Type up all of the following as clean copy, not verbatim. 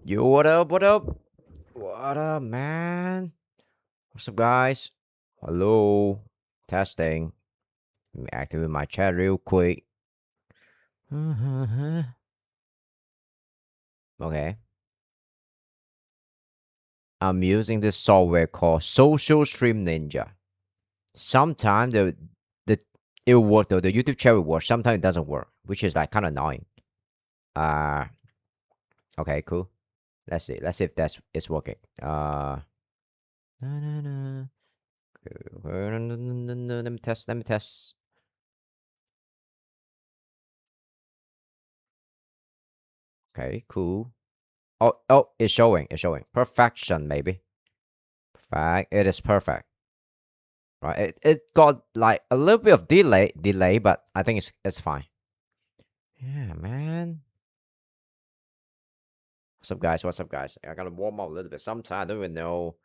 Yo, what up? What up? What up, man? What's up, guys? Hello. Testing. Let me activate my chat real quick. Okay. I'm using this software called Social Stream Ninja. Sometimes the it'll work though. The YouTube chat will work. Sometimes it doesn't work, which is like kind of annoying. Uh okay, cool. Let's see. Let's see if that's it's working. Na, na, na. Let me test. Let me test. Okay, cool. Oh, it's showing. It's showing. Perfection, maybe. Perfect. It is perfect. Right. It got like a little bit of delay, but I think it's fine. Yeah, man. What's up, guys? What's up, guys? I gotta warm up a little bit. Sometimes I don't even know.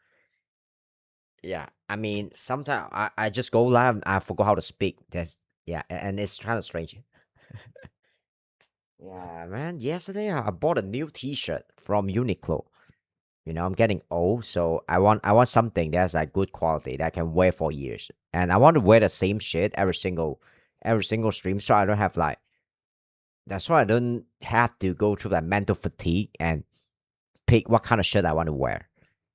Yeah, I mean, sometimes I just go live and I forgot how to speak. That's yeah, and it's kind of strange. Yeah, man. Yesterday I bought a new T-shirt from Uniqlo. I'm getting old, so I want something that's like good quality that I can wear for years. And I want to wear the same shit every single stream, so I don't have like that's why I don't have to go through that mental fatigue and pick what kind of shirt I want to wear.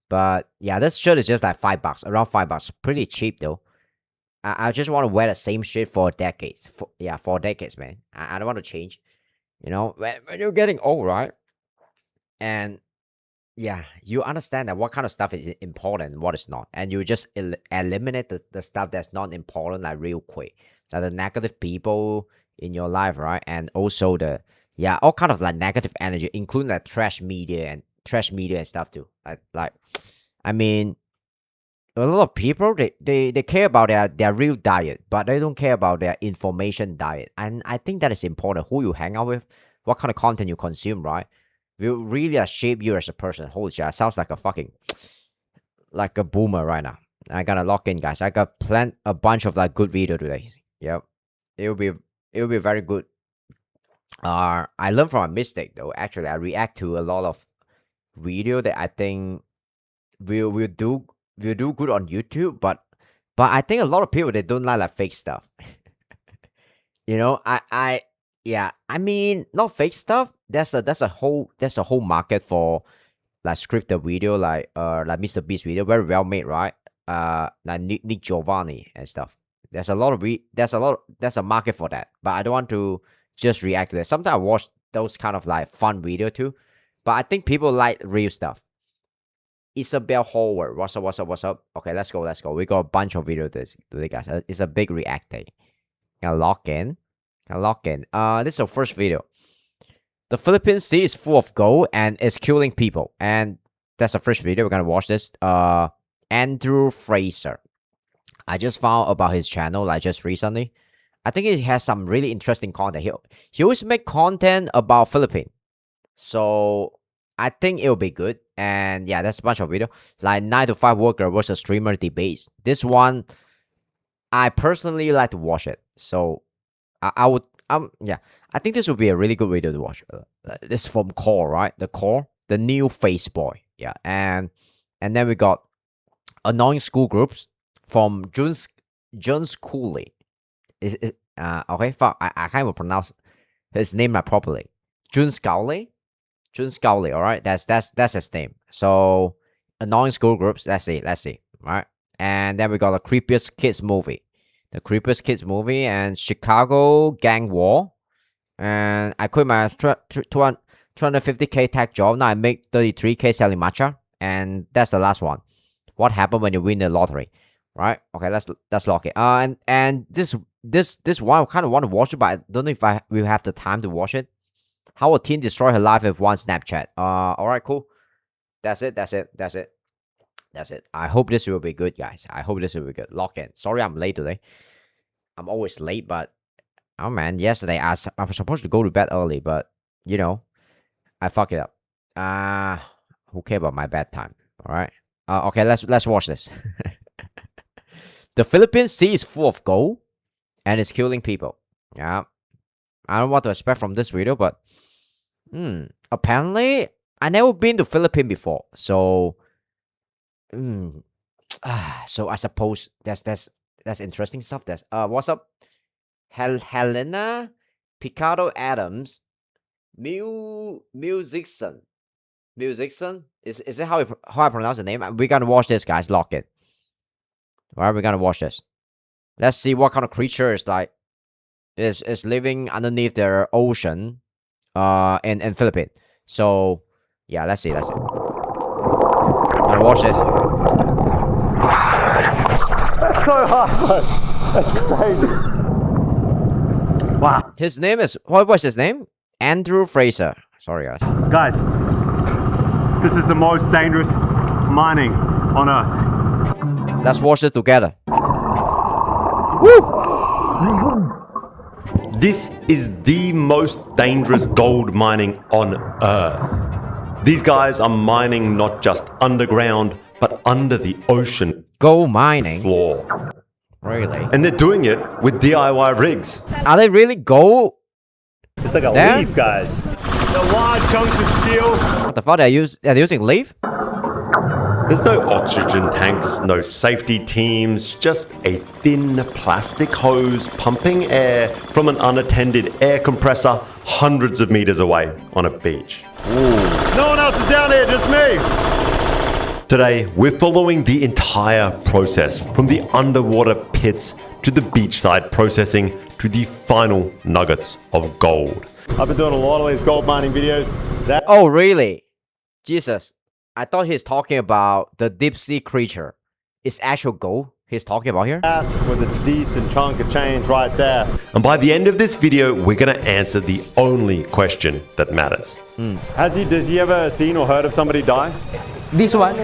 But yeah, this shirt is just like $5, around $5, pretty cheap though. I just want to wear the same shit for decades. For decades, man. I don't want to change. When you're getting old, right? And yeah, you understand that what kind of stuff is important and what is not, and you just eliminate the stuff that's not important like real quick, like the negative people in your life, right? And also the yeah, all kind of like negative energy, including like trash media and stuff too. Like, I mean, a lot of people they care about their real diet, but they don't care about their information diet, and I think that is important. Who you hang out with, what kind of content you consume, right? Will really shape you as a person. Holy shit, I sounds like a fucking like a boomer right now. I gotta lock in, guys. I got planned a bunch of like good video today. Yep, it'll be very good. I learned from a mistake though. Actually, I react to a lot of video that I think will do good on YouTube, but I think a lot of people they don't like fake stuff. I yeah, I mean not fake stuff. That's a whole market for like scripted video, like Mr. Beast video, very well made, right? Like Nick Giovanni and stuff. There's a market for that, but I don't want to just react to that. Sometimes I watch those kind of like fun video too, but I think people like real stuff. Isabel Howard, what's up? What's up? What's up? Okay, let's go. Let's go. We got a bunch of video today, guys. It's a big react day. Can I log in? Can I log in? This is our first video. The Philippine Sea is full of gold and is killing people. And that's the first video. We're gonna watch this. Andrew Fraser. I just found about his channel like just recently. I think he has some really interesting content. He always make content about Philippines. So I think it'll be good. And yeah, that's a bunch of video. Like 9 to 5 worker versus streamer debates. This one I personally like to watch it. So I would yeah, I think this would be a really good video to watch. This from Core, right? The Core, the new face boy. Yeah, and then we got annoying school groups from Jones Cooley. Is okay? Fuck, I can't even pronounce his name properly. Jun Scowley, Jun Scowley. All right, that's his name. So annoying school groups. Let's see. All right, and then we got the creepiest kids movie, and Chicago Gang War. And I quit my 250K tech job. Now I make 33K selling matcha, and that's the last one. What happened when you win the lottery? Right? Okay, let's lock it. And this one I kind of want to watch it, but I don't know if I will have the time to watch it. How a teen destroy her life with one Snapchat. All right, cool. That's it. That's it. That's it. That's it. I hope this will be good, guys. I hope this will be good. Lock in. Sorry, I'm late today. I'm always late, but oh man, yesterday I was supposed to go to bed early, but you know, I fucked it up. Who care about my bad time? All right. Okay, let's watch this. The Philippine Sea is full of gold, and it's killing people. Yeah, I don't know what to expect from this video, but apparently I never been to Philippines before, so so I suppose that's interesting stuff. That's what's up, Helena Picado Adams, Musician. Is it how I pronounce the name? We're gonna watch this, guys. Lock it. All right, we're gonna watch this. Let's see what kind of creature is like is living underneath the ocean, in Philippines. So yeah, let's see. Gonna watch this. That's so hard. That's crazy. Wow. His name is what was his name? Andrew Fraser. Sorry, guys. Guys, this is the most dangerous mining on Earth. Let's watch it together. Woo! This is the most dangerous gold mining on Earth. These guys are mining not just underground, but under the ocean Gold mining. floor. Really? And they're doing it with DIY rigs. Are they really gold? It's like a There? leaf, guys. The large chunks of steel. What the fuck? They're using leaf? There's no oxygen tanks, no safety teams, just a thin plastic hose pumping air from an unattended air compressor hundreds of meters away on a beach. No one else is down here, just me. Today, we're following the entire process from the underwater pits to the beachside processing to the final nuggets of gold. I've been doing a lot of these gold mining videos. That Oh, really? Jesus. I thought he's talking about the deep sea creature. It's actual gold he's talking about here? was a decent chunk of change right there. And by the end of this video, we're going to answer the only question that matters. Has he ever seen or heard of somebody die? This one.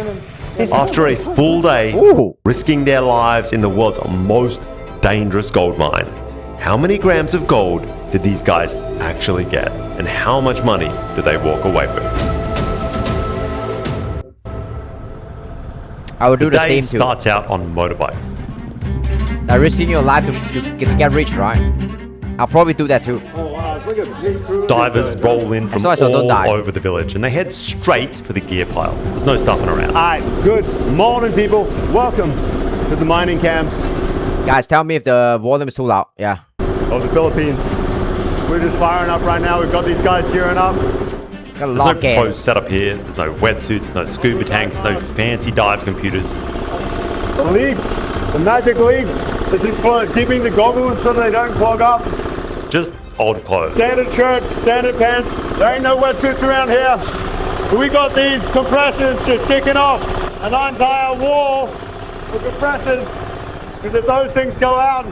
After a full day Ooh. risking their lives in the world's most dangerous gold mine, how many grams of gold did these guys actually get? And how much money did they walk away with? I will do the Day same too. starts out on motorbikes. Like risking your life to get rich, right? I'll probably do that too. Oh wow, it's like a big crew. Divers roll in from saw don't all die. over the village and they head straight for the gear pile. There's no stuffing around. Alright, good morning people. Welcome to the mining camps Guys, tell me if the volume is too loud. Yeah. of the Philippines. We're just firing up right now. We've got these guys gearing up. Gotta There's no lock in. pros set up here. There's no wetsuits, no scuba tanks, no fancy dive computers. The leaf, the magic leaf. This is for keeping the goggles so they don't clog up. Just old clothes. Standard shirts, standard pants. There ain't no wetsuits around here. But we got these compressors just kicking off an entire wall of compressors. Because if those things go out,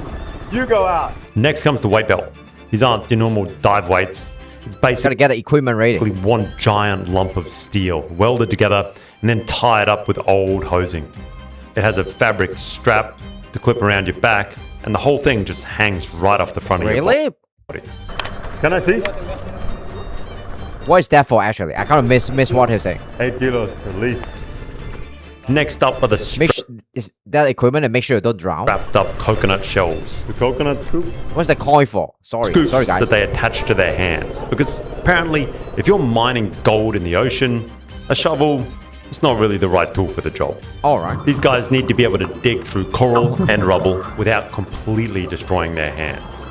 you go out. Next comes the weight belt. These aren't your normal dive weights. It's Gotta basically get an equipment rating. one giant lump of steel welded together and then tied up with old hosing. It has a fabric strap to clip around your back, and the whole thing just hangs right off the front of your Really? body. Can I see? What is that for actually? I kind of miss what he's saying. 8 kilos at least. Next up are the Is that equipment and make sure you don't drown? wrapped up coconut shells. The coconut scoop. What's the coin for? Scoops Sorry guys. that they attach to their hands. Because apparently, if you're mining gold in the ocean, a shovel is not really the right tool for the job. Alright. These guys need to be able to dig through coral and rubble without completely destroying their hands.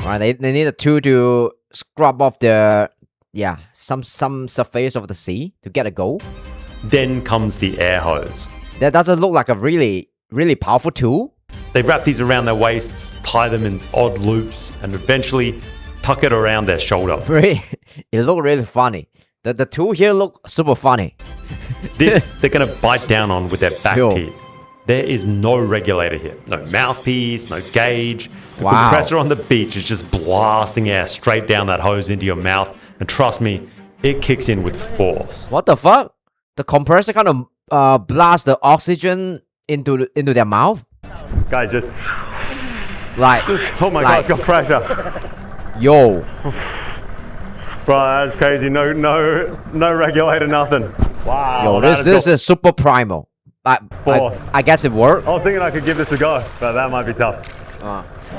Alright, they need a tool to scrub off the some surface of the sea to get a gold. Then comes the air hose. That doesn't look like a really powerful tool. They wrap these around their waists, tie them in odd loops, and eventually tuck it around their shoulder. It looked really funny. The tool here look super funny. This they're going to bite down on with their back Sure. teeth. There is no regulator here. No mouthpiece, no gauge. The Wow. compressor on the beach is just blasting air straight down that hose into your mouth. And trust me, it kicks in with force. What the fuck? The compressor kind of blast the oxygen into their mouth. Guys, just, Like oh my Like- god, got pressure. yo. Bro, that's crazy. No regulator, nothing. Wow. Yo, that this got is super primal. Fourth. I guess it worked. I was thinking I could give this a go, but that might be tough.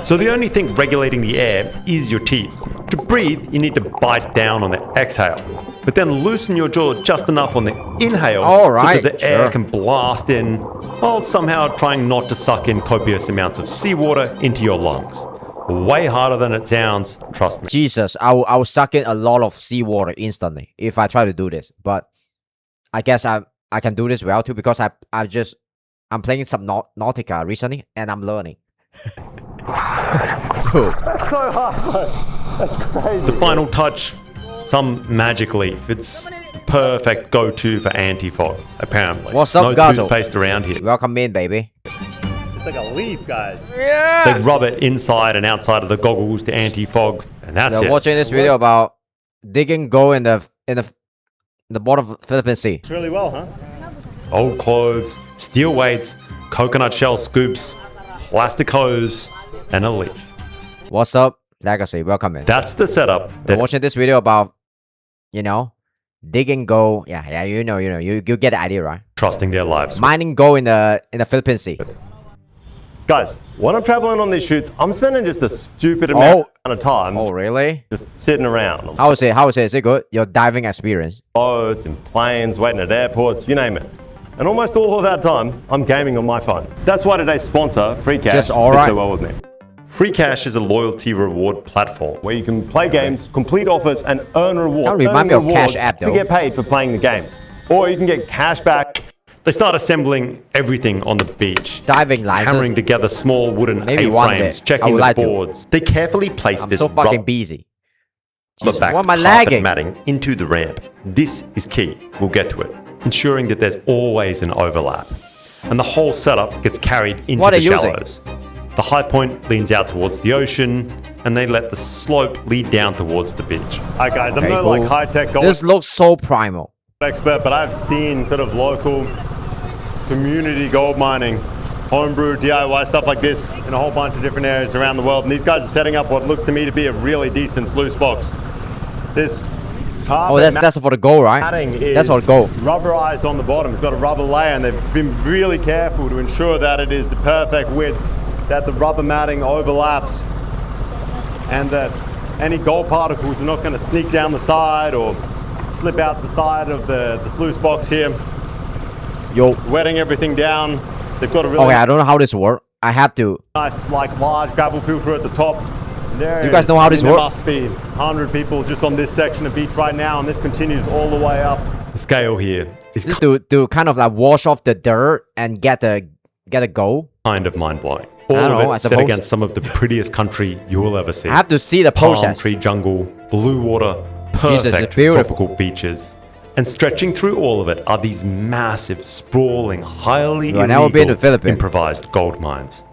So the only thing regulating the air is your teeth. To breathe, you need to bite down on the exhale, but then loosen your jaw just enough on the inhale All right, so that the air sure. can blast in, while somehow trying not to suck in copious amounts of seawater into your lungs. Way harder than it sounds, trust me. Jesus, I'll suck in a lot of seawater instantly if I try to do this. But I guess I can do this well too because I'm playing some Nautica recently and I'm learning. Cool. So hard. That's crazy. The final touch, some magic leaf. It's the perfect go-to for anti-fog, apparently. What's up, no Gazzo? toothpaste around here. Welcome in, baby. It's like a leaf, guys. They rub it inside and outside of the goggles to anti-fog, and that's They're it. watching this video about digging gold in the bottom of the Philippine Sea. It's really well, huh? Old clothes, steel weights, coconut shell scoops, plastic hose, and a leaf. What's up, Legacy? Welcome in. That's the setup. They're That watching this video about, digging gold. Yeah, you get the idea, right? trusting their lives. Mining gold in the Philippine Sea. Guys, when I'm traveling on these shoots, I'm spending just a stupid amount of time Oh, really? just sitting around on How is it? Is it good? Your diving experience. boats, in planes, waiting at airports, you name it. And almost all of that time, I'm gaming on my phone. That's why today's sponsor, FreeCash, Just did alright. so well with me. FreeCash is a loyalty reward platform. Where you can play games, complete offers, and earn rewards. That remind me of Cash App, to though. get paid for playing the games. Or you can get cash back. They start assembling everything on the beach. Diving Hammering license. together small wooden Maybe one A-frames, day. I checking would the like to. boards. They carefully place I'm this so fucking rubber busy. Jesus, back why am I carpet lagging? matting into the ramp. This is key. We'll get to it. Ensuring that there's always an overlap. And the whole setup gets carried into What are the you using? shallows. The high point leans out towards the ocean, and they let the slope lead down towards the beach. Alright guys, I'm Okay, no like cool. high-tech gold This looks so primal. expert, but I've seen sort of local community gold mining, homebrew, DIY, stuff like this in a whole bunch of different areas around the world. And these guys are setting up what looks to me to be a really decent sluice box. This Oh, that's for the gold, right? matting is That's for the gold. rubberized on the bottom. It's got a rubber layer, and they've been really careful to ensure that it is the perfect width, that the rubber matting overlaps, and that any gold particles are not going to sneak down the side or slip out the side of the sluice box here, Yo. wetting everything down. They've got a really Okay, I don't know how this works. I have to. nice, like, large gravel filter at the top. There You guys know how this there works? must be 100 people just on this section of beach right now, and this continues all the way up. The scale here is Just to kind of like wash off the dirt and get the gold. kind of mind-blowing. All don't of know, I it set suppose. against some of the prettiest country you will ever see. I have to see the Palm process. tree jungle, blue water, Jesus, it's perfect beautiful. tropical beaches. And stretching through all of it are these massive, sprawling, highly I've never been to illegal Philippines. improvised gold mines.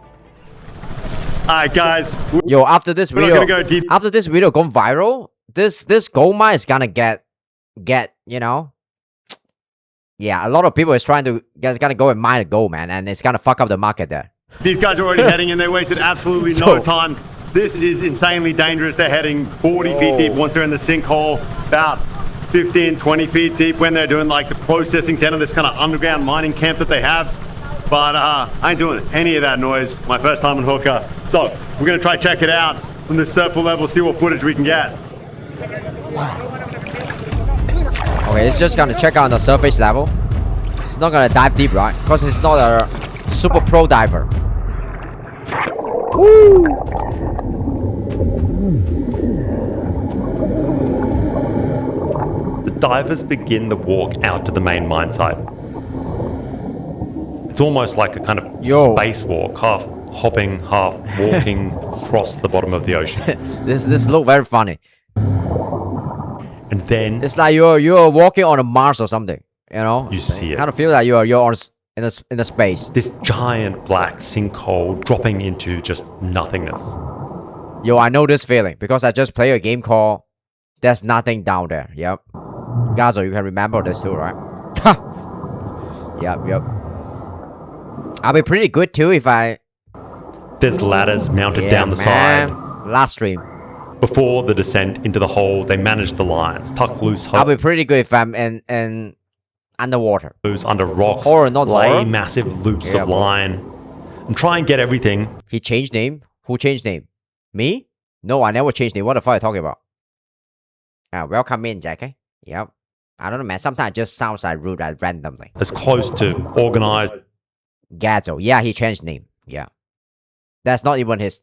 Alright guys, Yo, after this We're not video, gonna go deep. after this video gone viral, this gold mine is gonna get, yeah, a lot of people is trying to gonna go and mine the gold, man, and it's gonna fuck up the market there. these guys are already heading in. They wasted absolutely So- no time. This is insanely dangerous. They're heading 40 feet deep once they're in the sinkhole, about 15, 20 feet deep when they're doing like the processing center, this kind of underground mining camp that they have. But I ain't doing any of that noise. My first time on Hooker. So we're gonna try check it out from the surface level, see what footage we can get. Okay, it's just gonna check out the surface level. It's not gonna dive deep, right? Because it's not a super pro diver. The divers begin the walk out to the main mine site. It's almost like a kind of Yo. spacewalk, half hopping, half walking across the bottom of the ocean. This look very funny. And then It's like you're walking on a Mars or something. You see it. Kind of feel like you're on in a space. this giant black sinkhole dropping into just nothingness. Yo, I know this feeling because I just played a game called There's Nothing Down There. Yep. Gazo, you can remember this too, right? Yep. I'll be pretty good too if I There's ladders mounted down the side. Last stream. Before the descent into the hole, they manage the lines, tuck loose I'll hope. be pretty good if I'm in underwater. under rocks, Horror, not lay horror. massive loops Yeah, of bro. line, and try and get everything. He changed name. Who changed name? Me? No, I never changed name. What the fuck are you talking about? Welcome in, Jackie. Yep. I don't know, man. Sometimes it just sounds like rude, like randomly. As close to organized Gazo. Yeah, he changed name. Yeah. That's not even his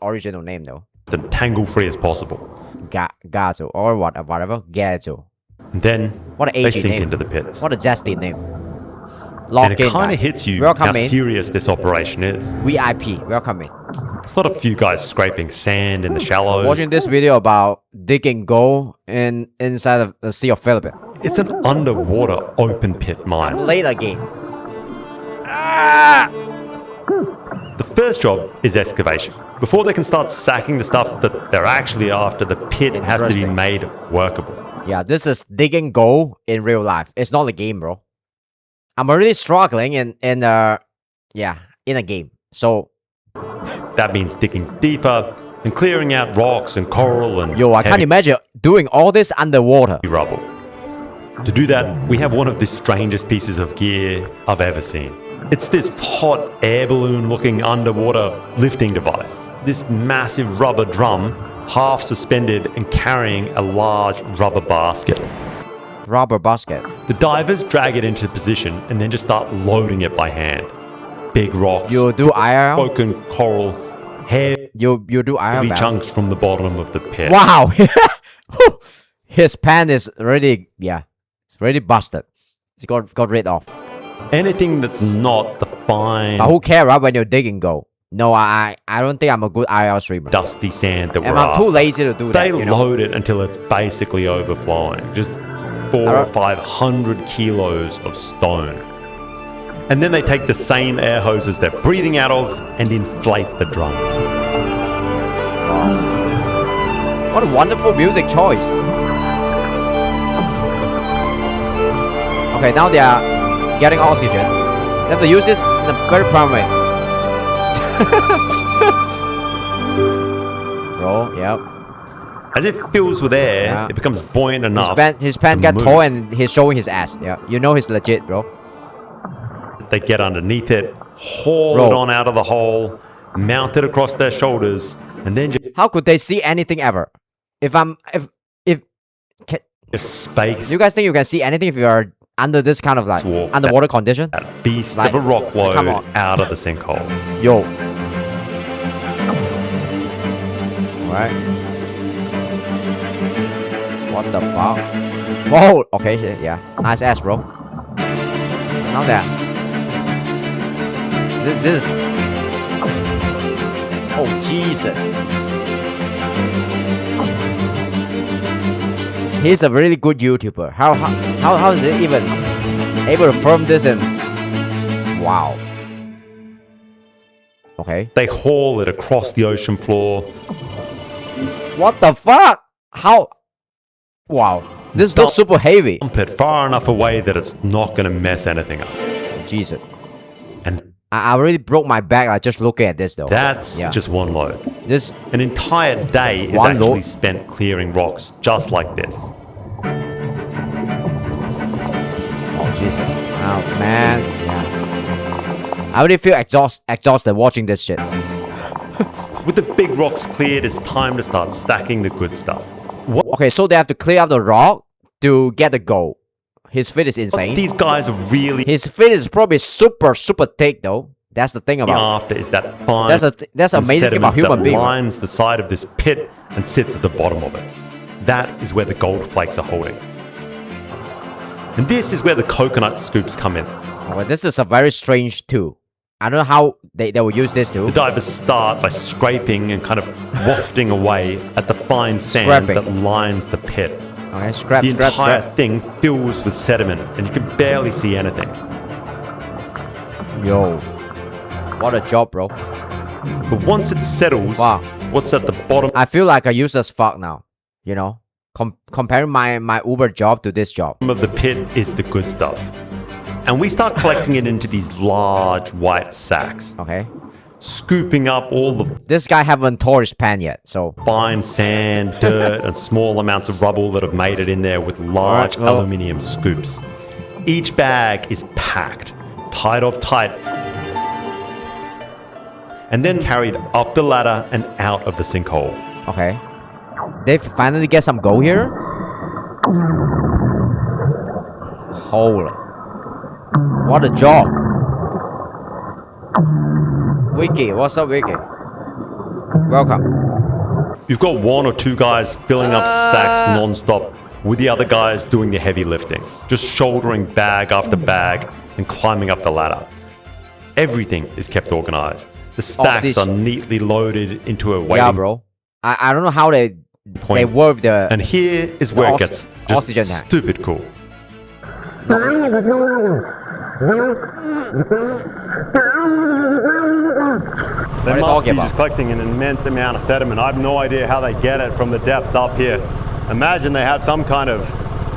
original name though. and tangle-free as possible. Gazo or whatever. Gazo. And then What an they aging sink name. into the pits. What a zesty name. And Lock it in. kind guy. of hits you Welcome how in. serious this operation is. VIP. Welcome in. It's not a few guys scraping sand in the shallows. Watching this video about digging gold inside of the Sea of Philippines. It's an underwater open pit mine. Later game. The first job is excavation. Before they can start sacking the stuff that they're actually after, the pit has to be Interesting. made workable. Yeah, this is digging gold in real life. It's not a game, bro. I'm already struggling in a game. So That means digging deeper and clearing out rocks and coral and I can't heavy imagine doing all this underwater. rubble. To do that, we have one of the strangest pieces of gear I've ever seen. It's this hot air balloon looking underwater lifting device. This massive rubber drum, half suspended and carrying a large rubber basket. Rubber basket. The divers drag it into position and then just start loading it by hand. Big rocks, You do IRL? broken coral, heavy You do IRL? chunks from the bottom of the pit. Wow. His pan is already it's already busted. It's got rid of. Anything that's not the fine, But who cares, right, when you're digging gold? No, I don't think I'm a good IRL streamer. dusty sand that we're And I'm too after. lazy to do They that, you know? load it until it's basically overflowing. Just 400 or 500 kilos of stone. And then they take the same air hoses they're breathing out of and inflate the drum. What a wonderful music choice. Okay, now they are getting oxygen. They have to use this in a very prime way. Bro, yep. As it fills with air, Yeah. it becomes buoyant enough. His pants to got move. tall and he's showing his ass. Yeah, you know he's legit, bro. They get underneath it, haul Bro. it on out of the hole, mount it across their shoulders, and then How could they see anything ever? If just space you guys think you can see anything if you are under this kind of like Walk underwater condition? that beast Like, of a rock load come on. out of the sinkhole. Yo. Alright. What the fuck? Whoa! Okay, shit, yeah. Nice ass, bro. Now that. This is... Oh, Jesus. He's a really good YouTuber. How is it even able to film this and... Wow. Okay. They haul it across the ocean floor. What the fuck? How? Wow. This looks super heavy. Dump it far enough away that it's not going to mess anything up. Jesus. And I really broke my back like just looking at this though. that's Yeah. just one load. This. An entire day is One actually load? spent clearing rocks just like this. Oh Jesus. Oh man. Yeah. I already feel exhausted watching this shit. With the big rocks cleared, it's time to start stacking the good stuff. What Okay, so they have to clear up the rock to get the gold. His fit is insane. these guys are really His fit is probably super thick though. That's the thing about. after is that fine That's and amazing thing sediment about human that being. right? lines the side of this pit and sits at the bottom of it. That is where the gold flakes are holding. And this is where the coconut scoops come in. Oh, well, this is a very strange tool. I don't know how they will use this tool. The divers start by scraping and kind of wafting away at the fine sand Scrapping. that lines the pit. Okay, scrap, The scrap, entire scrap. thing fills with sediment and you can barely see anything. Yo. What a job, bro. But once it settles, Wow. what's at the bottom I feel like a useless fuck now. You know? Comparing my Uber job to this job. of the pit is the good stuff. And we start collecting it into these large white sacks, Okay? scooping up all the This guy haven't tore his pan yet, so... fine sand, dirt, and small amounts of rubble that have made it in there with large Alright, well- aluminium scoops. each bag is packed, tied off tight, and then carried up the ladder and out of the sinkhole. Okay. They finally get some gold here? Holy. What a job. Wiki, what's up, Wiki? Welcome. You've got one or two guys filling up sacks non-stop, with the other guys doing the heavy lifting, just shouldering bag after bag and climbing up the ladder. Everything is kept organized. The stacks are neatly loaded into a waiting Yeah, bro. I don't know how they work the... And here is where it gets just oxygen tank. stupid cool. They must be just collecting an immense amount of sediment. I have no idea how they get it from the depths up here. Imagine they have some kind of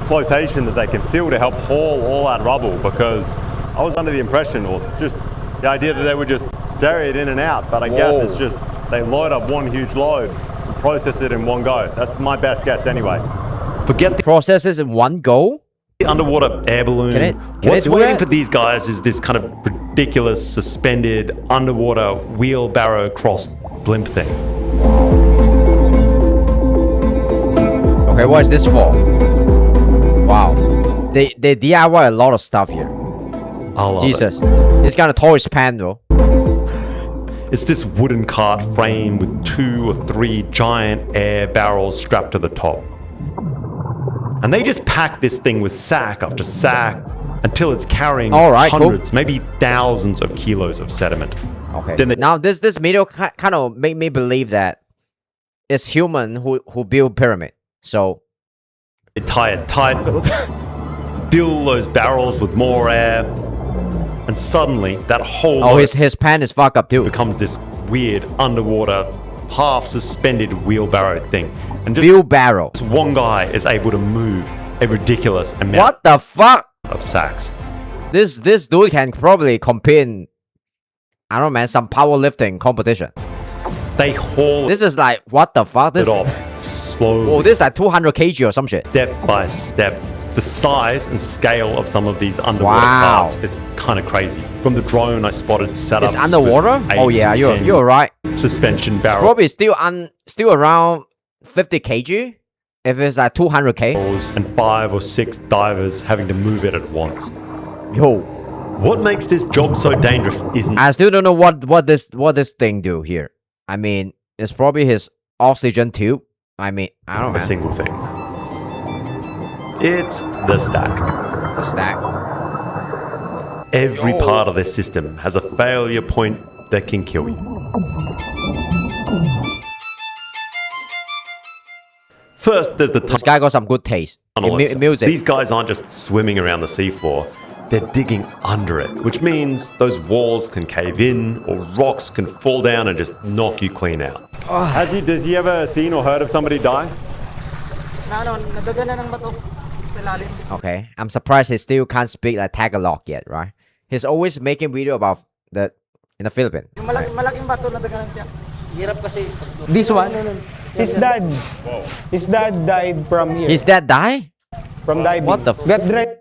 flotation that they can fill to help haul all that rubble, because I was under the impression, or just the idea, that they would just ferry it in and out, but I guess it's just they load up one huge load and process it in one go. That's my best guess anyway. Forget the processes in one go? Underwater air balloon. What's waiting for these guys is this kind of ridiculous suspended underwater wheelbarrow crossed blimp thing. Okay, what is this for? Wow. They DIY a lot of stuff here. I love Jesus. it. It's kind of tourist pan though. It's this wooden cart frame with 2 or 3 giant air barrels strapped to the top. And they just pack this thing with sack after sack until it's carrying hundreds, maybe thousands of kilos of sediment. Okay. Then now this video kind of made me believe that it's human who build pyramid. So they tie it tight, fill those barrels with more air, and suddenly that whole his pan is fucked up too. Becomes this weird underwater half suspended wheelbarrow thing. And just wheelbarrow. One guy is able to move a ridiculous amount. What the fuck? Of sacks. This dude can probably compete in, I don't know, man, some powerlifting competition. They haul. This is like, what the fuck? This it off slowly. Oh, this is like 200 kg or some shit. Step by step. The size and scale of some of these underwater parts is kind of crazy. From the drone, I spotted setups. It's underwater? Oh yeah, you're right. Suspension barrel. It's probably still around 50 kg. If it's like 200k. And 5 or 6 divers having to move it at once. Yo. What makes this job so dangerous isn't... I still don't know what this thing do here. I mean, it's probably his oxygen tube. I mean, I don't know. A single thing. It's the stack. The stack. Every part of this system has a failure point that can kill you. First, there's this guy got some good taste in music. These guys aren't just swimming around the seafloor. They're digging under it, which means those walls can cave in or rocks can fall down and just knock you clean out. Has he ever seen or heard of somebody die? Okay, I'm surprised he still can't speak like Tagalog yet, right? He's always making video about in the Philippines. This one? His dad. His dad died from here. His dad died? From diving. What the fuck?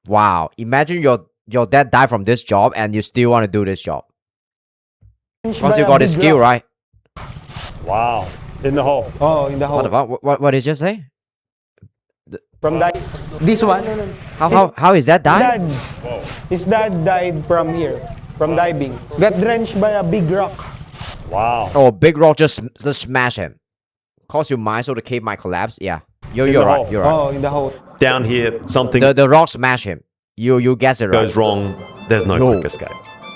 Wow, imagine your dad died from this job and you still want to do this job. Once you got his skill, right? Wow. In the hole. Oh, in the hole. What the fuck? What did you say? From diving. This one? How is that died? His dad died from here. From diving. Got drenched by a big rock. Wow. Oh, big rock just smash him. Cause your mind so the cave might collapse. Yeah. You're right. You're right. Oh, in the hole. Down here, something... The rock smash him. You guess it right. Goes wrong, there's no quick escape.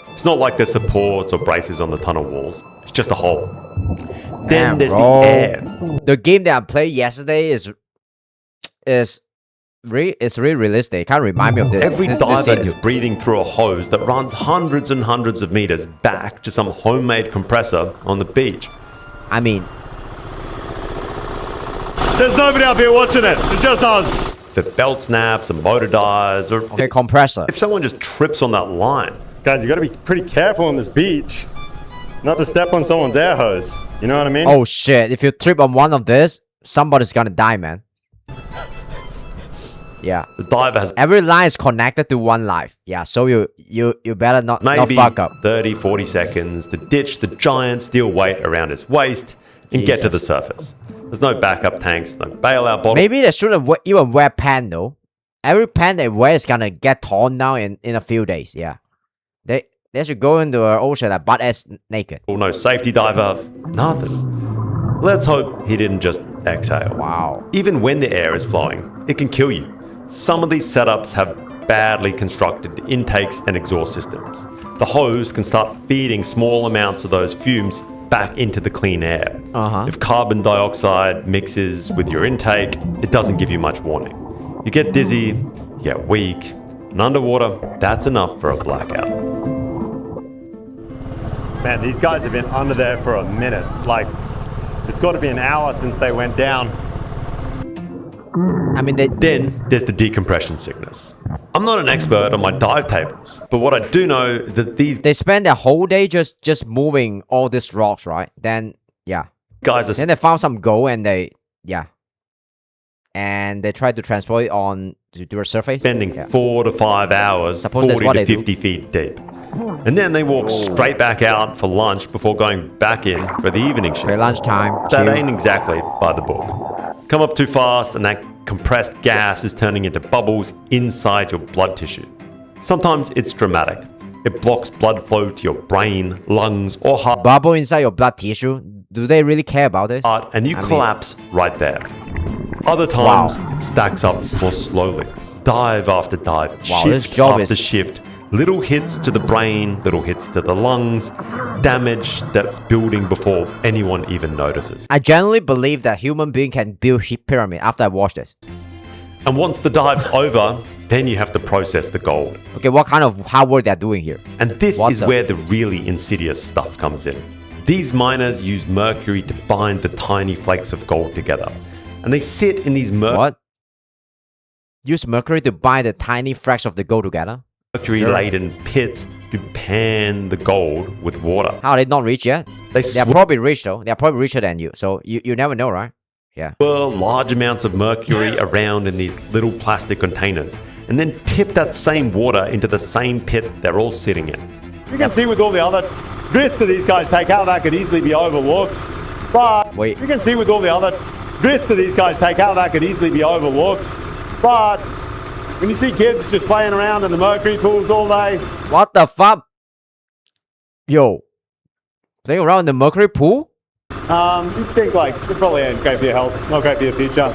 It's not like there's supports or braces on the tunnel walls. It's just a hole. Then there's the air. The game that I played yesterday is really realistic. It kind of remind me of this. Every diver is breathing through a hose that runs hundreds and hundreds of meters back to some homemade compressor on the beach. I mean... There's nobody up here watching it. It's just us. If the belt snaps, a motor dies, or... Okay, compressor. If someone just trips on that line. Guys, you got to be pretty careful on this beach. Not to step on someone's air hose. You know what I mean? Oh shit, if you trip on one of this, somebody's gonna die, man. Yeah. The diver has Every line is connected to one life. Yeah, so you better not maybe fuck up. 30, 40 seconds to ditch the giant steel weight around his waist and get to the Jesus. surface. There's no backup tanks, no bailout bottle. Maybe they shouldn't even wear pants though. Every pant they wear is gonna get torn down in a few days. Yeah, they should go into the ocean like butt ass naked. No safety diver, nothing. Let's hope he didn't just exhale. Wow. Even when the air is flowing, it can kill you. Some of these setups have badly constructed intakes and exhaust systems. The hose can start feeding small amounts of those fumes back into the clean air. If carbon dioxide mixes with your intake, it doesn't give you much warning. You get dizzy, you get weak, and underwater, that's enough for a blackout. Man, these guys have been under there for a minute. Like, it's got to be an hour since they went down. I mean, they Then there's the decompression sickness. I'm not an expert on my dive tables, but what I do know that these spend their whole day just moving all these rocks, right? Then yeah, guys are then they found some gold and they tried to transport it on to the surface. spending Yeah. 4 to 5 hours, Suppose that's 40 what to they do. 50 feet deep. And then they walk straight back out for lunch before going back in for the evening shift. Okay, lunchtime. That chill. ain't exactly by the book. Come up too fast and that compressed gas is turning into bubbles inside your blood tissue. Sometimes it's dramatic. It blocks blood flow to your brain, lungs, or heart, Bubble inside your blood tissue. Do they really care about this? and you I mean- collapse right there. Other times, it stacks up more slowly. Dive after dive, Wow, this shift job after is- shift. Little hits to the brain, little hits to the lungs, damage that's building before anyone even notices. I generally believe that human being can build ship pyramid after I watch this. And once the dive's over, then you have to process the gold. Okay, what kind of hard work they're doing here? And this What is the- where the really insidious stuff comes in. These miners use mercury to bind the tiny flakes of gold together. And they sit in these What? Use mercury to bind the tiny fractions of the gold together? mercury-laden pits to pan the gold with water. How are they not rich yet? They They're probably rich though. They're probably richer than you. So you never know, right? Yeah. swirl large amounts of mercury around in these little plastic containers and then tip that same water into the same pit they're all sitting in. You can see with all the other risks that these guys take how that could easily be overlooked. But Wait. you can see with all the other risks that these guys take how that could easily be overlooked. But when you see kids just playing around in the mercury pools all day, What the fuck? Yo. Playing around in the mercury pool? you think like it probably ain't great for your health, not great for your future.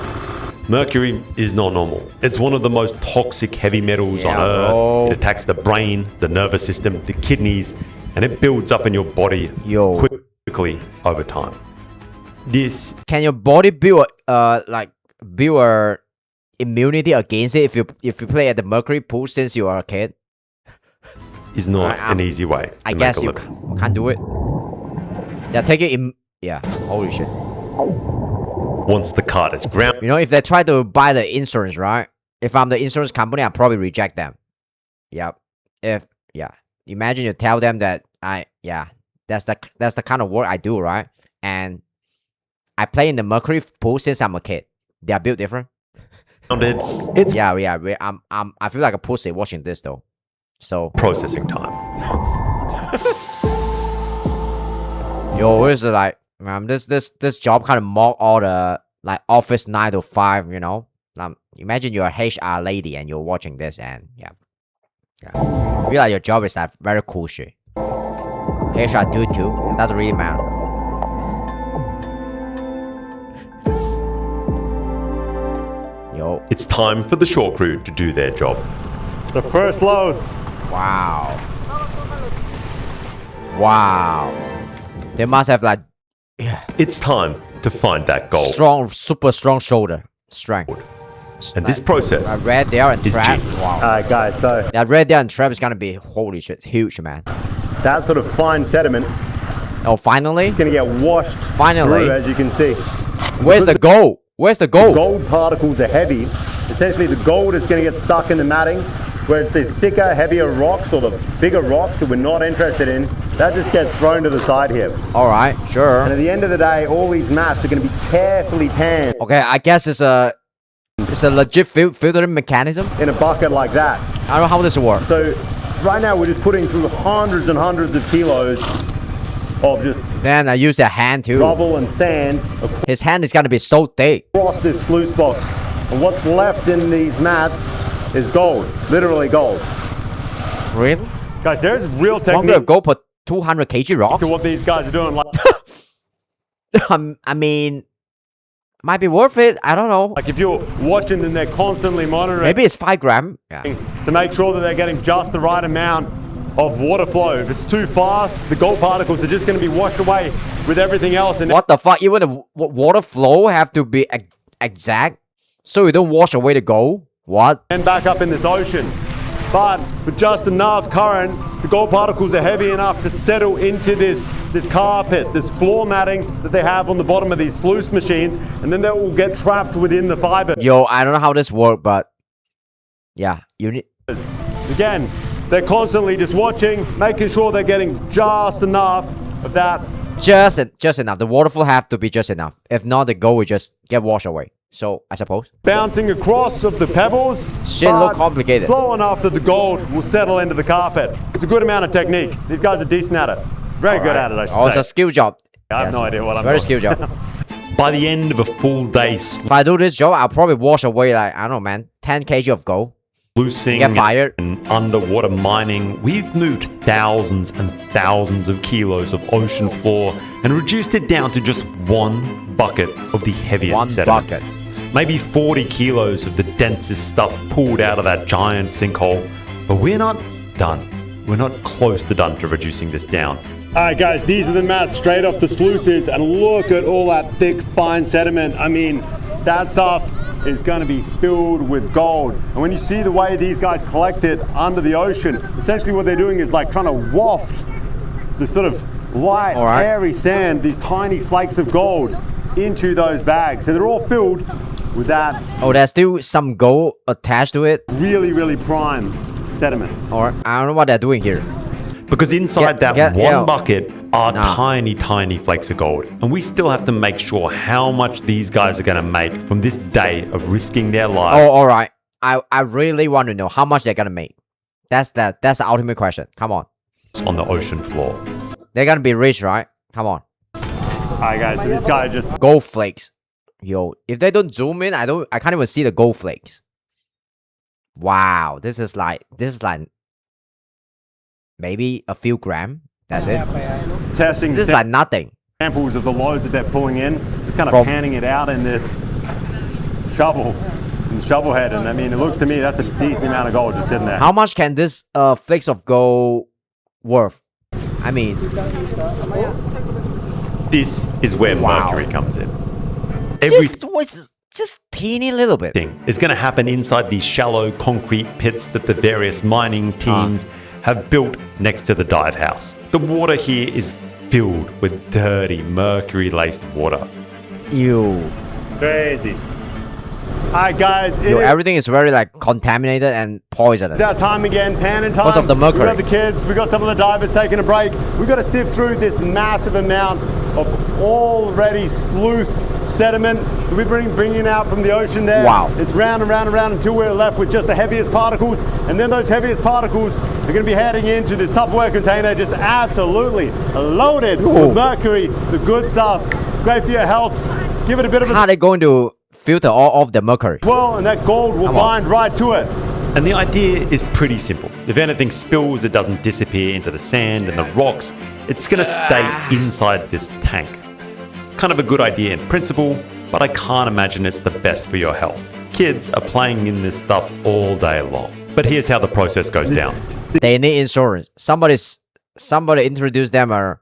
Mercury is not normal. It's one of the most toxic heavy metals on Yeah, Earth. bro. It attacks the brain, the nervous system, the kidneys, and it builds up in your body Yo. quickly over time. This Can your body build build a immunity against it if you play at the mercury pool since you are a kid? is not I'm- an easy way to I make guess a you living. can't do it. Yeah, take it in. Yeah, holy shit. Once the cart is ground, You know, if they try to buy the insurance, right? If I'm the insurance company, I'll probably reject them. Yeah. Imagine you tell them that that's the kind of work I do, right? And I play in the mercury pool since I'm a kid. They are built different. it's I feel like a pussy watching this though. So processing time. yo, it's like this job kind of mock all the like office 9 to 5, you know. Imagine you're a HR lady and you're watching this and yeah. I feel like your job is like very cool shit. HR do too. Doesn't really matter. Yo, It's time for the shore crew to do their job. The first loads. wow. Wow. They must have like It's time to find that gold. strong, super strong shoulder strength. And this process I read there and is trap. genius. Wow. Alright guys, so That red there and trap is gonna be holy shit, huge man. that sort of fine sediment Oh, finally? is going to get washed Finally. through, as you can see. Where's the gold? Where's the gold? Gold particles are heavy. Essentially, the gold is going to get stuck in the matting, whereas the thicker, heavier rocks or the bigger rocks that we're not interested in, that just gets thrown to the side here. All right, And sure. at the end of the day, all these mats are going to be carefully panned. Okay, I guess it's a It's a legit filtering mechanism. in a bucket like that. I don't know how this works. So right now we're just putting through hundreds and hundreds of kilos of just Then I use a hand too. rubble and sand His hand is gonna be so thick. across this sluice box. And what's left in these mats is gold, literally gold. Really? Guys, there's real One grab technique of gold per 200 kg rocks. to what these guys are doing. I mean, might be worth it. I don't know. Like if you're watching them, they're constantly monitoring Maybe it's 5 gram. Yeah. to make sure that they're getting just the right amount of water flow. If it's too fast, the gold particles are just going to be washed away with everything else. And What the fuck? Even the water flow have to be exact, so you don't wash away the gold. What? then back up in this ocean. But with just enough current, the gold particles are heavy enough to settle into this carpet, this floor matting that they have on the bottom of these sluice machines, and then they will get trapped within the fiber. Yo, I don't know how this works, but yeah, you need. Again, they're constantly just watching, making sure they're getting just enough of that. Just enough. The water flow have to be just enough. If not, the gold will just get washed away. So I suppose. Bouncing across of the pebbles. Shit look but complicated. Slow enough that the gold will settle into the carpet. It's a good amount of technique. These guys are decent at it. Very good at it, I should Oh, it's say. a skill job. I have no idea what it's I'm very doing. skill job. By the end of a full day If I do this job, I'll probably wash away like, I don't know, man, 10 kg of gold. sluicing Get fired. and underwater mining, we've moved thousands and thousands of kilos of ocean floor and reduced it down to just one bucket of the heaviest One sediment. bucket. Maybe 40 kilos of the densest stuff pulled out of that giant sinkhole. But we're not done. We're not close to done to reducing this down. All right, guys, these are the mats straight off the sluices, and look at all that thick, fine sediment. I mean, that stuff is going to be filled with gold. And when you see the way these guys collect it under the ocean, essentially what they're doing is like trying to waft the sort of light, All right. airy sand, these tiny flakes of gold, into those bags. So they're all filled with that Oh, there's still some gold attached to it. really, really prime sediment. Or I don't know what they're doing here. Because inside that one yeah. bucket are Nah. tiny, tiny flakes of gold. And we still have to make sure how much these guys are going to make from this day of risking their Oh, lives all right. I really want to know how much they're gonna make. That's the ultimate question. Come on. on the ocean floor. They're gonna be rich, right? Come on. All right, guys, so this guy just Gold flakes. Yo, if they don't zoom in, I can't even see the gold flakes. Wow, this is like maybe a few gram. That's it. testing This is like nothing. samples of the loads that they're pulling in, just kind of From- panning it out in this shovel head. And I mean, it looks to me that's a decent amount of gold just sitting there. How much can this flakes of gold worth? I mean, This is where Wow. mercury comes in. just teeny little bit. Everything is going to happen inside these shallow concrete pits that the various mining teams have built next to the dive house. The water here is filled with dirty, mercury-laced water. Ew. Crazy. All right, guys, it Yo, is everything is very like contaminated and poisonous. that time again, pan and time. Because of the mercury. We got the kids, we got some of the divers taking a break. We got to sift through this massive amount of already sleuthed sediment that we're bringing out from the ocean there. Wow. It's round and round and round until we're left with just the heaviest particles. And then those heaviest particles are going to be heading into this Tupperware container, just absolutely loaded Ooh. with mercury, the good stuff. Great for your health. Give it a bit of How a are they going to filter all of the mercury? swirl, and that gold will Come on. bind right to it. And the idea is pretty simple. If anything spills, it doesn't disappear into the sand and the rocks. It's going to stay inside this tank. Kind of a good idea in principle, but I can't imagine it's the best for your health. Kids are playing in this stuff all day long. But here's how the process goes down. They need insurance. Somebody introduced them a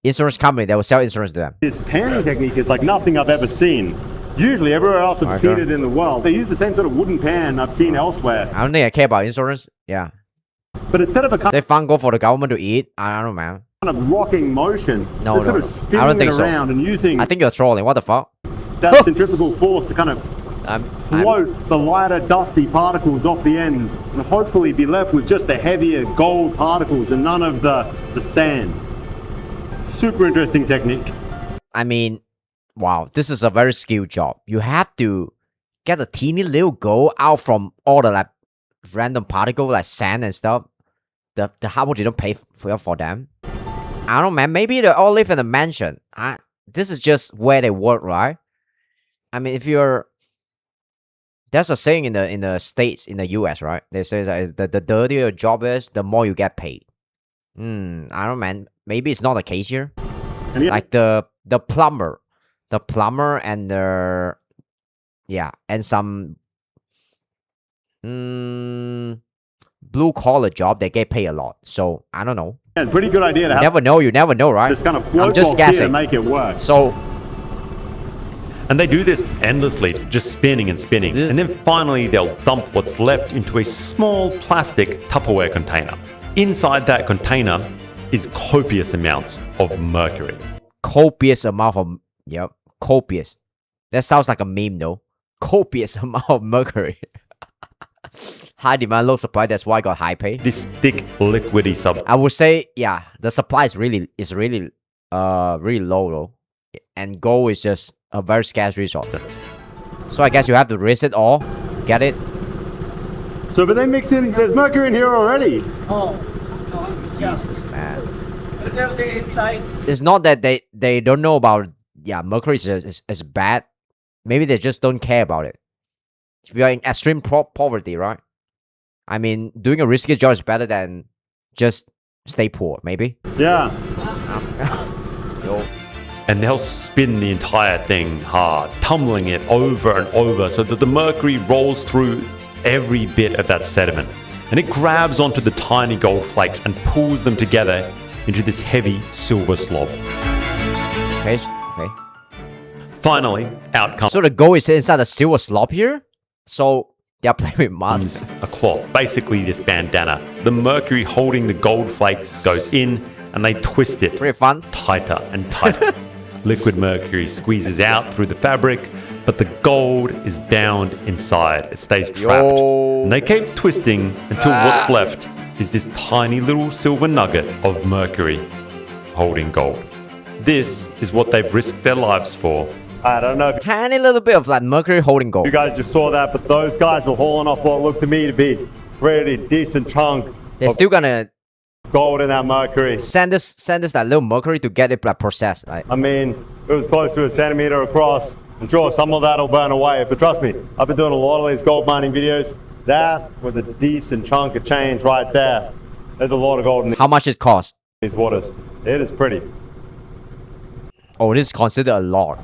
insurance company that will sell insurance to them. This panning technique is like nothing I've ever seen. Usually, everywhere else I've seen Okay. it in the world, they use the same sort of wooden pan I've seen elsewhere. I don't think I care about insurance. Yeah. But instead of a kind They found gold for the government to eat. I don't know, man. of rocking motion, No, they're sort no, of no. spinning I don't think it so. around and using I think you're trolling. What the fuck? that centrifugal force to kind of I'm float the lighter, dusty particles off the end and hopefully be left with just the heavier gold particles and none of the sand. Super interesting technique. I mean, wow, this is a very skilled job. You have to get a teeny little gold out from all the like random particle like sand and stuff, the Harvard didn't pay for them. I don't know, man. Maybe they all live in a mansion. This is just where they work, right? I mean, if you're, there's a saying in the States, in the US, right? They say that the dirtier your job is, the more you get paid. I don't know, man. Maybe it's not the case here. Like the plumber and the and some blue collar job, they get paid a lot. So I don't know. Yeah, pretty good idea to have. You never know, right? Just kind of I'm just guessing to make it work. So. And they do this endlessly, just spinning and spinning. And then finally, they'll dump what's left into a small plastic Tupperware container. Inside that container is copious amounts of mercury. Copious amount of, copious. That sounds like a meme, though. Copious amount of mercury. High demand, low supply. That's why I got high pay. This thick, liquidy substance. I would say, the supply is really low, though. And gold is just a very scarce resource. So I guess you have to risk it all. Get it? So, but they mix in. There's mercury in here already. Jesus, man. It's not that they don't know about. Mercury is bad. Maybe they just don't care about it. If you are in extreme poverty, right? I mean, doing a risky job is better than just stay poor. Maybe. Yeah. Yo. And they'll spin the entire thing hard, tumbling it over and over so that the mercury rolls through every bit of that sediment. And it grabs onto the tiny gold flakes and pulls them together into this heavy silver slob. Okay. Finally, out comes So the gold is inside the silver slob here? So they're playing with mud. a cloth, basically this bandana. The mercury holding the gold flakes goes in and they twist it Pretty fun. tighter and tighter. Liquid mercury squeezes out through the fabric, but the gold is bound inside. It stays trapped. And they keep twisting until what's left is this tiny little silver nugget of mercury holding gold. This is what they've risked their lives for. I don't know if Tiny little bit of like mercury holding gold. you guys just saw that, but those guys were hauling off what looked to me to be pretty decent chunk They're still gonna gold in that mercury. send us that little mercury to get it like processed. Like, I mean, it was close to a centimeter across. I'm sure some of that'll burn away, but trust me, I've been doing a lot of these gold mining videos. That was a decent chunk of change right there. There's a lot of gold in how much it cost? these waters. It is pretty. Oh, this is considered a lot.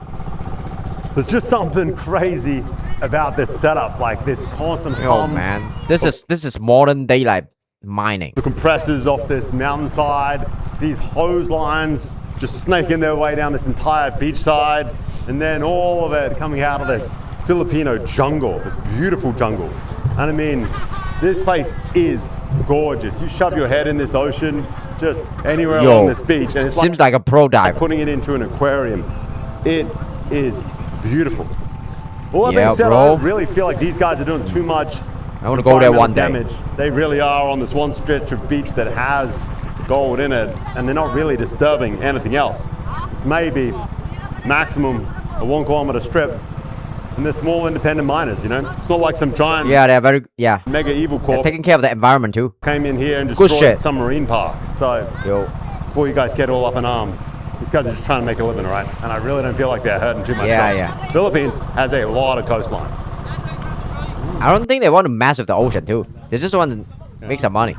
There's just something crazy about this setup, like this constant Oh hum. man, this is modern day like mining. The compressors off this mountainside, these hose lines just snaking their way down this entire beachside, and then all of it coming out of this Filipino jungle, this beautiful jungle. And I mean, this place is gorgeous. You shove your head in this ocean, just anywhere Yo, along this beach, and it's Seems like a pro diver. putting it into an aquarium. It is beautiful. All that Yeah, being said, bro. I don't really feel like these guys are doing too much I want to go there one day. damage. They really are on this one stretch of beach that has gold in it, and they're not really disturbing anything else. It's maybe maximum a 1 kilometer strip, and they're small independent miners, you know? It's not like some giant Yeah, they're very mega evil They're corp taking care of the environment too. came in here and Good destroyed shit. some marine park. So Yo, before you guys get all up in arms, these guys are just trying to make a living, right? And I really don't feel like they're hurting too much. Yeah, else. yeah. Philippines has a lot of coastline. I don't think they want to mess with the ocean too. They just want to make some money.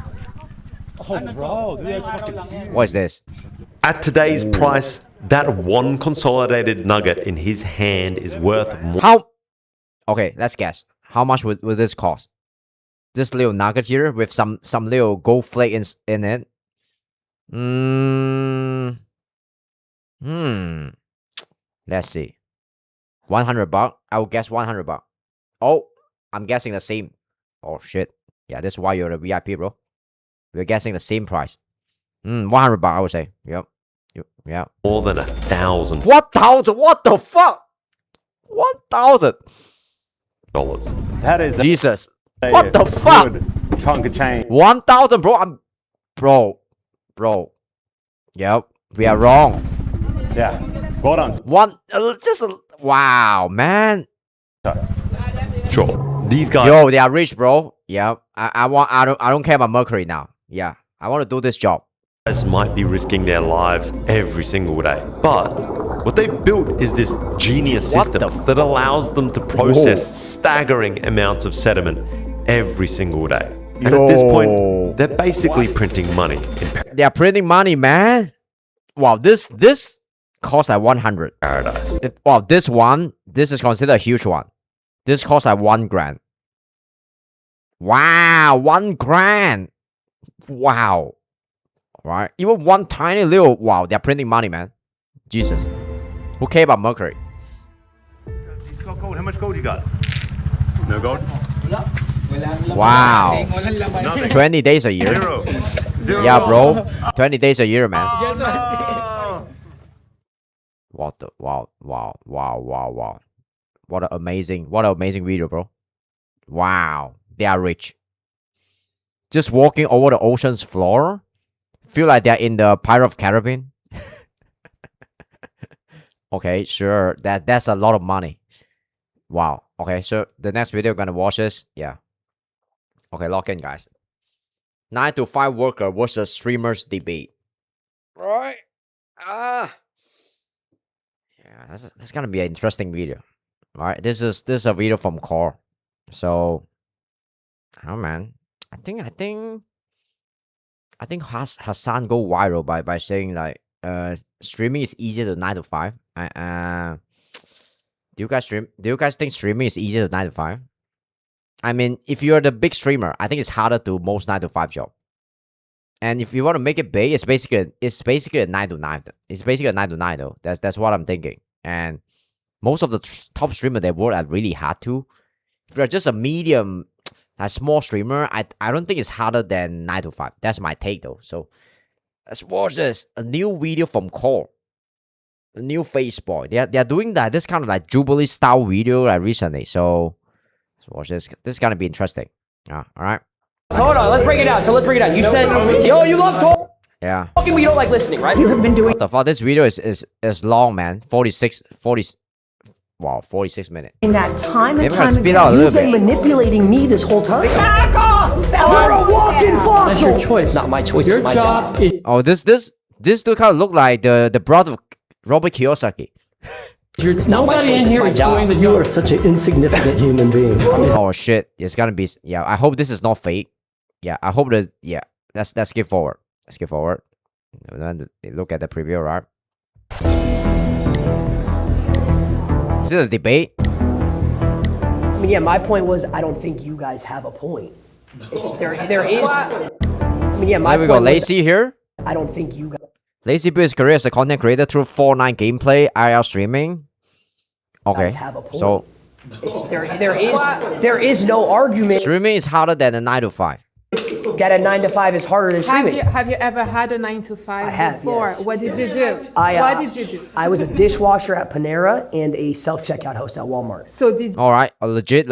Oh, bro, dude, that's fucking huge. What is this? At today's price, that one consolidated nugget in his hand is worth more. How? Okay, let's guess. How much would this cost? This little nugget here with some little gold flake in it. Let's see. $100. I will guess $100. Oh, I'm guessing the same. Oh shit. Yeah, this is why you're the VIP, bro. We're guessing the same price. $100. I would say. Yep. Yeah. More than 1,000 1,000. What the fuck? 1,000. dollars. That is Jesus. a What the fuck? good chunk of change. 1,000, bro. Bro. Yep. We are wrong. Yeah. Well done. Wow, man. Sure, these guys Yo, they are rich, bro. Yeah, I don't care about Mercury now. Yeah, I want to do this job. might be risking their lives every single day. But what they've built is this genius What system the that allows them to process staggering amounts of sediment every single day. And at this Yo. point, they're basically printing money in They are printing money, man. Wow, this costs like 100. paradise. Wow, this is considered a huge one. This costs like 1 grand. Wow, 1 grand. Wow. Right? Even one tiny little, wow, they're printing money, man. Jesus. Who cares about Mercury? He's got gold. How much gold you got? No gold? Wow. 20 days a year. Zero. Zero. Yeah, bro. 20 days a year, man. No. What the wow. What an amazing video, bro. Wow. They are rich. Just walking over the ocean's floor. Feel like they're in the Pirate of Caribbean. Okay, sure. That's a lot of money. Wow. Okay, so the next video gonna watch this. Yeah. Okay, lock in, guys. 9 to 5 worker versus streamers debate. Right. Yeah, that's gonna be an interesting video. All right, this is a video from Core. So, oh man, I think Hassan go viral by saying like streaming is easier than 9 to 5. Do you guys think streaming is easier than 9 to 5? I mean, if you're the big streamer, I think it's harder to most 9 to 5 job. And if you want to make it big, it's basically a 9 to 9. It's basically a 9 to 9 though. That's what I'm thinking. And most of the top streamers, they work at really hard too. If you're just a medium, a small streamer, I don't think it's harder than 9 to 5. That's my take though. So let's watch this. A new video from Core. A new face boy. They're doing this kind of like Jubilee style video like recently. So let's watch this. This is gonna be interesting. All right. So hold on, let's break it down. You said, yo, you love talking, Yeah. but you don't like listening, right? You have been doing What the fuck? This video is long, man. 46 minutes. that time and Maybe I'll time speed again. out a You've little been bit. manipulating me this whole time. back off! You're a walking That's your fossil. choice, not my choice. Your it's my job is Oh, this dude kind of look like the brother of Robert Kiyosaki. It's not my nobody choice, in it's here my is job. doing the You job. are such an insignificant human being. Oh shit, it's gonna be I hope this is not fake. Yeah, I hope that Let's skip forward. Let's skip forward. And then look at the preview, right? Is it a debate? I mean, yeah, my point was I don't think you guys have a point. It's there is. I mean, yeah, my There we point go. was Lacy here. I don't think you guys. Lacy built his career as a content creator through Fortnite gameplay, IR streaming. Okay, Guys have a point. so It's there is no argument streaming is harder than a 9 to 5. that a 9 to 5 is harder than streaming. Have you ever had a 9 to 5 I have, before? yes. What did you do? What did you do? I was a dishwasher at Panera and a self-checkout host at Walmart. So did All right, legit.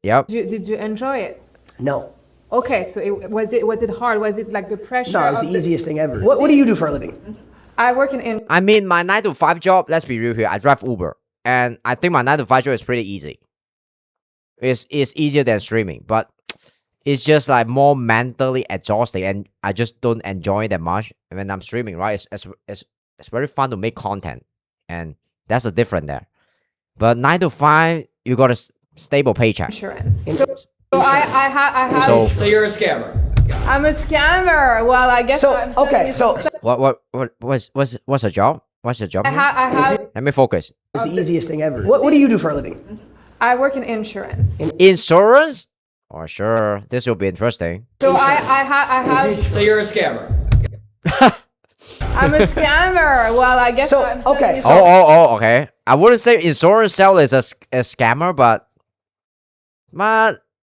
Yep. did you enjoy it? No. Okay, so was it hard? Was it like the pressure? No, it was of the easiest thing ever. What do you do for a living? I work in I mean, my 9 to 5 job, let's be real here, I drive Uber. And I think my 9 to 5 job is pretty easy. It's easier than streaming, but it's just like more mentally exhausting and I just don't enjoy it that much. And when I'm streaming, right, it's very fun to make content. And that's the difference there. But 9 to 5, you got a stable paycheck. insurance. So I have. So So you're a scammer. I'm a scammer. Well, I guess. So I'm okay, so what's the job? What's the job? I have. Let me focus. it's the easiest thing ever. What do you do for a living? I work in insurance. Insurance? Oh, sure. This will be interesting. So I have. So you're a scammer. I'm a scammer. Well, I guess. So, I'm okay, so- Okay. I wouldn't say insurance sale is a scammer, but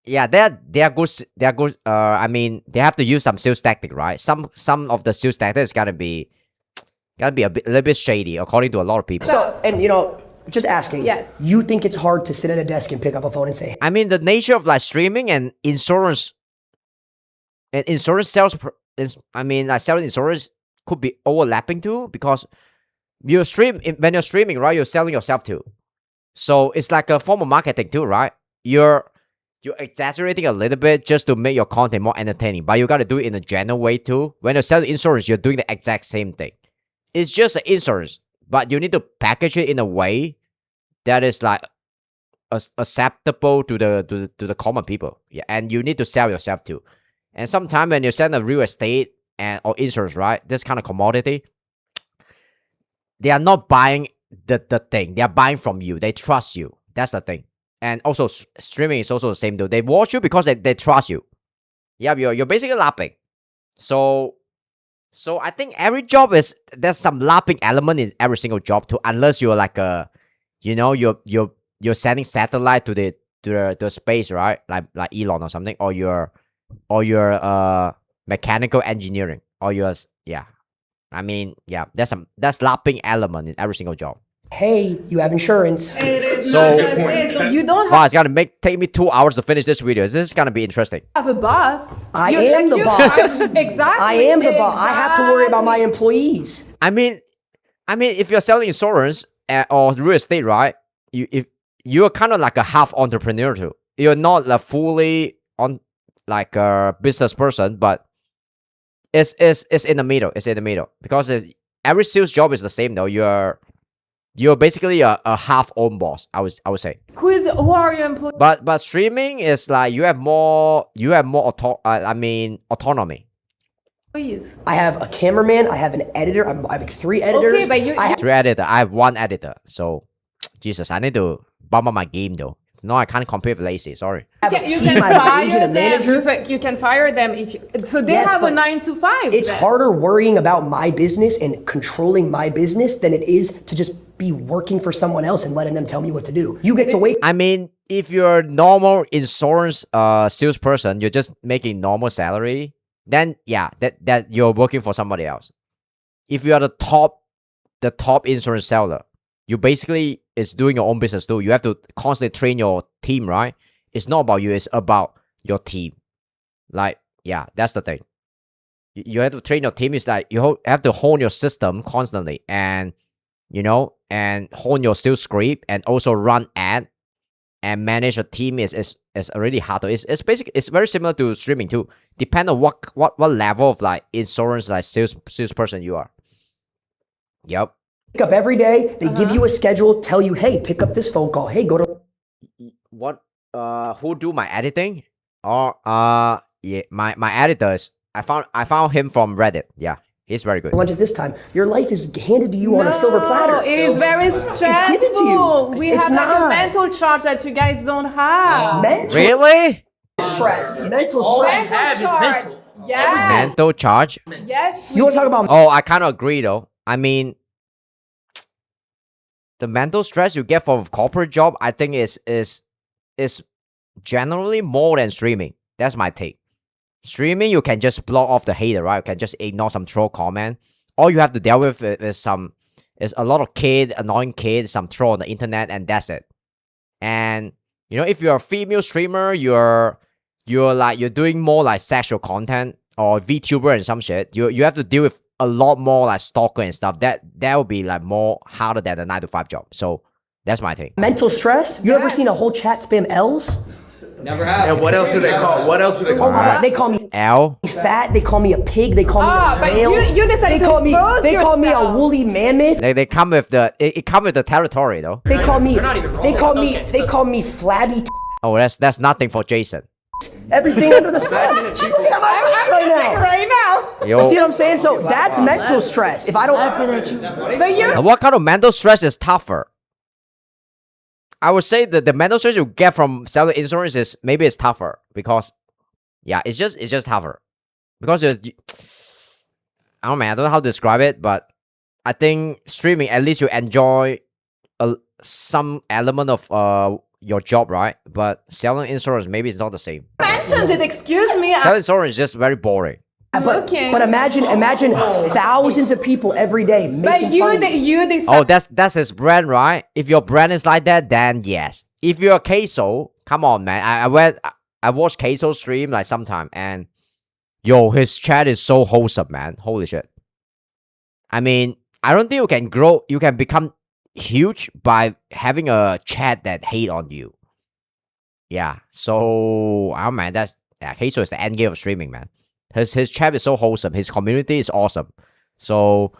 yeah, they're good. They're good. I mean, they have to use some sales tactic, right? Some of the sales tactics gotta be a little bit shady, according to a lot of people. So, and just asking. Yes. You think it's hard to sit at a desk and pick up a phone and say, I mean, the nature of like streaming and insurance sales. I mean, like selling insurance could be overlapping too because when you're streaming, right? You're selling yourself too. So it's like a form of marketing too, right? You're you're exaggerating a little bit just to make your content more entertaining, but you got to do it in a general way too. When you're selling insurance, you're doing the exact same thing. It's just an insurance, but you need to package it in a way that is like acceptable to the common people. Yeah, and you need to sell yourself too. And sometimes when you sell a real estate or insurance, right, this kind of commodity, they are not buying the thing. They are buying from you. They trust you. That's the thing. And also streaming is also the same though. They watch you because they trust you. Yeah, you're basically lapping. So I think every job there's some lapping element in every single job too, unless you're like you're sending satellite to the space, right? Like Elon or something, or you're mechanical engineering, or I mean, that's lapping element in every single job. Hey, you have insurance. So You don't wow, it's gonna take me 2 hours to finish this video. This is gonna be interesting. have a boss. I You- am like the you boss. are- Exactly. I am the boss. I have to worry about my employees. I mean, if you're selling insurance or real estate, right? You're kind of like a half entrepreneur too. You're not a fully on like a business person, but it's in the middle. It's in the middle because every sales job is the same though. You're basically a half own boss. I would say. Who are your employees? But streaming is like you have more autonomy. I have a cameraman. I have an editor. I have like 3 editors. Okay, but you- I have 3 editor. I have 1 editor. So, Jesus, I need to bump up my game though. No, I can't compete with Lacey. Sorry. a You team. can I have an agent, fire a them. manager. You can fire them if so they Yes, have a but 9 to 5. It's then. harder worrying about my business and controlling my business than it is to just be working for someone else and letting them tell me what to do. You get to wake I mean, if you're a normal insurance salesperson, you're just making normal salary, then yeah, that you're working for somebody else. If you are the top insurance seller, you basically is doing your own business too. You have to constantly train your team, right? It's not about you, it's about your team. Like, yeah, that's the thing. You have to train your team. It's like you have to hone your system constantly and and hone your sales script and also run ad and manage a team is already hard. It's basically it's very similar to streaming too. Depend on what level of like insurance like salesperson you are. Yep. up every day. They give you a schedule, tell you, hey, pick up this phone call. Hey, go to What who do my editing? Or yeah, my editors. I found him from Reddit. Yeah, he's very good. lunch at this time. Your life is handed to you on a silver platter. It is very stressful. given to you. We It's have like a not. mental charge that you guys don't have. Mental Really? stress. Mental stress. Mental charge. Yes. Mental charge? Yes. You want to talk about Oh, I kind of agree though. I mean, the mental stress you get from a corporate job, I think is generally more than streaming. That's my take. Streaming, you can just block off the hater, right? You can just ignore some troll comment. All you have to deal with is a lot of annoying kids, some troll on the internet, and that's it. And if you're a female streamer, you're doing more like sexual content or VTuber and some shit. You have to deal with a lot more like stalker and stuff. That will be like more harder than a 9 to 5 job. So that's my take. mental stress. You ever seen a whole chat spam L's? Never have. And what else do they call? What else do they Oh call? my God, they call me L. fat. They call me a pig. They call me a but whale. you decided they to call me. expose They call me a yourself. woolly mammoth. They come with it come with the territory though. They call me. not even wrong. They call me. Okay. They call me flabby. Oh, that's nothing for Jason. Everything under the sun. She's looking at my face right now. Right now. Yo, You see what I'm saying? So that's mental stress. If I don't, But you what kind of mental stress is tougher? I would say that the mental stress you get from selling insurance is maybe it's tougher because, yeah, it's just tougher because I don't know, man. I don't know how to describe it, but I think streaming at least you enjoy some element of your job, right? But selling insurance maybe it's not the same. mentioned it. Excuse me. Selling insurance is just very boring. looking. but imagine thousands of people every day But making you, fun of me. Oh, that's his brand, right? If your brand is like that, then yes. If you're Queso, come on, man. I watched Queso stream like sometime, and yo, his chat is so wholesome, man. Holy shit. I mean, I don't think you can become huge by having a chat that hate on you. Yeah. So, oh man, Hazel is the end game of streaming, man. His chat is so wholesome. His community is awesome. So,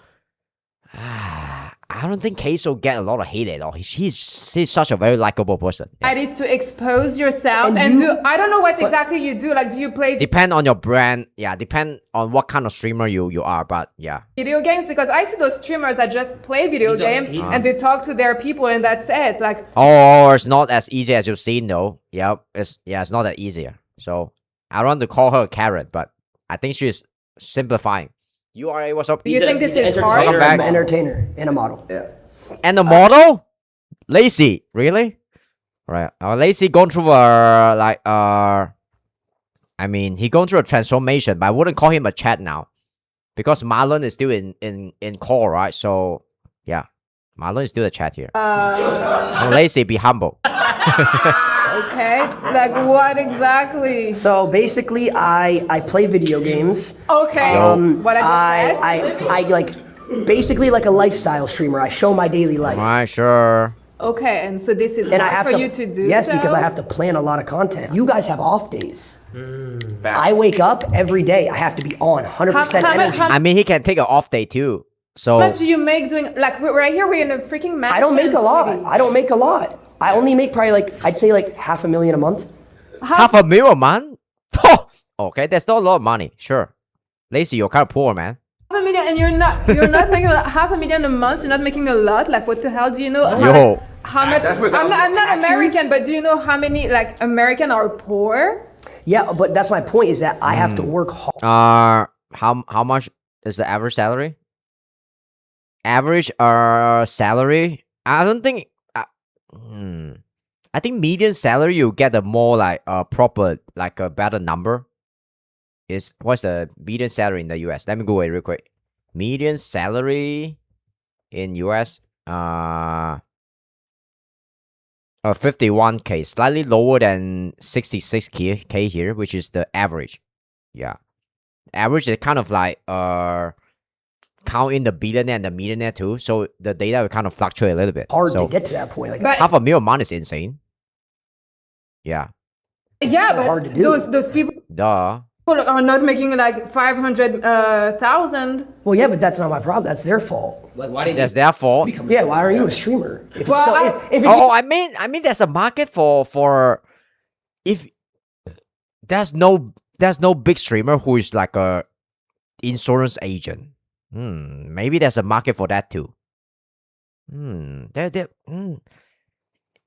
I don't think Hazel get a lot of hate at all. He's such a very likable person. Yeah. I need to expose yourself And and you- do. I don't know what exactly you do. Like, do you play Depend on your brand. Yeah, depend on what kind of streamer you are. But yeah. video games? Because I see those streamers that just play video games and they talk to their people and that's it. Like, Oh, it's not as easy as you've seen though. Yep. It's not that easier. So I don't want to call her a Karen, but I think she's simplifying. URA, what's up? do you think this he's an is hard? Welcome I'm an back. entertainer and a model. And the model? Lacey, really? Right. Lacey gone through he gone through a transformation, but I wouldn't call him a chat now. Because Marlon is still in call, right? So yeah. Marlon is still a chat here. So Lacey, be humble. Okay. Like, what exactly? So basically, I play video games. Okay. What I just said? I like basically like a lifestyle streamer. I show my daily life. Alright, sure. Okay, and so this is And I hard have for to, you to do. yes, so? because I have to plan a lot of content. You guys have off days. I wake up every day. I have to be on 100% energy. I mean, he can take an off day too. So How much do you make doing like right here? We're in a freaking mansion. I don't make a lot. city. I don't make a lot. I only make probably like I'd say like $500,000 a month. $500,000 a month? Okay, that's not a lot of money. Sure. Lacey, you're kind of poor, man. $500,000, and you're not making $500,000 a month. You're not making a lot. Like, what the hell? Do you know Yo. how much? I'm not taxes. American, but do you know how many like American are poor? Yeah, but that's my point is that I have to work hard. How much is the average salary? Average salary? I don't think. I think median salary you get a more like proper like a better number. What's the median salary in the US? Let me go away real quick. Median salary in US 51K, slightly lower than 66K here, which is the average. Yeah. Average is kind of like count in the billionaire and the millionaire too, so the data will kind of fluctuate a little bit. Hard So to get to that point. Like But $500,000 a month is insane. Yeah. yeah, so but hard to do. those people Duh. are not making like 500,000. well, yeah, but that's not my problem. That's their fault. Like, why didn't That's their fault. Yeah, why are you a streamer? If Well, it's so, I- if it's Oh, I mean there's a market for if there's no big streamer who is like a insurance agent. Maybe there's a market for that too.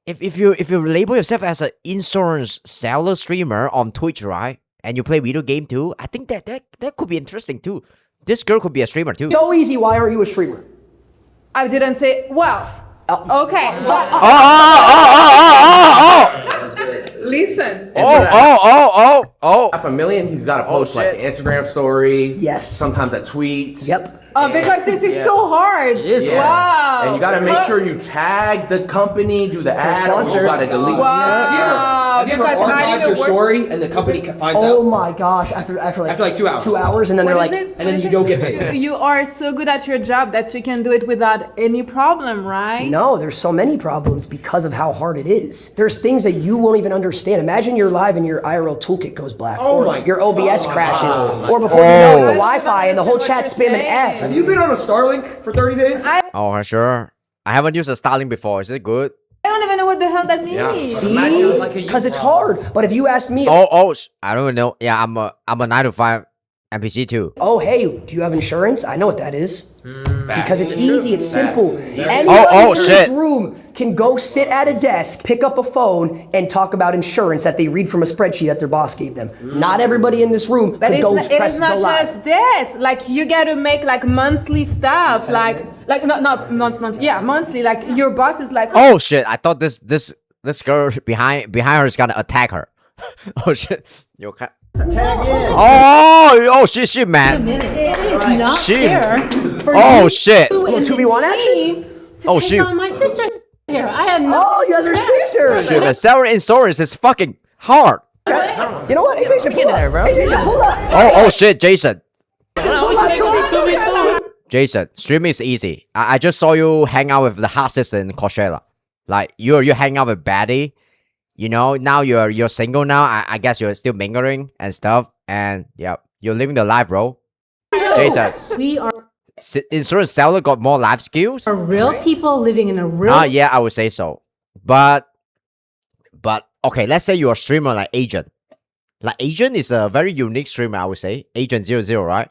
If you label yourself as an insurance seller streamer on Twitch, right, and you play video game too, I think that could be interesting too. This girl could be a streamer too. so easy, why are you a streamer? I didn't say wealth. Okay, but listen. $500,000, he's got to post like an Instagram story. Yes. Sometimes a tweet. Yep. Because this is so hard. It is hard. Wow. And you got to make sure you tag the company, do the ad, or sponsor. you got to delete. Wow. Have you ever Because I archived didn't your work. story and the company finds Oh out, my gosh! After like 2 hours. 2 hours, and then What they're is like, it? and then you don't get paid. You are so good at your job that you can do it without any problem, right? no, there's so many problems because of how hard it is. There's things that you won't even understand. Imagine you're live and your IRL toolkit goes black, or your OBS crashes, or before you know it, the Wi-Fi and the whole chat's spamming F. Have you been on a Starlink for 30 days? Oh, sure. I haven't used a Starlink before. Is it good? I don't even know what the hell that means. Imagine it was like a See, because it's hard. But if you ask me, I don't even know. Yeah, I'm a 9 to 5 NPC too. oh hey, do you have insurance? I know what that is. Because it's easy, it's simple. Anybody Oh, in this shit. room can go sit at a desk, pick up a phone, and talk about insurance that they read from a spreadsheet that their boss gave them. Not everybody in this room But could it's go not, it press is go not live. just this. Like you gotta make like monthly stuff. Like not monthly. Yeah, monthly. Like your boss is like, Oh shit! I thought this girl behind her is gonna attack her. Oh shit! You can Oh shit, man. It is not Shit. fair for Oh you shit! to Oh, 2v1 action? to Oh, take shoot. on my sister here. I had no. Oh, you guys are sisters. Shit, man. Selling insurance is fucking hard. You know what? Hey, Jason, pull up. Hey, Jason, pull up. Oh shit, Jason. Pull up. 2v2. Jason, streaming is easy. I just saw you hang out with the hot sister in Coachella. Like you hang out with Batty. you know, now you're single now. I guess you're still mingling and stuff, and yeah, you're living the life, bro. Jason, We are insurance seller got more life skills. real people living in a real. Yeah, I would say so. But okay, let's say you're a streamer like Agent. Like Agent is a very unique streamer, I would say. Agent 00, right?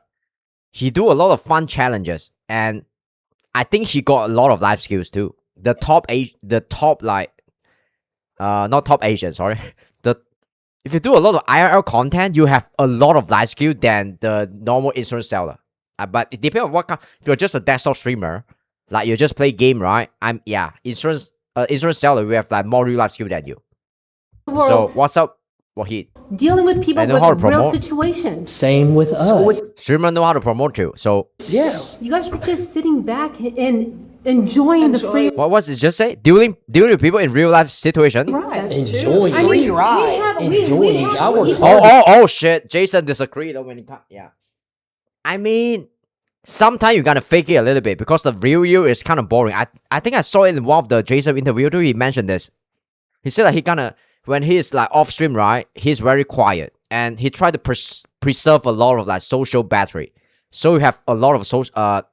He do a lot of fun challenges, and I think he got a lot of life skills too. The top not top agent, sorry. If you do a lot of IRL content, you have a lot of life skill than the normal insurance seller. But it depends on what kind. If you're just a desktop streamer, like you just play game, right? Insurance seller, we have like more real life skill than you. So what's up, Wahid? Dealing with people I know how to with real promote. situations. Same with us. Streamer know how to promote too. So Yeah. You guys were just sitting back and enjoying the free what's it just say? Dealing with people in real life situation. ride. Enjoying. I mean, Free ride. Enjoying. I worked Oh shit. Jason disagreed when he cut. Yeah. I mean, sometimes you gotta fake it a little bit because the real you is kind of boring. I think I saw it in one of the Jason interview too. He mentioned this. He said that when he's like off stream, right? He's very quiet and he tried to preserve a lot of like social battery. So you have a lot of social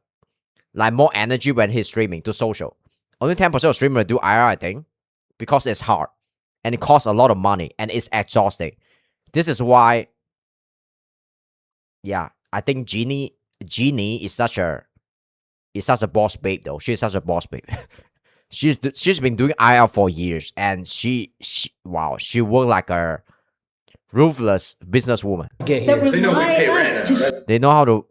like more energy when he's streaming to social. Only 10% of streamers do IR, I think, because it's hard and it costs a lot of money and it's exhausting. This is why, yeah, I think Jeannie is such a boss babe though. She's such a boss babe. she's been doing IR for years and she worked like a ruthless businesswoman. That rely us to They know how to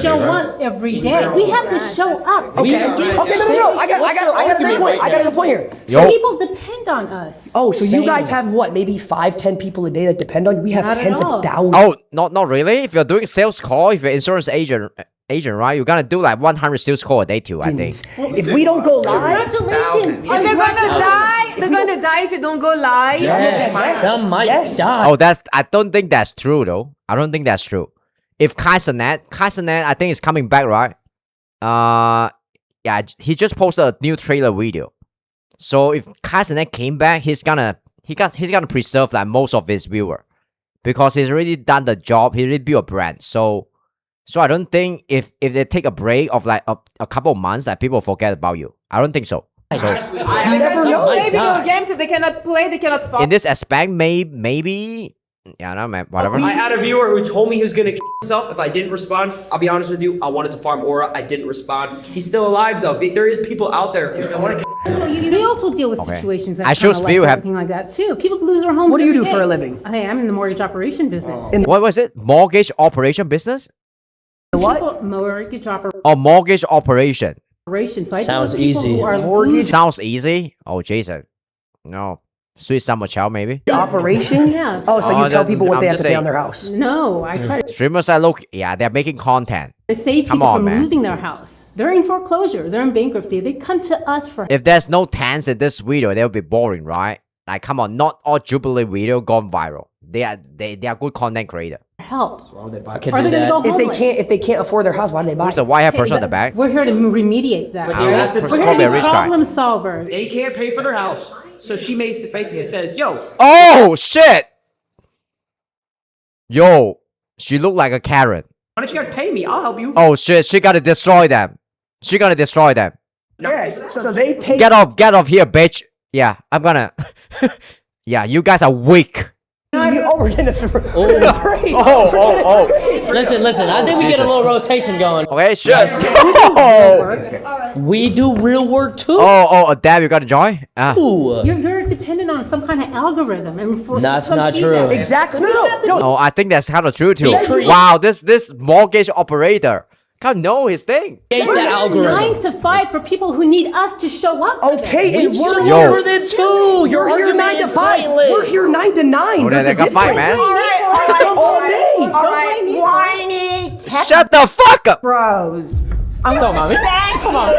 show up every day. We have to show up. Okay. No. I got a good point. I got a good point here. Yo. People depend on us. Oh, so you guys have what? Maybe 5-10 people a day that depend on you. We have Not at tens all. of thousands. Oh, not really. If you're doing sales call, if you're insurance agent, right, you're gonna do like 100 sales call a day too, I think. If we don't go live, Congratulations. If they're gonna die if you don't go live. Some might die. Oh, I don't think that's true though. I don't think that's true. If Kaisernet, I think is coming back, right? Yeah, he just posted a new trailer video. So if Kaisernet came back, he's gonna preserve like most of his viewer because he's already done the job. He already built a brand. So I don't think if they take a break of like a couple of months, that people forget about you. I don't think so. So you never know. Play video games that they cannot play, they cannot follow. in this aspect, maybe yeah, no man, whatever. I had a viewer who told me he was gonna kill himself if I didn't respond. I'll be honest with you, I wanted to farm Aura. I didn't respond. He's still alive though. There is people out there that want to. We also deal with Okay. situations that I should like still have- everything like that too. People lose their homes. What do you every do for day. a living? Hey, I'm in the mortgage operation business. What was it? Mortgage operation business? What? Mortgage Or mortgage operation? operation. So I deal Sounds with people easy. who are losing. Sounds easy. Oh, Jason. No. Sweet summer child, maybe. Operation? Yes. Oh, so you tell people what I'm they have just to pay saying. on their house. No, I try to Streamers are they're making content. save Come people on, from man. losing their house. They're in foreclosure. They're in bankruptcy. They come to us for If there's no tens in this video, they'll be boring, right? Like, come on, not all Jubilee video gone viral. They are good content creator. help. I can Are do they gonna that. go If homeless? they can't afford their house, why do they buy Who's it? the white hair Hey, person on the back? We're here to remediate that. But all they right? have to We're probably here to a be rich guy. problem solvers. They can't pay for their house. So she basically says, yo, Oh shit! Yo, she looked like a Karen. why don't you guys pay me? I'll help you. Oh shit, she gotta destroy them. She gotta destroy them. Yes. So they pay. Get off here, bitch. Yeah, I'm gonna. Yeah, you guys are weak. We're getting a three. Oh. Listen. I think we get a little rotation going. Okay, shit. We do real work too. Oh, Dab, you gotta join? Ooh. You're dependent on some kind of algorithm. And for That's some not feedback. true. Exactly. No. Oh, I think that's kind of true too. They create- Wow, this mortgage operator can't know his thing. Create the We're algorithm. 9 to 5 for people who need us to show up. for them. Okay, and we're Yo. Over them too. Your We're here argument 9 to is 5. pointless. We're here 9 to 9. Oh, There's they a got fight, man. difference. All day. Don't blame me. Whiny tech Shut the fuck up! bros. Come on, man. Come on.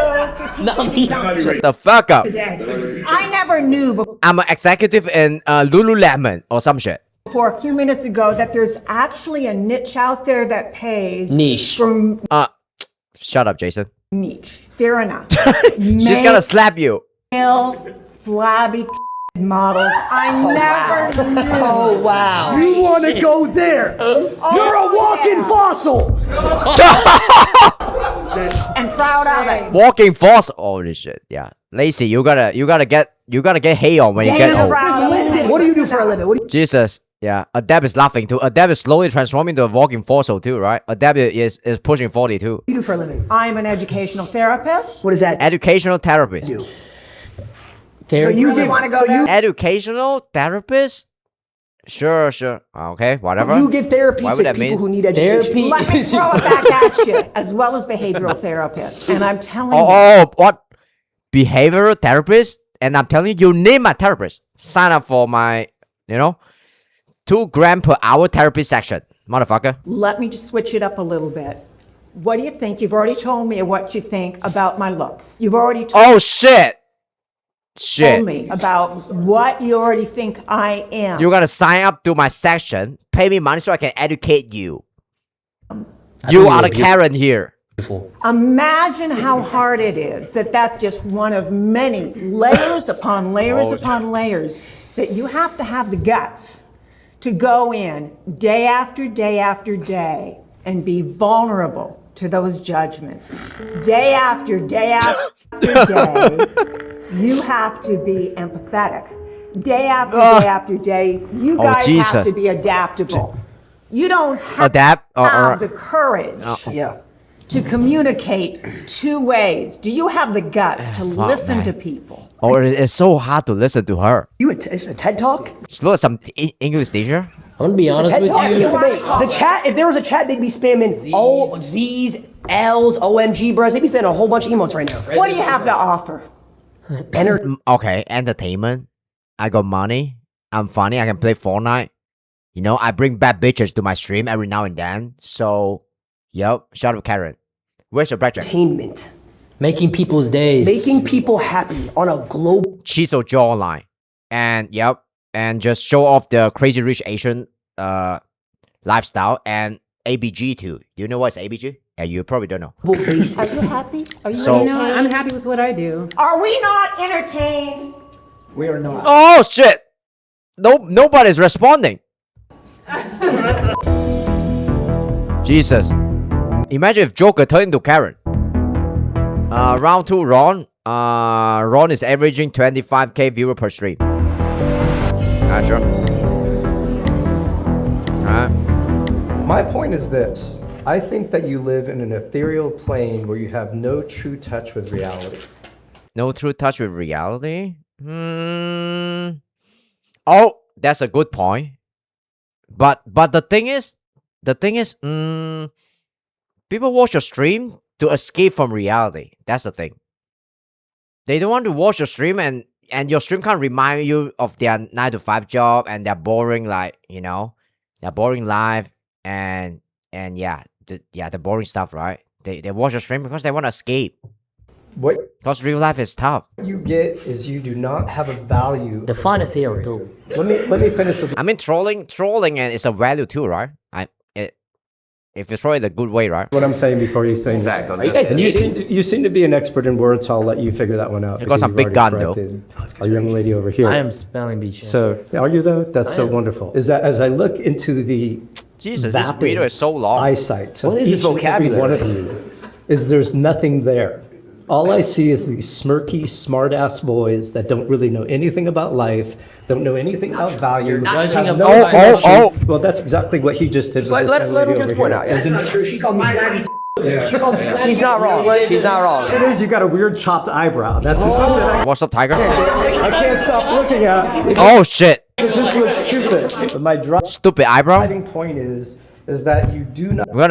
Not me. Shut the fuck up! I never knew I'm an executive in Lululemon or some shit. before a few minutes ago that there's actually a niche out there that pays Niche. for Shut up, Jason. niche. Fair enough. She's gonna slap you. Male, flabby models. I never knew. Oh wow! You want to go there? You're a walking fossil. And proud of it. Walking fossil. Holy shit! Yeah, Lacey, you gotta get hate on when you get old. What do you do for a living? What do you? Jesus. Yeah, Adeb is laughing too. Adeb is slowly transforming into a walking fossil too, right? Adeb is pushing 40 too. What do you do for a living? I'm an educational therapist. What is that? Educational therapist. Do? So you Really wanna go there? Educational therapist? Sure. Okay, whatever. You give therapy Why to would that people mean? who need education. Let me throw it back at you, as well as behavioral therapists. And I'm telling you. Oh, what? Behavioral therapist? And I'm telling you, you need my therapist. Sign up for my, $2 grand per hour therapy section, motherfucker. Let me just switch it up a little bit. What do you think? You've already told me what you think about my looks. You've already Oh shit! told me about what you already think I am. You gotta sign up to my section, pay me money so I can educate you. You are the Karen here. Imagine how hard it is that's just one of many layers upon layers upon layers that you have to have the guts to go in day after day after day and be vulnerable to those judgments. Day after day after day, you have to be empathetic. Day after day after day, you guys have to be adaptable. You don't have the courage to communicate two ways. Do you have the guts to listen to people? Oh, it's so hard to listen to her. It's a TED Talk? She looks like some English teacher. I'm gonna be honest with you. The chat, if there was a chat, they'd be spamming O, Z's, L's, OMG, bros. They'd be spamming a whole bunch of emotes right now. What do you have to offer? Okay, entertainment. I got money. I'm funny. I can play Fortnite. I bring bad bitches to my stream every now and then. So, shout out Karen. Where's your breakfast? Entertainment. Making people's days. Making people happy on a global. Chisel jawline. And just show off the crazy rich Asian lifestyle and ABG too. Do you know what's ABG? Yeah, you probably don't know. Basis. Are you happy? Are you So- entertained? I'm happy with what I do. Are we not entertained? We are not. Oh shit! Nobody's responding. Jesus. Imagine if Joker turned into Karen. Round 2, Ron. Ron is averaging 25k viewer per stream. Sure. My point is this. I think that you live in an ethereal plane where you have no true touch with reality. No true touch with reality? Oh, that's a good point. But the thing is, people watch your stream to escape from reality. That's the thing. They don't want to watch your stream and your stream can't remind you of their 9-to-5 job and their boring, their boring life and the boring stuff, right? They watch your stream because they want to escape. Because real life is tough. What you get is you do not have a value. Define a theory. Let me finish with. I mean, trolling and it's a value too, right? If you throw it a good way, right? What I'm saying before you say that. You seem to be an expert in words, so I'll let you figure that one out. Because I'm big gun though. Our young lady over here. I am spelling bee. So are you though? That's so wonderful. Is that as I look into the Jesus, this video is so long. Eyesight. So what is this vocabulary? One of you is there's nothing there. All I see is these smirky, smart-ass boys that don't really know anything about life, don't know anything about value. Judging have a no book. connection. Well, that's exactly what he just did. Let him get his point out. That's not true. She called me faggot. She's not wrong. She's not wrong. It is. You got a weird chopped eyebrow. That's the thing that What's up, Tiger? I can't stop looking at. Oh shit! It just looks stupid. But my Stupid eyebrow. driving point is that you do not We're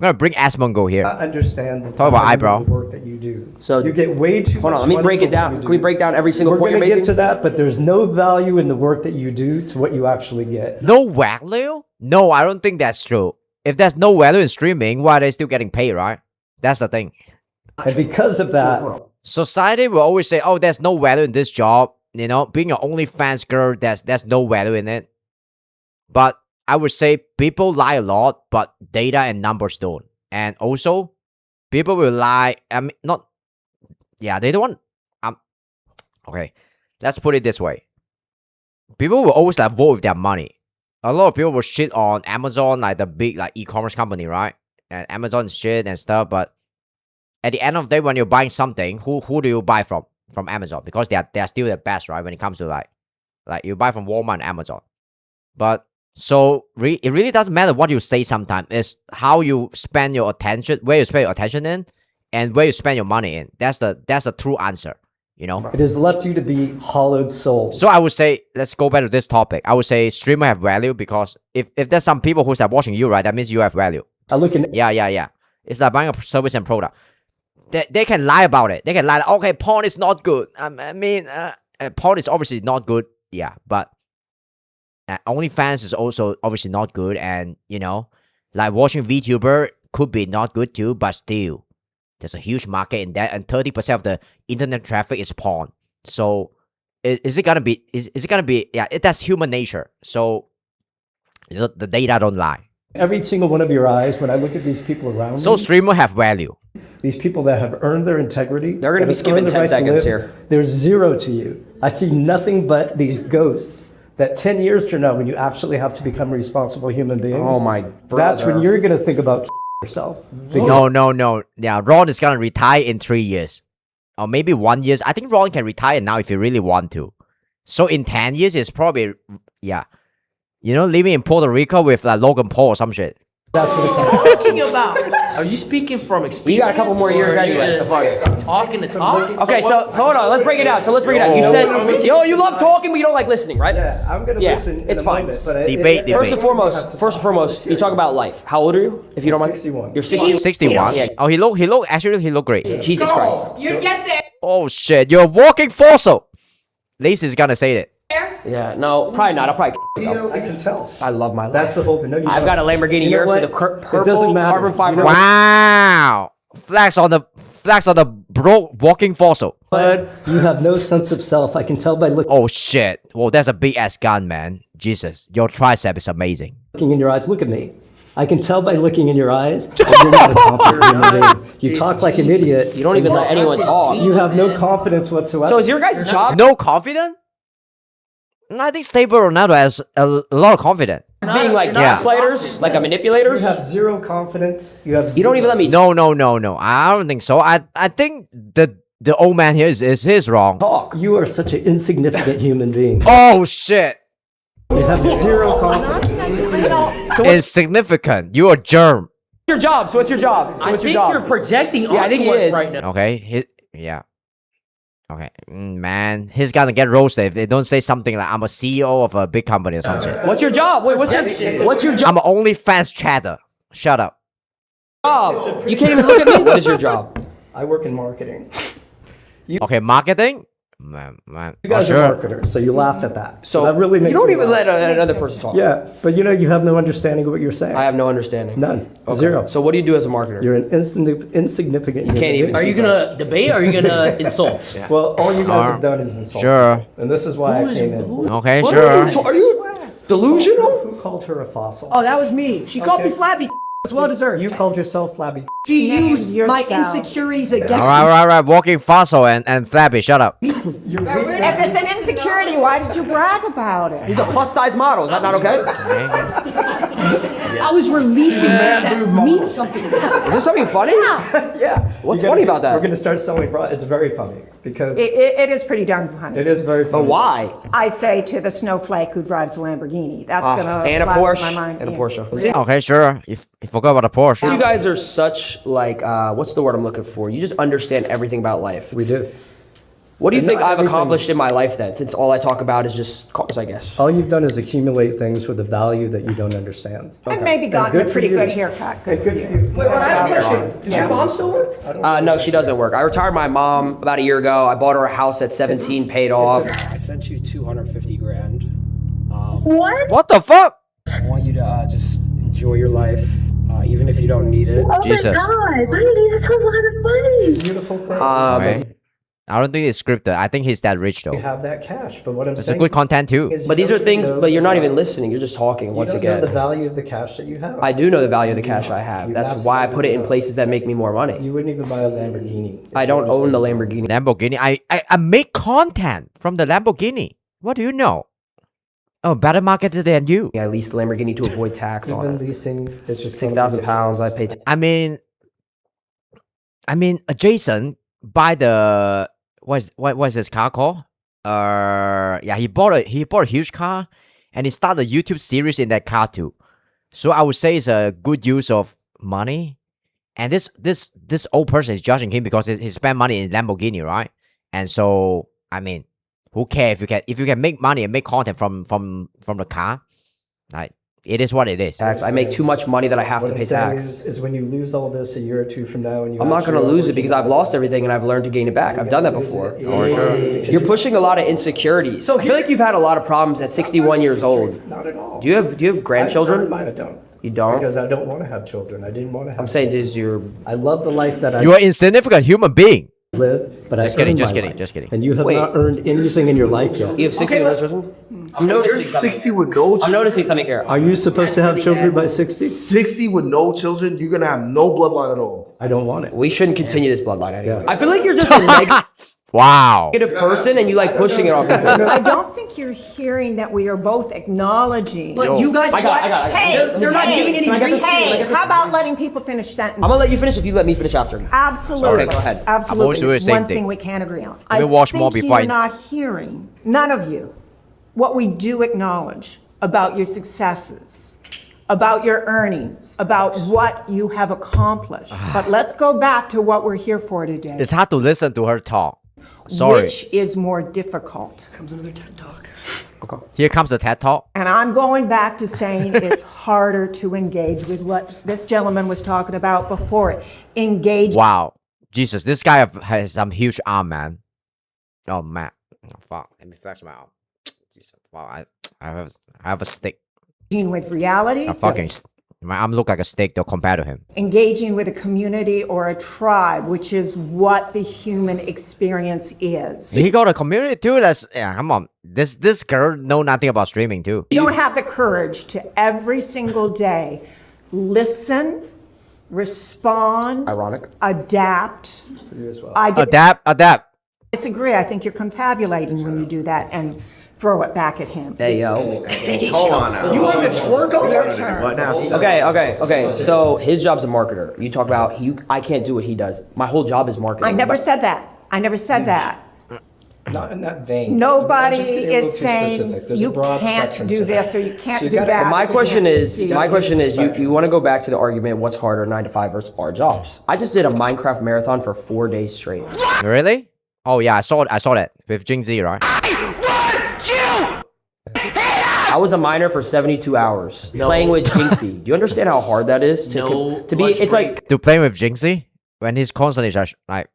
gonna bring Asmongo here. understand the Talk about value eyebrow. of the work that you do. So you get way too. Hold on, much let me money break for it down. what you Can we do. break down every single We're point you're gonna making? get to that, but there's no value in the work that you do to what you actually get. No value? No, I don't think that's true. If there's no value in streaming, why are they still getting paid, right? That's the thing. And because of that, Society will always say, "Oh, there's no value in this job." Being an OnlyFans girl, there's no value in it. But I would say people lie a lot, but data and numbers don't. And also, people will lie. I mean, not. Yeah, they don't want. Okay, let's put it this way. People will always like vote with their money. A lot of people will shit on Amazon, like the big like e-commerce company, right? And Amazon shit and stuff. But at the end of the day, when you're buying something, who do you buy from? From Amazon, because they are still the best, right? When it comes to like you buy from Walmart and Amazon. But so it really doesn't matter what you say sometimes. It's how you spend your attention, where you spend your attention in, and where you spend your money in. That's the true answer, you know? It has left you to be hollowed souls. So I would say, let's go back to this topic. I would say streamer have value because if there's some people who's like watching you, right, that means you have value. I look in. Yeah. It's like buying a service and product. They can lie about it. They can lie, okay, porn is not good. I mean, porn is obviously not good. Yeah, but OnlyFans is also obviously not good. And, you know, like watching VTuber could be not good too, but still, there's a huge market in that. And 30% of the internet traffic is porn. So is it going to be, yeah, that's human nature. So the data don't lie. Every single one of your eyes, when I look at these people around So me, streamer have value. these people that have earned their integrity. They're going to be that have skipping earned the 10 right to seconds live, here. There's zero to you. I see nothing but these ghosts that 10 years from now, when you actually have to become a responsible human being, Oh my that's when brother. you're going to think about yourself. No. Yeah, Ron is gonna retire in 3 years. Or maybe 1 year. I think Ron can retire now if he really want to. So in 10 years, it's probably, yeah. You know, living in Puerto Rico with Logan Paul or some shit. That's what Talking about. Are you speaking from experience? You got a couple more years or are you anyway, just so fuck it. talking to talk. Okay, so hold on. Let's break it down. You said, you love talking, but you don't like listening, right? Yeah, I'm going to listen in it's a fine. moment. But Debate. First and foremost, you talk about life. How old are you, if you don't mind? 61. You're 61. 61. Yeah. Oh, he look great. Jesus Christ. You get there. Oh shit, you're a walking fossil. Lacey's gonna say that. Yeah, no, probably not. I'll probably myself. I can tell. I love my life. That's the whole thing. No, you I've don't. got a Lamborghini You know Urus what? with a It purple doesn't matter. carbon fiber. Wow. Flags on the broke walking fossil. But you have no sense of self. I can tell by Oh shit. Well, that's a big ass gun, man. Jesus, your tricep is amazing. looking in your eyes. Look at me. I can tell by looking in your eyes that you're not a confident human being. You talk like an idiot. You don't even let anyone talk. You have no confidence whatsoever. So is your guys' job No confidence? No, I think Stable Ronaldo has a lot of confidence. being like gaslighters, like a manipulator? You have zero confidence. You don't even let me No. I don't think so. I think the old man here is wrong. talk. You are such an insignificant human being. Oh shit. You have zero confidence. Insignificant. You're a germ. What's your job? So what's your job? So I what's your think job? you're projecting Yeah, I think onto he us is. right now. Okay. Yeah. Okay. Man, he's gonna get roasted if they don't say something like I'm a CEO of a big company or something. What's your job? Wait, what's your job? I'm an OnlyFans chatter. Shut up. You can't even look at me. What is your job? I work in marketing. Okay, marketing? Man. You guys sure. are marketers, so you laugh at that. So that really makes you don't me even laugh. let another person talk. Yeah, but you have no understanding of what you're saying. I have no understanding. None. Okay. Zero. So what do you do as a marketer? You're an insignificant human can't even- being. Are you gonna debate or are you gonna insult? Well, all you guys have done is insult. Sure. me. And this is why I came in. Okay, What sure. Are you delusional? Who called her a fossil? Oh, that was me. She called me flabby. It's well deserved. You called yourself flabby. She used my yourself. insecurities against All me. right. Walking fossil and flabby. Shut up. If it's an insecurity, why did you brag about it? He's a plus size model. Is that not okay? I was releasing that means something. Is there something funny? Yeah. What's funny about that? We're going to start selling products. It's very funny because It is pretty darn funny. it is very funny. But why? I say to the snowflake who drives a Lamborghini, that's gonna And a last in Porsche. my mind. And a Yeah. Porsche. See, Okay, sure. You forgot about the Porsche. you guys are such like what's the word I'm looking for? You just understand everything about life. We do. What do you And think not I've everything- accomplished in my life then? Since all I talk about is just cars, I guess. All you've done is accumulate things with a value that you don't understand. I've maybe gotten good a for pretty you. good haircut. Good for you. Wait, I have a question. Does your mom still work? No, she doesn't work. I retired my mom about a year ago. I bought her a house at 17, paid off. I sent you 250 grand. What the fuck? I want you to just enjoy your life, even if you don't need it. Jesus. Beautiful thing. Okay. I don't think it's scripted. I think he's that rich You though. have that cash, but what I'm It's a saying good content too. is you But these don't are things, know but you're not the even value- listening. You're just talking You once don't know again. the value of the cash that you have. I do know the value of the cash I have. You That's why I put it in absolutely places that make me more money. You wouldn't even buy a Lamborghini. if I you don't own the understand. Lamborghini. Lamborghini. I make content from the Lamborghini. What do you know? Oh, better marketer than you. I leased the Lamborghini to avoid tax on Even it. leasing is just 6,000 pounds. I pay. I mean, Jason buy the what's his car called? Yeah, he bought a huge car, and he started a YouTube series in that car too. So I would say it's a good use of money. And this old person is judging him because he spent money in Lamborghini, right? And so I mean, who cares if you can make money and make content from the car? Like it is what it is. Tax. I make too much money that I have What to I'm pay saying tax. is when you lose all this a year or two from now, and you I'm not going to actually lose are it because I've lost everything and I've learned to gain it back. I've done that before. You're You're pushing a lot of insecurities. I feel like you've had a lot of problems at 61 years old. Not at all. Do you have grandchildren? Mine, I don't. You don't? Because I don't want to have children. I didn't want to have. I'm saying this your. I love the life that I You're an insignificant human being. live, but Just I kidding, earned just my kidding, life. just kidding. And you have Wait. not earned anything in your life yet. You have 60 children? I'm noticing something. 60 with no children. I'm noticing something here. Are you supposed to have children by 60? 60 with no children, you're gonna have no bloodline at all. I don't want it. We shouldn't continue this bloodline anyway. Yeah. I feel like you're just a negative Wow. person and you like pushing it on people. I don't think you're hearing that we are both acknowledging. But you guys, I got it. Hey, they're not giving any Can I get this? reason. Can I get this? How about letting people finish sentences? I'm gonna let you finish if you let me finish after. Absolutely. Okay, go ahead. Absolutely. I'm always doing the same One thing. thing we can't agree on. Let me watch more think before you're not hearing, none of you, what we do acknowledge about your successes, about your earnings, about what you have accomplished. But let's go back to what we're here for today. It's hard to listen to her talk. Sorry. Which is more difficult? Comes another TED talk. Here comes the TED talk. And I'm going back to saying it's harder to engage with what this gentleman was talking about before. Engage. Wow. Jesus, this guy has some huge arm, man. Oh man. Oh, fuck. Let me flex my arm. Jesus. Wow, I have a stick. With reality. My arm look like a stick though compared to him. Engaging with a community or a tribe, which is what the human experience is. He got a community too. Come on. This girl know nothing about streaming too. You don't have the courage to every single day listen, respond, Ironic. adapt. You as well. I Adapt. disagree. I think you're confabulating when you do that and throw it back at him. Hey, yo. Hold on now. You want to twerk on Your that? turn. What now? Okay. So his job's a marketer. You talk about I can't do what he does. My whole job is marketing. I never said that. I never said that. Not in that vein. Nobody I'm just getting a little is too saying specific. There's a you broad can't spectrum do to this that. or you can't So you do gotta- that. My question is, Spectrum. you want to go back to the argument, what's harder, 9 to 5 versus our jobs? I just did a Minecraft marathon for 4 days straight. Really? Oh yeah, I saw that with Jing Z, right? I was a miner for 72 hours playing with Jinxie. Do you understand how hard that is to be? It's like To play with Jing Z when he's constantly just like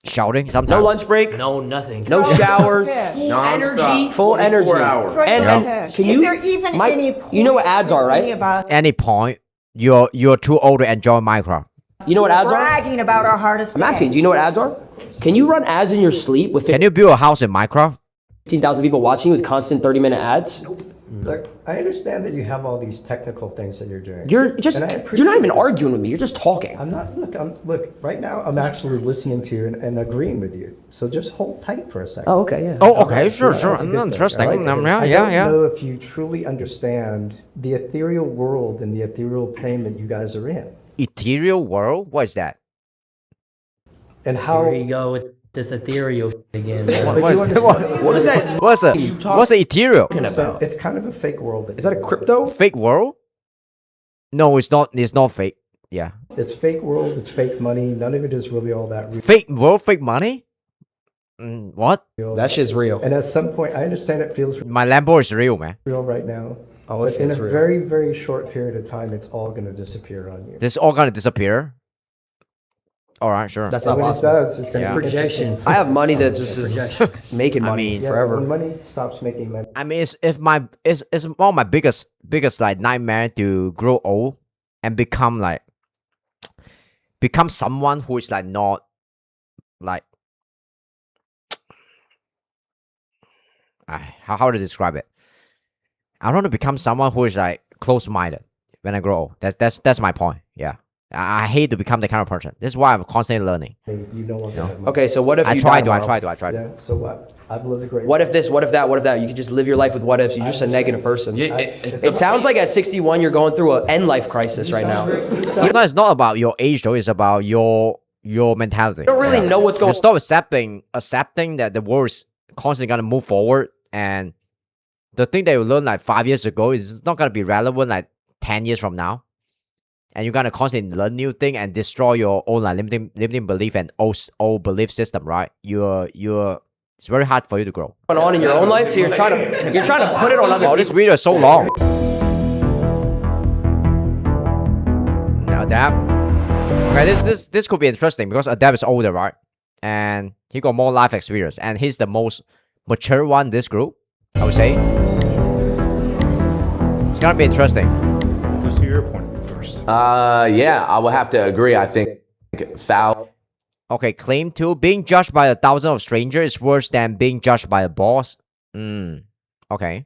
shouting sometimes. no lunch break, No, nothing. no showers, Energy. full energy. 24 hours. And can Is you? there even my- any point you know what ads are, right? about Any point you're too old to enjoy Minecraft. You know what ads are? bragging about our hardest I'm asking. day? Do you know what ads are? Can you run ads in your sleep with Can you build a house in Minecraft? 15,000 people watching you with constant 30-minute ads? Look, I understand that you have all these technical things that you're doing. You're just And I you're appreciate not even that. arguing with me. You're just talking. I'm not. Look. Right now, I'm actually listening to you and agreeing with you. So just hold tight for a second. Oh, okay, yeah. Oh, okay, sure. That's a good thing. Interesting. I like it. I Yeah. don't know if you truly understand the ethereal world and the ethereal plane that you guys are in, Ethereal world? What is that? and how. Here you go with this ethereal again. What is that? What's a ethereal? So it's kind of a fake world. Is that a crypto? Fake world? No, it's not. It's not fake. Yeah. It's fake world. It's fake money. None of it is really all that real. Fake world, fake money? What? That shit's real. And at some point, I understand it feels My Lambo is real, man. real right now. Oh, it But in a feels real. very, very short period of time, it's all going to disappear on you. This all gonna disappear. All right, sure. That's And not when it possible. does, it's going to Yeah. Projection. I have money that just is making money mean- Yeah, forever. when money stops making money. I mean, it's one of my biggest like nightmare to grow old and become someone who is like not like how to describe it. I want to become someone who is like close-minded when I grow old. That's my point. Yeah. I hate to become the kind of person. This is why I'm constantly learning. You don't want that. Okay, so what if I you try die to. Yeah, so what? I've lived a great What if this? What if that? What if that? You could just live your life with what ifs. You're just a negative person. It sounds like at 61 you're going through an end life crisis right now. You It's not about your age though. It's about your mentality. don't really know what's going You stop accepting that the world is constantly gonna move forward, and the thing that you learned like 5 years ago is not gonna be relevant like 10 years from now. And you're gonna constantly learn new thing and destroy your own like limiting belief and old belief system, right? It's very hard for you to grow. on in your own life, so you're trying to put it on other Oh, people. this video is so long. Now Adab. Okay, this could be interesting because Adab is older, right? And he got more life experience, and he's the most mature one in this group, I would say. It's gonna be interesting. Let's hear your point first. Yeah, I will have to agree. I think foul. Okay, claim 2. Being judged by 1,000 of strangers is worse than being judged by a boss. Okay.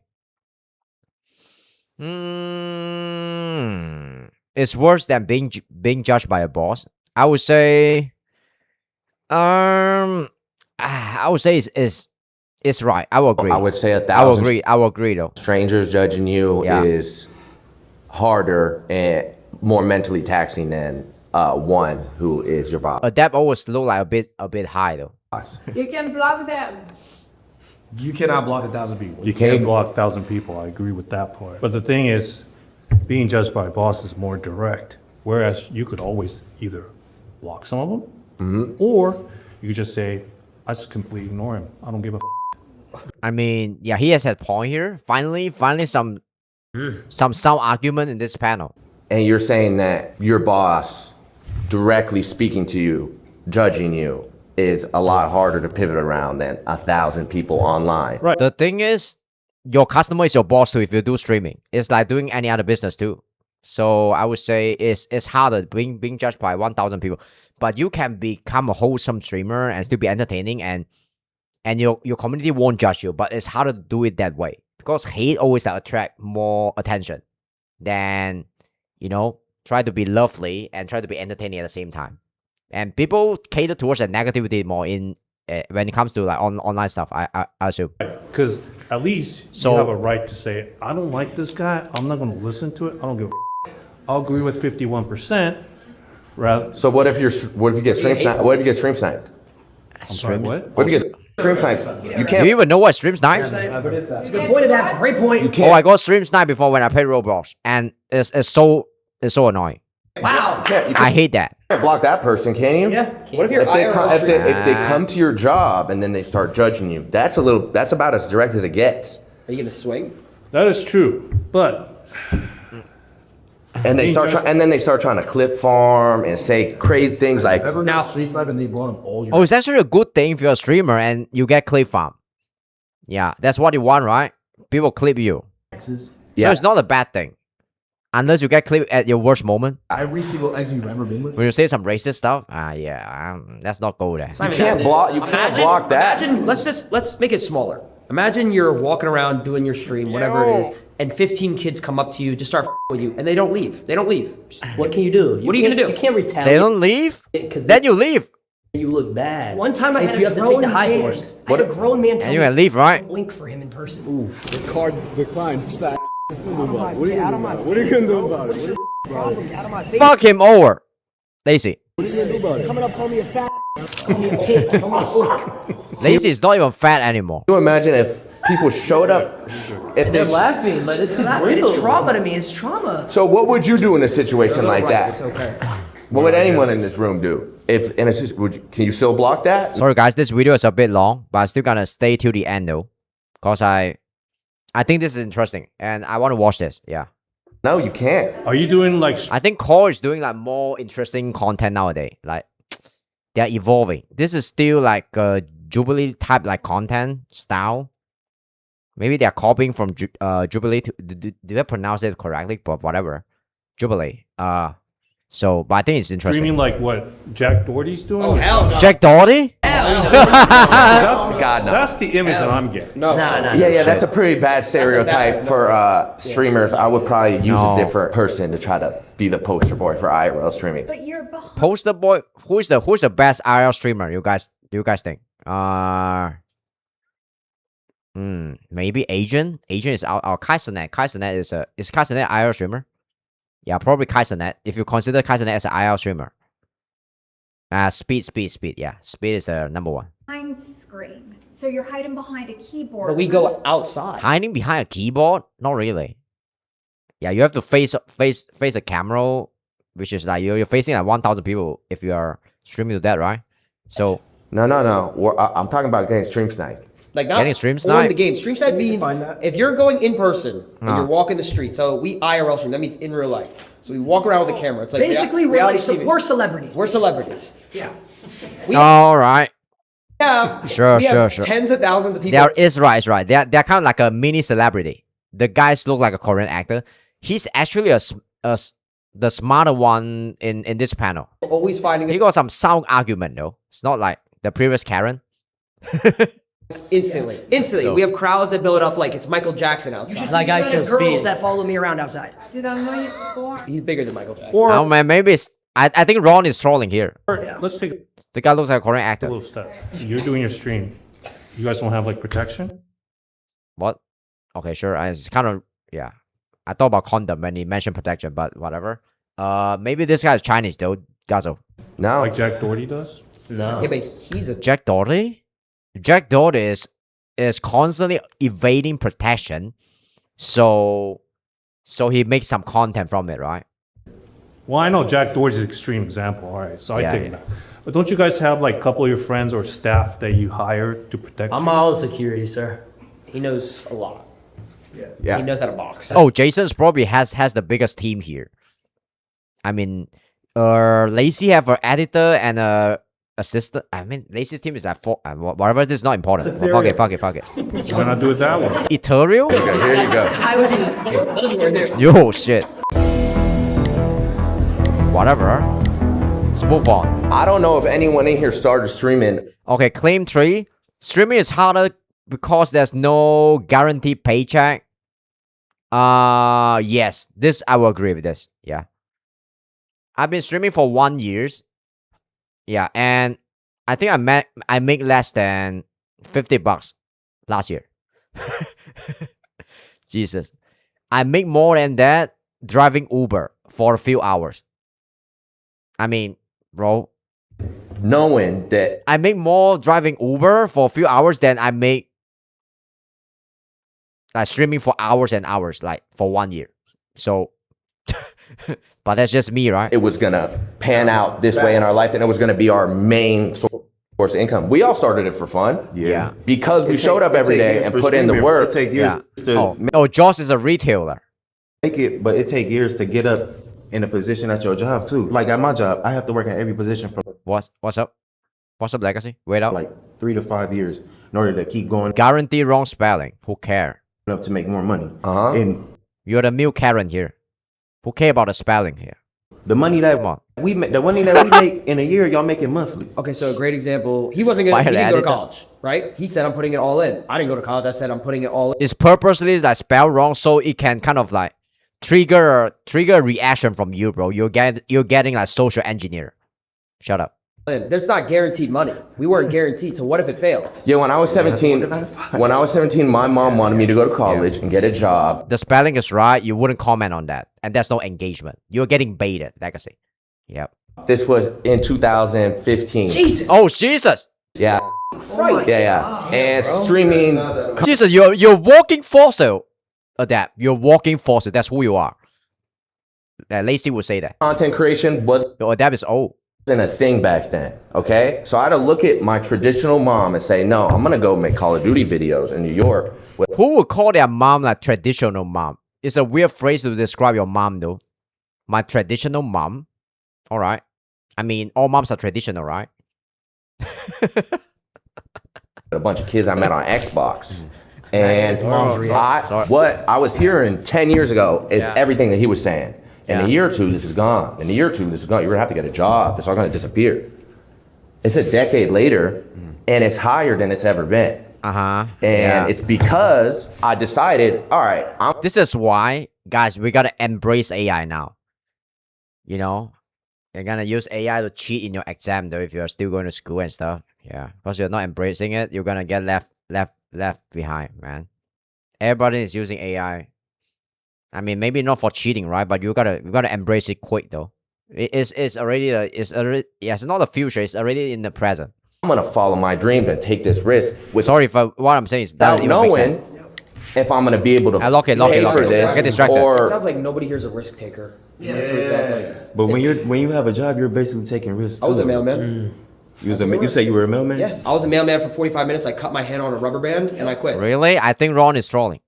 It's worse than being judged by a boss. I would say. I would say it's right. I will agree. I would say 1,000. I will agree. I will agree though. Strangers judging you Yeah. is harder and more mentally taxing than one who is your boss. Adapt always look like a bit high though. You can block them. You cannot block 1,000 people. You can't block 1,000 people. I agree with that part. But the thing is, being judged by a boss is more direct. Whereas you could always either block some of them, or you could just say, I just completely ignore him. I don't give a I mean, yeah, he has a point here. Finally, some sound argument in this panel. And you're saying that your boss directly speaking to you, judging you, is a lot harder to pivot around than 1,000 people online. Right. The thing is, your customer is your boss too if you do streaming. It's like doing any other business too. So I would say it's harder being judged by 1,000 people. But you can become a wholesome streamer and still be entertaining, and your community won't judge you. But it's harder to do it that way because hate always attract more attention than, try to be lovely and try to be entertaining at the same time. And people cater towards the negativity more in when it comes to like online stuff. I assume. Because at least So- you have a right to say, I don't like this guy. I'm not going to listen to it. I don't give a I'll agree with 51%. Rather, So what if you get stream sniped? What if you get stream sniped? I'm sorry, what? What if you get stream sniped? You You can't. even know what stream snipe? What is that? Good point, Adapts. Great point. You Oh, can't. I got stream snipe before when I played Roblox, and it's so annoying. Wow. You can't I hate that. block that person, can you? Yeah. What if you're If they, IRL come, if they streaming? come to your job and then they start judging you, that's about as direct as it gets. Are you gonna swing? That is true. But And they then they start trying to clip farm and say crazy things like, Ever got street snipe and they blown up all your Oh, it's actually a good thing if you're a streamer and you get clip farm. Yeah, that's what you want, right? People clip you. exes? Yeah. So it's not a bad thing. Unless you get clipped at your worst moment. Every single ex you've ever been with? When you say some racist stuff, let's not go there. you can't block that. Imagine, let's make it smaller. Imagine you're walking around doing your stream, whatever it is, and 15 kids come up to you to start with you, and they don't leave. They don't leave. What can you do? What are you gonna do? You can't They retaliate. don't leave? Because Then you leave. you look bad. One time I Makes had you a have to take grown the high man. horse. I had a grown man tell And you me can leave, right? blink for him in person. The card declined. Fat. What are you gonna do about it? What are you gonna do about it? Out of my face. Fuck him over. Lazy. What are you gonna do about it? Coming up, call me a fat. Call me a pig. Call me a fork. Lazy is not even fat anymore. Can you imagine if people showed up? If They're they, laughing, but this is real. It's trauma to me. It's trauma. so what would you do in a situation like that? It's okay. What would anyone in this room do? If in a can you still block that? Sorry guys, this video is a bit long, but I'm still gonna stay till the end though. Cause I think this is interesting and I wanna watch this. Yeah. No, you can't. are you doing like I think Core is doing like more interesting content nowadays. Like they're evolving. This is still like a Jubilee type like content style. Maybe they're copying from Jubilee. Did I pronounce it correctly? But whatever. Jubilee. So, but I think it's interesting. Streaming like what Jack Doherty's doing? Oh hell no. Jack Doherty? God, no. That's the image that I'm getting. No. Yeah, that's a pretty bad stereotype for streamers. I would probably use a different person to try to be the poster boy for IRL streaming. But you're behind. Poster boy. Who's the best IRL streamer? You guys think? Maybe Agent. Agent is our Kaisernet. Kaisernet is Kaisernet IRL streamer. Yeah, probably Kaisernet. If you consider Kaisernet as an IRL streamer. Speed. Yeah, Speed is the number one. Behind screen. So you're hiding behind a keyboard. But we go outside. Hiding behind a keyboard? Not really. Yeah, you have to face a camera, which is like you're facing like 1,000 people if you are streaming to that, right? So No. I'm talking about getting stream sniped. Like not Getting stream on snipe? the game. Stream snipe means if you're going in person and you're walking the street. So we IRL stream. That means in real life. So we walk around with the camera. It's like Basically, reality TV. we're celebrities. We're celebrities. Yeah. all right. We have Sure. tens of thousands of people. There is right. They're kind of like a mini celebrity. The guys look like a Korean actor. He's actually the smarter one in this panel. Always finding He got some sound argument though. It's not like the previous Karen. instantly. So- We have crowds that build up like it's Michael Jackson outside. Like I show girls that follow me around outside. Did I know you before? He's bigger than Michael Jackson. Or Oh man, maybe it's. I think Ron is trolling here. let's take a The guy looks like a Korean actor. little step. You're doing your stream. You guys don't have like protection? What? Okay, sure. It's kind of yeah. I thought about condom when he mentioned protection, but whatever. Maybe this guy is Chinese though. Gazo. No. Like Jack Doherty does? Yeah, but he's a Jack Doherty. Jack Doherty is constantly evading protection, so he makes some content from it, right? Well, I know Jack Doherty's an extreme example, all right, so I Yeah, take yeah. that. But don't you guys have like a couple of your friends or staff that you hire to protect I'm you? all security, sir. he knows a lot. Yeah. He knows how to box. Oh, Jason's probably has the biggest team here. I mean, Lacey have an editor and a assistant. I mean, Lacey's team is like four. Whatever. This is not important. Fuck it. Why not do it that way? Ethereal? Okay, here you go. I would Yo, shit. Whatever. Let's move on. I don't know if anyone in here started streaming. Okay, claim 3. Streaming is harder because there's no guaranteed paycheck. Yes. This, I will agree with this. Yeah. I've been streaming for 1 year. Yeah, and I think I make less than $50 last year. Jesus. I make more than that driving Uber for a few hours. I mean, bro, Knowing that I make more driving Uber for a few hours than I make like streaming for hours and hours, like for 1 year. So, but that's just me, right? it was gonna pan out this way in our life and it was gonna be our main source of income. We all started it for fun. Yeah. Because we showed up every day and put in the work. It take years Yeah. to Oh, Josh is a retailer. make it, but it take years to get up in a position at your job too. Like at my job, I have to work at every position from What's up? What's up, Legacy? Wait up. like 3 to 5 years in order to keep going Guarantee wrong spelling. Who care? up to make more money. Uh-huh. And You're the new Karen here. Who care about the spelling here? the money that Come on. we make, the money that we make in a year, y'all make it monthly. Okay, so a great example. He wasn't gonna. Why He didn't go to editor? college, right? He said, "I'm putting it all in." I didn't go to college. I said, "I'm putting it all in." It's purposely like spelled wrong so it can kind of like trigger a reaction from you, bro. You're getting like social engineer. Shut up. There's not guaranteed money. We weren't guaranteed. So what if it failed? Yeah, when I was 17, my mom wanted me to go to college and get a job. The spelling is right. You wouldn't comment on that, and there's no engagement. You're getting baited, Legacy. Yep. This was in 2015. Jesus. Oh Jesus. Yeah. Yeah. And streaming. Jesus, you're walking fossil. Adapt. You're walking fossil. That's who you are. Lacey would say that. Content creation wasn't Adapt is old. a thing back then. Okay. So I had to look at my traditional mom and say, no, I'm going to go make Call of Duty videos in New York. Who would call their mom like traditional mom? It's a weird phrase to describe your mom, though. My traditional mom. All right. I mean, all moms are traditional, right? A bunch of kids I met on Xbox. And Sorry. what I was hearing 10 years ago is Yeah. everything that he was saying. In Yeah. a year or two, this is gone. In a year or two, this is gone. You're gonna have to get a job. It's all gonna disappear. It's a decade later, and it's higher than it's ever been. Uh-huh. And it's because I decided, all right, This is why, guys, we gotta embrace AI now. You know, you're gonna use AI to cheat in your exam though if you're still going to school and stuff. Yeah, because you're not embracing it, you're gonna get left behind, man. Everybody is using AI. I mean, maybe not for cheating, right? But you gotta embrace it quick though. It's already yeah, it's not the future. It's already in the present. I'm gonna follow my dreams and take this risk with Sorry for what I'm saying is that without knowing if I'm gonna be able to lock it, pay for I this get distracted. It or sounds like nobody here's a risk taker. Yeah. That's what it sounds like. But when you have a job, you're basically taking risks. I was too. a mailman. You say you were a mailman? Yes. I was a mailman for 45 minutes. I cut my hand on a rubber band and I quit. Really? I think Ron is trolling.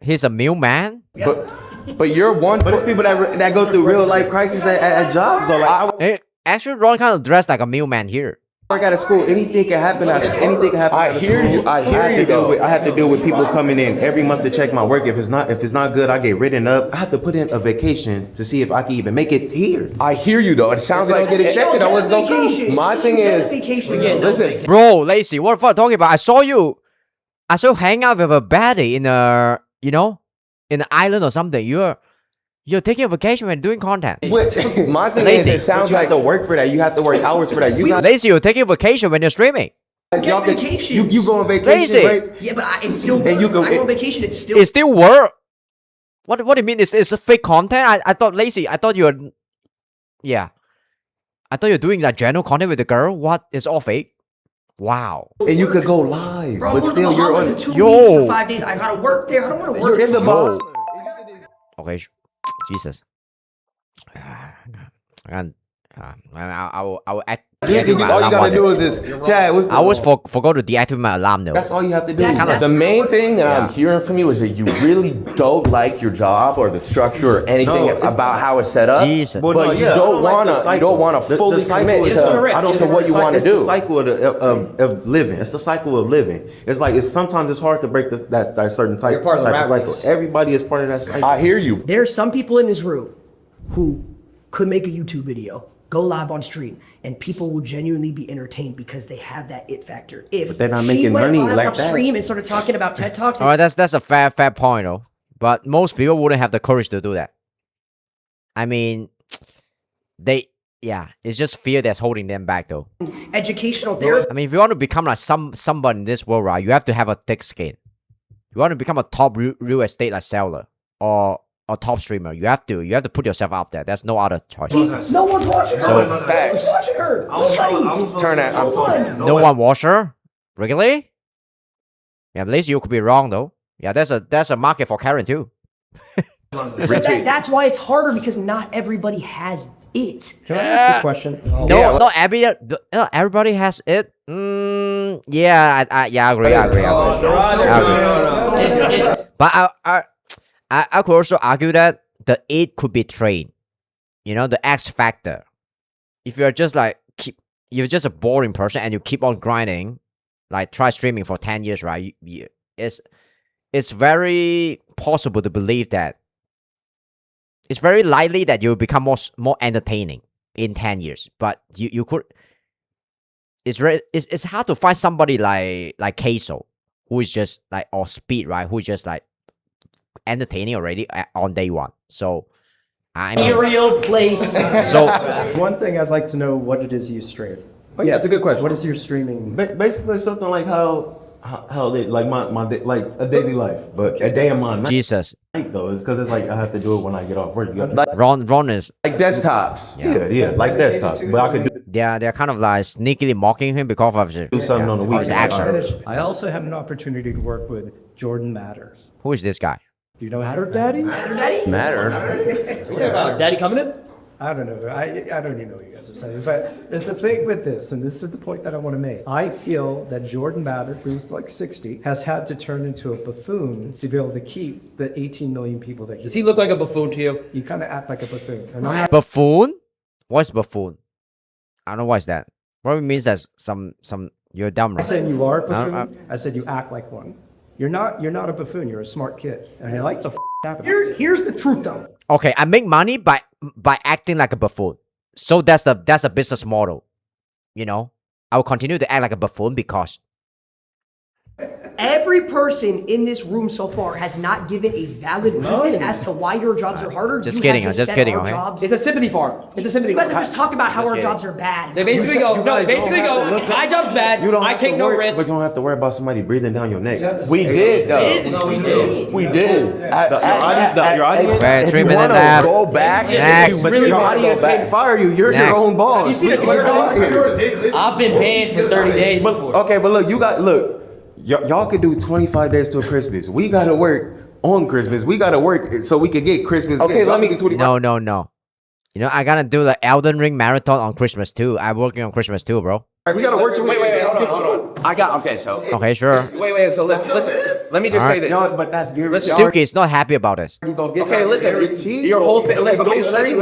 He's a mailman. But you're one. But there's people that go through real life crises at jobs. So like Actually, Ron kind of dressed like a mailman here. I work out of school. Anything can happen. Anything can happen. I hear you. I hear you. I have to deal with people coming in every month to check my work. If it's not good, I get written up. I have to put in a vacation to see if I can even make it here. I hear you though. It sounds If I like don't get accepted, I wasn't gonna come. My thing is, listen, Bro, Lazy, what the fuck talking about? I saw you hang out with a baddie in a, you know, in an island or something. You're taking a vacation and doing content. my thing Lazy. is, it sounds You have like to work for that. You have to work hours for that. Lazy, you're taking a vacation when you're streaming. Get vacations. You go on vacation, Lazy. right? Yeah, but it's still And you work. go- I go on vacation. It's still It's still work. What do you mean? It's a fake content? I thought Lazy. I thought you're, yeah. I thought you're doing like general content with the girl. What? It's all fake. Wow. And you could go live, Bro, but we're still the you're Bahamas on. in 2 Yo. weeks for 5 days. I gotta work there. I don't want to work. You're in the boss. Okay, Jesus. I will act. All you gotta do is this, Chad. I always forgot to deactivate my alarm though. That's all you have to do. the main thing that I'm hearing from you is that you really don't like your job or the structure or anything about how it's set up. Jesus. But Well, no, you yeah, I don't don't like wanna the cycle. you don't wanna The fully cycle commit is- to what you want to It's do. the cycle of living. It's the cycle of living. It's like sometimes it's hard to break that certain type, You're part of the type of rat cycle. race. Everybody is part of that cycle. I hear you. There's some people in this room who could make a YouTube video, go live on stream, and people will genuinely be entertained because they have that it factor. If But they're not she making went money live like on that. stream and started talking about TED Talks, All right, that's a fair point though. But most people wouldn't have the courage to do that. I mean, it's just fear that's holding them back though. educational therapy. I mean, if you want to become like somebody in this world, right, you have to have a thick skin. You want to become a top real estate like seller or a top streamer, you have to put yourself out there. There's no other choice. No one's watching her. So- No one's Facts. watching her. Nobody. Turn that. No one. No one watch her? Really? Yeah, at least you could be wrong though. Yeah, there's a market for Karen too. So that's why it's harder because not everybody has it. Can I ask a question? No, not everybody has it. Yeah, I agree. But I could also argue that the it could be trained. You know, the X factor. If you're just like you're just a boring person and you keep on grinding, like try streaming for 10 years, right? It's very possible to believe that it's very likely that you'll become more entertaining in 10 years. But you could it's hard to find somebody like Queso who is just like, or Speed, right? Who is just like entertaining already on day one. So I mean, Aerial place. so One thing I'd like to know what it is you stream. Yeah, that's a good question. What is your streaming? Basically, something like how they like my day, like a daily life, but a day in my night. Jesus. Though is because it's like I have to do it when I get off work. You gotta, Ron is like desktops. Yeah, like desktop. But I could they're kind of like sneakily mocking him because of do something on the his weekend. action. I also have an opportunity to work with Jordan Matters. Who is this guy? Do you know Hatter Daddy? Matter. Daddy coming in? I don't know. I don't even know what you guys are saying. But there's a thing with this, and this is the point that I want to make. I feel that Jordan Matter, who's like 60, has had to turn into a buffoon to be able to keep the 18 million people that Does he look like a buffoon to you? You kind of act like a buffoon. And I Buffoon? What's buffoon? I don't know what's that. Probably means that some you're dumb, right? said you are a buffoon. I said you act like one. You're not a buffoon. You're a smart kid. And I like to happen. Here's the truth though. Okay, I make money by by acting like a buffoon. So that's the business model. You know, I will continue to act like a buffoon because Every person in this room so far has not given a valid reason as to why your jobs are harder. Just You kidding, have just said kidding, our okay? jobs- It's a sympathy farm. It's a sympathy You guys farm. have just talked about how our kidding. jobs are bad. They basically go, my job's bad. I take no risk. But you don't have to worry about somebody breathing down your neck. We did, though. We did. Your audience. Wait, If 3 you minutes wanna left. go back, Next. if you really Your want to audience go back. can't fire you. You're Next. your own boss. You see the clear You're ridiculous. I've been banned for 30 days before. Okay, but look. Y'all could do 25 days till Christmas. We gotta work on Christmas. We gotta work so we could get Christmas. Okay, gifts. let me- Y'all can get 25. No. You know, I gotta do the Elden Ring marathon on Christmas too. I'm working on Christmas too, bro. We gotta work till Wait, hold on. I got, okay, so. Okay, sure. Wait, so listen. Let me just say this. But that's good. Silky is not happy about this. Okay, listen. Your whole thing. Okay,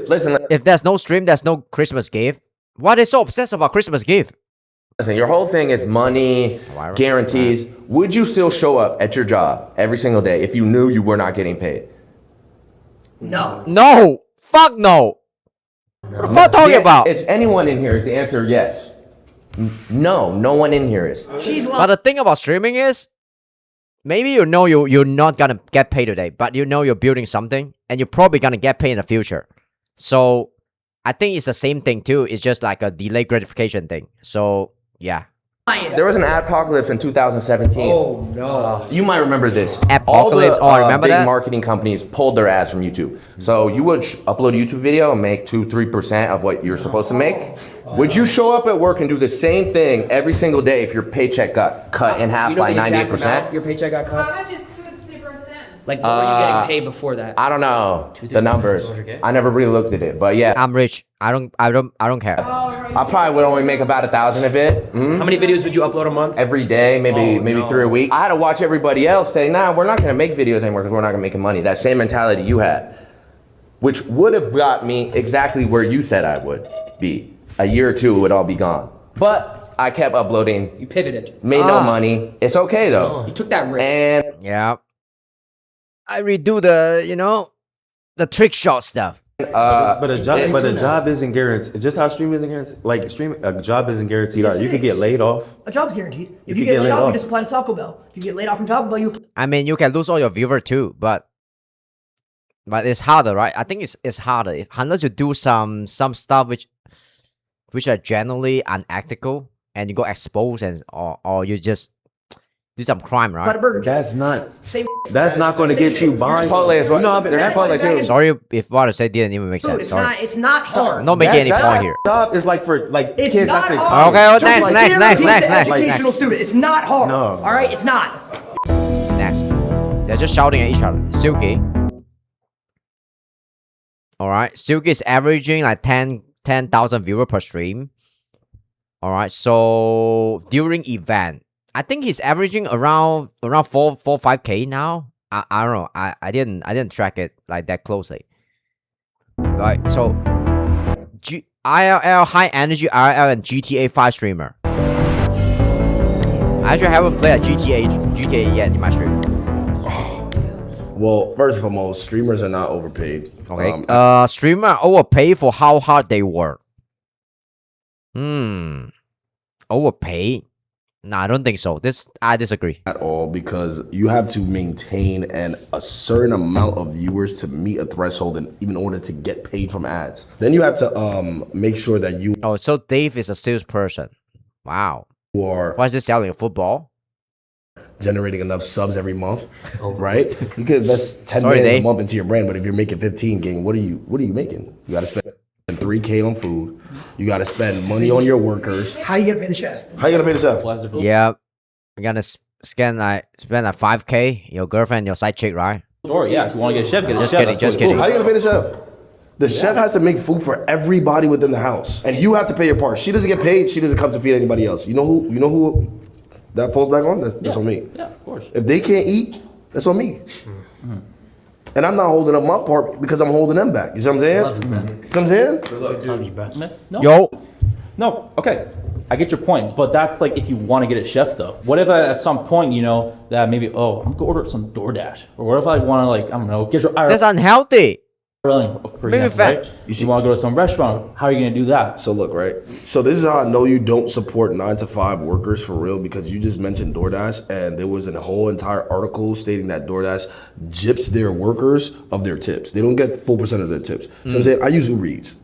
listen. If there's no stream, there's no Christmas gift. Why are they so obsessed about Christmas gift? Listen, your whole thing is money, guarantees. Would you still show up at your job every single day if you knew you were not getting paid? No. No! Fuck no! What the fuck talking about? It's anyone in here is the answer yes. No one in here is. She's But the thing about streaming is, maybe you know you're not gonna get paid today, but you know you're building something, and you're probably gonna get paid in the future. So, I think it's the same thing too. It's just like a delayed gratification thing. So, yeah. There was an adpocalypse in 2017. Oh no. You might remember this. Adpocalypse? All Oh, I the remember big that. marketing companies pulled their ads from YouTube. So you would upload a YouTube video and make 2-3% of what you're supposed to make. Would you show up at work and do the same thing every single day if your paycheck got cut in half You know by the exact 98%? amount your paycheck got cut? How much is 2-3%? Like, what were you getting paid before that? I don't know the numbers. I never really looked at it, but yeah, I'm rich. I don't care. I probably would only make about 1,000 of it. How many videos would you upload a month? Every day, maybe 3 a week. I had to watch everybody else say, nah, we're not gonna make videos anymore because we're not gonna make money. That same mentality you had, which would have got me exactly where you said I would be. A year or two, it would all be gone. But I kept uploading. You pivoted. Made no money. It's okay though. You took that risk. And Yeah. I redo the trick shot stuff. But a job isn't guaranteed. Just how streaming isn't guaranteed. Like a job isn't guaranteed. Yes, You it could get is. laid off. A job's guaranteed. If You you get laid off, off. you just apply to Taco Bell. If you get laid off from Taco Bell, you I mean, you can lose all your viewers too, but it's harder, right? I think it's harder unless you do some stuff which are generally unethical and you go expose and or you just do some crime, got a right? Burger King. That's Same not going to get you by. Chipotle as well. No, There's that's Chipotle like too. back Sorry if what I said didn't even make Dude, sense. Sorry. it's not hard. Not making any point here. Job is like for like It's kids. not That's hard. Okay, well, Just next, like next, you're next, a next, piece of next, educational next. student. It's not hard. No. All right, it's not. Next. They're just shouting at each other. Silky. Alright. Silky is averaging like 10,000 viewers per stream. Alright, so during event, I think he's averaging around 5K now. I don't know. I didn't track it like that closely. Right, so IRL, high energy IRL and GTA 5 streamer. I actually haven't played a GTA yet in my stream. Well, first and foremost, streamers are not overpaid. Okay. Streamer overpay for how hard they work. Overpay? No, I don't think so. I disagree. At all, because you have to maintain a certain amount of viewers to meet a threshold in order to get paid from ads. Then you have to make sure that you Oh, so Dave is a salesperson. Wow. are Why is he selling football? generating enough subs every month, right? You could invest 10 Sorry, million a Dave. month into your brand, but if you're making 15, gang, what are you making? You got to spend 3K on food. You got to spend money on your workers. How you gonna pay the chef? How you gonna pay the chef? Yeah. You're gonna spend like 5K, your girlfriend, your side chick, right? Sure, yeah. If you want to get a chef, get a Just chef. kidding, just kidding. How you gonna pay the chef? The chef has to make food for everybody within the house, and you have to pay your part. She doesn't get paid. She doesn't come to feed anybody else. You know who that falls back on? That's on me. Yeah, of course. If they can't eat, that's on me. And I'm not holding up my part because I'm holding them back. You see what I'm saying? You see what I'm saying? No. Yo. No, okay. I get your point, but that's like if you want to get a chef though. What if at some point, that maybe, I'm gonna order some DoorDash? Or what if I want to I don't know, get your That's unhealthy. For Maybe example, fat. right? You want to go to some restaurant. How are you going to do that? So look, right? So this is how I know you don't support 9-to-5 workers for real, because you just mentioned DoorDash, and there was a whole entire article stating that DoorDash gyps their workers of their tips. They don't get full percent of their tips. So I'm saying I use Uber Eats.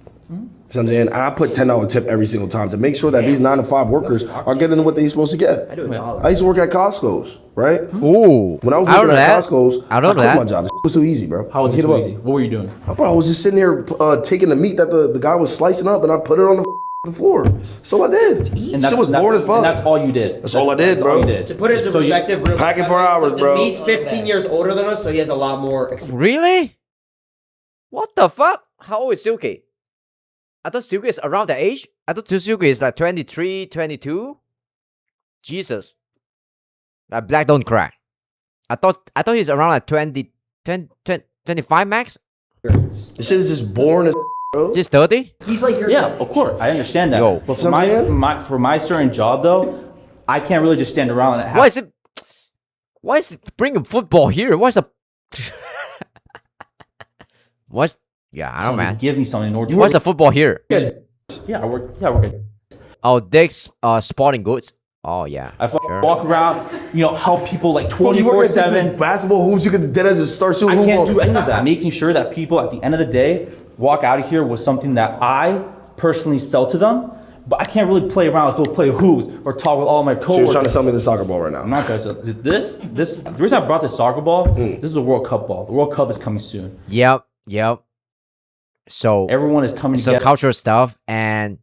So I'm saying I put $10 tip every single time to make sure that these 9-to-5 workers are getting what they're supposed to get. I used to work at Costco's, right? Ooh. When I was I working know at that. Costco's, I know quit that. my job. It was so easy, bro. How was it Hit 'em so up. easy? What were you doing? Bro, I was just sitting there taking the meat that the guy was slicing up, and I put it on the floor. So I did. And Shit was boring as fuck. And that's all you did. That's all I did, That's bro. all you did. To put it into So you- perspective, real Packing quick, for hours, the bro. meat's 15 years older than us, so he has a lot more experience. Really? What the fuck? How old is Silky? I thought Silky is around that age. I thought Silky is like 23, 22. Jesus. Like black don't crack. I thought he's around like 20, 25 max. This shit is just boring as bro. Just 30? He's like your Yeah, of course. I understand that. Yo. But for my certain job, though, I can't really just stand around and have... Why is it? Why is it bringing football here? What's the? What's? Yeah, I don't know, man. Give me something in order to... What's the football here? Yeah, I work at... Oh, Dick's Sporting Goods. Oh yeah. I Sure. walk around, help people like Bro, you work at 24/7. Texas basketball hoops. You could dead as just start shooting. I can't hoop do any of that. Making sure that people at the end of the day walk out of here with something that I personally sell to them, but I can't really play around, go play hoops or talk with all my So coworkers. you're trying to sell me the soccer ball right now? I'm not going to. The reason I brought this soccer ball, this is a World Cup ball. The World Cup is coming soon. Yep. So everyone is coming some together. cultural stuff, and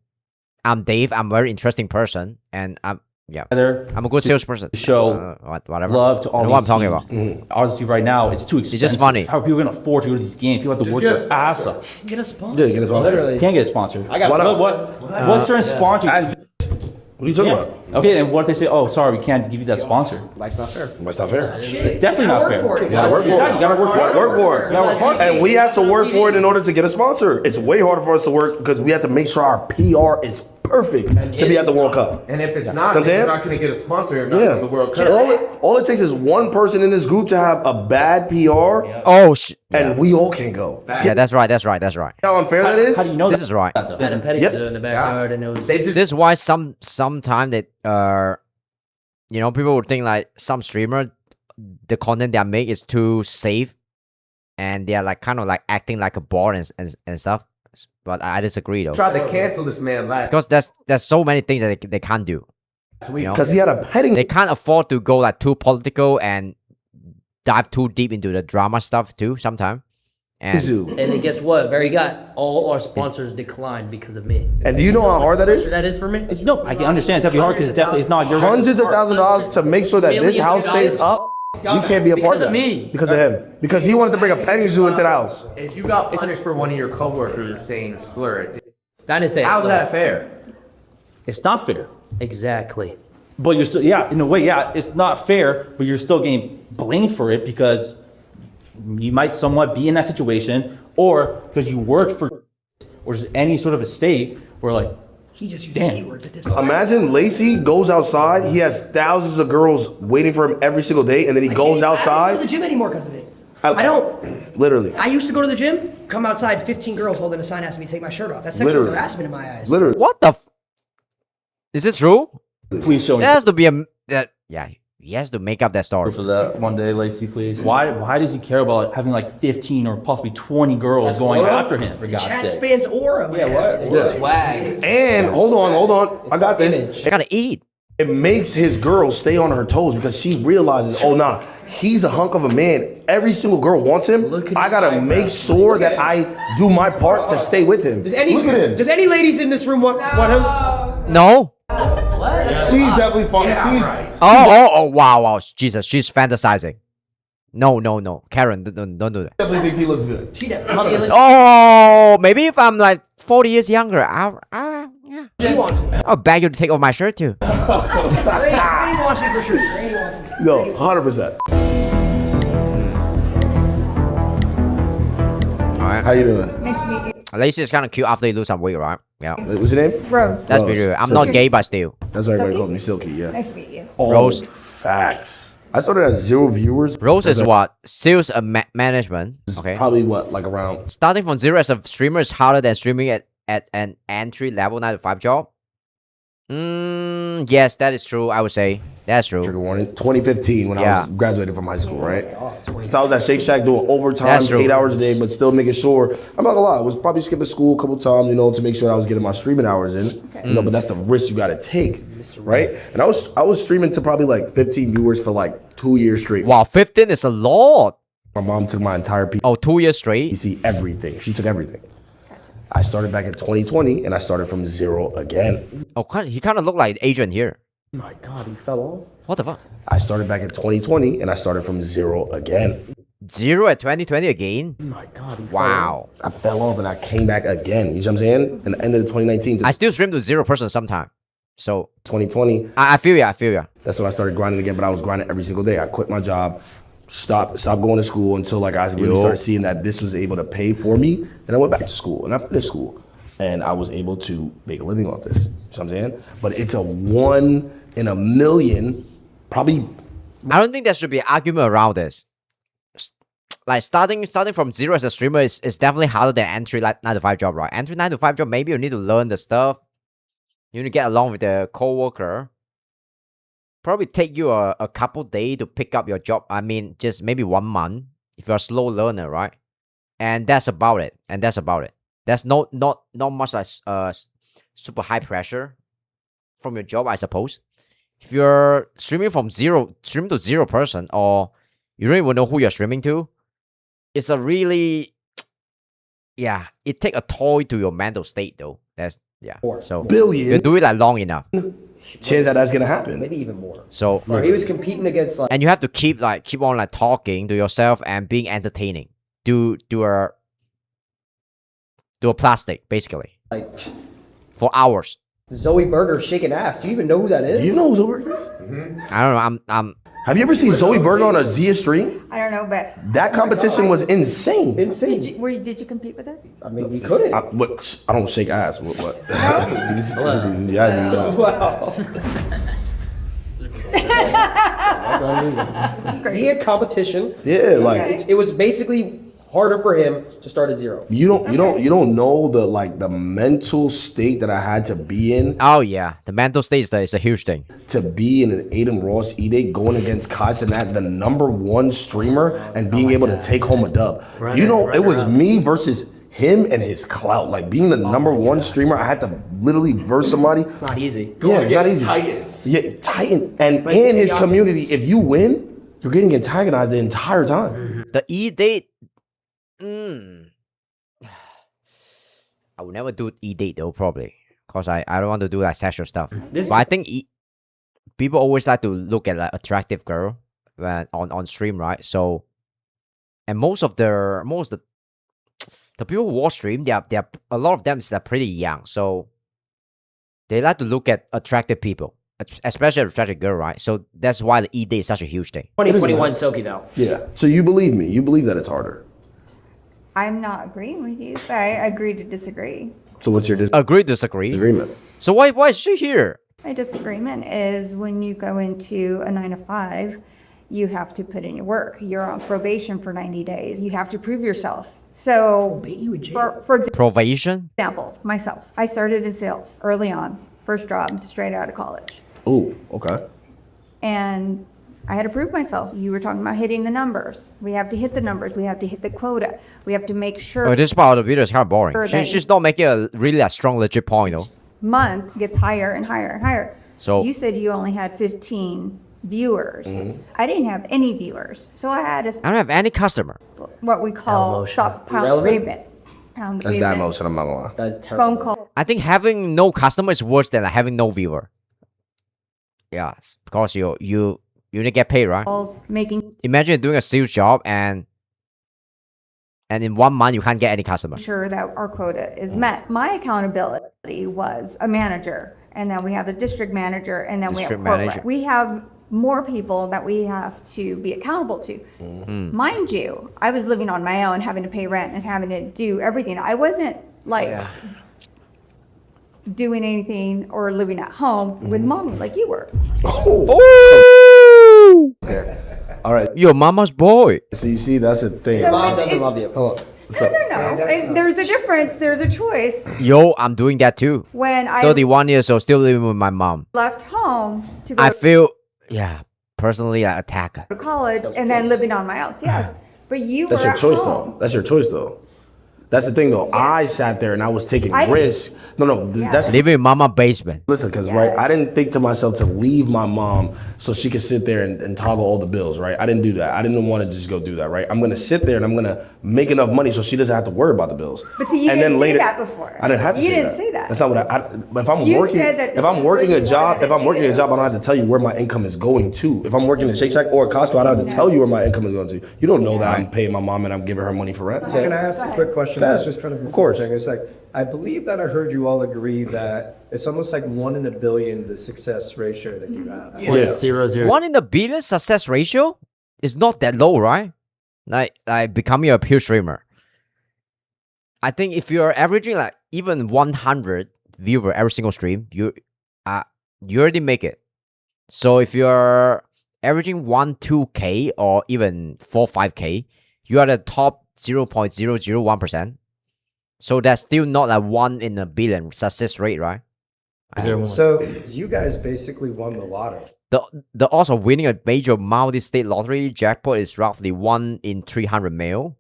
I'm Dave. I'm a very interesting person, and I'm a good salesperson. Show whatever. love to all I know these what I'm talking teams. about. Obviously, right now it's too expensive. just funny. How are people going to afford to go to these games? People have to work their ass off. Get a sponsor. Yeah, get a sponsor. Literally, can't get a sponsor. I got Why not? What certain sponsor? What are you talking about? Okay, and what if they say, "Oh, sorry, we can't give you that sponsor"? Life's not fair. That's not fair. It's definitely not fair. for it. You gotta work for it. You gotta work hard. Work for it. You gotta work hard. And we have to work for it in order to get a sponsor. It's way harder for us to work because we have to make sure our PR is perfect to be at the World Cup. And if it's Know not, what I'm then saying? you're not going to get a sponsor not Yeah. for the World Cup. All it takes is one person in this group to have a bad PR, Oh and we all can go. See yeah, that's right. how unfair that is? How do you know This that? is right. Adam Petty Yep. stood in the backyard and it was. They just This is why sometime that people would think like some streamer, the content they make is too safe, and they are like kind of like acting like a bot and stuff. But I disagree though, tried to cancel this man last. because there's so many things that they can't do. You know? Because he had a petting. They can't afford to go like too political and dive too deep into the drama stuff too. Sometimes. And And then guess what? Barry got all our sponsors declined because of me. And do you know how hard that Sure is? that is for me. No, I can understand. It's definitely hard because it's not your Hundreds of thousands of dollars to make sure that this Millions of house stays dollars. up. We can't be a part of Because of that. me. Because of him. Because he wanted to bring a petting zoo into the house. If you got punished for one of your coworkers saying a slur, I didn't say how's so. that fair? It's not fair. Exactly. But you're still, in a way, it's not fair, but you're still getting blamed for it because you might somewhat be in that situation, or because you work for, or just any sort of a state where like, He just used Damn. keywords at this point. Imagine Lacey goes outside. He has thousands of girls waiting for him every single day, and then he goes I don't go to outside. the gym anymore because of it. I don't. Literally. I used to go to the gym, come outside, 15 girls holding a sign asking me to take my shirt off. That's sexual Literally. harassment in my eyes. Literally. what the? Is this true? please show me There has to be he has to make up that story. for that one day, Lacey, please. Why does he care about having like 15 or possibly 20 girls going after him, for God's Chat sake? spans aura. Man. It's swag. And hold on. I got this. They gotta eat. It makes his girl stay on her toes because she realizes, oh nah, he's a hunk of a man. Every single girl wants him. I gotta make sure that I do my part to stay with him. Does any Look at him. does any ladies in this room want him? No. She's definitely fucking. She's. Oh, wow. Jesus, she's fantasizing. No. Karen, don't do that. Definitely thinks he looks good. She definitely looks. Oh, maybe if I'm like 40 years younger, yeah. She wants me. I'll beg you to take off my shirt too. Granny wants me for sure. Granny wants me. No, 100%. Alright. How you doing? Nice to meet you. Lacey is kind of cute after you lose some weight, right? Yeah. What's your name? Rose. That's Rose. pretty good. I'm Silky. not gay, but still. That's why everybody calls me Silky. Yeah. Nice to meet you. Oh, Rose. facts. I started at 0 viewers. Rose is what? Sales and management. Okay. Probably what, like around. Starting from 0 as a streamer is harder than streaming at an entry level 9 to 5 job. Yes, that is true. I would say that's true. Trigger warning. 2015 when I was graduated from high school, right? So I was at Shake Shack doing overtime, That's true. 8 hours a day, but still making sure. I'm not gonna lie, I was probably skipping school a couple times, you know, to make sure I was getting my streaming hours in. You know, but that's the risk you gotta take, right? And I was streaming to probably like 15 viewers for like 2 years straight. Wow, 15 is a lot. My mom took my entire PC. Oh, 2 years straight. You see everything. She took everything. I started back in 2020, and I started from 0 again. Oh, he kind of looked like Adrian here. My God, he fell off. What the fuck? I started back in 2020, and I started from 0 again. 0 at 2020 again? My God, he Wow. I fell off, and I came back again. You know what I'm saying? In the end of the 2019 to I still stream to 0 person sometime. So 2020. I feel ya. I feel ya. That's when I started grinding again, but I was grinding every single day. I quit my job, stopped going to school until like I really started seeing that this was able to pay for me. And I went back to school and I finished school. And I was able to make a living off this. You know what I'm saying? But it's a 1 in a million, probably. I don't think there should be an argument around this. Like starting from 0 as a streamer is definitely harder than entry like 9 to 5 job, right? Entry 9 to 5 job, maybe you need to learn the stuff. You need to get along with the coworker. Probably take you a couple days to pick up your job. I mean, just maybe 1 month if you're a slow learner, right? And that's about it. There's not much like super high pressure from your job, I suppose. If you're streaming from stream to 0 person, or you don't even know who you're streaming to, it's a really, it take a toll to your mental state though. So billion. you do it like long enough. Chance that that's gonna happen. Maybe even more. So Bro, he was competing against like. and you have to keep on talking to yourself and being entertaining. Do a plastic basically Like for hours. Zoe Burger shaking ass. Do you even know who that is? Do you know who Zoe Burger is? I don't know. I'm. Have you ever seen Zoe Burger on a Zia stream? I don't know, but That competition was insane. Insane. did you compete with her? I mean, we couldn't. I don't shake ass. What? Wow. He had competition. Yeah, like it was basically harder for him to start at 0. you don't know the mental state that I had to be in. Oh yeah, the mental state is a huge thing. To be in an Aiden Ross E-Day going against Kai Cenat, the #1 streamer, and being able to take home a dub. Do you know it was me versus him and his clout. Like being the #1 streamer, I had to literally verse somebody. It's not easy. Yeah, it's not easy. Titans. Yeah, Titan. And in his community, if you win, you're getting antagonized the entire time. The E-Date. I would never do E-Date though, probably. Because I don't want to do like sexual stuff. But I think people always like to look at like attractive girl on stream, right? So, and most of the people who watch stream, they are a lot of them is like pretty young, so they like to look at attractive people, especially attractive girl, right? So that's why the E-Date is such a huge thing. 2021 Silky though. Yeah. So you believe me? You believe that it's harder? I'm not agreeing with you, but I agree to disagree. So what's your agree disagree? Agreement. So why is she here? My disagreement is when you go into a 9 to 5, you have to put in your work. You're on probation for 90 days. You have to prove yourself. So, for Probation? example, myself, I started in sales early on, first job, straight out of college. Oh, okay. And I had to prove myself. You were talking about hitting the numbers. We have to hit the numbers. We have to hit the quota. We have to make sure. Oh, this part of the video is kind of boring. Sure that- She's not making a really a strong legit point though. Month gets higher and higher and higher. So- you said you only had 15 viewers. I didn't have any viewers, so I had I don't have any customer. what we call stockpile Irrelevant? payment. Pound That's payment. bad motion. I'm not gonna lie. That's terrible. Phone call. I think having no customer is worse than having no viewer. Yeah, because you need to get paid, right? Calls, making Imagine doing a sales job and in 1 month you can't get any customer. sure that our quota is met. My accountability was a manager, and then we have a district manager, and then District we have corporate. manager. We have more people that we have to be accountable to. Mind you, I was living on my own, having to pay rent and having to do everything. I wasn't like doing anything or living at home with mommy like you were. Ooh! Woo! Okay. All right. You're mama's boy. See, that's the thing. So Mom it's- doesn't love you. Hold on. No. There's a difference. There's a choice. Yo, I'm doing that too. When I 31 years old, still living with my mom. left home to go I feel, yeah, personally, like attacker. to college and then living on my own. Yes. But you That's were your at choice, home. though. That's your choice, though. That's the thing, though. I sat there and I was taking I didn't- risks. No, that's Living in mama basement. listen, because right, I didn't think to myself to leave my mom so she could sit there and toggle all the bills, right? I didn't do that. I didn't want to just go do that, right? I'm gonna sit there and I'm gonna make enough money so she doesn't have to worry about the bills. But see, you and didn't then later, say that before. I didn't have to You say didn't that. say that. That's not what I but if I'm You working, said that if this I'm is working where a you job, wanted if I'm to working be. a job, I don't have to tell you where my income is going to. If I'm working at Shake Shack or Costco, I don't have to tell you where my income is going to. You don't know that I'm paying my mom and I'm giving her money for rent. Can I ask a quick question? Go That's ahead. just kind of Of course. It's like, I believe that I heard you all agree that it's almost like 1 in a billion, the success ratio that you have. Yeah. 1 in a billion success ratio is not that low, right? Like becoming a pure streamer. I think if you're averaging like even 100 viewer every single stream, you already make it. So if you're averaging 1-2K or even 4-5K, you are the top 0.001%. So that's still not like 1 in a billion success rate, right? So you guys basically won the lotto. The odds of winning a major multi-state lottery jackpot is roughly 1 in 300 mil.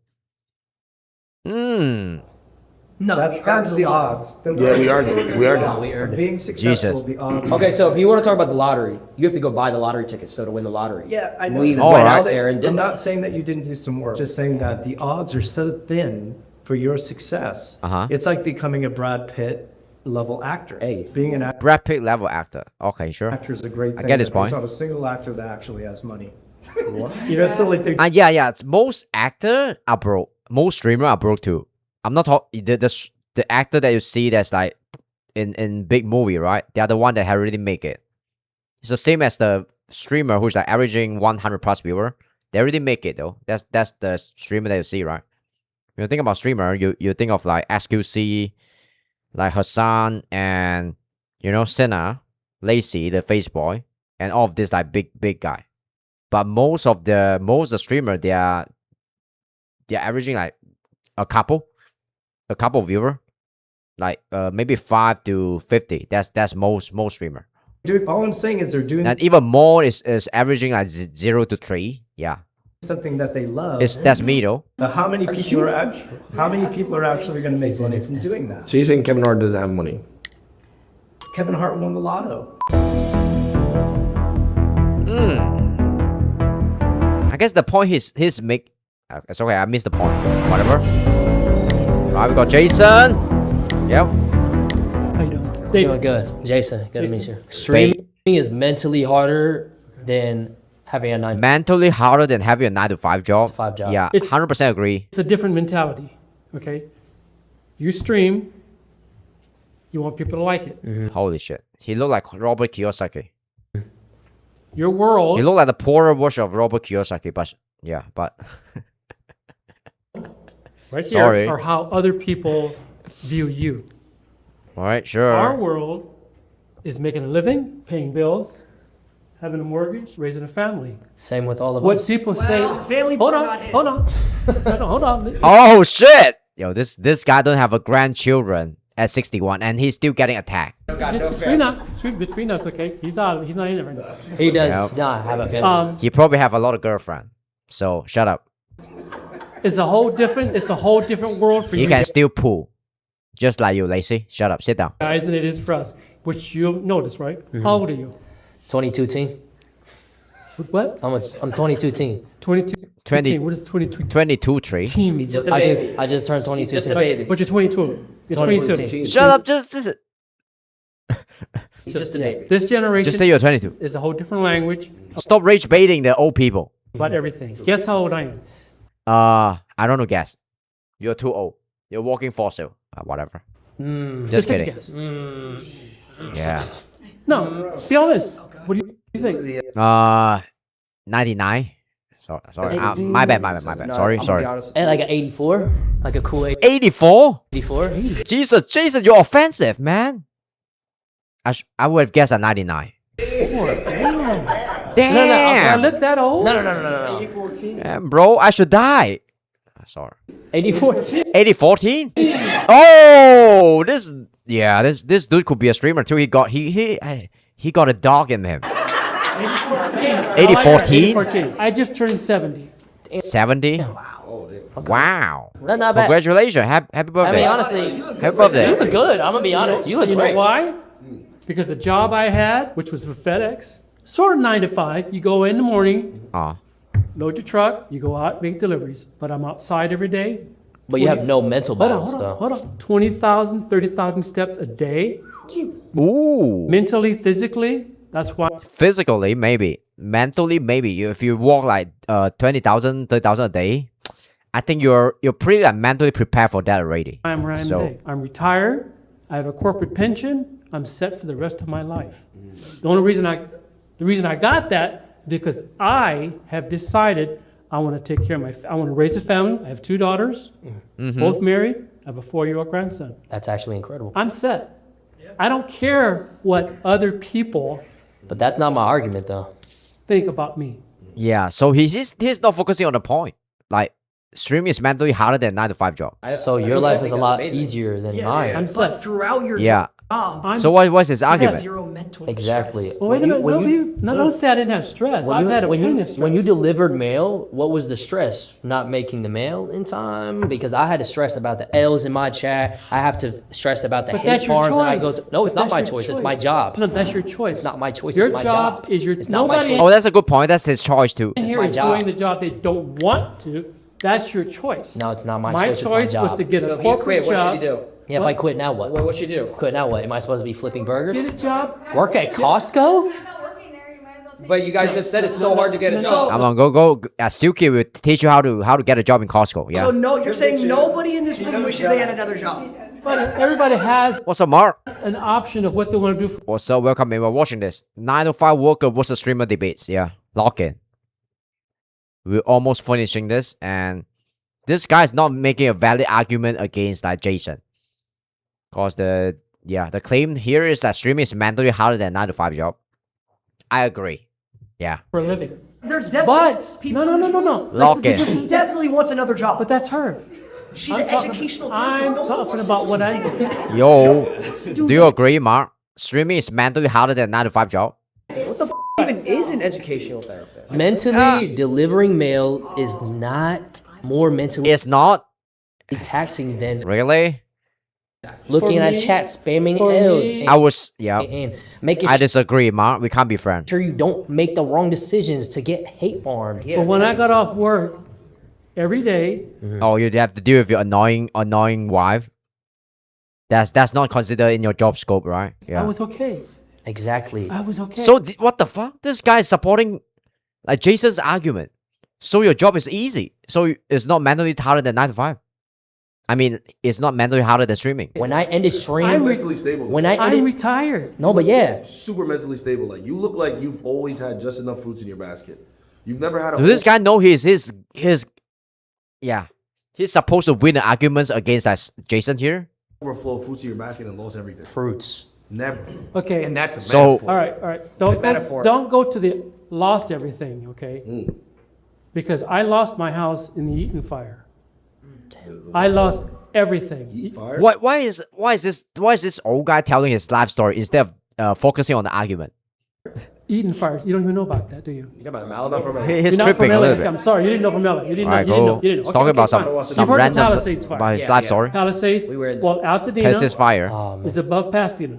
No, that's the odds. Yeah, we earned it. We earned it. Being successful, Jesus. the odds. Okay, so if you want to talk about the lottery, you have to go buy the lottery tickets so to win the lottery. Yeah, I know. We All went right. out there and did I'm that. not saying that you didn't do some work. Just saying that the odds are so thin for your success. Uh-huh. It's like becoming a Brad Pitt level actor. Hey. Being an actor Brad Pitt level actor. Okay, sure. is a great thing. get his but there's point. not a single actor that actually has money. You know, so like they're Yeah. Most actor are broke. Most streamer are broke too. I'm not talking the actor that you see that's like in big movie, right? They are the one that have really make it. It's the same as the streamer who's like averaging 100 plus viewer. They already make it though. That's the streamer that you see, right? When you think about streamer, you think of like SQC, like Hassan and Senna, Lacey, the face boy, and all of this like big guy. But most of the streamer they're averaging like a couple viewer, like maybe 5 to 50. That's most streamer. doing. All I'm saying is they're doing And even more is averaging like 0 to 3. Yeah, something that they love. that's me though. How many people are actually going to make money from doing that? So you're saying Kevin Hart doesn't have money? Kevin Hart won the lotto. I guess the point he's make. It's okay. I missed the point. Whatever. Right, we got Jason. Yep. How you doing? Doing good. Jason, good to meet you. Streaming is mentally harder than having a 9 Mentally harder than having a 9 to 5 job. job. Yeah, 100% agree. It's a different mentality, okay? You stream, you want people to like it. Holy shit. He looked like Robert Kiyosaki. Your world, He looked like the poorer version of Robert Kiyosaki, but right sorry. here, are how other people view you. All right, sure. Our world is making a living, paying bills, having a mortgage, raising a family. Same with all of What us. people say, hold on. Hold on. Oh shit! Yo, this guy don't have a grandchildren at 61, and he's still getting attacked. Just between us, okay? He's not in it right now. He does not have a family. He probably have a lot of girlfriend. So shut up. It's a whole different world for He you can still pull, just like you, Lacey. Shut up. Sit down. guys than it is for us, which you'll notice, right? How old are you? 22 team. What? I'm 22 team. 22. 20. Team. What is 22? 22 tree. Team. He's just a baby. I just turned 22 Just a team. baby. But you're 22. You're 22. 22. Shut up. Just He's just a baby. This generation say you're 22. is a whole different language Stop rage baiting the old people. about everything. Guess how old I am? I don't know. Guess. You're too old. You're walking fossil. Whatever. Just take a kidding. guess. Yeah. No, be honest. What do you think? 99. Sorry. My bad. Sorry. Hey, like an 84, like a cool 84. 84. Jesus, Jason, you're offensive, man. I would have guessed a 99. Damn. I look that old? Yeah, bro, I should die. Sorry. 8014. 8014? Oh, this dude could be a streamer too. He got a dog in him. 8014? I just turned 70. 70? Wow. That's not bad. Congratulations. Happy I birthday. mean, honestly, Happy birthday. you look good. I'm gonna be honest. You look You great. know why? Because the job I had, which was for FedEx, sort of 9 to 5. You go in the morning, load your truck, you go out, make deliveries. But I'm outside every day. But you have no mental balance, Hold on. 20,000, 30,000 steps a day. Ooh. Mentally, physically, that's why. Physically, maybe. Mentally, maybe. If you walk like 20,000, 30,000 a day, I think you're pretty mentally prepared for that already. I'm where I am today. I'm retired. I have a corporate pension. I'm set for the rest of my life. The reason I got that because I have decided I want to take care of I want to raise a family. I have 2 daughters, both married. I have a 4-year-old grandson. That's actually incredible. I'm set. I don't care what other people. But that's not my argument, though. Think about me. Yeah, so he's not focusing on the point. Like, streaming is mentally harder than 9 to 5 job. So your life is a lot easier than mine. But throughout your Yeah. job, So what's his he has argument? zero mental Exactly. stress. Well, wait a minute. Don't say I didn't have stress. I've had a plenty of stress. When you delivered mail, what was the stress? Not making the mail in time? Because I had to stress about the L's in my chat. I have to stress about the But hate that's your farms that I choice. go through. No, it's But not my that's your choice. It's my job. No, that's your choice. It's not my choice. Your it's my job job. is your. It's not my Nobody choice. Oh, that's a good point. That's his choice too. here my is job. doing the job they don't want to. That's your choice. No, it's not my My choice. It's choice my was job. to get So a if he corporate quit, what job. should he do? Yeah, if I quit now, what? What should you do? Quit now, what? Am I supposed to be flipping burgers? Get a job. Work at Costco? But you guys have said it's so hard to get a job. Come on, go. Silky will teach you how to get a job in Costco. Yeah. So no, you're saying nobody in this room wishes they had another job. But everybody has What's up, Mark? an option of what they want to do. What's up? Welcome. We're watching this 9 to 5 worker versus streamer debates. Yeah, lock in. We're almost finishing this, and this guy's not making a valid argument against like Jason, cause the claim here is that streaming is mentally harder than 9 to 5 job. I agree. Yeah. For a living. There's definitely people in this room. No. Lock in. She definitely wants another job. But that's her. She's I'm an talking- educational I'm therapist. No one talking wants about to what I do. Yo, do you agree, Mark? Streaming is mentally harder than 9 to 5 job. What the even is an educational therapist? Mentally, delivering mail is not more mentally It's not taxing than really. looking For at me- chat, spamming for L's, me- I was and making I disagree, Mark. We can't be friends. sure you don't make the wrong decisions to get hate farmed. But when I got off work every day, Oh, you have to deal with your annoying wife. That's not considered in your job scope, right? Yeah. I was okay. Exactly. I was okay. So what the fuck? This guy is supporting like Jason's argument. So your job is easy. So it's not mentally harder than 9 to 5. I mean, it's not mentally harder than streaming. When I ended stream, I'm mentally stable. when I I'm ended, retired. no, but yeah, Super mentally stable. Like you look like you've always had just enough fruits in your basket. You've never had a. Does this guy know his yeah. He's supposed to win the arguments against that Jason here. overflow of fruits in your basket and lost everything. fruits. Never. Okay. And that's a So- metaphor. All right. Don't go to the lost everything, okay? Because I lost my house in the Eaton fire. I lost everything. Fire? Why is this old guy telling his life story instead of focusing on the argument? Eaton fire. You don't even know about that, do you? You talking about Malibu? He's You're not tripping from a LA. little bit. I'm sorry, you didn't know from LA. You didn't Alright, know. go. You didn't He's know. talking about fine. some You've heard the random Palisades fire. about his life story. Palisades. We were in Well, Altadena Texas fire. is above Pasadena.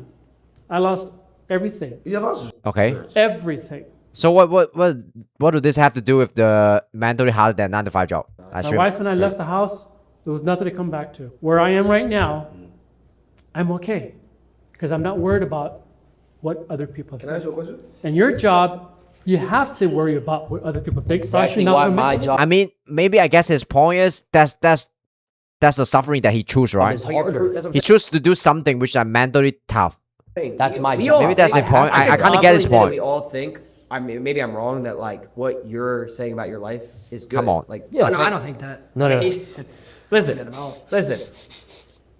I lost everything. You have houses. Okay. Everything. So what do this have to do with the mentally harder than 9 to 5 job? My wife and I left the house. There was nothing to come back to. Where I am right now, I'm okay. Because I'm not worried about what other people Can I think. ask you a question? And your job, you have to worry about what other people think. So I should Exactly not why admit- my job I mean, maybe I guess his point is that's the suffering that he chose, right? is harder. He chose to do something which are mentally tough. That's my We job. all Maybe that's think- the point. I think kinda get his obviously point. We all think. I mean, maybe I'm wrong that like what you're saying about your life is good. Come on. Like, No, I don't think that. No. Listen.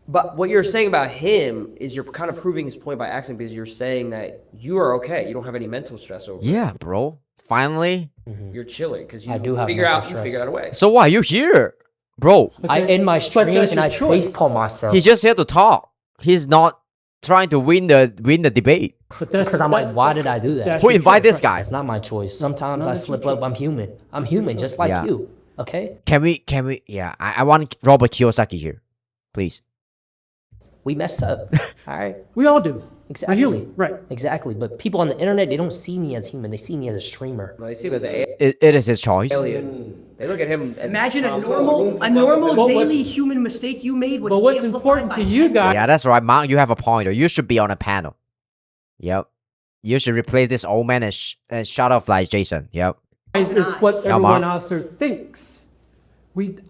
But what you're saying about him is you're kind of proving his point by accident because you're saying that you are okay. You don't have any mental stress over it. Yeah, bro. Finally. You're chilling because you I do have figure mental out stress. a way. So why are you here, bro? I end my stream that's and I your choice. facepalm myself. He's just here to talk. He's not trying to win the debate. But that's- Because I'm like, that's- why did I do that? that's Who your invite choice, this guy? It's not my choice. Sometimes I slip up. I'm human. I'm human, just like Yeah. you. Okay? Can we? Yeah, I want Robert Kiyosaki here, please. We mess up. All right. We all do. Exactly. We're human, right? Exactly. But people on the internet, they don't see me as human. They see me as a streamer. No, they see him as an It is his choice. alien. They look at him. As Imagine a Trump. normal But daily human mistake you made was But what's amplified important by to you 10. guys? Yeah, that's right, Mark. You have a point. You should be on a panel. Yep. You should replace this old man and shut off like Jason. Yep. Is what Yeah, everyone Mark. else there thinks.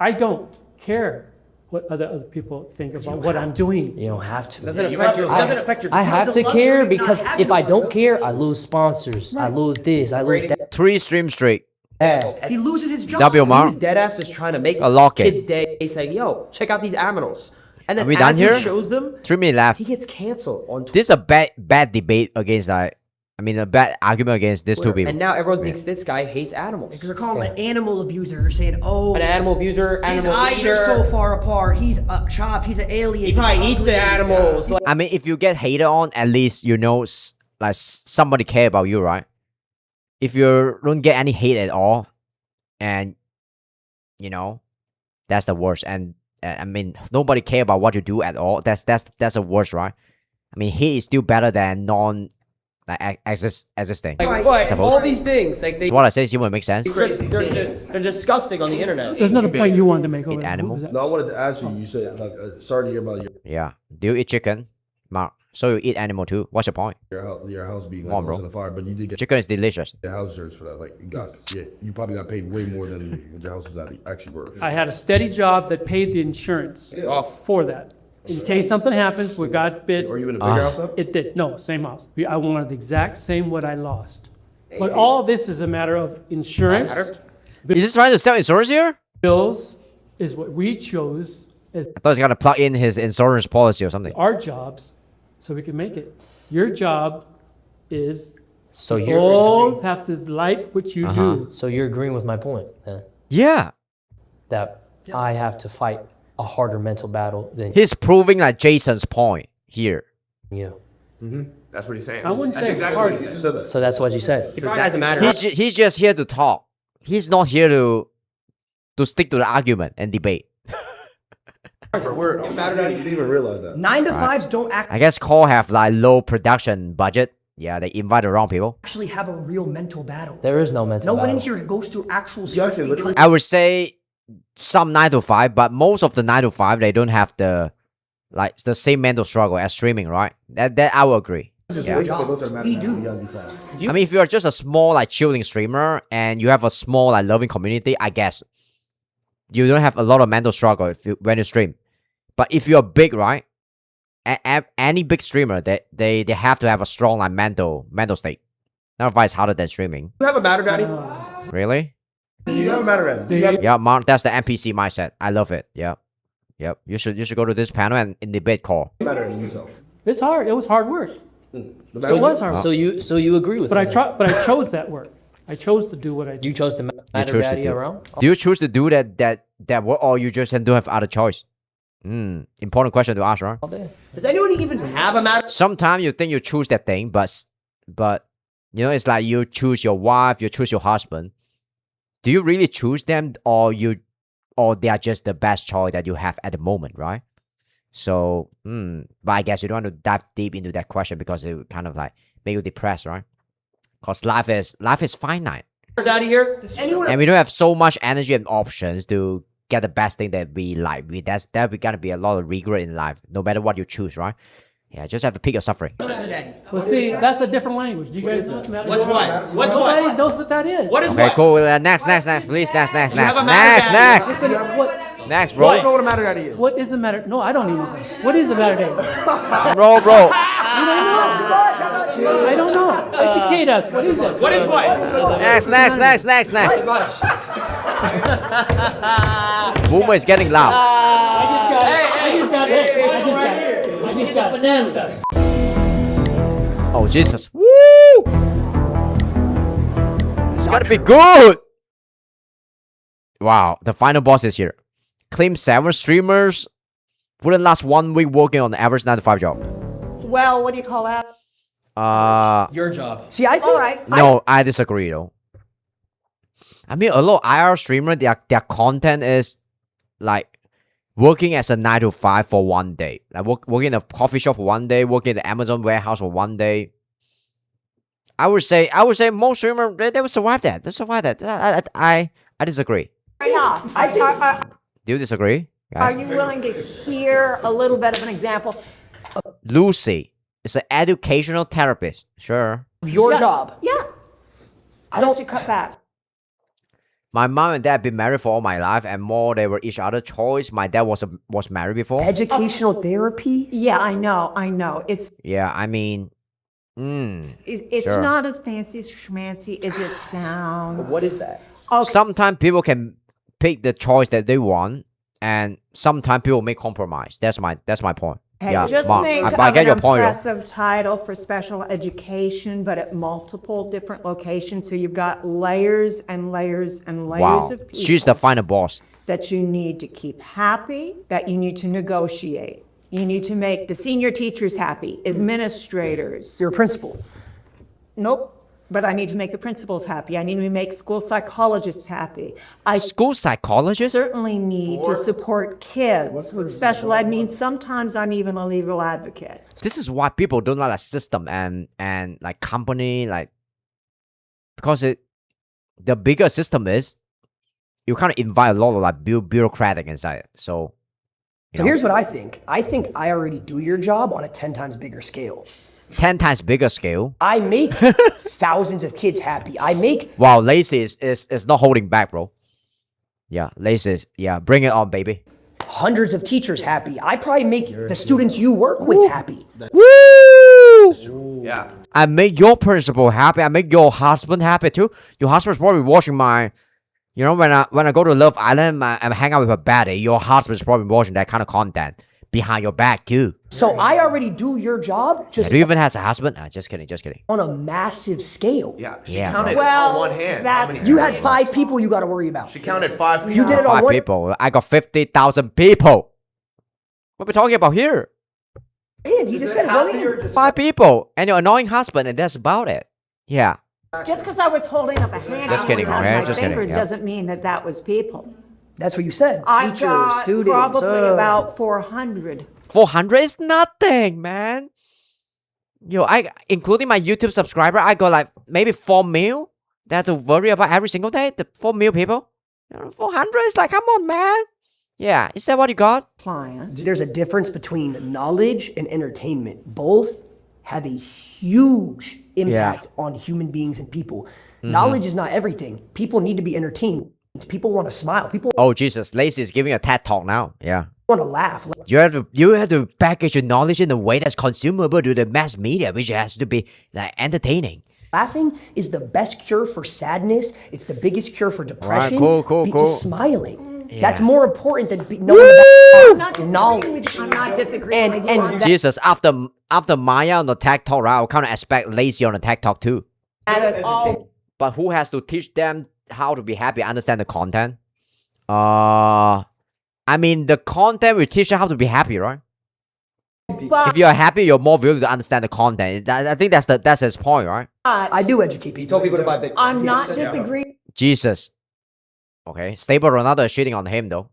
I don't care what other people think about what I'm doing. You don't have to. Doesn't affect your. Doesn't affect your. I have the to care luxury of not because having if I one. don't care, I lose sponsors. I lose this. I lose that. 3 stream straight. He loses his job. W Mark. He's dead ass just trying to make A locket. kids' day saying, "Yo, check out these aminals," and then Are we as done he here? shows them, 3 minutes left. he gets canceled on Twitter. This is a bad debate against like. I mean, a bad argument against these two people. And now everyone thinks this guy hates animals. Because they're calling him an animal abuser. They're saying, oh, An animal abuser, his animal eyes eater. are so far apart. He's chopped. He's an alien. He probably he's eats the ugly." animals. Like, I mean, if you get hated on, at least you know, somebody care about you, right? If you don't get any hate at all, and you know, that's the worst. And I mean, nobody care about what you do at all. That's the worst, right? I mean, hate is still better than existing. what? Suppose. All these things, like they. That's what I say. See what makes sense. They're disgusting on the internet. There's another point you wanted to make over Eat there. animal. What was that? No, I wanted to ask you. You said, like, sorry to hear about Yeah. Do you eat chicken, Mark? So you eat animal too? What's your point? your house being Come on, like, bro. lost in the fire, but you did get Chicken is delicious. the house insurance for that. Like, you got, you probably got paid way more than what your house was actually worth. I had a steady job that paid the insurance for that. In case something happens, we God forbid. Are you in a bigger house now? It did. No, same house. I wanted the exact same what I lost. But all this is a matter of insurance. Is this trying to sell insurance here? Bills is what we chose as I thought he's gonna plug in his insurance policy or something. our jobs so we can make it. Your job is So you you're all agreeing, have to like what you Uh-huh. do. so you're agreeing with my point then, Yeah. that I have to fight a harder mental battle than He's proving like Jason's point here. you. That's what he's saying. I wouldn't say That's it's exactly hard. what he said. So that's what you said. It probably doesn't matter. He's just here to talk. He's not here to stick to the argument and debate. You didn't even realize that. 9 to 5s don't I guess Cole have like low production budget. Yeah, they invite the wrong people. actually have a real mental battle. There is no mental No one in battle. here goes through actual You stress actually literally- I would say some 9 to 5, but most of the 9 to 5 they don't have the same mental struggle as streaming, right? That I will agree. Just Yeah. wake up and go to the We manager. do. You gotta be fine. I mean, if you're just a small like chilling streamer and you have a small like loving community, I guess you don't have a lot of mental struggle when you stream. But if you're big, right? Any big streamer, they have to have a strong like mental state. Otherwise, harder than streaming. You have a matter, Daddy? Really? You have a matter of Yeah, Mark. That's the NPC mindset. I love it. Yeah, yep. You should go to this panel and in debate call. matter than yourself. It's hard. It was hard work. So It was hard. So you agree with But I me? But I chose that work. I chose to do what I did. You chose to You matter choose to daddy do. around. Do you choose to do that work, or you just don't have other choice? Important question to ask, right? All day. Does anyone even have a matter? Sometimes you think you choose that thing, but you know, it's like you choose your wife, you choose your husband. Do you really choose them, or they are just the best choice that you have at the moment, right? So, but I guess you don't want to dive deep into that question because it would kind of like make you depressed, right? Because life is finite, Daddy here? Does anyone and we don't have so much energy and options to get the best thing that we like. That we gonna be a lot of regret in life, no matter what you choose, right? Yeah, just have to pick your suffering. Well, see, that's a different language. You guys know what? What's what? What's Nobody what? knows what that is. What is Okay, what? cool. Next, please. Next, have a matter, next. It's what? Next, bro. What? What a matter that is. What is a matter? No, I don't even know. What is a matter day? Bro. I don't know. Educate us. What is it? What is what? Next. Boomer is getting loud. I just got it. Oh, Jesus. Woo! This gotta be good. Wow, the final boss is here. Claim 7 streamers wouldn't last 1 week working on the average 9 to 5 job. Well, what do you call that? Your job. See, I think All right. No, I disagree though. I mean, a lot of IR streamers, their content is like working as a 9 to 5 for 1 day. Like working in a coffee shop for 1 day, working in the Amazon warehouse for 1 day. I would say most streamers they will survive that. They survive that. I disagree. Yeah. Do you disagree, Are guys? you willing to hear a little bit of an example? Lucy is an educational therapist. Sure. Your Yes. job. Yeah. I don't to cut back. My mom and dad have been married for all my life, and more they were each other's choice. My dad was married before. Educational therapy? Yeah, I know. It's Yeah, I mean, it's sure. not as fancy as schmancy as it sounds. What is that? Okay. Sometimes people can pick the choice that they want, and sometimes people make compromise. That's my point. Hey, yeah, just Mom, think I of get an your point. Though. impressive title for special education, but at multiple different locations. So you've got layers and layers and layers Wow, of people she's the final boss. that you need to keep happy, that you need to negotiate. You need to make the senior teachers happy, administrators. You're a principal. Nope. But I need to make the principals happy. I need to make school psychologists happy. I School psychologist? certainly need to support kids with special ed. Means sometimes I'm even a legal advocate. This is why people don't like a system and like company like because the bigger system is you kind of invite a lot of like bureaucratic inside it. So you So know, here's what I think. I think I already do your job on a 10 times bigger scale. 10 times bigger scale. I make thousands of kids happy. I make Wow, Lacey is not holding back, bro. Yeah, Lacey bring it on, baby. hundreds of teachers happy. I probably make the students you work with happy. Woo! Yeah. I make your principal happy. I make your husband happy too. Your husband's probably watching my, you know, when I go to Love Island, I'm hang out with a baddie. Your husband's probably watching that kind of content behind your back too. So I already do your job just Do you even has a husband? Just kidding. on a massive scale. Yeah. She Yeah, counted Well, on one hand. How many that's- You had 5 people you got to worry about. She counted 5 people. You did it on 5 one. people. I got 50,000 people. What are we talking about here? hand. He just said one hand. 5 people and your annoying husband, and that's about it. Yeah. Just because I was holding up a hand Just kidding, on okay? my Just kidding, fingers yeah. doesn't mean that that was people. That's what you said. I Teachers, got students. probably about 400. 400 is nothing, man. Yo, including my YouTube subscriber, I got like maybe 4 mil that I have to worry about every single day. The 4 mil people. 400 is like, come on, man. Yeah, is that what you got? There's a difference between knowledge and entertainment. Both have a huge impact on human beings and people. Knowledge is not everything. People need to be entertained. People want to smile. People Oh Jesus, Lacey is giving a TED talk now. Yeah. want to laugh. You have to package your knowledge in a way that's consumable to the mass media, which has to be like entertaining. Laughing is the best cure for sadness. It's the biggest cure for depression. cool. Just smiling. Yeah. That's more important than knowing about knowledge. I'm not disagreeing with you on And that. Jesus, after Maya on the TED talk, right, I'll kind of expect Lacey on the TED talk too. At all. But who has to teach them how to be happy, understand the content? I mean, the content will teach you how to be happy, right? But If you're happy, you're more willing to understand the content. I think that's his point, right? I do educate people. You told people to buy Bitcoin. I'm not Yes. disagreeing. Jesus. Okay, Stable Ronaldo is shitting on him though.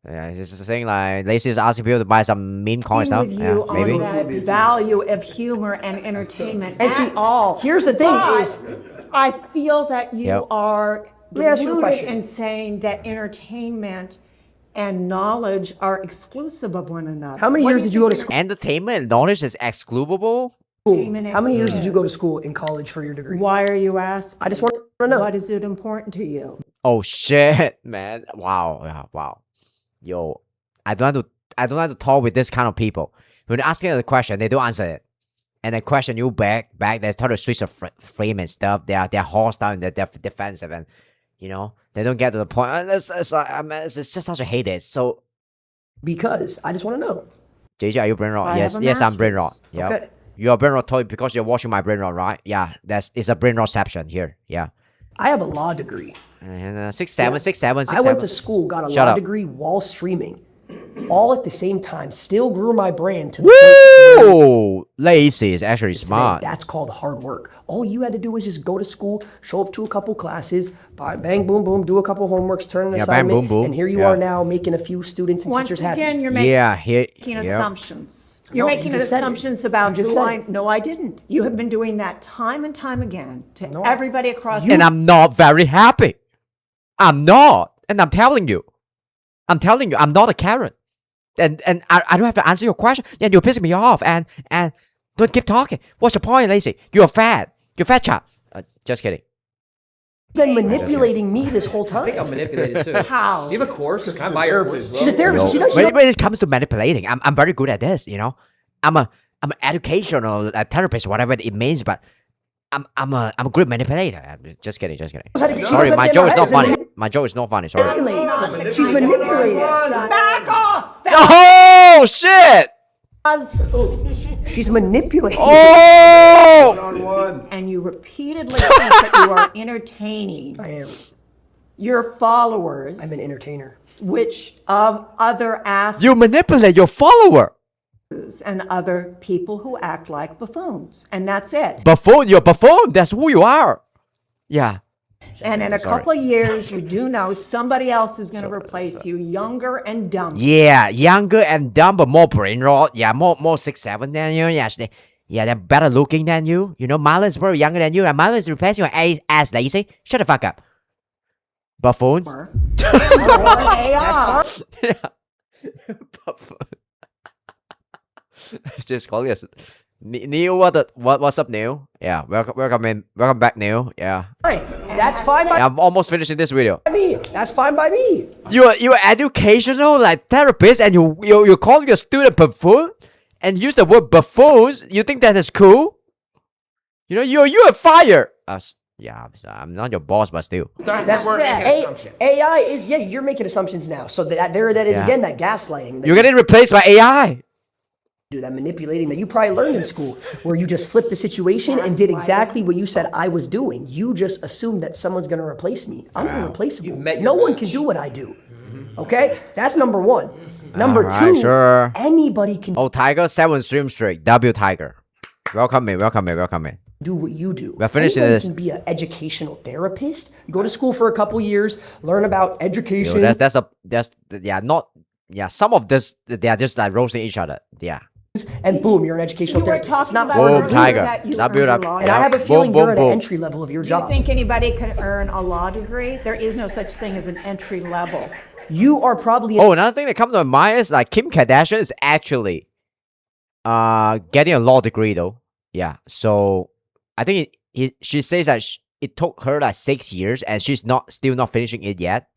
Yeah, he's just saying like Lacey is asking people to buy some meme coin stuff. with Yeah, you on maybe. that value of humor and entertainment And at see, all. here's the thing But is- I feel that you Yep. are Let me ask you a deluded question. in saying that entertainment and knowledge are exclusive of one another. How many What years do did you go to school? Entertainment and knowledge is excludable. How many years did you go to school in college for your degree? Why are you asking? I just want to know. What is it important to you? Oh shit, man! Wow, yeah, wow. Yo, I don't have to talk with this kind of people. When you're asking a question, they don't answer it, and they question you back. They try to switch the frame and stuff. They're hostile and they're defensive, and you know they don't get to the point. It's just such a hate it. So, Because I just want to know. JJ, are you brain rot? I Yes, have a yes, I'm brain rot. master's. Yeah, Okay. you're brain rot toy because you're watching my brain rot, right? Yeah, it's a brain rotception here. Yeah, I have a law degree. And 6'7", 6'7", 6'7". I went to school, got a Shut law up. degree while streaming. All at the same time. Still grew my brand to the point to where Woo! Lazy is actually today. smart. That's called hard work. All you had to do was just go to school, show up to a couple classes, bang, boom, boom, do a couple homeworks, turn an Yeah, bang, assignment, boom, boom. and here you Yeah. are now making a few students and Once teachers again, happy. you're making, Yeah, making yep. assumptions. You're No, making you just said it. assumptions about You just who said I. it. No, I didn't. You have been doing that time and time again to everybody across. And I'm not very happy. I'm not. And I'm telling you, I'm not a Karen. And I don't have to answer your question. And you're pissing me off. And don't keep talking. What's the point, Lazy? You're fat. You're fat chap. Just kidding. You've been manipulating me this whole time. I think I'm manipulated too. How? Do you have a course? Can I buy your course? She's a therapist. No. When it comes to manipulating, I'm very good at this. You know, I'm an educational therapist, whatever it means. But I'm a good manipulator. Just kidding. Sorry, my joke is not funny. My joke is not funny. Sorry. She's manipulated. Back off. Oh shit! She's manipulated. Oh! And you repeatedly think that you are entertaining. I am. Your followers. I'm an entertainer. Which of other asses You manipulate your follower. and other people who act like buffoons, and that's it. Buffoon, you're buffoon. That's who you are. Yeah. And in a Sorry. couple of years, you do know somebody else is going to replace you, younger and dumber. Yeah, younger and dumber, more brain rot. Yeah, more 6'7" than you. Yeah, they're better looking than you. You know, Marlon's probably younger than you, and Marlon's replacing your ass lazy. Shut the fuck up. Buffoons. AI. Just call us. Neil, what's up, Neil? Yeah, welcome back, Neil. Yeah. That's fine by I'm almost finishing this video. me. That's fine by me. You're educational like therapist, and you call your student buffoon, and use the word buffoons. You think that is cool? You know, you're fired. Yeah, I'm not your boss, but still. That's AI is you're making assumptions now. So that is Yeah. again that gaslighting. That You're getting replaced by AI. do that manipulating that you probably learned in school, where you just flipped the situation and did exactly what you said I was doing. You just assumed that someone's going to replace me. I'm irreplaceable. No one can do what I do. Okay, that's number one. Number Alright, two, sure. anybody can Oh, Tiger, 7 stream straight. W Tiger. Welcome in. do what you do. We're finishing Anybody this. can be an educational therapist. Go to school for a couple years, learn about education. Yo, some of this, they are just like roasting each other. Yeah. and boom, you're an educational therapist. It's not Boom, hard to do. Tiger. that you W earned a Tiger. law And I have a Boom, feeling you're boom, at an boom. entry level of your Do you job. think anybody can earn a law degree? There is no such thing as an entry level. You are probably Oh, another thing that comes to mind is like Kim Kardashian is actually getting a law degree though. Yeah. So I think she says that it took her like 6 years and she's still not finishing it yet.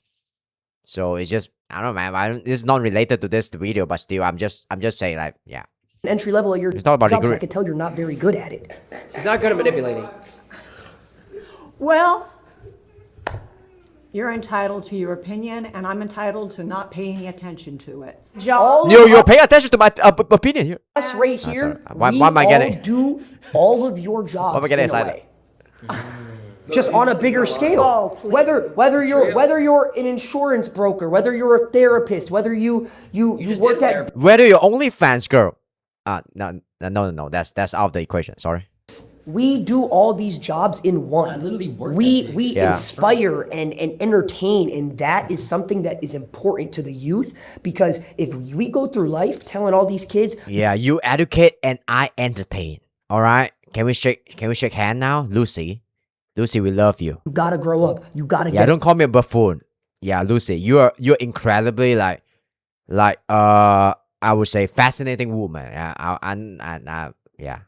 So it's just I don't know, man. It's not related to this video, but still, I'm just saying like yeah. entry level of your It's not about job, 'cause degree. I can tell you're not very good at it. He's not good at manipulating. Well, you're entitled to your opinion, and I'm entitled to not pay any attention to it. All You're paying attention to my opinion here. us right sorry. here, Why we am I all getting- do all of your Why am I jobs in getting a excited? way. Just on a bigger scale. Oh, please. Whether you're an insurance broker, whether you're a therapist, whether you work at Whether you're OnlyFans girl. No. That's out of the equation. Sorry. we do all these jobs in one. I literally work We at we Yeah. inspire and entertain, and that is something that is important to the youth, because if we go through life telling all these kids, Yeah, you educate and I entertain. All right. Can we shake hand now, Lucy? Lucy, we love you. you gotta grow up, you gotta Yeah, get don't call me a buffoon. Yeah, Lucy, you're incredibly like I would say fascinating woman. Yeah, yeah.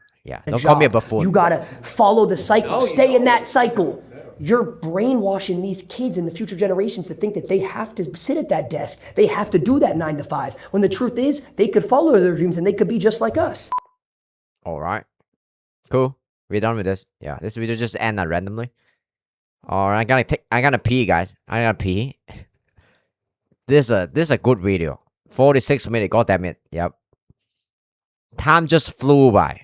a Don't call me a job. buffoon. You gotta follow the cycle, stay in that cycle. You're brainwashing these kids and the future generations to think that they have to sit at that desk, they have to do that 9 to 5. When the truth is, they could follow their dreams and they could be just like us. All right. Cool. We're done with this. Yeah, this video just end randomly. All right, I gotta pee, guys. I gotta pee. This is a good video. 46 minutes. God damn it. Yep. Time just flew by.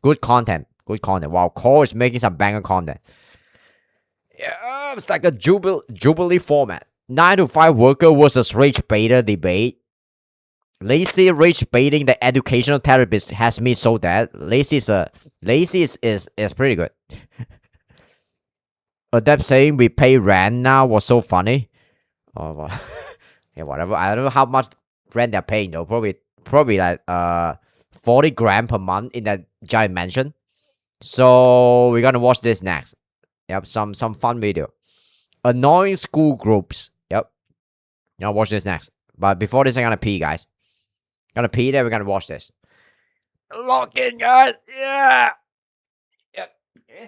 Good content. Wow, Cole is making some banger content. Yeah. It's like a Jubilee format. 9 to 5 worker versus rage baiter debate. Lazy rage baiting the educational therapist has me so dead. Lazy is pretty good. Adept saying we pay rent now was so funny. Oh, well, yeah, whatever. I don't know how much rent they're paying though. Probably like 40 grand per month in that giant mansion. So we're gonna watch this next. Yep, some fun video. Annoying school groups. Yep. I'll watch this next. But before this, I'm gonna pee, guys. Gonna pee, then we're gonna watch this. Lock in, guys. Yeah. Yep. Yeah.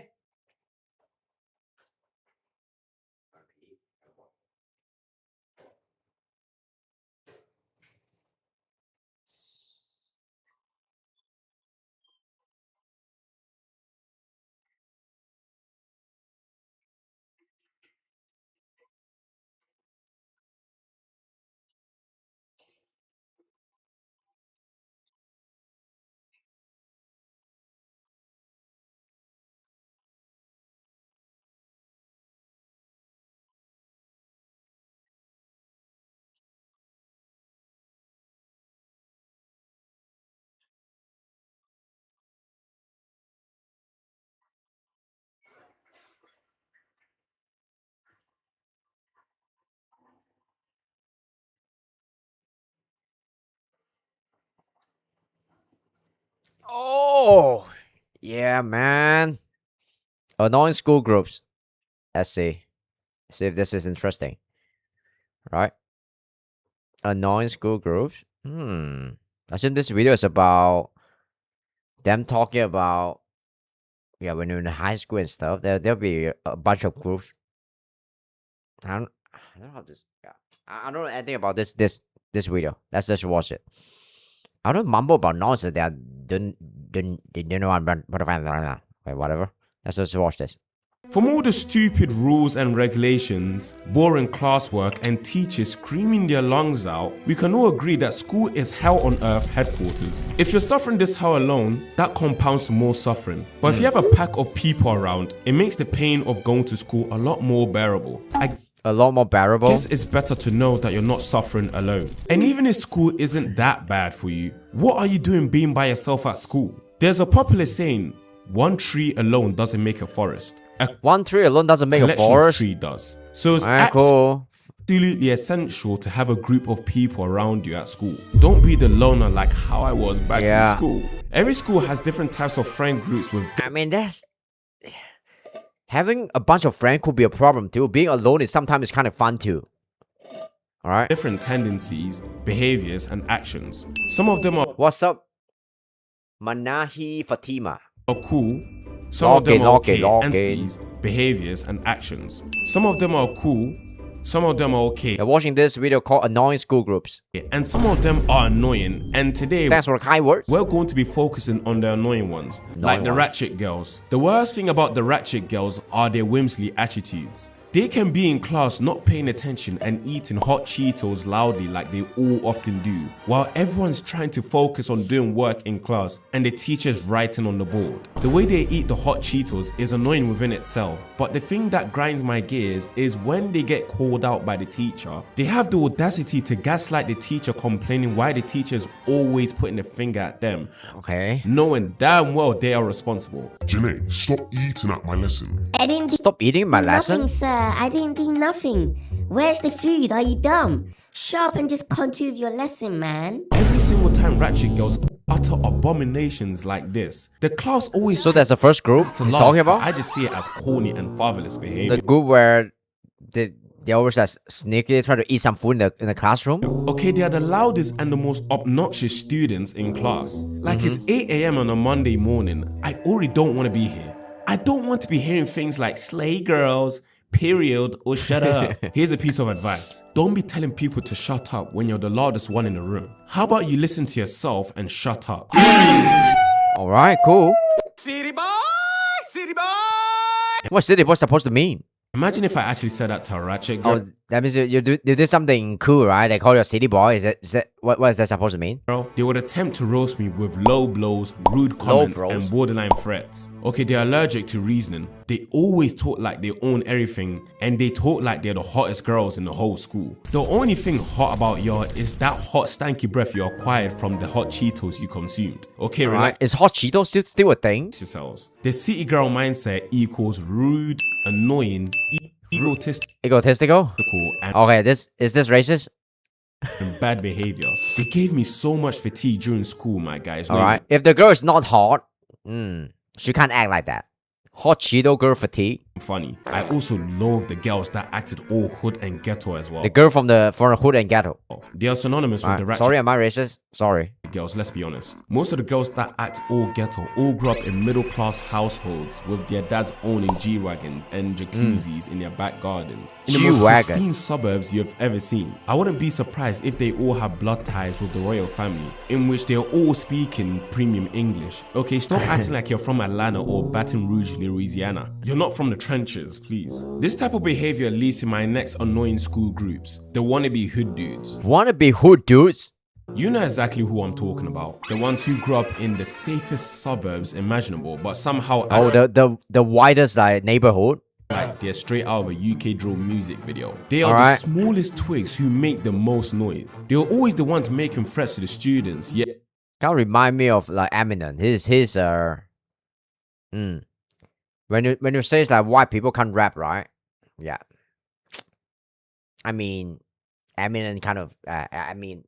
Oh, yeah, man. Annoying school groups. Let's see. See if this is interesting. Right? Annoying school groups. I assume this video is about them talking about, yeah, when you're in high school and stuff. There'll be a bunch of groups. I don't know how this. Yeah, I don't know anything about this video. Let's just watch it. I don't mumble about nonsense. They don't know. Wait, whatever. Let's just watch this. From all the stupid rules and regulations, boring classwork, and teachers screaming their lungs out, we can all agree that school is hell on earth headquarters. If you're suffering this hell alone, that compounds to more suffering. But if you have a pack of people around, it makes the pain of going to school a lot more bearable. A lot more bearable? I guess it's better to know that you're not suffering alone. And even if school isn't that bad for you, what are you doing being by yourself at school? There's a popular saying, one tree alone doesn't make a forest. One tree alone doesn't make a forest? Tree does. So it's cool. absolutely essential to have a group of people around you at school. Don't be the loner like how I was back in school. Every school has different types of friend groups with... I mean, that's... Having a bunch of friends could be a problem too. Being alone is sometimes kind of fun too. Alright? Different tendencies, behaviors, and actions. Some of them are... What's up? Manahi Fatima. Are cool. Some of them are okay entities, behaviors, and actions. Some of them are cool. Some of them are okay. You're watching this video called Annoying School Groups. And some of them are annoying. And today, thanks for the kind words. We're going to be focusing on the annoying ones. Like the ratchet girls. The worst thing about the ratchet girls are their whimsy attitudes. They can be in class not paying attention and eating hot Cheetos loudly like they all often do, while everyone's trying to focus on doing work in class and the teacher's writing on the board. The way they eat the hot Cheetos is annoying within itself, but the thing that grinds my gears is when they get called out by the teacher, they have the audacity to gaslight the teacher, complaining why the teacher's always putting the finger at them. Okay. Knowing damn well they are responsible. Janae, stop eating at my lesson. I didn't stop eating my lesson? Nothing, sir. I didn't do nothing. Where's the food? Are you dumb? Shut up and just continue with your lesson, man. Every single time ratchet girls utter abominations like this, the class always... So that's the first group he's talking about? I just see it as corny and fatherless behavior. The group where they always sneaky try to eat some food in the classroom? Okay, they are the loudest and the most obnoxious students in class. Like it's 8 AM on a Monday morning. I already don't want to be here. I don't want to be hearing things like slay girls, period, or shut up. Here's a piece of advice. Don't be telling people to shut up when you're the loudest one in the room. How about you listen to yourself and shut up? Alright, cool. City boy! City boy! What's city boy supposed to mean? Imagine if I actually said that to a ratchet girl. Oh, that means you do something cool, right? They call you a city boy. Is that what is that supposed to mean? They would attempt to roast me with low blows, rude comments, and borderline threats. Okay, they're allergic to reasoning. They always talk like they own everything, and they talk like they're the hottest girls in the whole school. The only thing hot about y'all is that hot stanky breath you acquired from the hot Cheetos you consumed. Okay, relax. Is hot Cheetos still a thing? Yourselves. The city girl mindset equals rude, annoying, egotistical, and okay, is this racist? And bad behavior. It gave me so much fatigue during school, my guys. All right, if the girl is not hot, she can't act like that. Hot Cheeto girl fatigue. Funny. I also love the girls that acted all hood and ghetto as well. The girl from the hood and ghetto. They are synonymous with the ratchet. Sorry, am I racist? Sorry. Girls, let's be honest. Most of the girls that act all ghetto all grew up in middle class households with their dads owning G-Wagons and jacuzzis in their back gardens. In the most pristine suburbs you've ever seen. I wouldn't be surprised if they all have blood ties with the royal family, in which they're all speaking premium English. Okay, stop acting like you're from Atlanta or Baton Rouge, Louisiana. You're not from the trenches, please. This type of behavior leads to my next annoying school groups, the wannabe hood dudes. Wannabe hood dudes? You know exactly who I'm talking about. The ones who grew up in the safest suburbs imaginable, but somehow the widest neighborhood. Like they're straight out of a UK drill music video. They are the smallest twigs who make the most noise. They are always the ones making threats to the students. Yeah. Kind of remind me of like Eminem. His when you say it's like white people can't rap, right? Yeah. I mean, Eminem kind of Eminem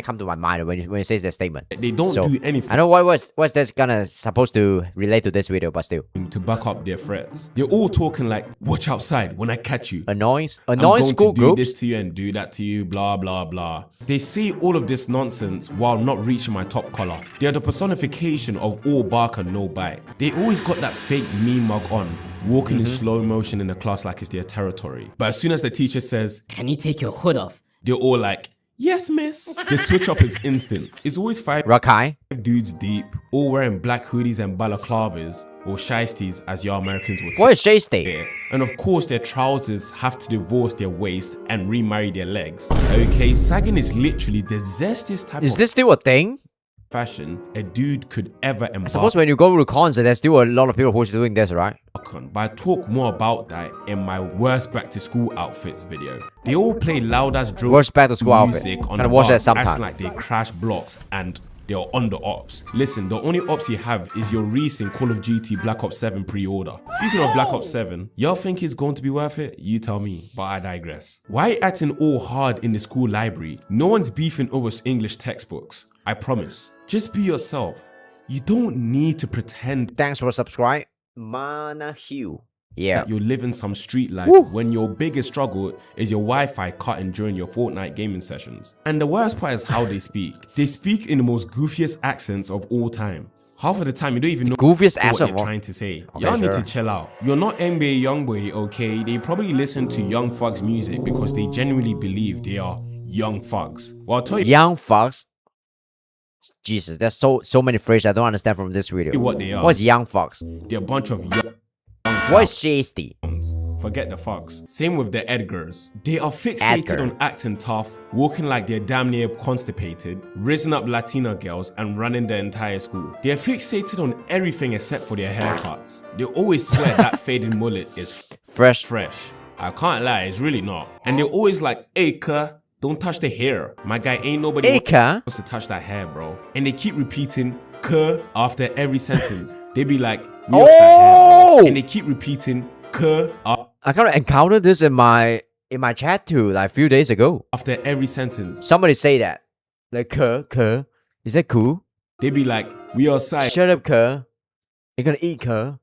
come to my mind when you say that statement. They don't do anything. I know what's this gonna supposed to relate to this video, but still. To back up their threats. They're all talking like, watch outside when I catch you. Annoying I'm going school to do this to you and do that to you, blah, blah, blah. They say all of this nonsense while not reaching my top collar. They're the personification of all bark and no bite. They always got that fake meme mug on, walking in slow motion in the class like it's their territory. But as soon as the teacher says, can you take your hood off? They're all like, yes, miss. The switch up is instant. It's always five dudes deep, all wearing black hoodies and balaclavas, or shiesties as y'all Americans would say. What is shiesty? And of course, their trousers have to divorce their waist and remarry their legs. Okay, sagging is literally the zestiest type Is this still a thing? Fashion a dude could ever embark. I suppose when you go to concert, there's still a lot of people who's doing this, right? But I talk more about that in my worst back to school outfits video. They all play loud as drill worst back to school music outfit. on Can I the watch bar, that sometime? acting like they crash blocks and they're on the ops. Listen, the only ops you have is your recent Call of Duty Black Ops 7 pre-order. Speaking of Black Ops 7, y'all think it's going to be worth it? You tell me, but I digress. Why acting all hard in the school library? No one's beefing over English textbooks. I promise. Just be yourself. You don't need to pretend. Thanks for subscribe. Mana Hugh. Yeah. That you're living some street life when your biggest struggle is your Wi-Fi cutting during your Fortnite gaming sessions. And the worst part is how they speak. They speak in the most goofiest accents of all time. Half of the time you don't even know what they're trying to say. Y'all need to chill out. You're not NBA Youngboy, okay? They probably listen to Young Thug's music because they genuinely believe they are Young Thugs. Well, I'll tell you. Young Thugs? Jesus, there's so many phrases I don't understand from this video. What they are. What's Young Thugs? They're a bunch of young What's shiesty? Forget the fucks. Same with the Edgars. They are fixated on acting tough, walking like they're damn near constipated, raising up Latina girls and running the entire school. They are fixated on everything except for their haircuts. They always swear that faded mullet is fresh. I can't lie, it's really not. And they're always like, hey, cuh, don't touch the hair. My guy, ain't nobody wants to touch that hair, bro. And they keep repeating "cuh" after every sentence. They be like, we touch that hair, bro. And they keep repeating "cuh" I kind of encountered this in my chat too, like a few days ago. After every sentence. Somebody say that. Like, cuh. Is that cool? They be like, we outside. Shut up, cuh. You're gonna eat, cuh.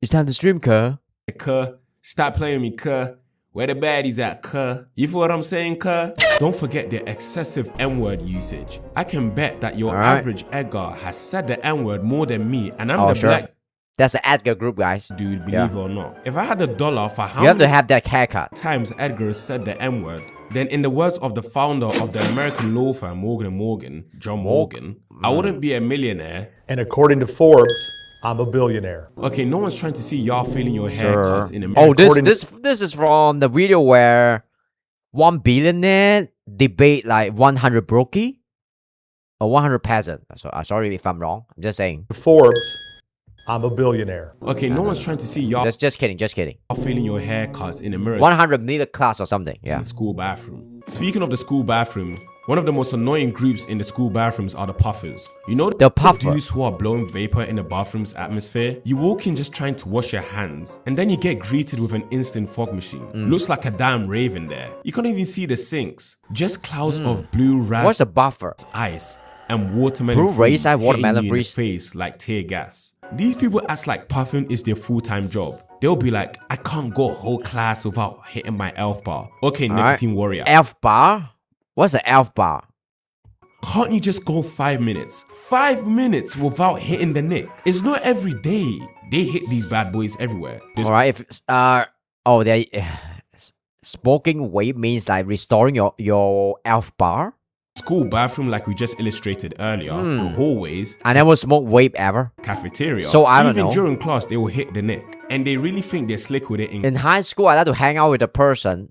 It's time to stream, cuh. Cuh. Stop playing me, cuh. Where the baddies at, cuh? You feel what I'm saying, cuh? Don't forget the excessive N-word usage. I can bet that your average Edgar has said the N-word more than me, and I'm the black. That's the Edgar group, guys. Dude, believe it or not. If I had $1 for how you have to have that haircut times Edgar said the N-word, then in the words of the founder of the American law firm Morgan & Morgan, John Morgan, I wouldn't be a millionaire. And according to Forbes, I'm a billionaire. Okay, no one's trying to see y'all feeling your Sure. haircuts in Oh, America. this is from the video where 1 billionaire debate like 100 brokey or 100 peasant. So sorry if I'm wrong. I'm just saying. Forbes, I'm a billionaire. Okay, no one's trying to see y'all Just kidding. Just kidding. feeling your haircuts in America. 100 middle class or something. In Yeah. the school bathroom. Speaking of the school bathroom, one of the most annoying groups in the school bathrooms are the puffers. You know The puffer. dudes who are blowing vapor in the bathroom's atmosphere? You walk in just trying to wash your hands, and then you get greeted with an instant fog machine. Looks like a damn rave in there. You can't even see the sinks. Just clouds of blue raspberry What's a buffer? ice and watermelon Blue freeze race, watermelon hitting you in the freeze. face like tear gas. These people act like puffing is their full-time job. They'll be like, I can't go a whole class without hitting my elf bar. Okay, nicotine warrior. Elf bar? What's an elf bar? Can't you just go 5 minutes? 5 minutes without hitting the nick. It's not every day. They hit these bad boys everywhere. All right. If they smoking vape means like restoring your elf bar. School bathroom, like we just illustrated earlier, the hallways, I never smoked vape ever. cafeteria. So I don't even know. during class, they will hit the nick, and they really think they're slick with it. In high school, I like to hang out with a person,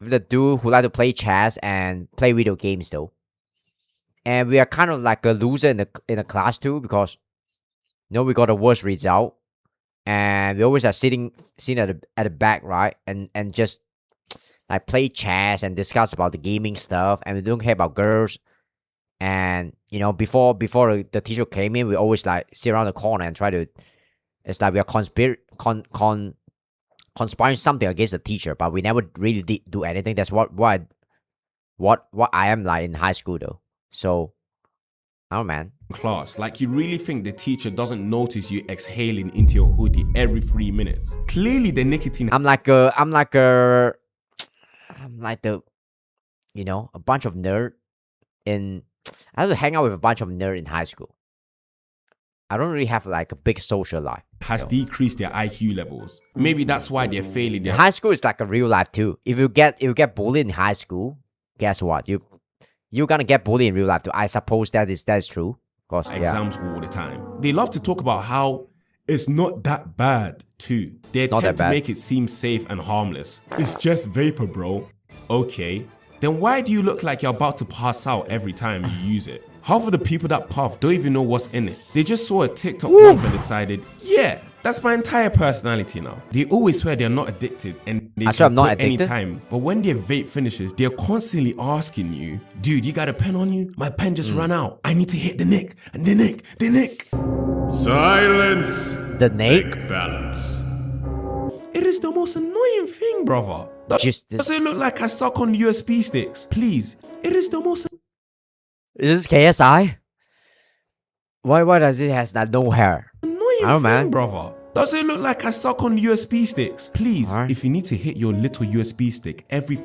with the dude who like to play chess and play video games though. And we are kind of like a loser in the class too because, we got the worst result, and we always are sitting at the back, right, and just like play chess and discuss about the gaming stuff, and we don't care about girls. And before the teacher came in, we always like sit around the corner and try to. It's like we are conspiring something against the teacher, but we never really did do anything. That's what I am like in high school though. So, I don't know, man. Class, like you really think the teacher doesn't notice you exhaling into your hoodie every 3 minutes? Clearly, the nicotine. I'm like a bunch of nerd in. I have to hang out with a bunch of nerd in high school. I don't really have like a big social life. Has decreased their IQ levels. Maybe that's why they're failing. High school is like a real life too. If you get bullied in high school, guess what? You're gonna get bullied in real life too. I suppose that is true. Cause exams all the time. They love to talk about how it's not that bad too. They not attempt that to bad. make it seem safe and harmless. It's just vapor, bro. Okay. Then why do you look like you're about to pass out every time you use it? Half of the people that puff don't even know what's in it. They just saw a TikTok once and decided, yeah, that's my entire personality now. They always swear they're not addicted and they I swear can I'm not quit addicted. anytime. But when their vape finishes, they're constantly asking you, dude, you got a pen on you? My pen just ran out. I need to hit the nick and the nick, the nick. Silence. The nick? Make balance. It is the most annoying thing, brother. Does it look like I suck on USB sticks? Please. It is the most. Is this KSI? Why does it has that no hair? annoying I don't know, thing, man. brother. Does it look like I suck on USB sticks? Please, Alright. if you need to hit your little USB stick every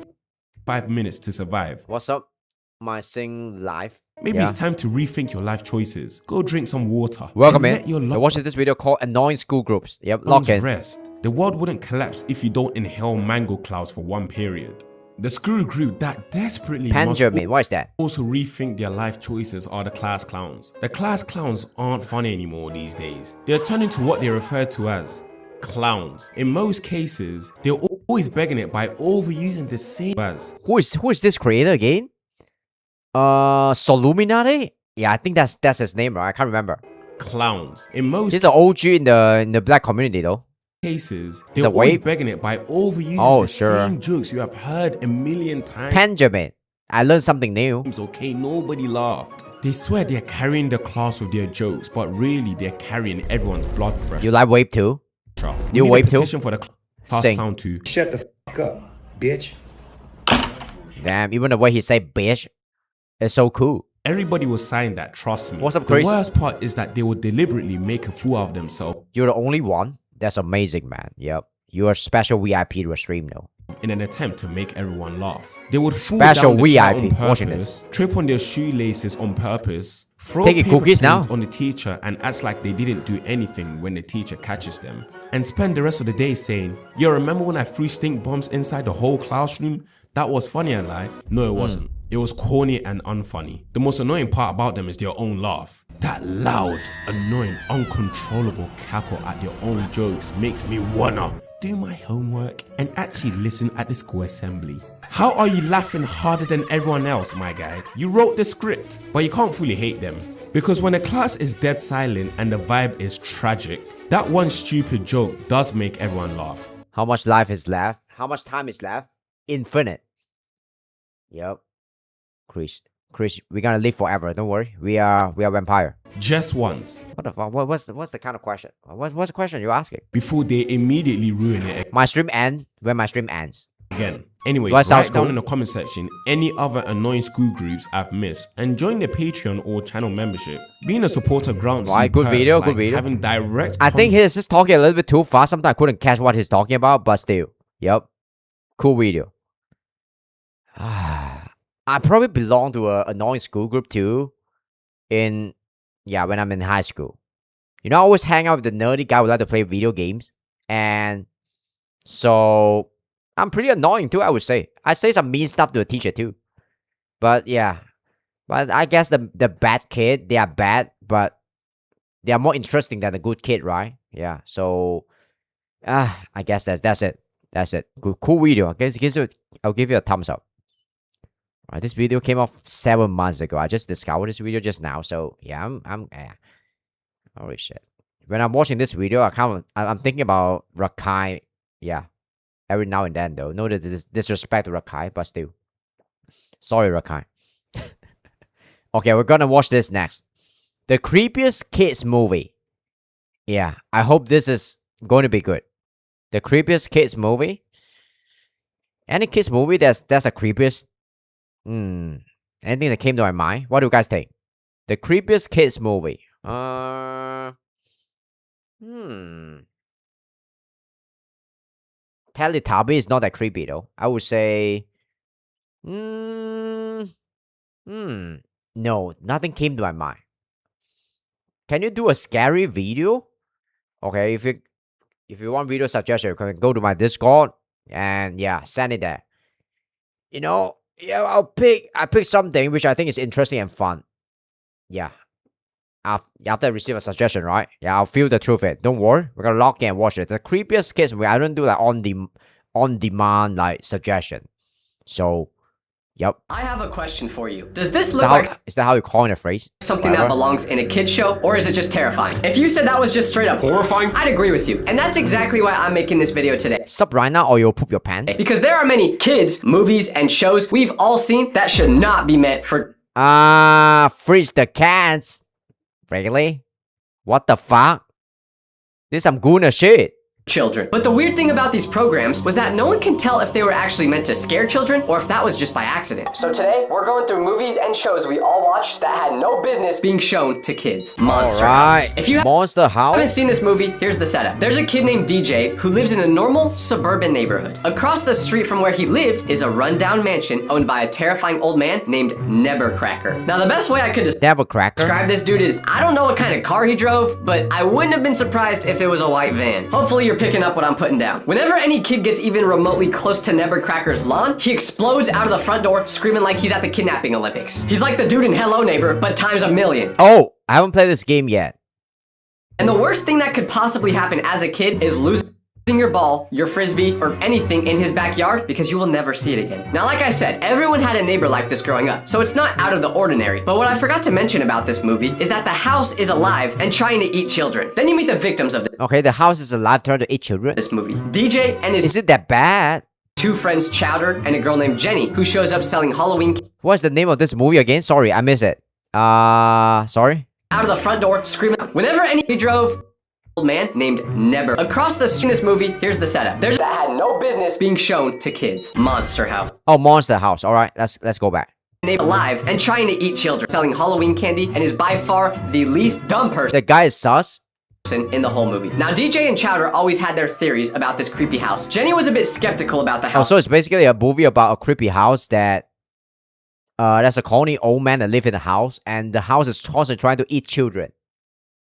5 minutes to survive, What's up, my sing live? maybe it's time to rethink your life choices. Go drink some water. Welcome and in. let your You're watching this video called Annoying School Groups. Yep, lock lungs in. rest. The world wouldn't collapse if you don't inhale mango clouds for one period. The screw group that desperately Benjamin, what is that? also rethink their life choices are the class clowns. The class clowns aren't funny anymore these days. They're turning to what they refer to as clowns. In most cases, they're always begging it by overusing the same as. Who is this creator again? Soluminati? Yeah, I think that's his name, right? I can't remember. Clowns. In most He's the OG in the black community though. cases, He's they're a always wape? begging it by overusing Oh, the sure. same jokes you have heard a million times. Benjamin. I learned something new. Okay, nobody laughed. They swear they're carrying the class with their jokes, but really they're carrying everyone's blood pressure. You like Wape too? We You need a Wape too? petition for the class Sing. clown to Shut the fuck up, bitch. Damn, even the way he say bitch is so cool. Everybody will sign that, trust me. What's up, The Chris? worst part is that they will deliberately make a fool out of themselves You're the only one? That's amazing, man. Yep. You're a special VIP to a stream though. in an attempt to make everyone laugh. They would fall Special down the chair on VIP watching purpose, trip on their shoelaces on purpose, throw Taking paper cookies now? planes on the teacher and act like they didn't do anything when the teacher catches them, and spend the rest of the day saying, yo, remember when I threw stink bombs inside the whole classroom? That was funny, and lie. No, it wasn't. It was corny and unfunny. The most annoying part about them is their own laugh. That loud, annoying, uncontrollable cackle at their own jokes makes me wanna do my homework and actually listen at the school assembly. How are you laughing harder than everyone else, my guy? You wrote the script, but you can't fully hate them. Because when a class is dead silent and the vibe is tragic, that one stupid joke does make everyone laugh. How much life is left? How much time is left? Infinite. Yep. Chris, we're gonna live forever. Don't worry. We are vampire. Just once. What the fuck? What's the kind of question? What's the question you're asking? Before they immediately ruin it. My stream ends when my stream ends. Again. Anyways, Well, write sounds down cool. in the comment section any other annoying school groups I've missed and join the Patreon or channel membership. Being a supporter grants Right, you good perks video, like good video. having direct I think he's just talking a little bit too fast. Sometimes I couldn't catch what he's talking about, but still. Yep. Cool video. I probably belong to a annoying school group too. When I'm in high school. You know, I always hang out with the nerdy guy who like to play video games. And so I'm pretty annoying too, I would say. I say some mean stuff to a teacher too. But yeah. But I guess the bad kid, they are bad, but they are more interesting than the good kid, right? Yeah. So I guess that's it. That's it. Cool video. I'll give you a thumbs up. Alright, this video came off 7 months ago. I just discovered this video just now. So yeah, holy shit. When I'm watching this video, I'm thinking about Rakai. Yeah. Every now and then though. No disrespect to Rakai, but still. Sorry, Rakai. Okay, we're gonna watch this next. The creepiest kids movie. Yeah, I hope this is going to be good. The creepiest kids movie. Any kids movie that's a creepiest. Anything that came to my mind? What do you guys think? The creepiest kids movie. Teletubby is not that creepy though. I would say. No, nothing came to my mind. Can you do a scary video? Okay, if you want video suggestion, you can go to my Discord and yeah, send it there. You know, yeah, I pick something which I think is interesting and fun. Yeah. After I receive a suggestion, right? Yeah, I'll feel the truth it. Don't worry, we're gonna log in and watch it. The creepiest kids movie, I don't do like on demand like suggestion. So, yep. I have a question for you. Does this Is look that like how, is that how you coin a phrase? something that Whatever. belongs in a kid's show, or is it just terrifying? If you said that was just straight up horrifying, I'd agree with you. And that's exactly why I'm making this video today. Sup right now or you'll poop your pants? Because there are many kids, movies, and shows we've all seen that should not be meant for Freeze the cats. Really? What the fuck? This some Guna shit. children. But the weird thing about these programs was that no one can tell if they were actually meant to scare children or if that was just by accident. So today, we're going through movies and shows we all watched that had no business being shown to kids. Monster House. If you Monster House? haven't seen this movie, here's the setup. There's a kid named DJ who lives in a normal suburban neighborhood. Across the street from where he lived is a rundown mansion owned by a terrifying old man named Nebercracker. Now the best way I could describe this dude is, I don't know what kind of car he drove, but I wouldn't have been surprised if it was a white van. Hopefully you're picking up what I'm putting down. Whenever any kid gets even remotely close to Nebercracker's lawn, he explodes out of the front door screaming like he's at the kidnapping Olympics. He's like the dude in Hello Neighbor, but times a million. Oh, I haven't played this game yet. And the worst thing that could possibly happen as a kid is losing your ball, your frisbee, or anything in his backyard because you will never see it again. Now, like I said, everyone had a neighbor like this growing up, so it's not out of the ordinary. But what I forgot to mention about this movie is that the house is alive and trying to eat children. Then you meet the victims of Okay, the house is alive, trying to eat children. This movie. DJ and his Is it that bad? two friends Chowder and a girl named Jenny who shows up selling Halloween What's the name of this movie again? Sorry, I missed it. Sorry? out of the front door screaming. Whenever any drove old man named Neber. Across the street in this movie, here's the setup. There's that had no business being shown to kids. Monster House. Oh, Monster House. All right, let's go back. Alive and trying to eat children, selling Halloween candy, and is by far the least dumb person The guy is sus. in the whole movie. Now, DJ and Chowder always had their theories about this creepy house. Jenny was a bit skeptical about the Oh, house. so it's basically a movie about a creepy house that there's a colony old man that live in the house, and the house is constantly trying to eat children.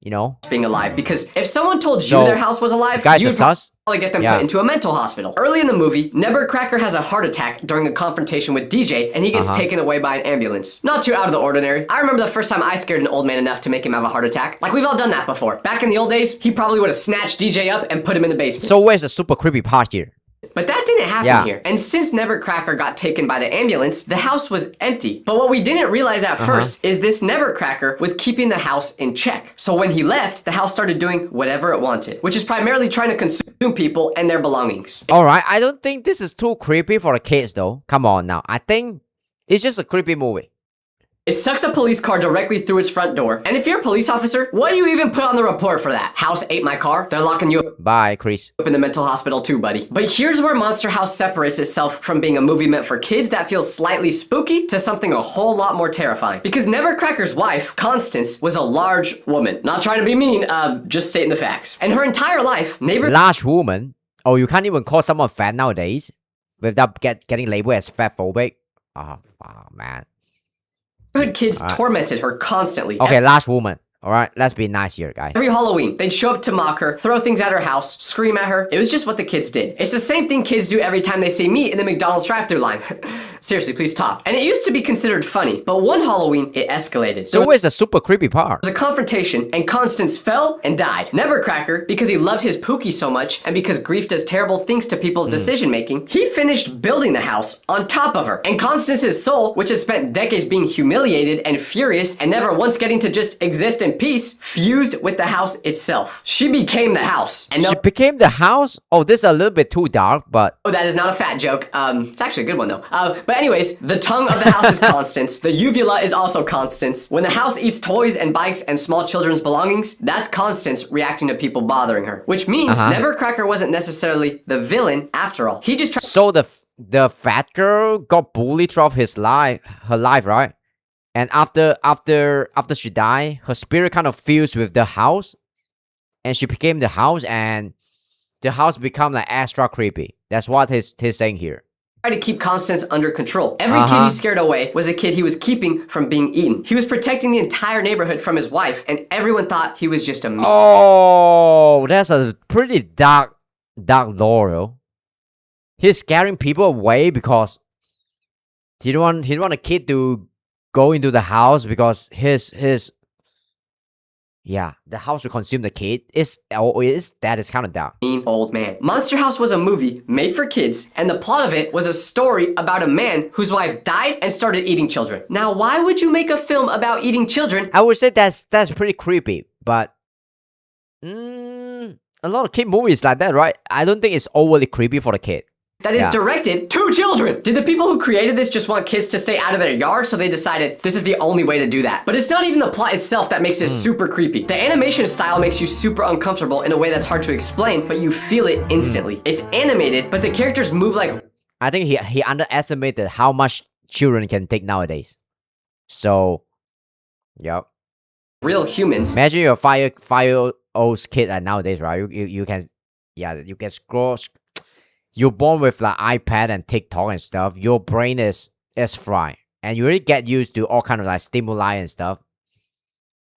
You know? being alive, because if someone told you So, their house was alive, guys you'd are sus. probably get them Yeah. put into a mental hospital. Early in the movie, Nebercracker has a heart attack during a confrontation with DJ, and he gets taken away by an ambulance. Not too out of the ordinary. I remember the first time I scared an old man enough to make him have a heart attack. Like, we've all done that before. Back in the old days, he probably would have snatched DJ up and put him in the basement. So where's the super creepy part here? But that didn't happen Yeah. here. And since Nebercracker got taken by the ambulance, the house was empty. But what we didn't realize at first is this Nebercracker was keeping the house in check. So when he left, the house started doing whatever it wanted, which is primarily trying to consume people and their belongings. Alright, I don't think this is too creepy for the kids though. Come on now. I think it's just a creepy movie. It sucks a police car directly through its front door. And if you're a police officer, what do you even put on the report for that? House ate my car? They're locking you Bye, Chris. up in the mental hospital too, buddy. But here's where Monster House separates itself from being a movie meant for kids that feels slightly spooky to something a whole lot more terrifying. Because Nebercracker's wife, Constance, was a large woman. Not trying to be mean, just stating the facts. And her entire life, Large woman. Oh, you can't even call someone fat nowadays without getting labeled as fat phobic. Oh, man. neighborhood kids tormented her constantly. Okay, large woman. Alright, let's be nice here, guys. Every Halloween, they'd show up to mock her, throw things at her house, scream at her. It was just what the kids did. It's the same thing kids do every time they see me in the McDonald's drive-thru line. Seriously, please stop. And it used to be considered funny, but one Halloween, it escalated. So where's the super creepy part? There was a confrontation, and Constance fell and died. Nebercracker, because he loved his Pookie so much, and because grief does terrible things to people's decision-making, he finished building the house on top of her. And Constance's soul, which had spent decades being humiliated and furious, and never once getting to just exist in peace, fused with the house itself. She became the house. And She became the house? Oh, this is a little bit too dark, but... Oh, that is not a fat joke. It's actually a good one though. But anyways, the tongue of the house is Constance. The uvula is also Constance. When the house eats toys and bikes and small children's belongings, that's Constance reacting to people bothering her. Which means Nebercracker wasn't necessarily the villain after all. He just tried. So the fat girl got bullied throughout her life, right? And after she died, her spirit kind of fused with the house, and she became the house, and the house become like extra creepy. That's what he's saying here. To keep Constance under control. Every kid he scared away was a kid he was keeping from being eaten. He was protecting the entire neighborhood from his wife, and everyone thought he was just a man. Oh, that's a pretty dark lore. He's scaring people away because he don't want a kid to go into the house because the house will consume the kid. That is kind of dark. Mean old man. Monster House was a movie made for kids, and the plot of it was a story about a man whose wife died and started eating children. Now, why would you make a film about eating children? I would say that's pretty creepy, but a lot of kid movies like that, right? I don't think it's overly creepy for the kid. That is directed to children. Did the people who created this just want kids to stay out of their yard, so they decided this is the only way to do that? But it's not even the plot itself that makes it super creepy. The animation style makes you super uncomfortable in a way that's hard to explain, but you feel it instantly. It's animated, but the characters move like... I think he underestimated how much children can take nowadays. So, yep. Real humans. Imagine you're a 5-year-old kid nowadays, right? You can scroll... You're born with like iPad and TikTok and stuff. Your brain is fried, and you really get used to all kind of like stimuli and stuff.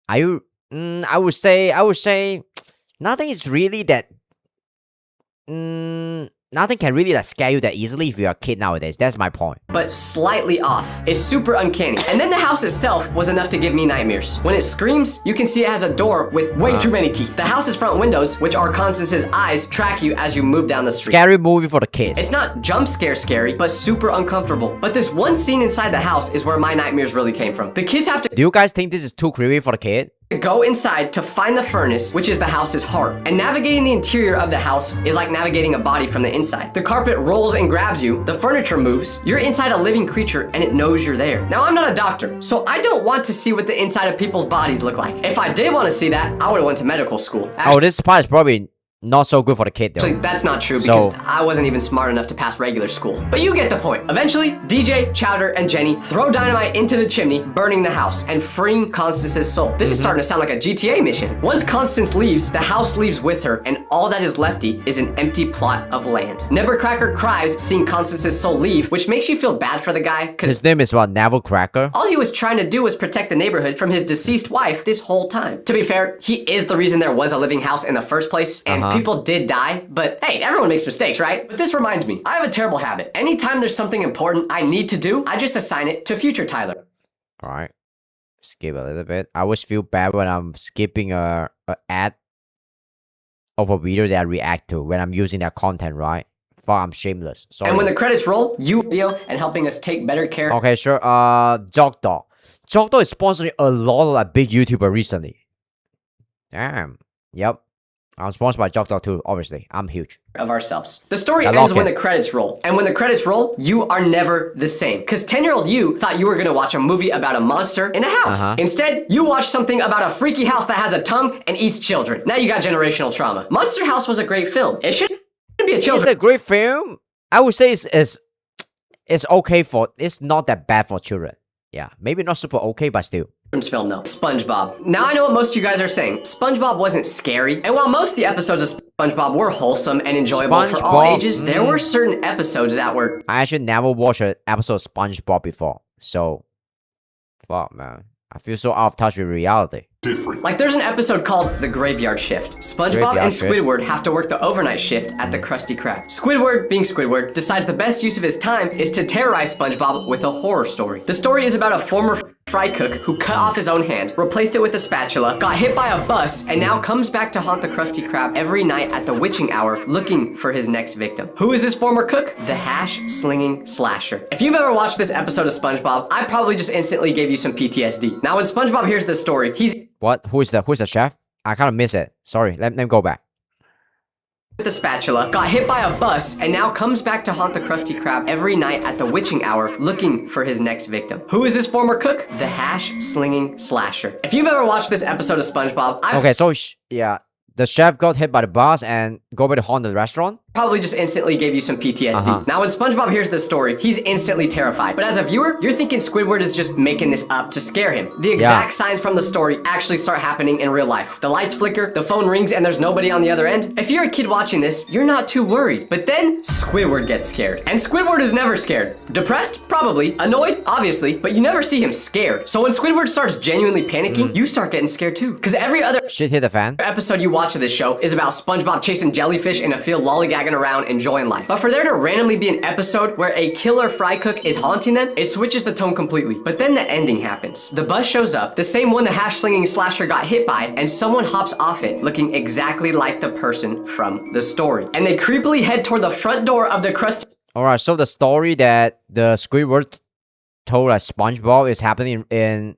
I would say nothing is really that. Nothing can really like scare you that easily if you're a kid nowadays. That's my point. But slightly off. It's super uncanny. And then the house itself was enough to give me nightmares. When it screams, you can see it has a door with way too many teeth. The house's front windows, which are Constance's eyes, track you as you move down the street. Scary movie for the kids. It's not jump scare scary, but super uncomfortable. But this one scene inside the house is where my nightmares really came from. The kids have to... Do you guys think this is too creepy for the kid? Go inside to find the furnace, which is the house's heart. And navigating the interior of the house is like navigating a body from the inside. The carpet rolls and grabs you, the furniture moves, you're inside a living creature and it knows you're there. Now, I'm not a doctor, so I don't want to see what the inside of people's bodies look like. If I did want to see that, I would have went to medical school. Actually, this part is probably not so good for the kid though. Actually, that's not true because So- I wasn't even smart enough to pass regular school. But you get the point. Eventually, DJ, Chowder, and Jenny throw dynamite into the chimney, burning the house and freeing Constance's soul. This is starting to sound like a GTA mission. Once Constance leaves, the house leaves with her, and all that is lefty is an empty plot of land. Nevercracker cries seeing Constance's soul leave, which makes you feel bad for the guy because His name is what? Neville Cracker? all he was trying to do was protect the neighborhood from his deceased wife this whole time. To be fair, he is the reason there was a living house in the first place, and people did die, but hey, everyone makes mistakes, right? But this reminds me, I have a terrible habit. Anytime there's something important I need to do, I just assign it to future Tyler. Alright. Skip a little bit. I always feel bad when I'm skipping a ad of a video that I react to when I'm using that content, right? Fuck, I'm shameless. Sorry. And when the credits roll, you video and helping us take better care. Okay, sure. Jogdog. Jogdog is sponsoring a lot of like big YouTuber recently. Damn. Yep. I'm sponsored by Jogdog too, obviously. I'm huge. Of ourselves. The story I ends love when it. the credits roll. And when the credits roll, you are never the same. Because 10-year-old you thought you were gonna watch a movie about a monster in a house. Instead, you watched something about a freaky house that has a tongue and eats children. Now you got generational trauma. Monster House was a great film. It shouldn't be a It's children's a great film. I would say it's okay for, it's not that bad for children. Yeah, maybe not super okay, but still. film though. SpongeBob. Now I know what most of you guys are saying. SpongeBob wasn't scary. And while most of the episodes of SpongeBob were wholesome and enjoyable for all SpongeBob, ages, there were certain episodes that were I actually never watched an episode of SpongeBob before. So, fuck, man. I feel so out of touch with reality. like there's an episode called The Graveyard Shift. SpongeBob Graveyard and Shift. Squidward have to work the overnight shift at the Krusty Krab. Squidward, being Squidward, decides the best use of his time is to terrorize SpongeBob with a horror story. The story is about a former fry cook who cut off his own hand, replaced it with a spatula, got hit by a bus, and now comes back to haunt the Krusty Krab every night at the witching hour looking for his next victim. Who is this former cook? The hash-slinging slasher. If you've ever watched this episode of SpongeBob, I probably just instantly gave you some PTSD. Now when SpongeBob hears this story, he's What? Who's the chef? I kind of miss it. Sorry, let me go back. with the spatula, got hit by a bus, and now comes back to haunt the Krusty Krab every night at the witching hour looking for his next victim. Who is this former cook? The hash-slinging slasher. If you've ever watched this episode of SpongeBob, I Okay, so yeah, the chef got hit by the bus and go back to haunt the restaurant. probably just instantly gave you some PTSD. Now when SpongeBob hears this story, he's instantly terrified. But as a viewer, you're thinking Squidward is just making this up to scare him. The exact signs from the story actually start happening in real life. The lights flicker, the phone rings, and there's nobody on the other end. If you're a kid watching this, you're not too worried. But then Squidward gets scared. And Squidward is never scared. Depressed? Probably. Annoyed? Obviously. But you never see him scared. So when Squidward starts genuinely panicking, you start getting scared too. Because every other Shit hit the fan. episode you watch of this show is about SpongeBob chasing jellyfish in a field lollygagging around enjoying life. But for there to randomly be an episode where a killer fry cook is haunting them, it switches the tone completely. But then the ending happens. The bus shows up, the same one the hash-slinging slasher got hit by, and someone hops off it looking exactly like the person from the story. And they creepily head toward the front door of the Krusty Alright, so the story that the Squidward told us SpongeBob is happening in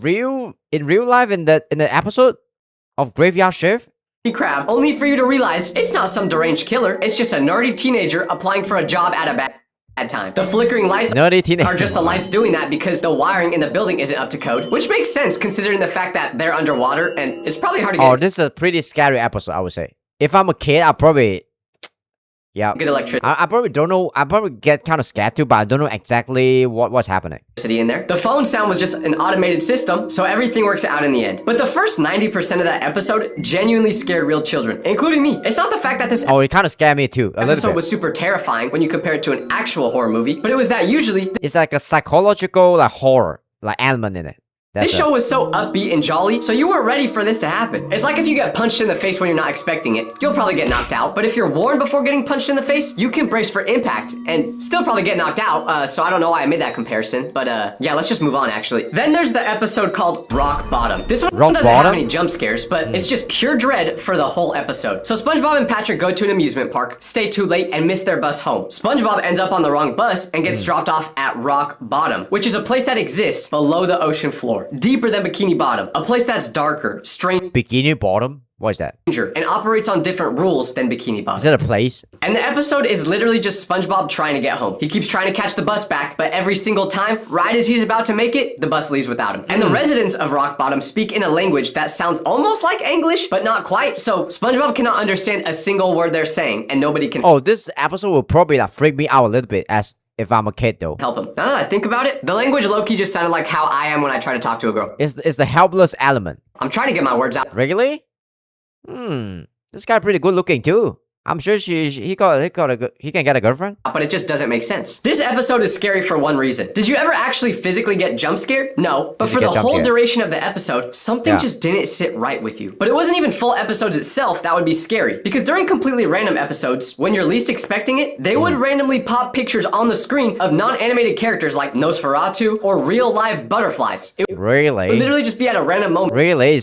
real life in the episode of Graveyard Shift. Krab, only for you to realize it's not some deranged killer, it's just a nerdy teenager applying for a job at a bad time. The flickering lights Nerdy teenager. are just the lights doing that because the wiring in the building isn't up to code, which makes sense considering the fact that they're underwater and it's probably hard to get Oh, this is a pretty scary episode, I would say. If I'm a kid, I'll probably good electricity I probably don't know. I probably get kind of scared too, but I don't know exactly what's happening. in there. The phone sound was just an automated system, so everything works out in the end. But the first 90% of that episode genuinely scared real children, including me. It's not the fact that this Oh, it kind of scared me too, a little episode bit. was super terrifying when you compare it to an actual horror movie, but it was that usually It's like a psychological like horror, like element in it. this That's show it. was so upbeat and jolly, so you weren't ready for this to happen. It's like if you get punched in the face when you're not expecting it, you'll probably get knocked out. But if you're warned before getting punched in the face, you can brace for impact and still probably get knocked out. So I don't know why I made that comparison, but yeah, let's just move on actually. Then there's the episode called Rock Bottom. This one Rock doesn't have Bottom? any jump scares, but it's just pure dread for the whole episode. So SpongeBob and Patrick go to an amusement park, stay too late, and miss their bus home. SpongeBob ends up on the wrong bus and gets dropped off at Rock Bottom, which is a place that exists below the ocean floor. floor, deeper than Bikini Bottom, a place that's darker, stranger, Bikini Bottom? What is that? and operates on different rules than Bikini Bottom. Is that a place? And the episode is literally just SpongeBob trying to get home. He keeps trying to catch the bus back, but every single time, right as he's about to make it, the bus leaves without him. And the residents of Rock Bottom speak in a language that sounds almost like English, but not quite, so SpongeBob cannot understand a single word they're saying, and nobody can Oh, this episode will probably like freak me out a little bit as if I'm a kid though. help him. Now that I think about it, the language low-key just sounded like how I am when I try to talk to a girl. It's the helpless element. I'm trying to get my words out. Really? This guy pretty good looking too. I'm sure he can get a girlfriend. But it just doesn't make sense. This episode is scary for one reason. Did you ever actually physically get jump scared? No, but for the whole duration of the episode, something just didn't sit right with you. But it wasn't even full episodes itself that would be scary. Because during completely random episodes, when you're least expecting it, they would randomly pop pictures on the screen of non-animated characters like Nosferatu or real live butterflies. It Really? would literally just be at a random moment. Really?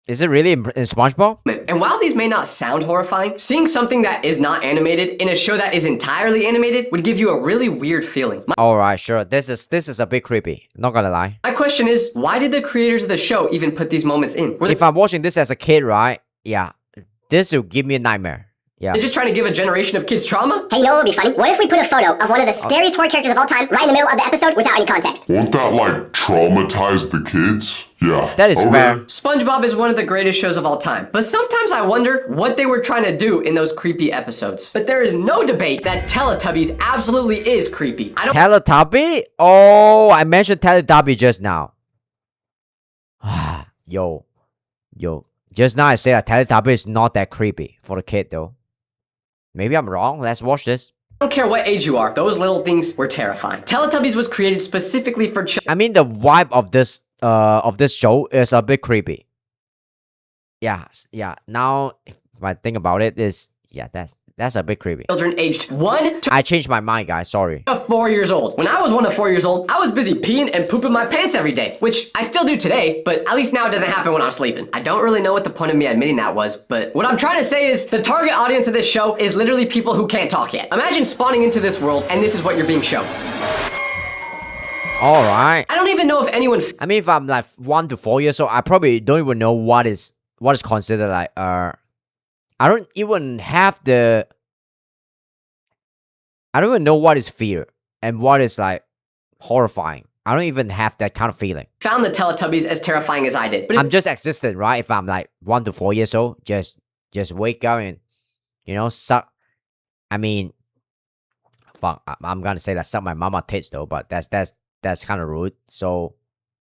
Is it really in SpongeBob? And while these may not sound horrifying, seeing something that is not animated in a show that is entirely animated would give you a really weird feeling. Alright, sure. This is a bit creepy. Not gonna lie. My question is, why did the creators of the show even put these moments in? Were If I'm watching this as a kid, right? Yeah. This will give me a nightmare. Yeah. they just trying to give a generation of kids trauma? Hey, you know what would be funny? What if we put a photo of one of the scariest horror characters of all time right in the middle of the episode without any context? Won't that, like, traumatize the kids? Yeah. That is fair. SpongeBob is one of the greatest shows of all time, but sometimes I wonder what they were trying to do in those creepy episodes. But there is no debate that Teletubbies absolutely is creepy. I don't Teletubby? Oh, I mentioned Teletubby just now. Yo. Just now I said that Teletubby is not that creepy for the kid though. Maybe I'm wrong. Let's watch this. I don't care what age you are, those little things were terrifying. Teletubbies was created specifically for children. I mean, the vibe of this show is a bit creepy. Yeah. Now, if I think about it, that's a bit creepy. Children aged 1 to I changed my mind, guys. Sorry. 4 years old. When I was 1 to 4 years old, I was busy peeing and pooping my pants every day, which I still do today, but at least now it doesn't happen when I'm sleeping. I don't really know what the point of me admitting that was, but what I'm trying to say is the target audience of this show is literally people who can't talk yet. Imagine spawning into this world and this is what you're being shown. Alright. I don't even know if anyone I mean, if I'm like 1 to 4 years old, I probably don't even know what is considered like I don't even know what is fear and what is like horrifying. I don't even have that kind of feeling. found the Teletubbies as terrifying as I did. But I'm just existing, right? If I'm like 1 to 4 years old, just wake up and suck. I mean, fuck. I'm gonna say that suck my mama tits though, but that's kind of rude. So,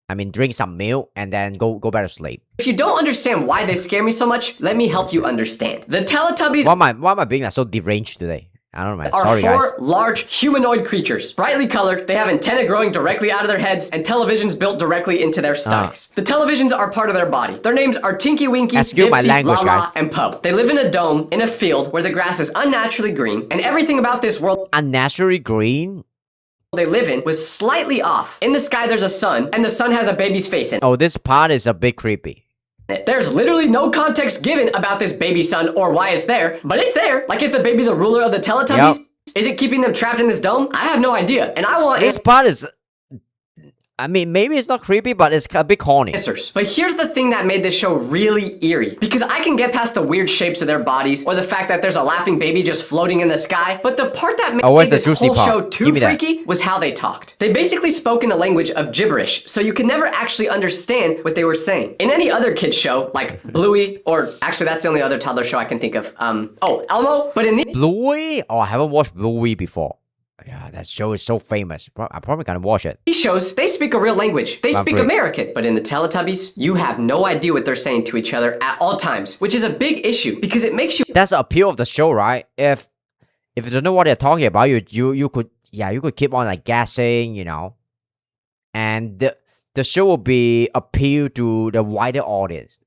I mean, drink some milk and then go back to sleep. if you don't understand why they scare me so much, let me help you understand. The Teletubbies Why am I being like so deranged today? I don't know, man. are Sorry, four guys. large humanoid creatures. Brightly colored, they have antennae growing directly out of their heads and televisions built directly into their stomachs. The televisions are part of their body. Their names are Tinky Winky, Excuse my Dipsy, language, Lala, guys. and Pub. They live in a dome in a field where the grass is unnaturally green and everything about this world Unnaturally green? they live in was slightly off. In the sky there's a sun and the sun has a baby's face in it. Oh, this part is a bit creepy. There's literally no context given about this baby sun or why it's there, but it's there. Like, is the baby the ruler of the Teletubbies? Yep. Is it keeping them trapped in this dome? I have no idea, and I want This part is... I mean, maybe it's not creepy, but it's a bit corny. answers. But here's the thing that made this show really eerie. Because I can get past the weird shapes of their bodies or the fact that there's a laughing baby just floating in the sky. But the part that made where's the this juicy whole part? show too Give me that. freaky was how they talked. They basically spoke in a language of gibberish, so you could never actually understand what they were saying. In any other kid's show, like Bluey, or actually that's the only other toddler show I can think of. Elmo. But in the Bluey? Oh, I haven't watched Bluey before. Yeah, that show is so famous. I'm probably gonna watch it. these shows, they speak a real language. They I'm speak free. American. But in the Teletubbies, you have no idea what they're saying to each other at all times, which is a big issue because it makes you That's the appeal of the show, right? If you don't know what they're talking about, you could keep on like guessing, and the show will be appeal to the wider audience.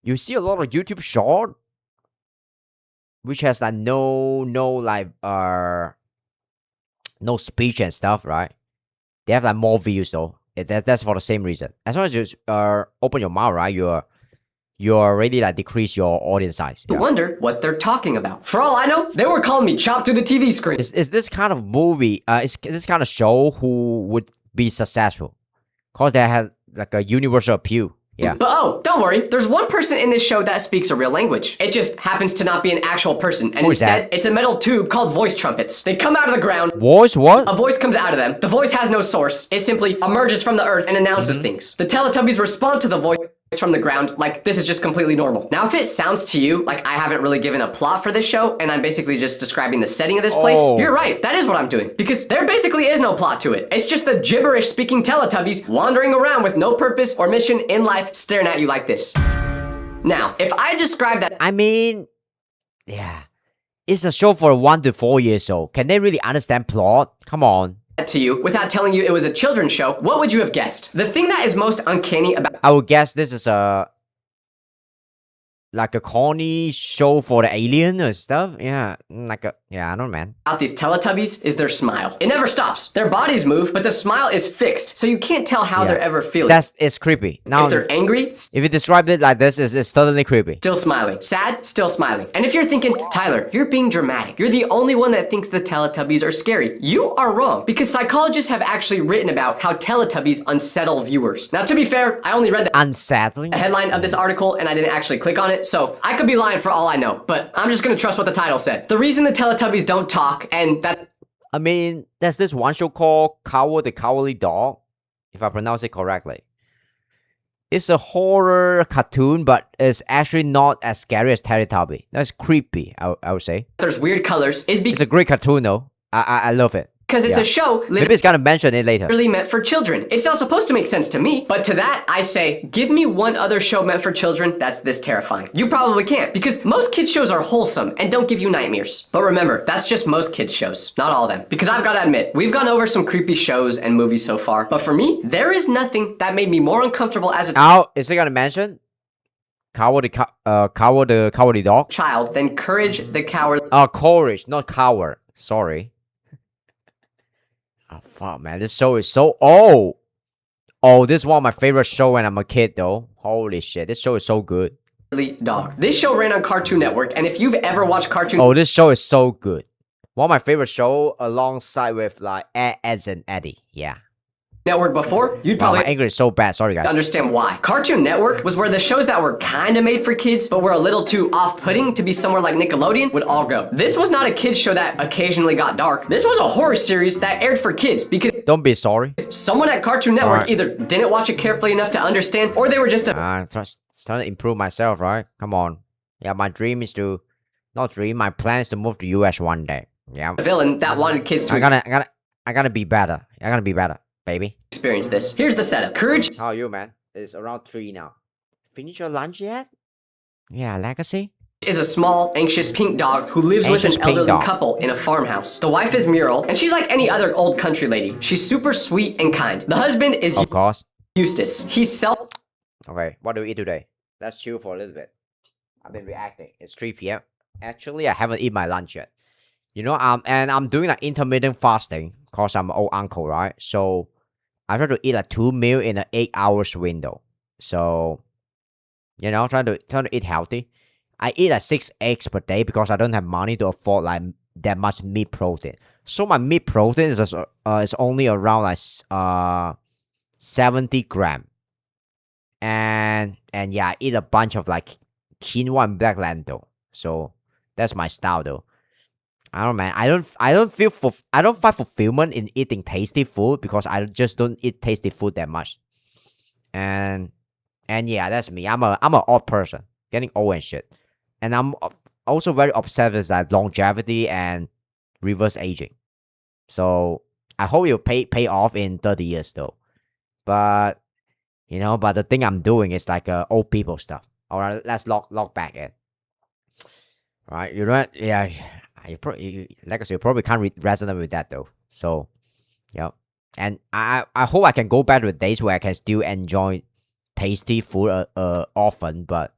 You see a lot of YouTube short, which has like no speech and stuff, right? They have like more views though. That's for the same reason. As long as you open your mouth, right, you already like decrease your audience size. Yeah. wonder what they're talking about. For all I know, they were calling me chopped through the TV screen. Is this kind of movie? Is this kind of show who would be successful? Cause they like a universal appeal. Yeah. But oh, don't worry. There's one person in this show that speaks a real language. It just happens to not be an actual person. And Who is instead, that? it's a metal tube called voice trumpets. They come out of the ground. Voice what? A voice comes out of them. The voice has no source. It simply emerges from the earth and announces Mm-hmm. things. The Teletubbies respond to the voice from the ground like this is just completely normal. Now, if it sounds to you like I haven't really given a plot for this show and I'm basically just describing the setting of this place, Oh. you're right. That is what I'm doing. Because there basically is no plot to it. It's just the gibberish speaking Teletubbies wandering around with no purpose or mission in life staring at you like this. Now, if I describe that I mean, yeah. It's a show for 1 to 4 years old. Can they really understand plot? Come on. to you without telling you it was a children's show, what would you have guessed? The thing that is most uncanny about I would guess this is like a corny show for the alien or stuff. Yeah, I don't know, man. these Teletubbies is their smile. It never stops. Their bodies move, but the smile is fixed, so you can't tell how they're ever feeling. It's creepy. Now, if they're angry, if you describe it like this, it's suddenly creepy. still smiling. Sad, still smiling. And if you're thinking, Tyler, you're being dramatic. You're the only one that thinks the Teletubbies are scary. You are wrong, because psychologists have actually written about how Teletubbies unsettle viewers. Now, to be fair, I only read the Unsettling? headline of this article and I didn't actually click on it, so I could be lying for all I know, but I'm just gonna trust what the title said. The reason the Teletubbies don't talk, and that I mean, there's this one show called Coward the Cowardly Dog, if I pronounce it correctly. It's a horror cartoon, but it's actually not as scary as Teletubby. That's creepy, I would say. there's weird colors is It's a great cartoon, though. I love it. because it's Yeah. a show Maybe it's gonna mention it later. literally meant for children. It's not supposed to make sense to me, but to that, I say, give me one other show meant for children that's this terrifying. You probably can't, because most kids' shows are wholesome and don't give you nightmares. But remember, that's just most kids' shows, not all of them. Because I've got to admit, we've gone over some creepy shows and movies so far, but for me, there is nothing that made me more uncomfortable as a Now, is it gonna mention Coward the Cowardly Dog? child than Courage the Cowardly. Courage, not coward. Sorry. Oh, fuck, man. This show is so old. Oh, this is one of my favorite show when I'm a kid, though. Holy shit. This show is so good. Dog. This show ran on Cartoon Network, and if you've ever watched Cartoon Oh, this show is so good. One of my favorite show alongside with like Ed and Eddie. Yeah. Network before, you'd Wow, my probably English is so bad. Sorry, guys. understand why. Cartoon Network was where the shows that were kind of made for kids, but were a little too off-putting to be somewhere like Nickelodeon would all go. This was not a kids show that occasionally got dark. This was a horror series that aired for kids because Don't be sorry. someone at Cartoon Network Alright. either didn't watch it carefully enough to understand, or they were just a I'm trying to improve myself, right? Come on. Yeah, my dream is to, not dream, my plan is to move to US one day. Yeah. villain that wanted kids to I gotta be better. I gotta be better, baby. experience this. Here's the setup. Courage How are you, man? It's around 3 now. Finish your lunch yet? Yeah, Legacy? is a small, anxious pink dog who lives with Anxious an pink elderly dog. couple in a farmhouse. The wife is Muriel, and she's like any other old country lady. She's super sweet and kind. The husband is Of course. Eustace. He's self Okay, what do we eat today? Let's chill for a little bit. I've been reacting. It's 3 p.m. Actually, I haven't eaten my lunch yet. You know, and I'm doing like intermittent fasting because I'm an old uncle, right? So I try to eat like 2 meals in an 8 hours window. So, you know, trying to eat healthy. I eat like 6 eggs per day because I don't have money to afford like that much meat protein. So my meat protein is only around like 70 gram. And yeah, I eat a bunch of like quinoa and black lentil. So that's my style though. I don't know, man. I don't find fulfillment in eating tasty food because I just don't eat tasty food that much. And yeah, that's me. I'm an odd person, getting old and shit. And I'm also very obsessed with like longevity and reverse aging. So I hope it'll pay off in 30 years though. But you know, but the thing I'm doing is like old people stuff. All right, let's log back in. All right, you know, yeah. Legacy, you probably can't resonate with that though. So, yeah, and I hope I can go back to the days where I can still enjoy tasty food often. But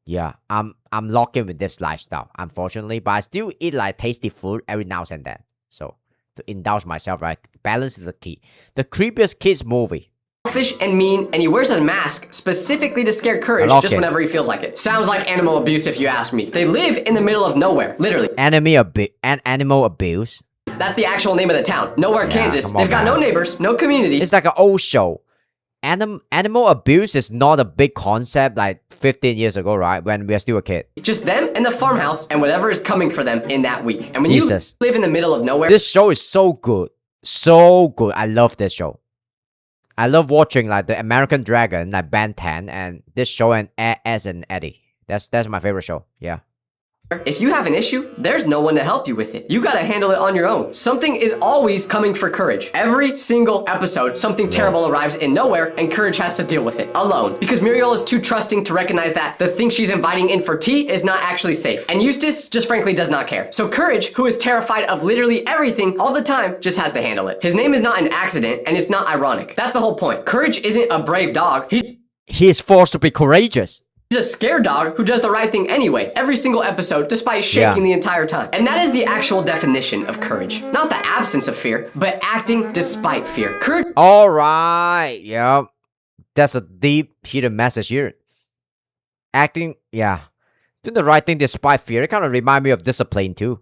yeah, I'm locked in with this lifestyle, unfortunately. But I still eat like tasty food every now and then. So to indulge myself, right? Balance is the key. The creepiest kids movie. selfish and mean, and he wears a mask specifically to scare Courage I like just it. whenever he feels like it. Sounds like animal abuse if you ask me. They live in the middle of nowhere, literally. Animal abuse. That's the actual name of the town. Nowhere, Yeah, Kansas. come on, They've got no man. neighbors, no community. It's like an old show. animal abuse is not a big concept like 15 years ago, right? When we are still a kid. Just them and the farmhouse and whatever is coming for them in that week. And when Jesus. you live in the middle of nowhere, This show is so good. So good. I love this show. I love watching like the American Dragon, like Ben 10, and this show and As and Eddie. That's my favorite show. Yeah. if you have an issue, there's no one to help you with it. You gotta handle it on your own. Something is always coming for Courage. Every single episode, something terrible arrives in nowhere, and Courage has to deal with it alone. Because Muriel is too trusting to recognize that the thing she's inviting in for tea is not actually safe. And Eustace just frankly does not care. So Courage, who is terrified of literally everything all the time, just has to handle it. His name is not an accident, and it's not ironic. That's the whole point. Courage isn't a brave dog. He is forced to be courageous. He's a scared dog who does the right thing anyway, every single episode, despite shaking the entire time. And that is the actual definition of courage. Not the absence of fear, but acting despite fear. Courage. All right. Yeah. That's a deep hidden message here. Acting, yeah. Doing the right thing despite fear. It kind of remind me of discipline too.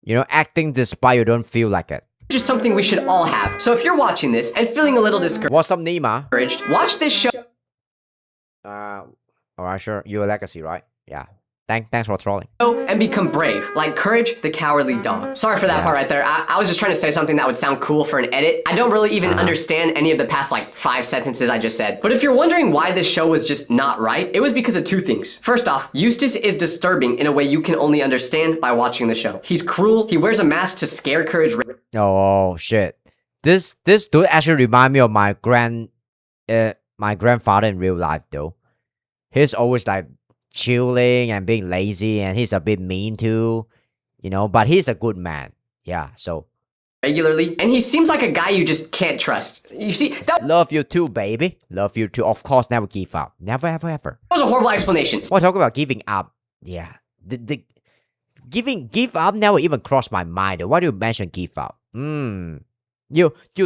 You know, acting despite you don't feel like it. Just something we should all have. So if you're watching this and feeling a little discouraged, what's up, Nima? Watch this show. Alright, sure. You're a legacy, right? Yeah. Thanks for trolling. And become brave, like Courage, the cowardly dog. Sorry for that part right there. I was just trying to say something that would sound cool for an edit. I don't really even understand any of the past like 5 sentences I just said. But if you're wondering why this show was just not right, it was because of 2 things. First off, Eustace is disturbing in a way you can only understand by watching the show. He's cruel. He wears a mask to scare Courage. Oh shit. This dude actually remind me of my grandfather in real life though. He's always like chilling and being lazy, and he's a bit mean too, you know, but he's a good man. Yeah, so regularly, and he seems like a guy you just can't trust. You see, that love you too, baby. Love you too. Of course, never give up. Never, ever, ever. was a horrible explanation. Well, talk about giving up. Yeah, the give up never even crossed my mind. Why do you mention give up? You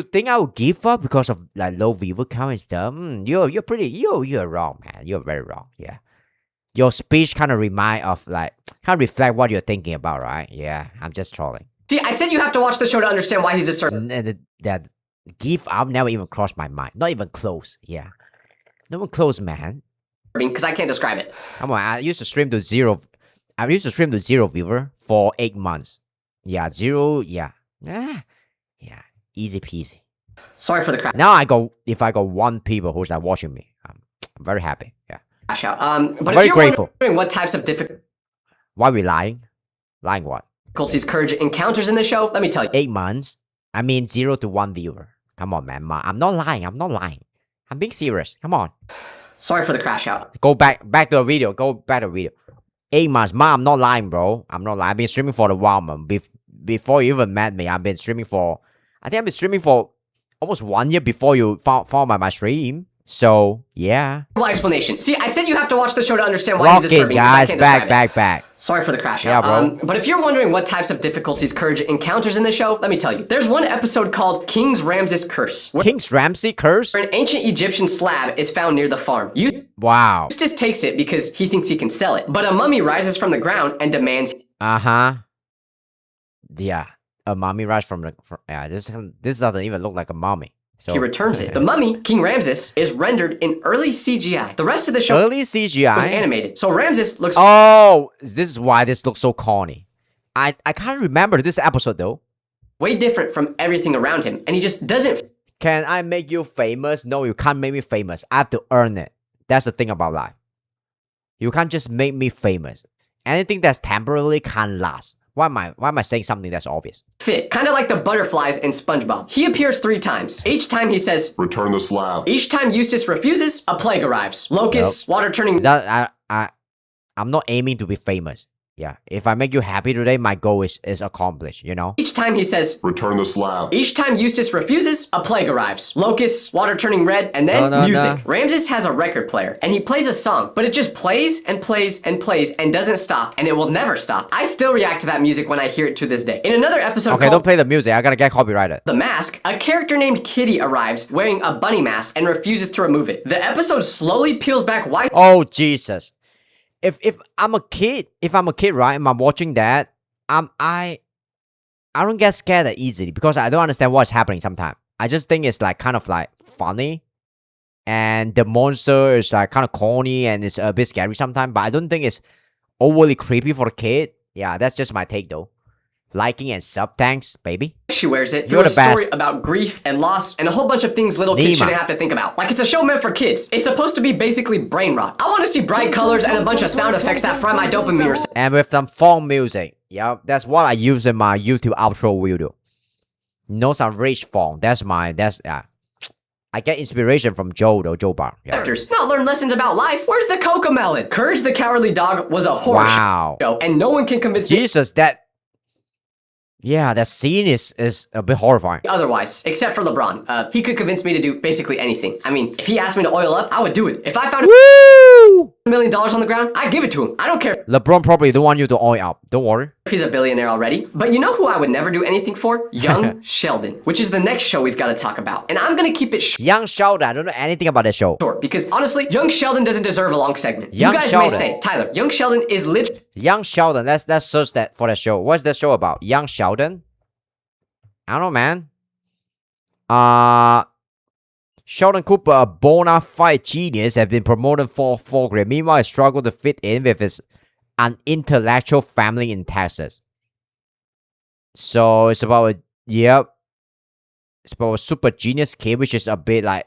think I would give up because of like low viewer count and stuff? You're wrong, man. You're very wrong. Yeah. Your speech kind of remind of like kind of reflect what you're thinking about, right? Yeah, I'm just trolling. See, I said you have to watch the show to understand why he's disturbing. That give up never even crossed my mind. Not even close. Yeah, not even close, man. Because I can't describe it. Come on, I used to stream to zero. I used to stream to 0 viewer for 8 months. Yeah, 0. Yeah, yeah, easy peasy. Sorry for the crap. Now if I got 1 people who's like watching me, I'm very happy. Yeah. Out. But very if you're grateful. wondering what types of Why we lying? Lying what? difficulties Courage encounters in the show, let me tell you. 8 months. I mean 0 to 1 viewer. Come on, man. I'm not lying. I'm being serious. Come on. Sorry for the crash out. Go back to the video. 8 months. I'm not lying, bro. I'm not lying. I've been streaming for a while, man. Before you even met me, I've been streaming for almost 1 year before you found my stream. So, yeah. Explanation. See, I said you have to watch the show to understand why he's disturbing. Guys, back. Sorry for the crash out. Yeah, bro. But if you're wondering what types of difficulties Courage encounters in the show, let me tell you. There's one episode called King's Ramses Curse. King's Ramsey Curse? Where an ancient Egyptian slab is found near the farm. Wow. Eustace takes it because he thinks he can sell it. But a mummy rises from the ground and demands... Yeah. A mummy rises from the... Yeah, this doesn't even look like a mummy. So, he returns it. The mummy, King Ramses, is rendered in early CGI. The rest of the show early CGI was animated. So Ramses looks... Oh, this is why this looks so corny. I can't remember this episode though. Way different from everything around him. And he just doesn't... Can I make you famous? No, you can't make me famous. I have to earn it. That's the thing about life. You can't just make me famous. Anything that's temporarily can't last. Why am I saying something that's obvious? Fit, kind of like the butterflies in SpongeBob. He appears 3 times. Each time he says, "Return the slab." Each time Eustace refuses, a plague arrives. Locusts, water turning... I'm not aiming to be famous. Yeah, if I make you happy today, my goal is accomplished, you know? Each time he says, "Return the slab." Each time Eustace refuses, a plague arrives. Locusts, water turning red, and then music. No. Ramses has a record player, and he plays a song, but it just plays and plays and plays and doesn't stop, and it will never stop. I still react to that music when I hear it to this day. In another episode Okay, don't play the music. I gotta get copyrighted. The Mask, a character named Kitty arrives wearing a bunny mask and refuses to remove it. The episode slowly peels back why... Oh, Jesus. If I'm a kid, right, and I'm watching that, I don't get scared that easily because I don't understand what's happening sometimes. I just think it's like kind of like funny. and the monster is like kind of corny and it's a bit scary sometimes, but I don't think it's overly creepy for the kid. Yeah, that's just my take though. Liking and sub, thanks, baby. She wears it You're through a the best. story about grief and loss and a whole bunch of things little kids Nima. shouldn't have to think about. Like it's a show meant for kids. It's supposed to be basically brain rot. I want to see bright colors and a bunch of sound effects that fry my dopamine. And with some fun music. Yeah, that's what I use in my YouTube outro video. No, some rich fun. I get inspiration from Joe though, Joe Bar. Yeah. Actors not learn lessons about life. Where's the Cocomelon? Courage the Cowardly Dog was a horror Wow. show, and no one can convince me Jesus, that scene is a bit horrifying. otherwise, except for LeBron. He could convince me to do basically anything. I mean, if he asked me to oil up, I would do it. If I found $1 million on the ground, I'd give it to him. I don't care LeBron probably don't want you to oil up. Don't worry. if he's a billionaire already. But you know who I would never do anything for? Young Sheldon, which is the next show we've got to talk about. And I'm gonna keep it Young Sheldon, I don't know anything about that show. short because honestly, Young Sheldon doesn't deserve a long segment. Young you guys Sheldon. may say, Tyler, Young Sheldon is literally Young Sheldon, let's search that for the show. What's the show about? Young Sheldon? I don't know, man. Sheldon Cooper, a bona fide genius, has been promoted for grade. Meanwhile, he struggled to fit in with his an intellectual family in Texas. So it's about it's about a super genius kid, which is a bit like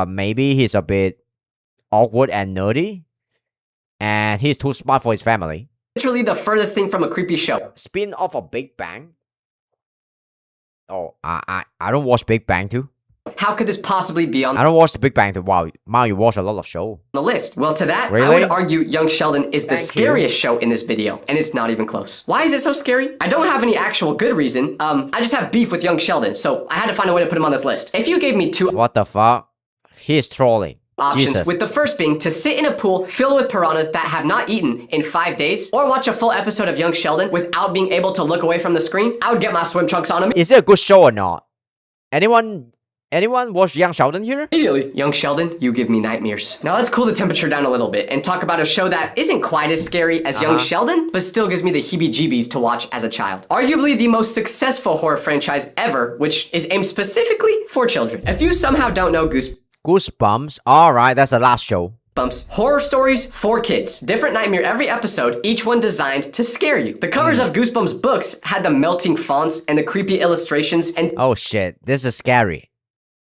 maybe he's a bit awkward and nerdy, and he's too smart for his family. the furthest thing from a creepy show. Spin off of Big Bang. Oh, I don't watch Big Bang too. How could this possibly be on I don't watch the Big Bang too. Wow, you watch a lot of show. the list? Well, to that, I Really? would argue Young Sheldon is the Thank scariest show in this video, and it's not even close. Why is it so scary? I don't have any actual good reason. I just have beef with Young Sheldon, so I had to find a way to put him on this list. If you gave me two What the fuck? He's trolling. options, Jesus. with the first being to sit in a pool filled with piranhas that have not eaten in 5 days, or watch a full episode of Young Sheldon without being able to look away from the screen, I would get my swim trunks on Is it a good show or not? Anyone watch Young Sheldon here? immediately. Young Sheldon, you give me nightmares. Now let's cool the temperature down a little bit and talk about a show that isn't quite as scary as Young Sheldon, but still gives me the heebie-jeebies to watch as a child. Arguably the most successful horror franchise ever, which is aimed specifically for children. If you somehow don't know Goosebumps. Alright, that's the last show. Goosebumps, horror stories for kids. Different nightmare every episode, each one designed to scare you. The covers of Goosebumps books had the melting fonts and the creepy illustrations and Oh shit, this is scary.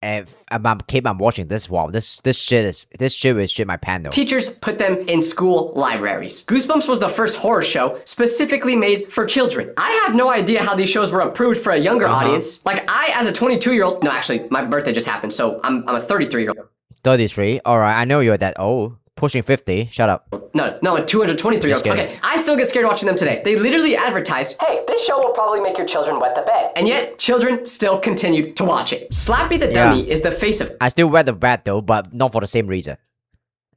And I'm watching this. Wow, this shit will shit my pants. teachers put them in school libraries. Goosebumps was the first horror show specifically made for children. I have no idea how these shows were approved for a younger audience. Like I, as a 22-year-old, no, actually, my birthday just happened, so I'm a 33-year-old. 33. Alright, I know you're that old. Pushing 50. Shut up. No, a 223-year-old. Just kidding. Okay, I still get scared watching them today. They literally advertised, hey, this show will probably make your children wet the bed. And yet, children still continued to watch it. Slappy the Dummy is the face of I still wear the bat though, but not for the same reason.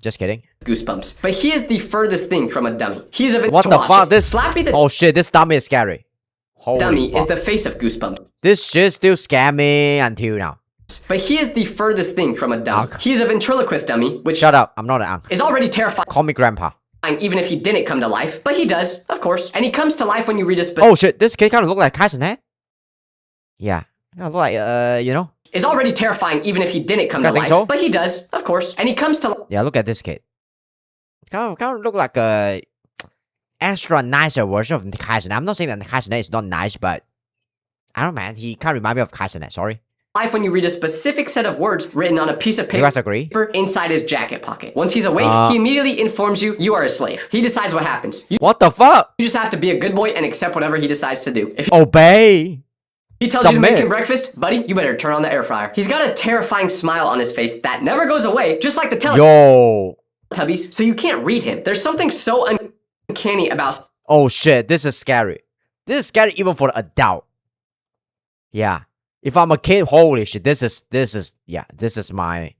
Just kidding. Goosebumps. But he is the furthest thing from a dummy. He's a What to the watch fuck? it. This Slappy the Oh shit, this dummy is scary. Holy Dummy fuck. is the face of Goosebumps. This shit still scare me until now. But he is the furthest thing from a dummy. He's a ventriloquist dummy, which Shut up, I'm not an uncle. is already terrifying, Call me grandpa. even if he didn't come to life. But he does, of course. And he comes to life when you read a Oh shit, this kid kind of look like Kaiser Net. Yeah. Look like, you know. is already terrifying even if he didn't come I to think life. so. But he does, of course. And he comes to Yeah, look at this kid. Kind of look like a extra nicer version of Kaiser Net. I'm not saying that Kaiser Net is not nice, but I don't know, man. He kind of remind me of Kaiser Net, sorry. life when you read a specific set of words written on a piece of You guys agree? paper inside his jacket pocket. Once he's awake, he immediately informs you you are a slave. He decides what happens. You What the fuck? just have to be a good boy and accept whatever he decides to do. If Obey. he tells you to make Submit. him breakfast, buddy, you better turn on the air fryer. He's got a terrifying smile on his face that never goes away, just like the Yo. Teletubbies, so you can't read him. There's something so uncanny about Oh shit, this is scary. This is scary even for the adult. Yeah. If I'm a kid, holy shit, this is my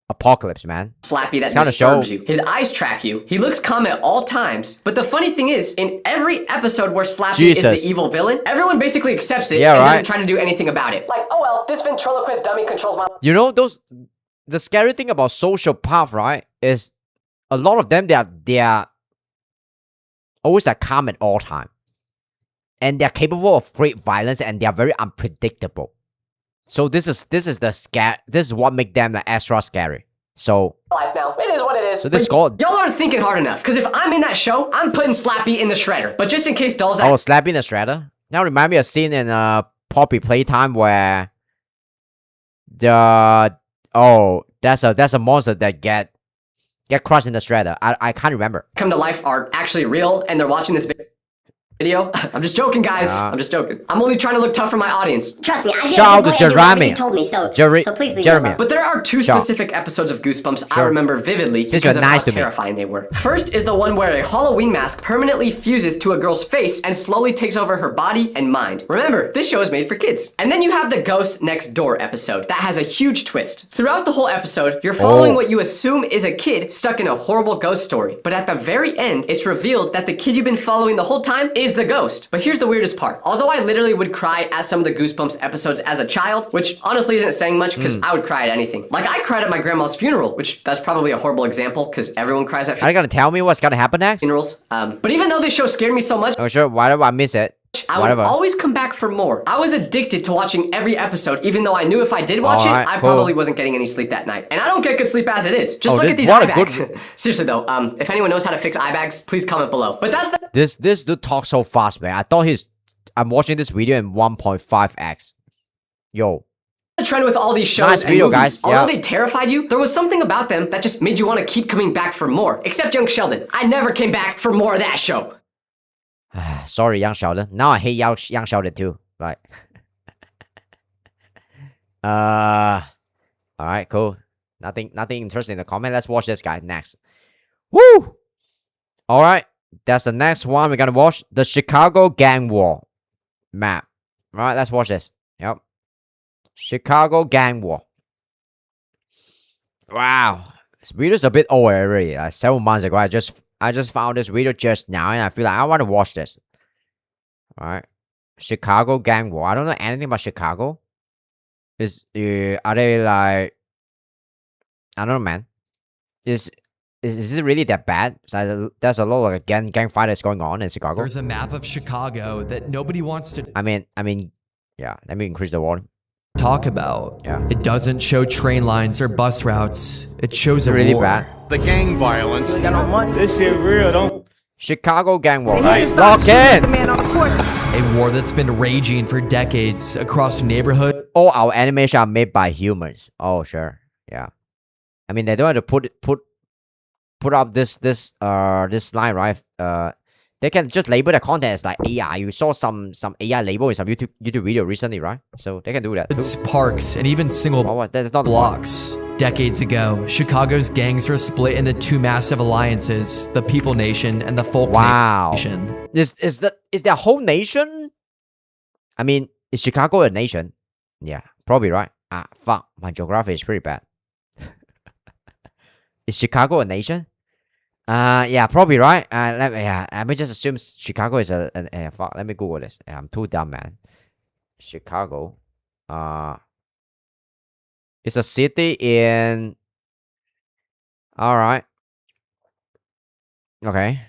apocalypse, man. Slappy that It's kinda disturbs show- you. His eyes track you. He looks calm at all times. But the funny thing is, in every episode where Slappy is Jesus. the evil villain, everyone basically accepts it Yeah, and right. doesn't try to do anything about it. Like, oh well, this ventriloquist dummy controls my You know the scary thing about social path, right? Is a lot of them they are always like calm at all time. And they're capable of great violence and they are very unpredictable. So this is the scare. This is what makes them like extra scary. So life now. It is what it is. So this called Y'all aren't thinking hard enough. Because if I'm in that show, I'm putting Slappy in the shredder. But just in case Dolls that slapping the shredder. Now remind me of a scene in Poppy Playtime where that's a monster that get crushed in the shredder. I can't remember. come to life are actually real and they're watching this video. I'm just joking, guys. I'm just joking. I'm only trying to look tough for my audience. Trust me, I Shout out to did everything Jeremy. you told me, so please leave Jeremy. me alone. But there are two Sure. specific episodes of Goosebumps I Sure. remember vividly Since because you're of nice how to me. terrifying they were. First is the one where a Halloween mask permanently fuses to a girl's face and slowly takes over her body and mind. Remember, this show is made for kids. And then you have the Ghost Next Door episode that has a huge twist. Throughout the whole episode, you're following what you assume is a kid stuck in a horrible ghost story. But at the very end, it's revealed that the kid you've been following the whole time is the ghost. But here's the weirdest part. Although I literally would cry at some of the Goosebumps episodes as a child, which honestly isn't saying much because I would cry at anything. Like I cried at my grandma's funeral, which that's probably a horrible example because everyone cries at Are you gonna tell me what's gonna happen next? funerals. But even though this show scared me so much, Oh sure, whatever, I miss it. I would Whatever. always come back for more. I was addicted to watching every episode, even though I knew if I did watch Alright, it, I cool. probably wasn't getting any sleep that night. And I don't get good sleep as it is. Just Oh, look this- at these what eye a good- bags. Seriously though, if anyone knows how to fix eye bags, please comment below. But that's the This dude talks so fast, man. I thought I'm watching this video in 1.5x. Yo. trend with all these shows Nice and video, movies. guys. Although Yeah. they terrified you, there was something about them that just made you want to keep coming back for more. Except Young Sheldon. I never came back for more of that show. Sorry, Young Sheldon. Now I hate Young Sheldon too. Like, alright, cool. Nothing interesting in the comment. Let's watch this guy next. Woo! Alright, that's the next one we're gonna watch. The Chicago Gang War map. Alright, let's watch this. Yep. Chicago Gang War. Wow. This video's a bit old already. Like 7 months ago. I just found this video just now and I feel like I want to watch this. Alright. Chicago Gang War. I don't know anything about Chicago. Are they like, I don't know, man. Is it really that bad? There's a lot of gang fighters going on in Chicago. There's a map of Chicago that nobody wants to I mean, yeah. Let me increase the volume. talk about. Yeah. It doesn't show train lines or bus routes. It shows a Really war. bad. The gang violence. You ain't got no money. This shit real, don't. Chicago Gang War. He Right? just started Lock shooting at the in. man on the corner. A war that's been raging for decades across neighborhoods. All our animation are made by humans. Oh sure. Yeah. I mean they don't have to put up this line, right? They can just label the content as like AI. You saw some AI label in some YouTube video recently, right? So they can do that too. Parks, and even single That's not the blocks. Decades ago, Chicago's gangs were split into two massive alliances, the People Nation and the Folk Nation. Is the whole nation? I mean, is Chicago a nation? Yeah, probably right. Fuck, my geography is pretty bad. Is Chicago a nation? Yeah, probably right. Let me just assume Chicago is a fuck. Let me Google this. I'm too dumb, man. Chicago, it's a city in. All right. Okay,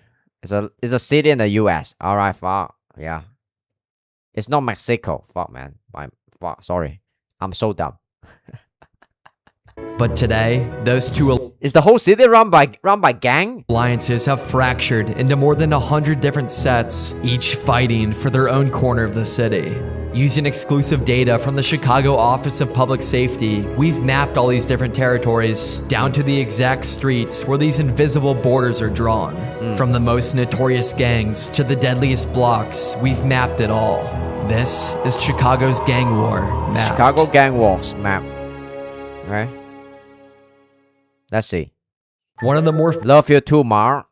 it's a city in the U.S. All right, fuck. Yeah, it's not Mexico. Fuck, man. Fuck. Sorry, I'm so dumb. But today, those two Is the whole city run by gang? alliances have fractured into more than 100 different sets, each fighting for their own corner of the city. Using exclusive data from the Chicago Office of Public Safety, we've mapped all these different territories down to the exact streets where these invisible borders are drawn. From the most notorious gangs to the deadliest blocks, we've mapped it all. This is Chicago's Gang War map. Chicago Gang Wars map. Okay. Let's see. One of the more Love You Too, Mar.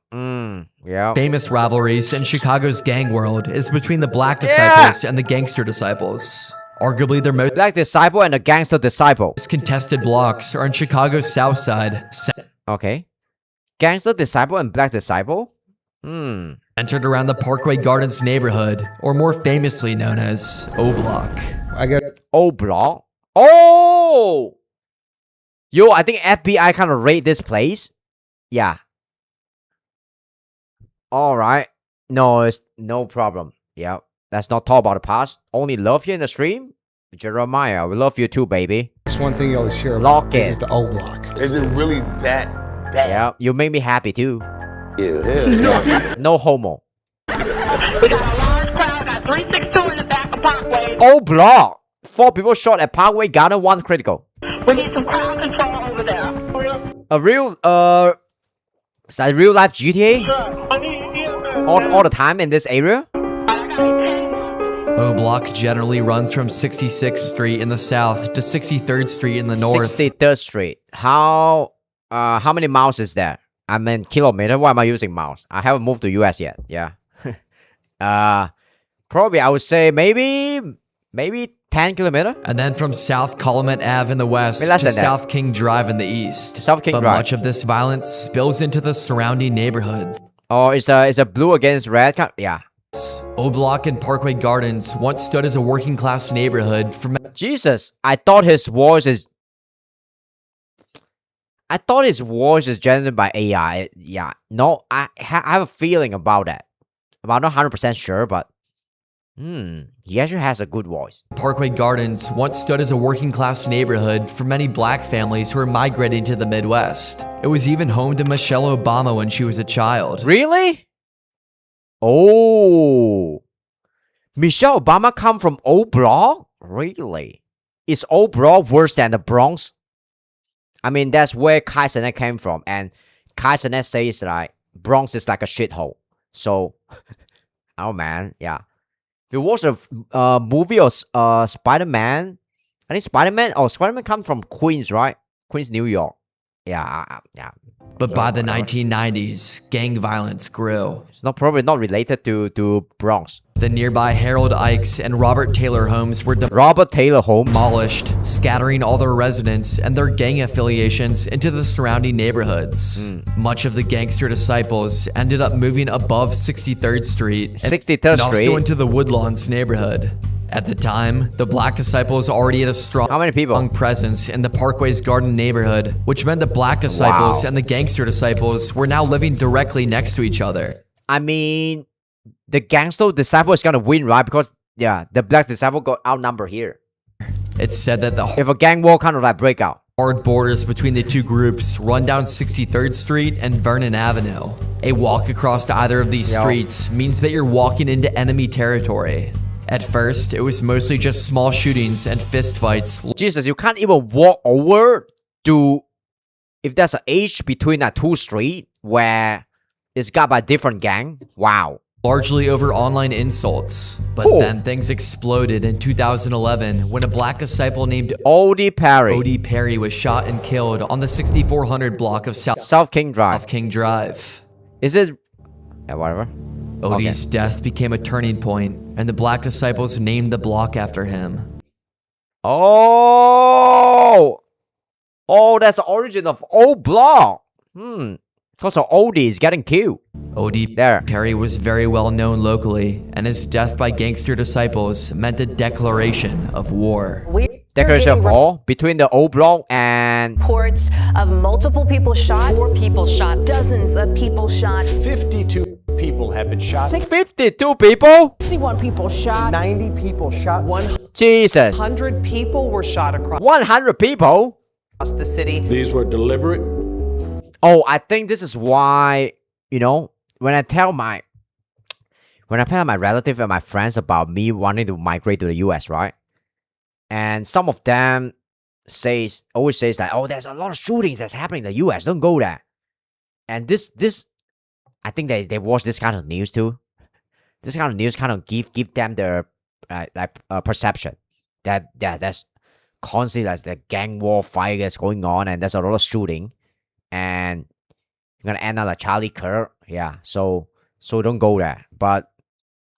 Yeah. famous rivalries in Chicago's gang world is between the Black Disciples and the Gangster Disciples. Arguably their most Black Disciple and the Gangster Disciple. contested blocks are in Chicago's South Side, Okay. Gangster Disciple and Black Disciple? centered around the Parkway Gardens neighborhood, or more famously known as O Block. I got O Block. Oh! Yo, I think FBI kind of raid this place. Yeah. Alright. No, it's no problem. Yeah. Let's not talk about the past. Only love you in the stream. Jeremiah, we love you too, baby. It's one thing you always hear about Lock is it. the O Block. Is it really that bad? Yeah, you make me happy too. Yeah. No homo. We got a large crowd, got 362 in the back of Parkway. Oh, block. 4 people shot at Parkway Garden, 1 critical. We need some crowd control over there. A real, is that real life GTA? All the time in this area? O Block generally runs from 66th Street in the south to 63rd Street in the north. 63rd Street. How many miles is that? I mean kilometer. Why am I using miles? I haven't moved to US yet. Yeah. Probably I would say maybe 10 kilometer. And then from South Calumet Ave in the west Maybe less to than that. South King Drive in the east. South King but Drive. much of this violence spills into the surrounding neighborhoods. Oh, it's a blue against red. Yeah. O Block and Parkway Gardens once stood as a working class neighborhood for Jesus, I thought his voice is generated by AI. Yeah. No, I have a feeling about that. I'm not 100% sure, but he actually has a good voice. Parkway Gardens once stood as a working class neighborhood for many black families who were migrating to the Midwest. It was even home to Michelle Obama when she was a child. Really? Oh. Michelle Obama come from O Block? Really? Is O Block worse than the Bronx? I mean, that's where Kai Cenat came from. And Kai Cenat says like, Bronx is like a shithole. So, oh man, yeah. There was a movie of Spider-Man. I think Spider-Man comes from Queens, right? Queens, New York. Yeah. But by the 1990s, gang violence grew. It's probably not related to Bronx. The nearby Harold Ikes and Robert Taylor homes were demolished, scattering all their residents and their gang affiliations into the surrounding neighborhoods. Much of the gangster disciples ended up moving above 63rd Street and also into the Woodlawns neighborhood. At the time, the Black Disciples already had a strong presence in the Parkway's Garden neighborhood, which meant the Black Disciples and the Gangster Disciples were now living directly next to each other. I mean, the Gangster Disciple is gonna win, right? Because, yeah, the Black Disciple got outnumbered here. It's said that if a gang war kind of like break out. Hard borders between the two groups run down 63rd Street and Vernon Avenue. A walk across either of these streets means that you're walking into enemy territory. At first, it was mostly just small shootings and fistfights. Jesus, you can't even walk over to, if there's an age between that 2 streets where it's got by different gang. Wow. Largely over online insults. But then things exploded in 2011 when a Black disciple named Odie Perry was shot and killed on the 6400 block of South King Drive. Is it? Yeah, whatever. Odie's death became a turning point, and the Black Disciples named the block after him. Oh, that's the origin of O Block. Because Odie is getting killed. Odie Perry was very well known locally, and his death by gangster disciples meant a declaration of war. Declaration of war between the O Block and... Reports of multiple people shot. 4 people shot. Dozens of people shot. 52 people have been shot. 52 people? 61 people shot. 90 people shot. Jesus. 100 people were shot across 100 people? the city. These were deliberate. Oh, I think this is why, you know, when I tell my relative and my friends about me wanting to migrate to the US, right? And some of them always says that, oh, there's a lot of shootings that's happening in the US. Don't go there. And this, I think they watch this kind of news too. This kind of news kind of give them their perception that that's constantly like the gang war fight that's going on, and there's a lot of shooting, and you're gonna end up like Charlie Kirk. Yeah, so don't go there. But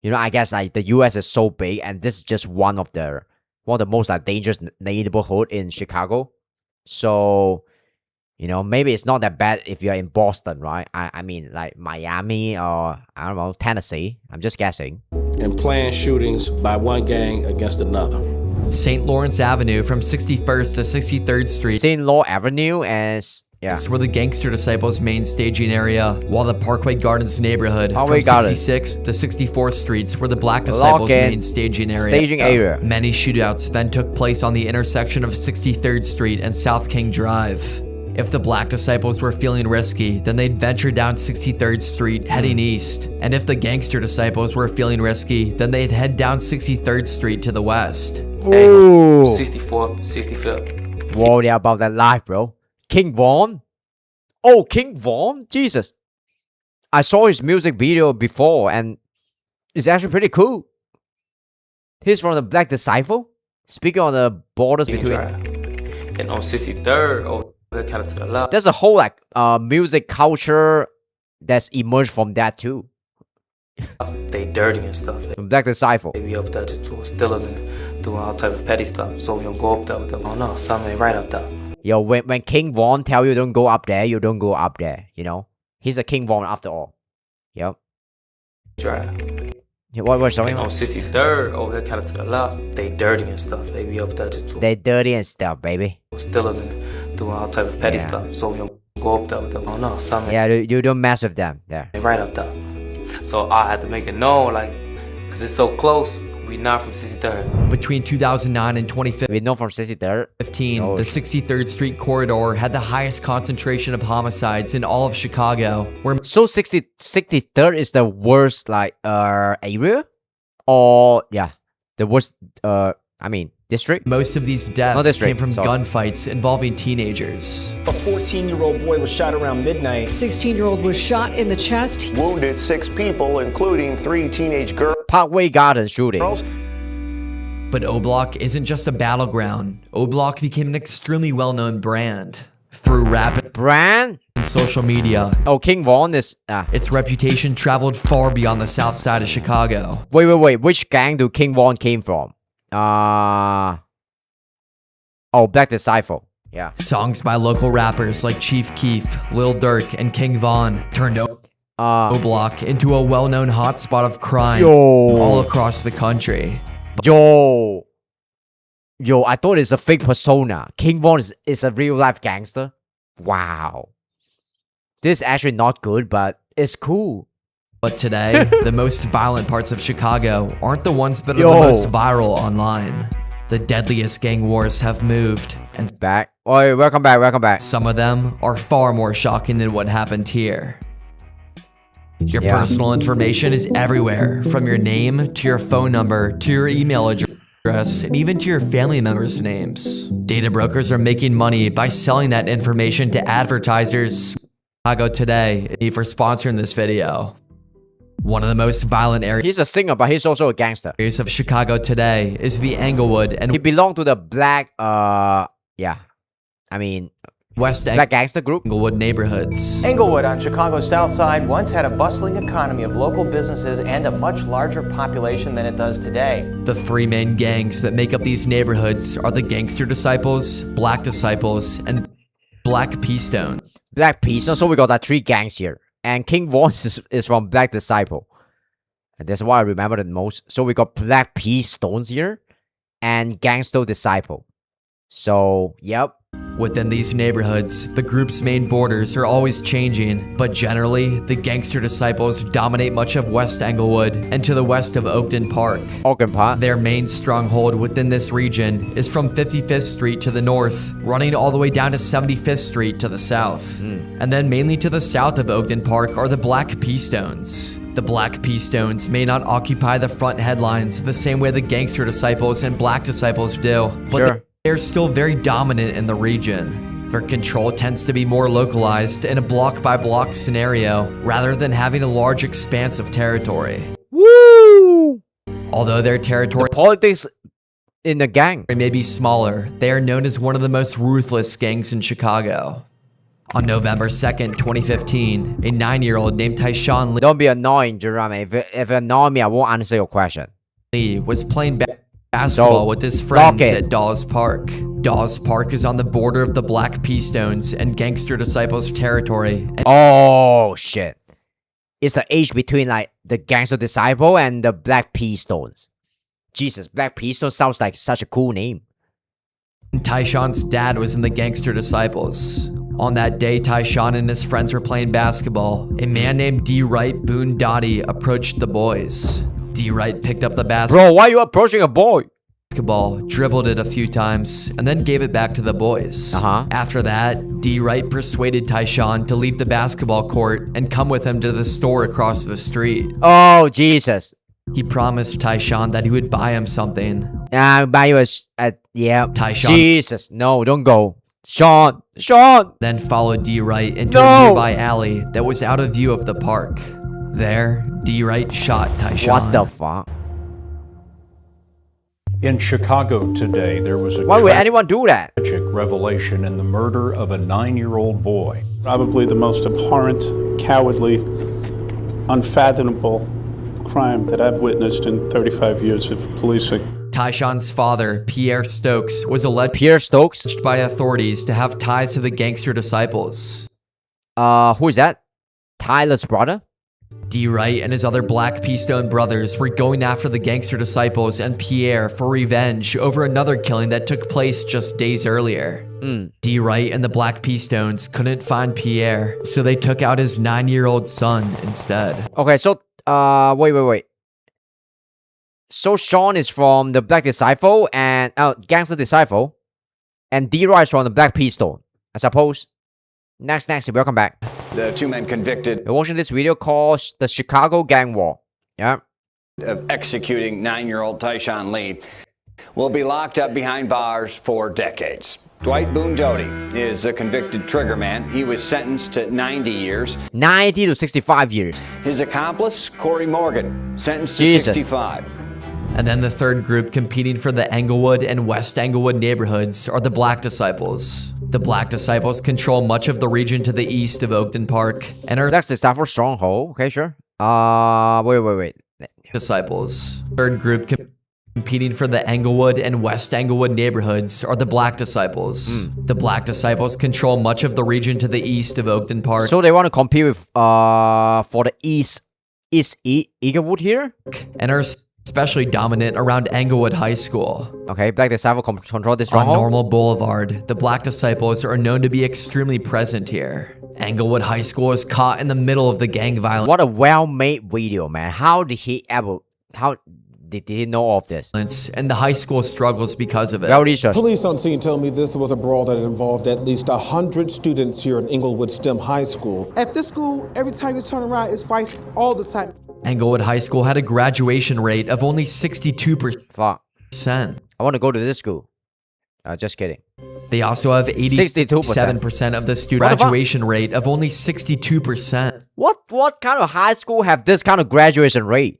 you know, I guess like the US is so big, and this is just one of the most like dangerous neighborhood in Chicago. So, you know, maybe it's not that bad if you're in Boston, right? I mean, like Miami or, I don't know, Tennessee. I'm just guessing. And planned shootings by one gang against another. St. Lawrence Avenue from 61st to 63rd Street. St. Lawrence Avenue is... Yeah. It's where the Gangster Disciples' main staging area, while the Parkway Gardens neighborhood from 66th to 64th Streets were the Black Disciples' main staging area. Many shootouts then took place on the intersection of 63rd Street and South King Drive. If the Black Disciples were feeling risky, then they'd venture down 63rd Street heading east. And if the Gangster Disciples were feeling risky, then they'd head down 63rd Street to the west. Ooh. 64th, 65th. Whoa, they're about that life, bro. King Von? Oh, King Von? Jesus. I saw his music video before and it's actually pretty cool. He's from the Black Disciple. Speaking on the borders between... And on 63rd, over kind of to the left. There's a whole like music culture that's emerged from that too. They dirty and stuff. Black Disciple. They be up there just doing stealing and doing all type of petty stuff. So we don't go up there with them. Oh no, something ain't right up there. Yo, when King Von tell you don't go up there, you don't go up there, you know? He's a King Von after all. Yep. Drive. What was something? On 63rd, over here kind of to the left. They dirty and stuff. They be up there just doing... They dirty and stuff, baby. Stealing and doing all type of petty stuff. So we don't go up there with them. Oh no, something... Yeah, you don't mess with them there. Right up there. So I had to make it known, like, because it's so close. We not from 63rd. Between 2009 and 2015, we know from 63rd. The 63rd Street corridor had the highest concentration of homicides in all of Chicago. So 63rd is the worst like area, or yeah, the worst I mean district. Most of these deaths came from gunfights involving teenagers. A 14-year-old boy was shot around midnight. 16-year-old was shot in the chest. Wounded 6 people, including 3 teenage girls. Parkway Garden shooting. But O-Block isn't just a battleground. O-Block became an extremely well-known brand. Through rapid brand and social media. Oh, King Von is... Its reputation traveled far beyond the south side of Chicago. Wait. Which gang do King Von came from? Oh, Black Disciple. Yeah. Songs by local rappers like Chief Keef, Lil Durk, and King Von turned O-Block into a well-known hotspot of crime all across the country. Yo, I thought it's a fake persona. King Von is a real-life gangster. Wow. This is actually not good, but it's cool. But today, the most violent parts of Chicago aren't the ones that are the most viral online. The deadliest gang wars have moved, and back. Oh, welcome back. Some of them are far more shocking than what happened here. Your personal information is everywhere, from your name to your phone number to your email address and even to your family members' names. Data brokers are making money by selling that information to advertisers. Chicago Today for sponsoring this video. One of the most violent areas. He's a singer, but he's also a gangster. Areas of Chicago today is the Englewood, and he belonged to the Black, West Black gangster group. Englewood neighborhoods. Englewood on Chicago's south side once had a bustling economy of local businesses and a much larger population than it does today. The 3 main gangs that make up these neighborhoods are the Gangster Disciples, Black Disciples, and Black P-Stone. Black P-Stone. So we got that 3 gangs here. And King Von is from Black Disciple. And that's why I remember it most. So we got Black P-Stones here and Gangster Disciple. So, yep. Within these neighborhoods, the group's main borders are always changing, but generally, the Gangster Disciples dominate much of West Englewood and to the west of Oakton Park. Their main stronghold within this region is from 55th Street to the north, running all the way down to 75th Street to the south. And then mainly to the south of Oakton Park are the Black P-Stones. The Black P-Stones may not occupy the front headlines the same way the Gangster Disciples and Black Disciples do, but they're still very dominant in the region. Their control tends to be more localized in a block-by-block scenario, rather than having a large expanse of territory. Woo! Although their territory politics in the gang may be smaller, they are known as one of the most ruthless gangs in Chicago. On November 2nd, 2015, a 9-year-old named Tyshawn Lee... Don't be annoying, Jeremy. If you annoy me, I won't answer your question. Lee was playing basketball with his friends at Dawes Park. Dawes Park is on the border of the Black P-Stones and Gangster Disciples territory. Oh, shit. It's the age between like the Gangster Disciple and the Black P-Stones. Jesus, Black P-Stones sounds like such a cool name. Tyshawn's dad was in the Gangster Disciples. On that day, Tyshawn and his friends were playing basketball. A man named D. Wright Boone Dottie approached the boys. D. Wright picked up the basketball. Bro, why are you approaching a boy? basketball, dribbled it a few times, and then gave it back to the boys. After that, D. Wright persuaded Tyshawn to leave the basketball court and come with him to the store across the street. Oh, Jesus. He promised Tyshawn that he would buy him something. Buy you yeah. Tyshawn. Jesus, no, don't go. Sean. Then followed D. Wright into a nearby alley that was out of view of the park. There, D. Wright shot Tyshawn. What the fuck? In Chicago today, there was a Why would anyone do that? tragic revelation in the murder of a 9-year-old boy. Probably the most abhorrent, cowardly, unfathomable crime that I've witnessed in 35 years of policing. Tyshawn's father, Pierre Stokes, was alleged by authorities to have ties to the gangster disciples. Who is that? Tyler's brother? D. Wright and his other Black P-Stone brothers were going after the gangster disciples and Pierre for revenge over another killing that took place just days earlier. D. Wright and the Black P-Stones couldn't find Pierre, so they took out his 9-year-old son instead. Okay, so, wait. So Sean is from the Black Disciple and, Gangster Disciple, and D. Wright is from the Black P-Stone, I suppose. Next, welcome back. The two men convicted We're watching this video called The Chicago Gang War. Yeah. of executing 9-year-old Tyshawn Lee will be locked up behind bars for decades. Dwight Boone Doty is a convicted triggerman. He was sentenced to 90 years. 90 to 65 years. His accomplice, Corey Morgan, sentenced to Jesus. 65. And then the third group competing for the Englewood and West Englewood neighborhoods are the Black Disciples. The Black Disciples control much of the region to the east of Oakton Park and are Black Disciple stronghold. Okay, sure. Wait. Disciples. Third group competing for the Englewood and West Englewood neighborhoods are the Black Disciples. The Black Disciples control much of the region to the east of Oakton Park. So they want to compete with for the East Englewood here, and are especially dominant around Englewood High School. Okay, Black Disciple control this On stronghold. Normal Boulevard, the Black Disciples are known to be extremely present here. Englewood High School is caught in the middle of the gang violence. What a well-made video, man. How did he know of this? And the high school struggles because of it. Well researched. Police on scene tell me this was a brawl that involved at least 100 students here in Englewood STEM High School. At this school, every time you turn around, it's fights all the time. Englewood High School had a graduation rate of only 62%. Fuck. I want to go to this school. Just kidding. They also have 87% of the student graduation rate of only 62%. What kind of high school have this kind of graduation rate?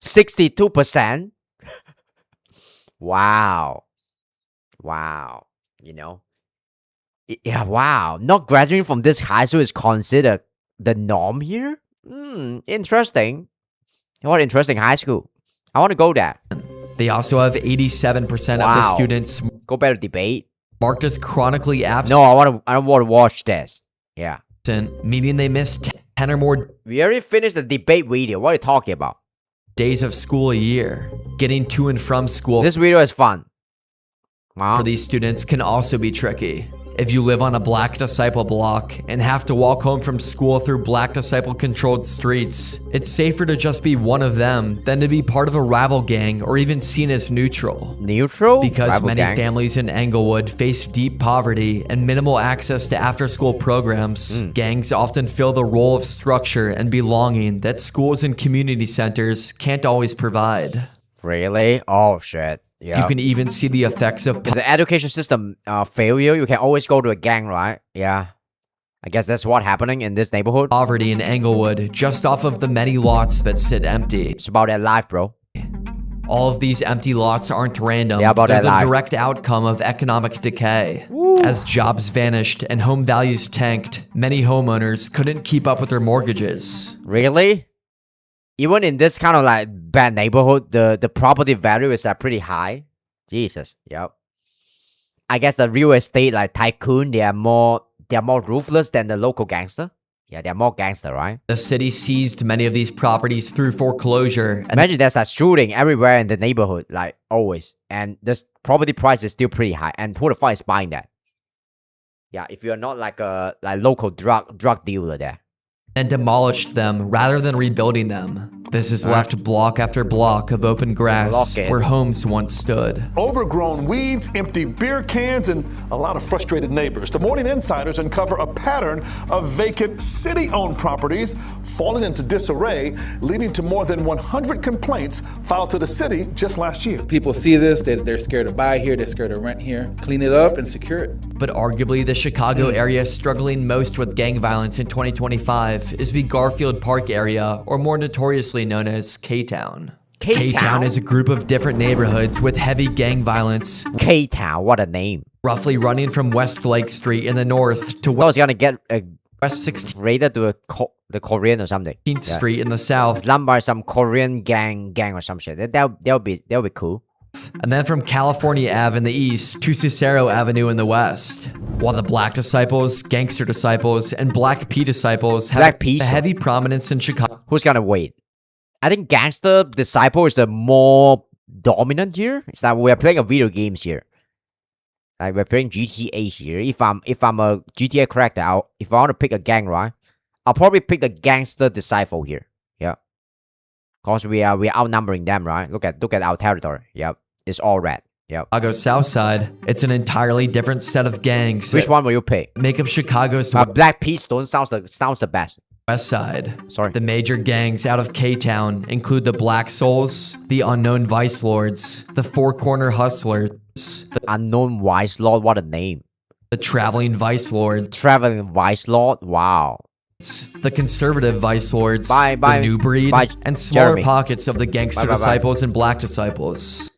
62%? Wow. You know? Yeah, wow. Not graduating from this high school is considered the norm here? Interesting. What interesting high school. I want to go there. They also have 87% of the students go better debate. Marked as chronically absent. No, I don't want to watch this. Yeah. Meaning they missed 10 or more. We already finished the debate video. What are you talking about? Days of school a year. Getting to and from school. This video is fun. Wow. For these students can also be tricky. If you live on a Black Disciple block and have to walk home from school through Black Disciple controlled streets, it's safer to just be one of them than to be part of a rival gang or even seen as neutral. Neutral? Because rival many gang? families in Englewood face deep poverty and minimal access to after-school programs. Gangs often fill the role of structure and belonging that schools and community centers can't always provide. Really? Oh, shit. Yeah. You can even see the effects of if the education system failure, you can always go to a gang, right? Yeah. I guess that's what's happening in this neighborhood. Poverty in Englewood, just off of the many lots that sit empty. It's about that life, bro. All of these empty lots aren't random. Yeah, about They're that the life. direct outcome of economic decay. As jobs vanished and home values tanked, many homeowners couldn't keep up with their mortgages. Really? Even in this kind of like bad neighborhood, the property value is pretty high. Jesus, yep. I guess the real estate like tycoon, they are more ruthless than the local gangster. Yeah, they're more gangster, right? The city seized many of these properties through foreclosure. Imagine there's a shooting everywhere in the neighborhood, like always, and this property price is still pretty high. And who the fuck is buying that? Yeah, if you're not like a local drug dealer there. and demolished them rather than rebuilding them. This has left block after block of open grass where homes once stood. Overgrown weeds, empty beer cans, and a lot of frustrated neighbors. The Morning Insiders uncover a pattern of vacant city-owned properties falling into disarray, leading to more than 100 complaints filed to the city just last year. People see this, they're scared to buy here, they're scared to rent here. Clean it up and secure it. But arguably the Chicago area struggling most with gang violence in 2025 is the Garfield Park area, or more notoriously known as K-Town. K-Town is a group of different neighborhoods with heavy gang violence. K-Town, what a name. Roughly running from West Lake Street in the north to I was gonna get a West 16th raided to the Korean or something. Street in the south. Run by some Korean gang or some shit. That'll be cool. And then from California Ave in the east to Cicero Avenue in the west. While the Black Disciples, Gangster Disciples, and Black P Disciples have a heavy prominence in Chicago. Who's gonna wait? I think Gangster Disciple is the more dominant here. It's like we're playing a video games here. Like we're playing GTA here. If I'm a GTA character, if I want to pick a gang, right, I'll probably pick the Gangster Disciple here. Yeah, cause we're outnumbering them, right? Look at our territory. Yep, it's all red. Yep. Chicago South Side, it's an entirely different set of gangs. Which one will you pick? Make up Chicago's Black P-Stone sounds the best. West Side. The major gangs out of K-Town include the Black Souls, the Unknown Vice Lords, the Four Corner Hustlers, the Unknown Vice Lord, what a name. The Traveling Vice Lord. Traveling Vice Lord, wow. The Conservative Vice Lords, the New Breed, and smaller pockets of the Gangster Disciples and Black Disciples.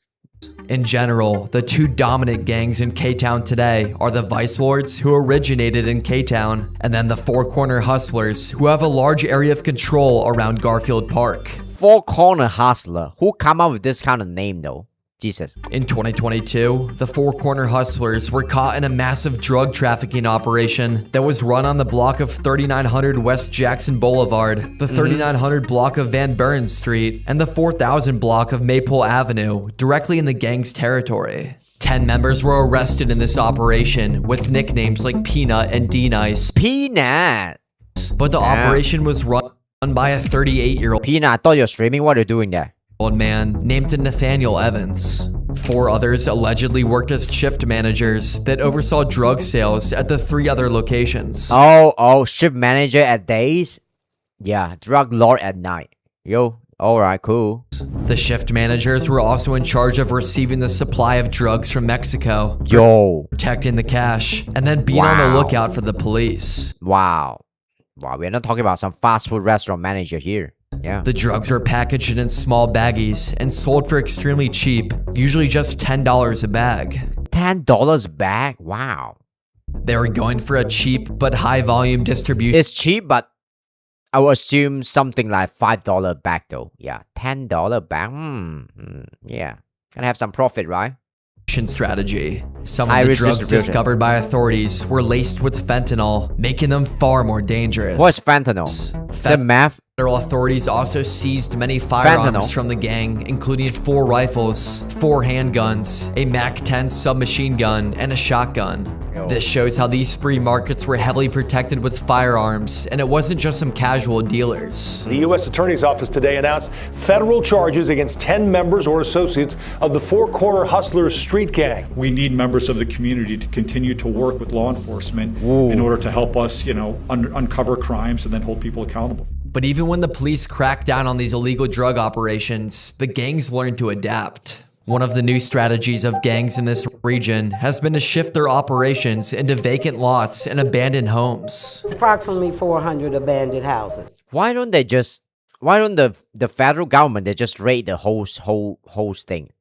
In general, the two dominant gangs in K-Town today are the Vice Lords, who originated in K-Town, and then the Four Corner Hustlers, who have a large area of control around Garfield Park. Four Corner Hustler, who come up with this kind of name though? Jesus. In 2022, the Four Corner Hustlers were caught in a massive drug trafficking operation that was run on the block of 3900 West Jackson Boulevard, the 3900 block of Van Buren Street, and the 4000 block of Maypole Avenue, directly in the gang's territory. 10 members were arrested in this operation with nicknames like Peanut and D-Nice. Peanut! But the operation was run by a 38-year-old Peanut, I thought you were streaming. What are you doing there? Old man named Nathaniel Evans. 4 others allegedly worked as shift managers that oversaw drug sales at the 3 other locations. Oh, shift manager at days? Yeah, drug lord at night. Yo, alright, cool. The shift managers were also in charge of receiving the supply of drugs from Mexico. Yo. Protecting the cash, and then being on the lookout for the police. Wow, we're not talking about some fast food restaurant manager here. Yeah. The drugs were packaged in small baggies and sold for extremely cheap, usually just $10 a bag. $10 a bag? Wow. They were going for a cheap but high volume distribution. It's cheap, but I would assume something like $5 a bag though. Yeah, $10 bag. Yeah, gonna have some profit, right? Strategy. Some of the drugs discovered by authorities were laced with fentanyl, making them far more dangerous. What's fentanyl? Is it meth? Federal authorities also seized many firearms from the gang, including 4 rifles, 4 handguns, a MAC-10 submachine gun, and a shotgun. This shows how these free markets were heavily protected with firearms, and it wasn't just some casual dealers. The U.S. Attorney's Office today announced federal charges against 10 members or associates of the Four Corner Hustlers street gang. We need members of the community to continue to work with law enforcement in order to help us, uncover crimes and then hold people accountable. But even when the police cracked down on these illegal drug operations, the gangs learned to adapt. One of the new strategies of gangs in this region has been to shift their operations into vacant lots and abandoned homes. Approximately 400 abandoned houses. Why don't the federal government just raid the whole thing?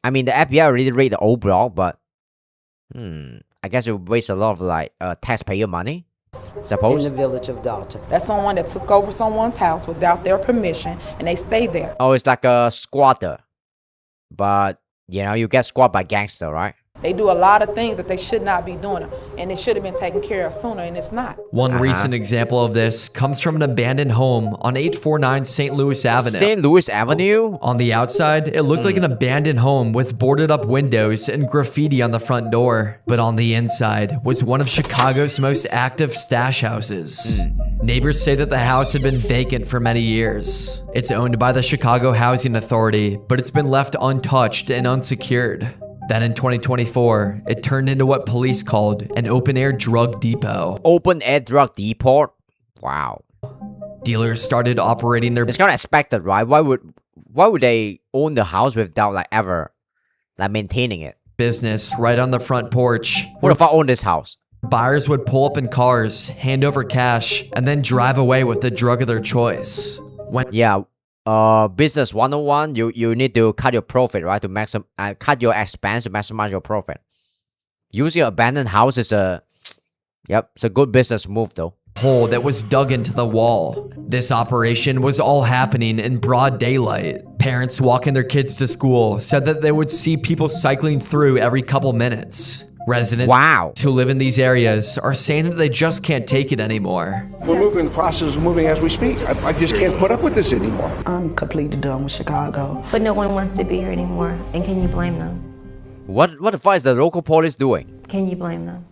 I mean, the FBI already raided the old block, but I guess it would waste a lot of taxpayer money. Suppose in the village of Dalton. That's someone that took over someone's house without their permission, and they stayed there. Oh, it's like a squatter, but you get squatted by gangster, right? They do a lot of things that they should not be doing, and it should have been taken care of sooner, and it's not. One recent example of this comes from an abandoned home on 849 St. Louis Avenue. St. Louis Avenue? On the outside, it looked like an abandoned home with boarded up windows and graffiti on the front door. But on the inside was one of Chicago's most active stash houses. Neighbors say that the house had been vacant for many years. It's owned by the Chicago Housing Authority, but it's been left untouched and unsecured. Then in 2024, it turned into what police called an open-air drug depot. Open-air drug depot? Wow. Dealers started operating their... It's kind of expected, right? Why would they own the house without like ever like maintaining it? Business right on the front porch. What if I own this house? Buyers would pull up in cars, hand over cash, and then drive away with the drug of their choice. Yeah, business 101, you need to cut your profit, right? To cut your expense to maximize your profit. Using abandoned house is it's a good business move though. Hole that was dug into the wall. This operation was all happening in broad daylight. Parents walking their kids to school said that they would see people cycling through every couple minutes. Residents who live in these areas are saying that they just can't take it anymore. We're moving, the process is moving as we speak. I just can't put up with this anymore. I'm completely done with Chicago. But no one wants to be here anymore. And can you blame them? What the fuck is the local police doing? Can you blame them?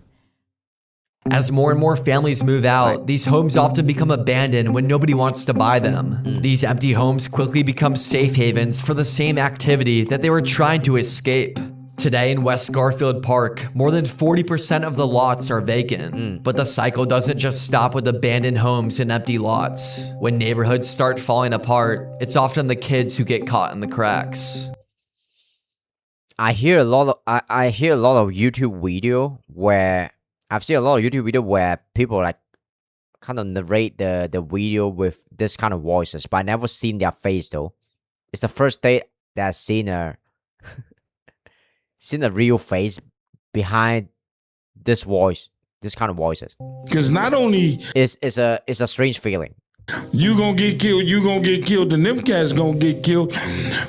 As more and more families move out, these homes often become abandoned when nobody wants to buy them. These empty homes quickly become safe havens for the same activity that they were trying to escape. Today in West Garfield Park, more than 40% of the lots are vacant. But the cycle doesn't just stop with abandoned homes and empty lots. When neighborhoods start falling apart, it's often the kids who get caught in the cracks. I hear a lot of YouTube video where I've seen a lot of YouTube video where people like kind of narrate the video with this kind of voices, but I never seen their face though. It's the first day that I've seen a real face behind this voice, this kind of voices. Because not only it's a strange feeling. You gonna get killed, and them cats gonna get killed,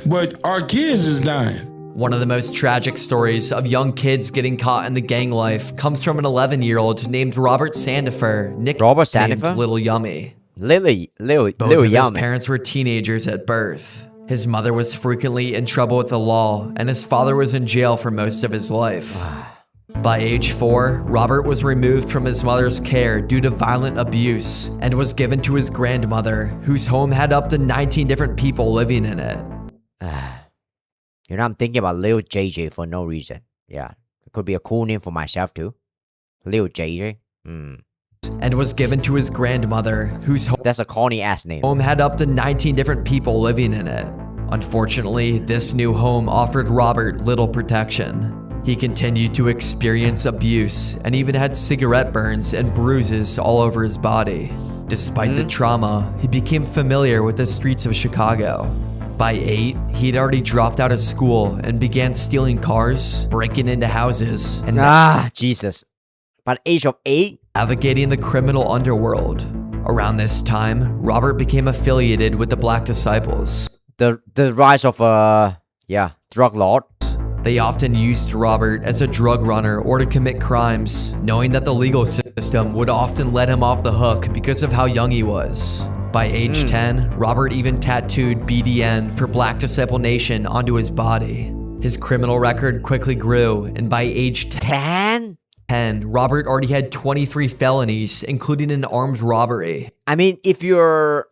but our kids is dying. One of the most tragic stories of young kids getting caught in the gang life comes from an 11-year-old named Robert Sandifer, nicknamed Little Yummy. Both of his parents were teenagers at birth. His mother was frequently in trouble with the law, and his father was in jail for most of his life. By age 4, Robert was removed from his mother's care due to violent abuse and was given to his grandmother, whose home had up to 19 different people living in it. You know, I'm thinking about Lil JJ for no reason. Yeah, it could be a cool name for myself too. Lil JJ. And was given to his grandmother, whose home— That's a corny ass name. Home had up to 19 different people living in it. Unfortunately, this new home offered Robert little protection. He continued to experience abuse and even had cigarette burns and bruises all over his body. Despite the trauma, he became familiar with the streets of Chicago. By 8, he'd already dropped out of school and began stealing cars, breaking into houses, and Jesus. By the age of 8? Navigating the criminal underworld. Around this time, Robert became affiliated with the Black Disciples. The rise of drug lord. They often used Robert as a drug runner or to commit crimes, knowing that the legal system would often let him off the hook because of how young he was. By age 10, Robert even tattooed BDN for Black Disciple Nation onto his body. His criminal record quickly grew, and by age 10, Robert already had 23 felonies, including an armed robbery. I mean, if you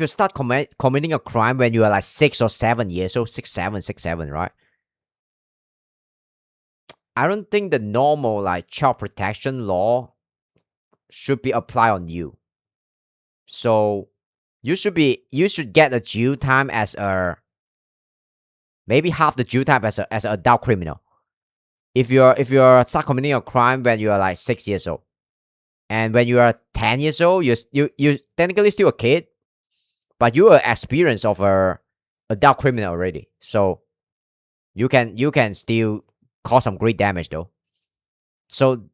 start committing a crime when you are like 6 or 7 years old, 6, 7, right? I don't think the normal like child protection law should be applied on you. So you should get a jail time as maybe half the jail time as an adult criminal. If you're start committing a crime when you are like 6 years old, and when you are 10 years old, you technically still a kid, but you are experienced of a adult criminal already. So you can still cause some great damage though. So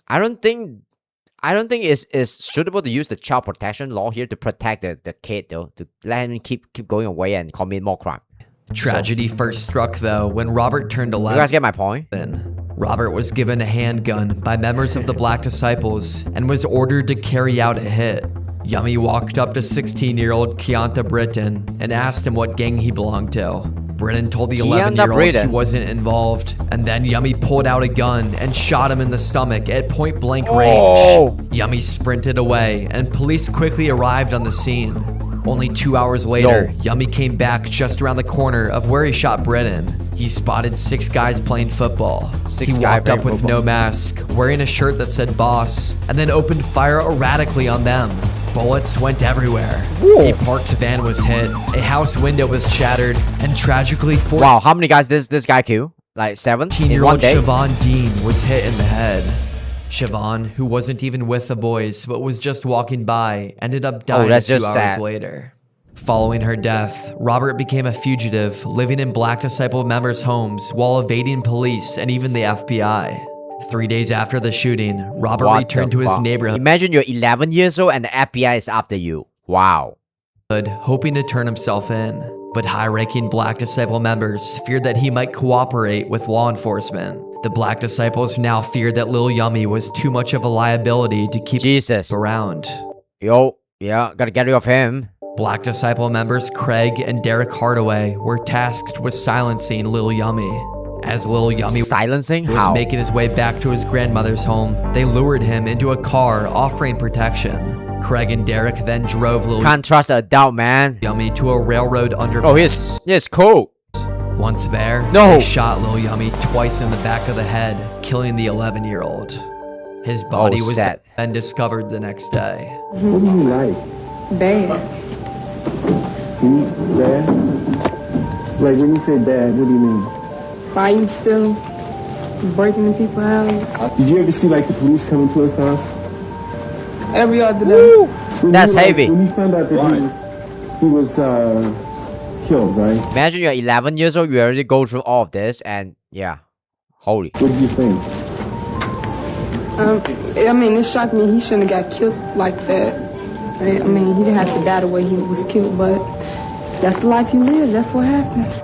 I don't think it's suitable to use the child protection law here to protect the kid though, to let him keep going away and commit more crime. Tragedy first struck though when Robert turned 11. You guys get my point? Robert was given a handgun by members of the Black Disciples and was ordered to carry out a hit. Yummy walked up to 16-year-old Keonta Britton and asked him what gang he belonged to. Britton told the Kianda 11-year-old he Britton. wasn't involved, and then Yummy pulled out a gun and shot him in the stomach at point-blank Oh. range. Yummy sprinted away, and police quickly arrived on the scene. Only 2 hours later, Yummy came back just around the corner of where he shot Britton. He spotted 6 guys playing football. Six He guys walked up playing with football. no mask, wearing a shirt that said boss, and then opened fire erratically on them. Bullets went everywhere. A parked van was hit, a house window was shattered, and tragically Wow, how many guys this guy killed? Like 7 in one 14-year-old day? Siobhan Dean was hit in the head. Siobhan, who wasn't even with the boys but was just walking by, ended up dying that's a few just hours sad. later. Following her death, Robert became a fugitive, living in Black Disciple members' homes while evading police and even the FBI. 3 days after the shooting, Robert What returned the to his fuck? neighborhood, Imagine you're 11 years old and the FBI is after you. Wow. hoping to turn himself in. But high-ranking Black Disciple members feared that he might cooperate with law enforcement. The Black Disciples now feared that Lil Yummy was too much of a liability to keep around. Yo, yeah, gotta get rid of him. Black Disciple members Craig and Derek Hardaway were tasked with silencing Lil Yummy. As Lil Yummy Silencing? was How? making his way back to his grandmother's home, they lured him into a car offering protection. Craig and Derek then drove Lil Can't trust an adult, man. Yummy to a railroad underpass. Oh, he's cool. Once there, No. they shot Lil Yummy twice in the back of the head, killing the 11-year-old. His body was sad. then discovered the next day. What is he like? Bad. Bad? Like when you say bad, what do you mean? Fighting, stealing, breaking in people's houses. Did you ever see like the police coming to his house? Every other day. That's heavy. When you found out that he was killed, right? Imagine you're 11 years old, you already go through all of this, and yeah, holy. What did you think? I mean, it shocked me. He shouldn't have got killed like that. I mean, he didn't have to die the way he was killed, but that's the life you live. That's what happened.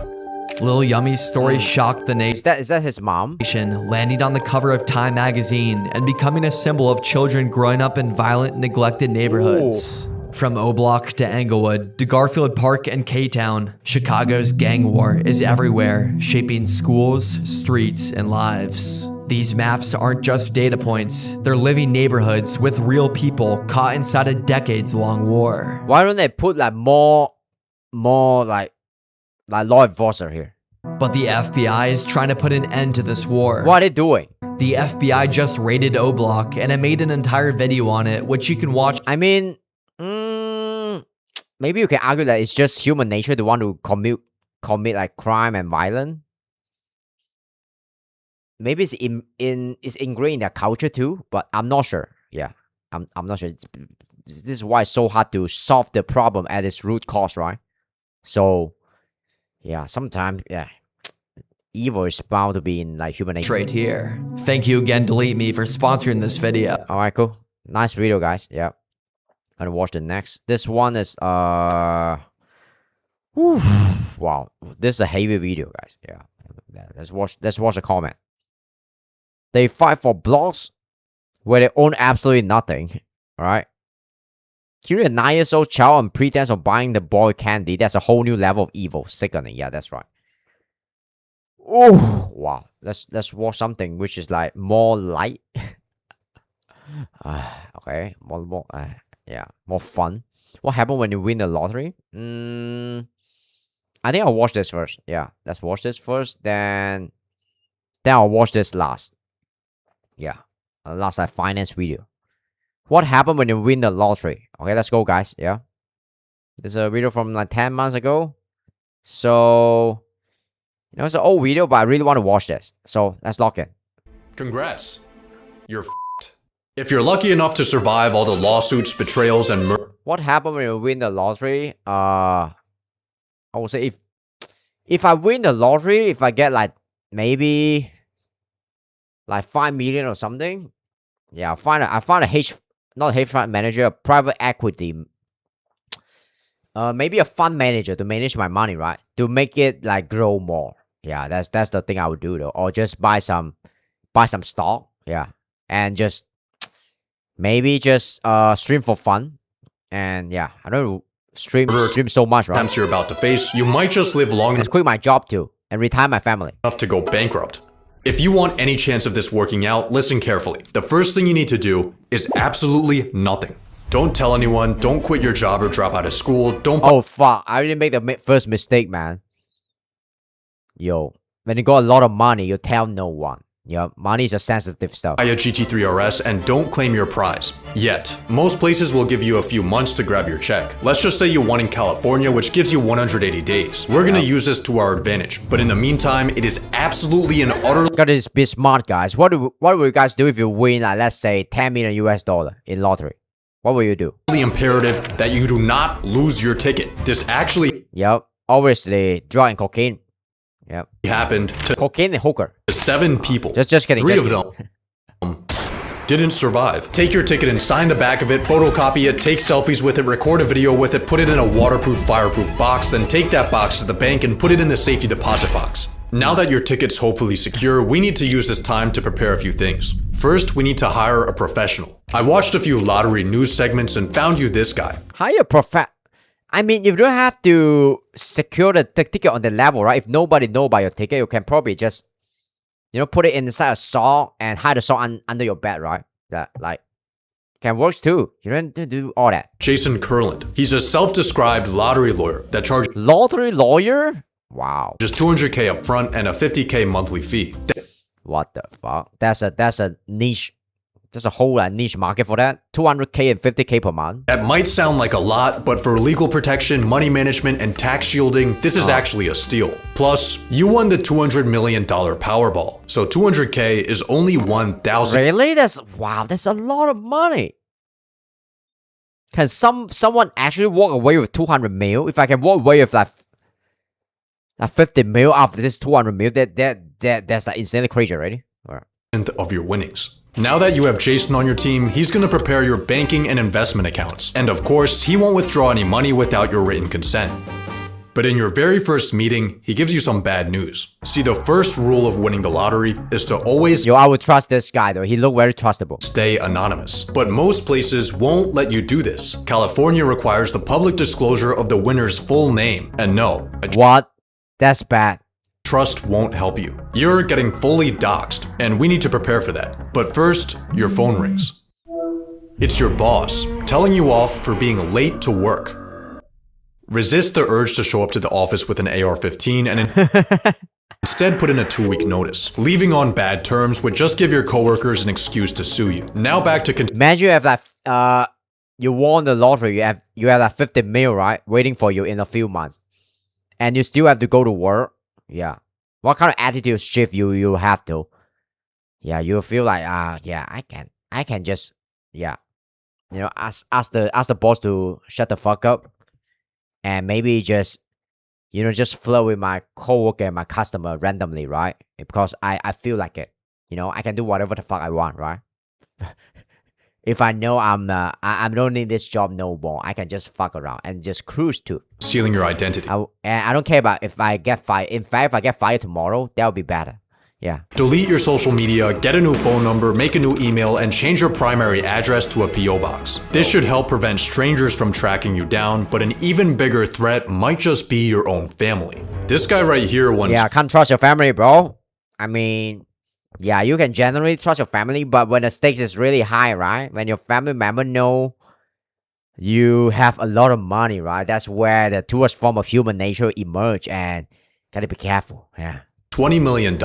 Lil Yummy's story shocked the nation. Is that his mom? Landing on the cover of Time magazine and becoming a symbol of children growing up in violent, neglected neighborhoods. From O-Block to Englewood to Garfield Park and K-Town, Chicago's gang war is everywhere, shaping schools, streets, and lives. These maps aren't just data points, they're living neighborhoods with real people caught inside a decades-long war. Why don't they put like more like law enforcement here? But the FBI is trying to put an end to this war. What are they doing? The FBI just raided O-Block and it made an entire video on it, which you can watch. I mean, maybe you can argue that it's just human nature to want to commit like crime and violence. Maybe it's it's ingrained in their culture too, but I'm not sure. Yeah, I'm not sure. This is why it's so hard to solve the problem at its root cause, right? So, yeah, sometimes, yeah, evil is bound to be in like human nature. Right here. Thank you again, Delete Me, for sponsoring this video. All right, cool. Nice video, guys. Yeah, gonna watch the next. This one is wow, this is a heavy video, guys. Yeah, let's watch the comment. They fight for blocks where they own absolutely nothing. All right. Killing a 9-year-old child on pretense of buying the boy candy. That's a whole new level of evil. Sickening. Yeah, that's right. Oh, wow. Let's watch something which is like more light. Okay, more fun. What happened when you win the lottery? I think I'll watch this first. Yeah, let's watch this first. Then I'll watch this last. Yeah, last like finance video. What happened when you win the lottery? Okay, let's go, guys. Yeah, this is a video from like 10 months ago. So, you know, it's an old video, but I really want to watch this. So let's log in. Congrats. You're f***ed. If you're lucky enough to survive all the lawsuits, betrayals, and murder. What happened when you win the lottery? I would say if I win the lottery, if I get like maybe like 5 million or something, yeah, I find a not a hedge fund manager, a private equity, maybe a fund manager to manage my money, right? To make it like grow more. Yeah, that's the thing I would do though, or just buy some stock. Yeah, and just maybe just stream for fun, and yeah, I don't know, stream so much, right? Attempts you're about to face, you might just live long Let's quit my job too and retire my family. enough to go bankrupt. If you want any chance of this working out, listen carefully. The first thing you need to do is absolutely nothing. Don't tell anyone, don't quit your job or drop out of school, don't Oh fuck, I didn't make the first mistake, man. Yo, when you got a lot of money, you tell no one. Yeah, money is a sensitive stuff. buy a GT3 RS and don't claim your prize. Yet. Most places will give you a few months to grab your check. Let's just say you won in California, which gives you 180 days. We're gonna use this to our advantage, but in the meantime, it is absolutely an utter... Gotta be smart, guys. What will you guys do if you win, like, let's say, 10 million US dollar in lottery? What will you do? Imperative that you do not lose your ticket. This actually... Yep, obviously, drug and cocaine. Yep. Happened to cocaine and hooker. 7 people. Just kidding. 3 of them didn't survive. Take your ticket and sign the back of it, photocopy it, take selfies with it, record a video with it, put it in a waterproof, fireproof box, then take that box to the bank and put it in the safety deposit box. Now that your ticket's hopefully secure, we need to use this time to prepare a few things. First, we need to hire a professional. I watched a few lottery news segments and found you this guy. Hire a I mean, you don't have to secure the ticket on the level, right? If nobody know about your ticket, you can probably just, you know, put it inside a sock and hide the sock under your bed, right? That, like, can work too. You don't have to do all that. Jason Kurland. He's a self-described lottery lawyer that charges... Lottery lawyer? Wow. Just $200K up front and a $50K monthly fee. What the fuck? That's a niche. There's a whole niche market for that. 200K and 50K per month. That might sound like a lot, but for legal protection, money management, and tax shielding, this is actually a steal. Plus, you won the $200 million Powerball, so 200K is only 1,000. Really? That's a lot of money. Can someone actually walk away with 200 mil? If I can walk away with like 50 mil after this 200 mil, that's like insanely crazy already. All right. Of your winnings. Now that you have Jason on your team, he's gonna prepare your banking and investment accounts. And of course, he won't withdraw any money without your written consent. But in your very first meeting, he gives you some bad news. See, the first rule of winning the lottery is to always... Yo, I would trust this guy though. He looked very trustable. ...stay anonymous. But most places won't let you do this. California requires the public disclosure of the winner's full name. And no... What? That's bad. Trust won't help you. You're getting fully doxxed, and we need to prepare for that. But first, your phone rings. It's your boss, telling you off for being late to work. Resist the urge to show up to the office with an AR-15 and instead put in a 2-week notice. Leaving on bad terms would just give your coworkers an excuse to sue you. Now back to... Imagine you have like, you won the lottery, you have like 50 mil, right? Waiting for you in a few months. And you still have to go to work. Yeah. What kind of attitude shift you have to? Yeah, you feel like yeah, I can just, yeah, you know, ask the boss to shut the fuck up, and maybe just, you know, just flow with my coworker and my customer randomly, right? Because I feel like it, you know, I can do whatever the fuck I want, right? If I know I don't need this job no more, I can just fuck around and just cruise too. Stealing your identity. And I don't care about if I get fired. In fact, if I get fired tomorrow, that would be better. Yeah. Delete your social media, get a new phone number, make a new email, and change your primary address to a P.O. box. This should help prevent strangers from tracking you down, but an even bigger threat might just be your own family. This guy right here once... Yeah, I can't trust your family, bro. I mean... Yeah, you can generally trust your family, but when the stakes is really high, right? When your family member know you have a lot of money, right? That's where the truest form of human nature emerge, and gotta be careful. Yeah. $20 million,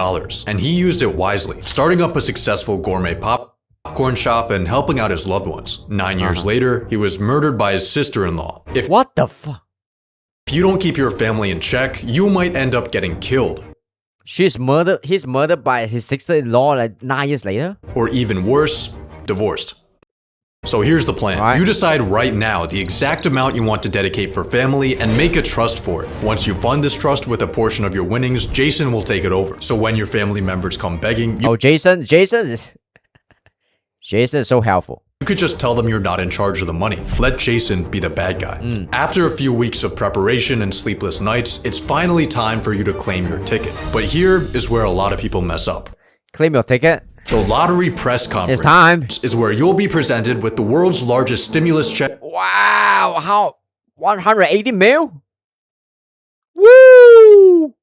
and he used it wisely, starting up a successful gourmet popcorn shop and helping out his loved ones. 9 years later, he was murdered by his sister-in-law. What the fuck? If you don't keep your family in check, you might end up getting killed. He's murdered by his sister-in-law like 9 years later? Or even worse, divorced. So here's the plan. You decide right now the exact amount you want to dedicate for family and make a trust for it. Once you fund this trust with a portion of your winnings, Jason will take it over. So when your family members come begging... Jason is so helpful. You could just tell them you're not in charge of the money. Let Jason be the bad guy. After a few weeks of preparation and sleepless nights, it's finally time for you to claim your ticket. But here is where a lot of people mess up. Claim your ticket? The lottery press conference it's time. Is where you'll be presented with the world's largest stimulus check. Wow, 180 mil? Woo!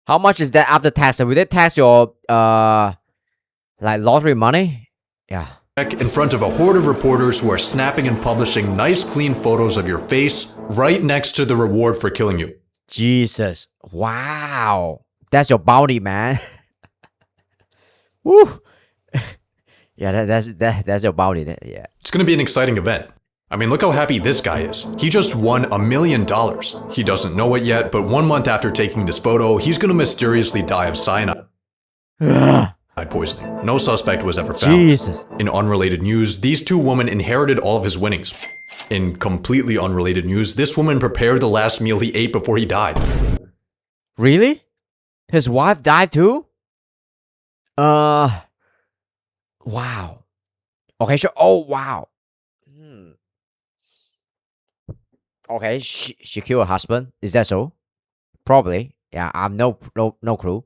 How much is that after tax? Will they tax your like lottery money? Yeah. In front of a horde of reporters who are snapping and publishing nice clean photos of your face right next to the reward for killing you. Jesus. Wow. That's your bounty, man. Woo. Yeah, that's your bounty. Yeah. It's gonna be an exciting event. I mean, look how happy this guy is. He just won $1 million. He doesn't know it yet, but 1 month after taking this photo, he's gonna mysteriously die of cyanide poisoning. No suspect was ever found. Jesus. In unrelated news, these two women inherited all of his winnings. In completely unrelated news, this woman prepared the last meal he ate before he died. Really? His wife died too? Wow. Okay, sure. Oh, wow. Okay, she killed her husband. Is that so? Probably. Yeah, I'm no clue.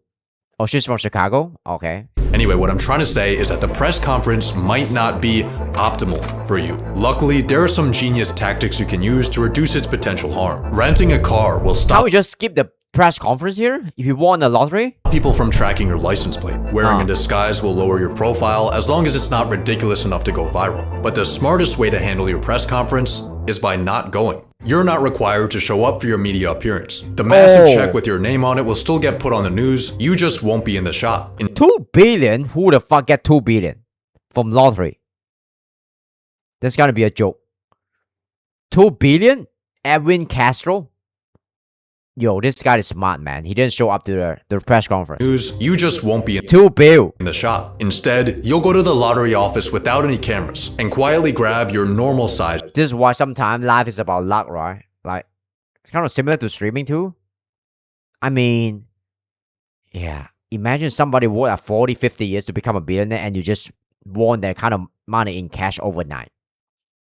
Oh, she's from Chicago? Okay. Anyway, what I'm trying to say is that the press conference might not be optimal for you. Luckily, there are some genius tactics you can use to reduce its potential harm. Renting a car will stop. How we just skip the press conference here if you won the lottery? People from tracking your license plate. Wearing a disguise will lower your profile as long as it's not ridiculous enough to go viral. But the smartest way to handle your press conference is by not going. You're not required to show up for your media appearance. The massive check with your name on it will still get put on the news, you just won't be in the shot. 2 billion? Who the fuck get 2 billion from lottery? That's gotta be a joke. 2 billion? Edwin Castro? Yo, this guy is smart, man. He didn't show up to the press conference. News, you just won't be in 2 billion in the shot. Instead, you'll go to the lottery office without any cameras and quietly grab your normal size. This is why sometimes life is about luck, right? Like, it's kind of similar to streaming too. I mean, yeah. Imagine somebody worked at 40, 50 years to become a billionaire and you just won that kind of money in cash overnight.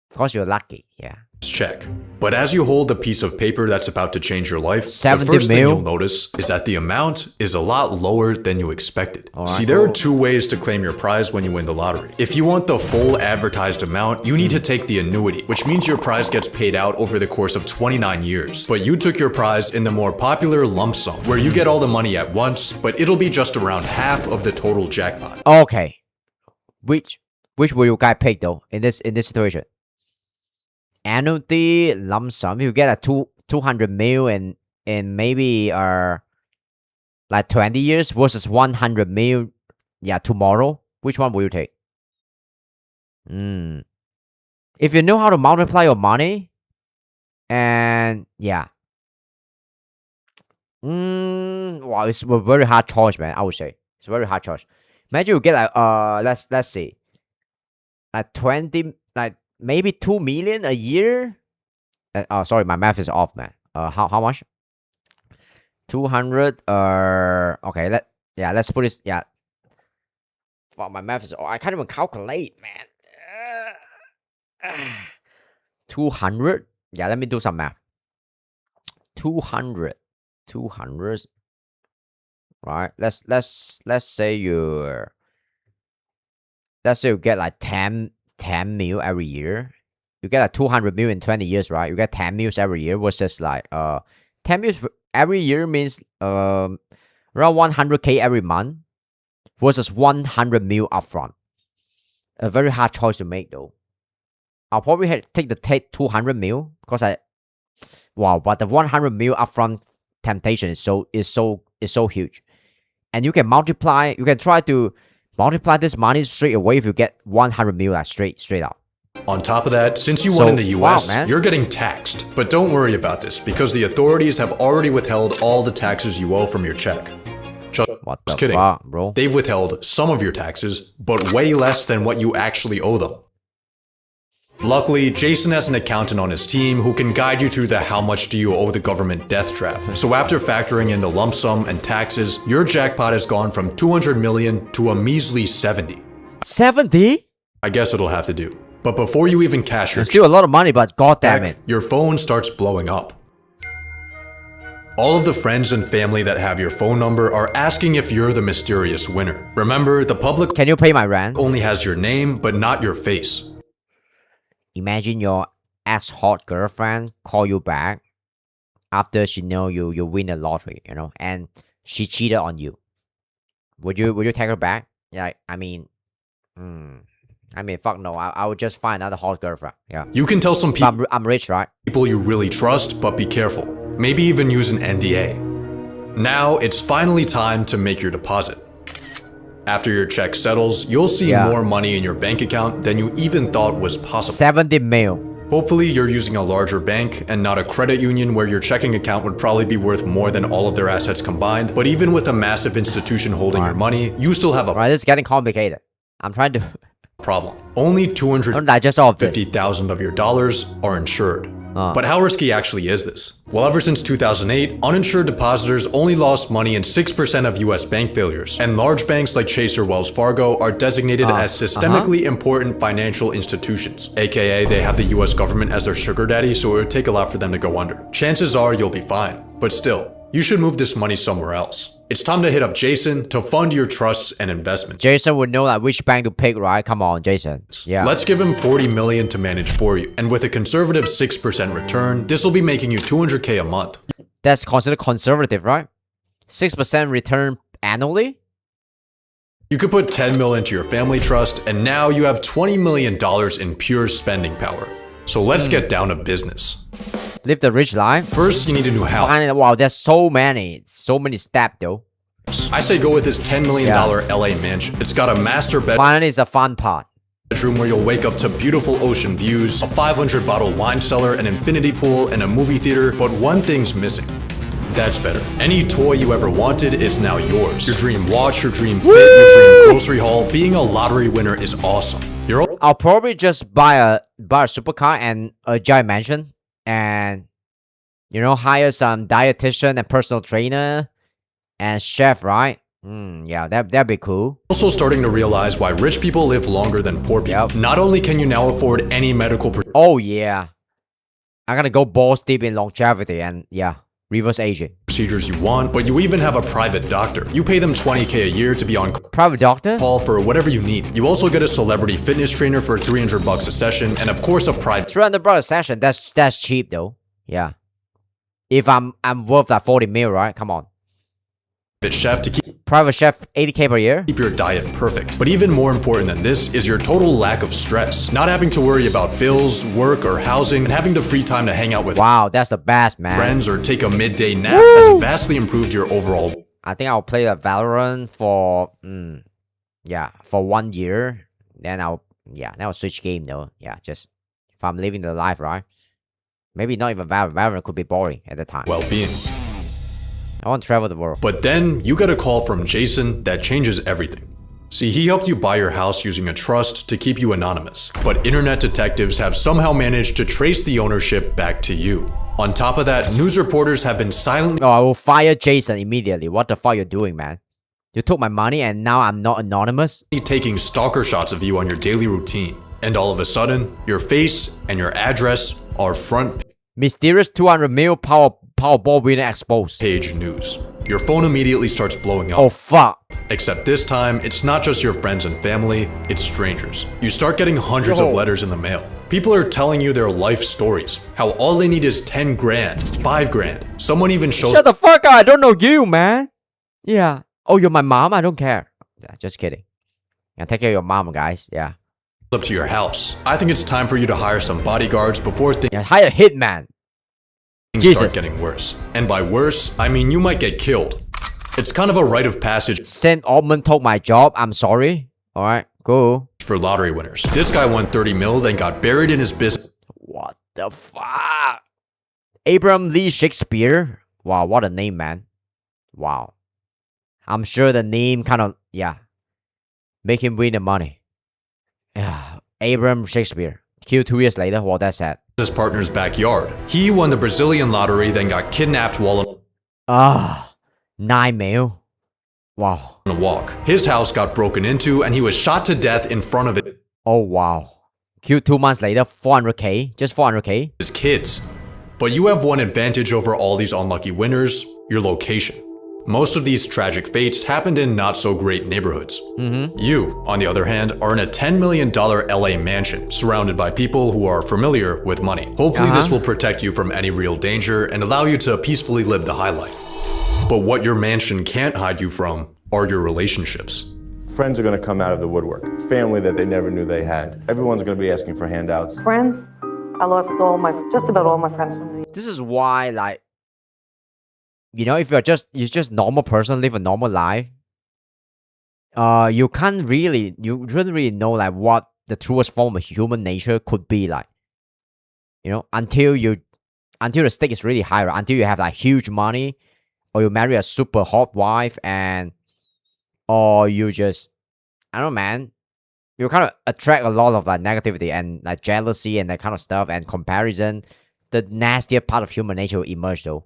Of course, you're lucky, yeah. Check. But as you hold the piece of paper that's about to change your life, the 70 first thing mil? you'll notice is that the amount is a lot lower than you expected. Alright, See, there are 2 ways to claim your prize when you win the lottery. If you want the full advertised amount, you need to take the annuity, which means your prize gets paid out over the course of 29 years. But you took your prize in the more popular lump sum, where you get all the money at once, but it'll be just around half of the total jackpot. Okay. Which will you guys pick though in this situation? Annuity lump sum, you get a 200 mil in maybe like 20 years versus 100 mil tomorrow. Which one will you take? If you know how to multiply your money, and wow, it's a very hard choice, man. I would say it's a very hard choice. Imagine you get like let's see, like 20, like maybe 2 million a year. Sorry, my math is off, man. How much? 200. Okay. Let's put this. Yeah. Well, my math is. I can't even calculate, man. 200. Yeah, let me do some math. 200. Right. Let's say you get like 10 mil every year. You get like 200 mil in 20 years, right? You get 10 mils every year versus like 10 mils every year means around 100k every month versus 100 mil upfront. A very hard choice to make though. I'll probably take the 200 mil because but the 100 mil upfront temptation is so huge. And you can multiply, you can try to multiply this money straight away if you get 100 mil like straight up. On top of that, since you won in the US, you're getting taxed. But don't worry about this, because the authorities have already withheld all the taxes you owe from your check. Just kidding. Fuck, bro? They've withheld some of your taxes, but way less than what you actually owe them. Luckily, Jason has an accountant on his team who can guide you through the how much do you owe the government death trap. So after factoring in the lump sum and taxes, your jackpot has gone from 200 million to a measly 70. 70? I guess it'll have to do. But before you even cash your check, still a lot of money, but goddamn it, your phone starts blowing up. All of the friends and family that have your phone number are asking if you're the mysterious winner. Remember, the public can you pay my rent? Only has your name, but not your face. Imagine your ex-hot girlfriend call you back after she know you win the lottery, you know, and she cheated on you, would you take her back? Yeah, I mean, fuck no. I would just find another hot girlfriend. Yeah. You can tell some people I'm rich, right? People you really trust, but be careful. Maybe even use an NDA. Now it's finally time to make your deposit. After your check settles, you'll see more money in your bank account than you even thought was possible. 70 mil. Hopefully you're using a larger bank and not a credit union where your checking account would probably be worth more than all of their assets combined. But even with a massive institution holding your money, you still have a this is getting complicated. I'm trying to problem. Only 250,000 of your dollars are insured. But how risky actually is this? Well, ever since 2008, uninsured depositors only lost money in 6% of US bank failures, and large banks like Chase or Wells Fargo are designated as systemically important financial institutions, aka they have the US government as their sugar daddy, so it would take a lot for them to go under. Chances are you'll be fine, but still, you should move this money somewhere else. It's time to hit up Jason to fund your trusts and investments. Jason would know like which bank to pick, right? Come on, Jason. Yeah. Let's give him $40 million to manage for you. And with a conservative 6% return, this will be making you $200K a month. That's considered conservative, right? 6% return annually? You could put $10 million into your family trust, and now you have $20 million in pure spending power. So let's get down to business. Live the rich life. First, you need a new house. Wow, there's so many steps though. I say go with this $10 million LA mansion. It's got a master bedroom. Finally, it's a fun part. Bedroom where you'll wake up to beautiful ocean views, a 500 bottle wine cellar, an infinity pool, and a movie theater. But one thing's missing. That's better. Any toy you ever wanted is now yours. Your dream watch, your dream fit, your dream grocery haul. Being a lottery winner is awesome. I'll probably just buy a supercar and a giant mansion, and hire some dietitian and personal trainer and chef, right? Yeah, that'd be cool. Also starting to realize why rich people live longer than poor people. Not only can you now afford any medical oh yeah, I'm gonna go balls deep in longevity and reverse aging procedures you want, but you even have a private doctor. You pay them $20K a year to be on private doctor call for whatever you need. You also get a celebrity fitness trainer for $300 a session, and of course a private $300 a session. That's cheap though. Yeah, if I'm worth like 40 mil, right? Come on. Chef to keep private chef 80K per year. Keep your diet perfect. But even more important than this is your total lack of stress. Not having to worry about bills, work, or housing, and having the free time to hang out with that's the best, man. Friends or take a midday nap has vastly improved your overall. I think I'll play a Valorant for 1 year. Then I'll switch game though. Yeah, just if I'm living the life, right? Maybe not even Valorant. Valorant could be boring at the time. Well-being. I want to travel the world. But then you get a call from Jason that changes everything. See, he helped you buy your house using a trust to keep you anonymous. But internet detectives have somehow managed to trace the ownership back to you. On top of that, news reporters have been silently— I will fire Jason immediately. What the fuck you doing, man? You took my money and now I'm not anonymous? Taking stalker shots of you on your daily routine. And all of a sudden, your face and your address are front mysterious 200 mil Powerball winner exposed. Page news. Your phone immediately starts blowing up. Oh fuck. Except this time, it's not just your friends and family, it's strangers. You start getting hundreds of letters in the mail. People are telling you their life stories. How all they need is 10 grand, 5 grand. Someone even shows— Shut the fuck up, I don't know you, man. Yeah. Oh, you're my mom? I don't care. Just kidding. Take care of your mom, guys. Yeah. Up to your house. I think it's time for you to hire some bodyguards before things— hire a hitman. Start getting worse. And by worse, I mean you might get killed. It's kind of a rite of passage. Sam Altman took my job. I'm sorry. Alright, cool. For lottery winners. This guy won 30 mil, then got buried in his business. What the fuck? Abraham Lee Shakespeare? Wow, what a name, man. Wow. I'm sure the name kind of, make him win the money. Yeah, Abraham Shakespeare. Killed 2 years later. Well, that's sad. His partner's backyard. He won the Brazilian lottery, then got kidnapped while 9 mil. Wow. On a walk. His house got broken into and he was shot to death in front of it. Oh wow. Killed 2 months later, 400K. Just 400K. His kids. But you have one advantage over all these unlucky winners: your location. Most of these tragic fates happened in not so great neighborhoods. You, on the other hand, are in a $10 million LA mansion, surrounded by people who are familiar with money. Hopefully this will protect you from any real danger and allow you to peacefully live the high life. But what your mansion can't hide you from are your relationships. Friends are going to come out of the woodwork. Family that they never knew they had. Everyone's going to be asking for handouts. Friends? I lost just about all my friends from me. This is why, like, you know, if you're just normal person, live a normal life, you can't really know like what the truest form of human nature could be like. You know, until the stake is really high, right? Until you have like huge money, or you marry a super hot wife, or you just, I don't know, man, you kind of attract a lot of like negativity and like jealousy and that kind of stuff and comparison. The nastier part of human nature will emerge though.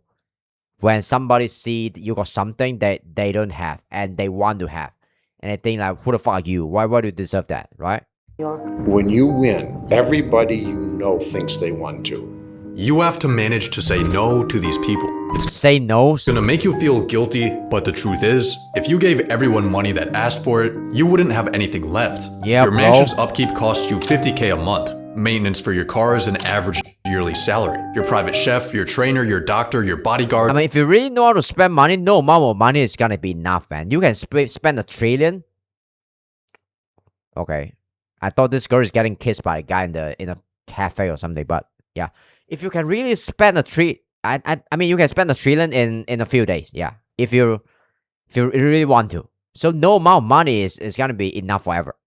When somebody see that you got something that they don't have and they want to have, and they think like, who the fuck are you? Why do you deserve that, right? When you win, everybody you know thinks they won too. You have to manage to say no to these people. It's say no. Gonna make you feel guilty, but the truth is, if you gave everyone money that asked for it, you wouldn't have anything left. Yeah, your bro. mansion's upkeep costs you $50K a month. Maintenance for your car is an average yearly salary. Your private chef, your trainer, your doctor, your bodyguard. I mean, if you really know how to spend money, no amount of money is gonna be enough, man. You can spend $1 trillion. Okay, I thought this girl is getting kissed by a guy in a cafe or something, but yeah, if you can really spend I mean, you can spend $1 trillion in a few days. Yeah, if you really want to. So no amount of money is gonna be enough forever.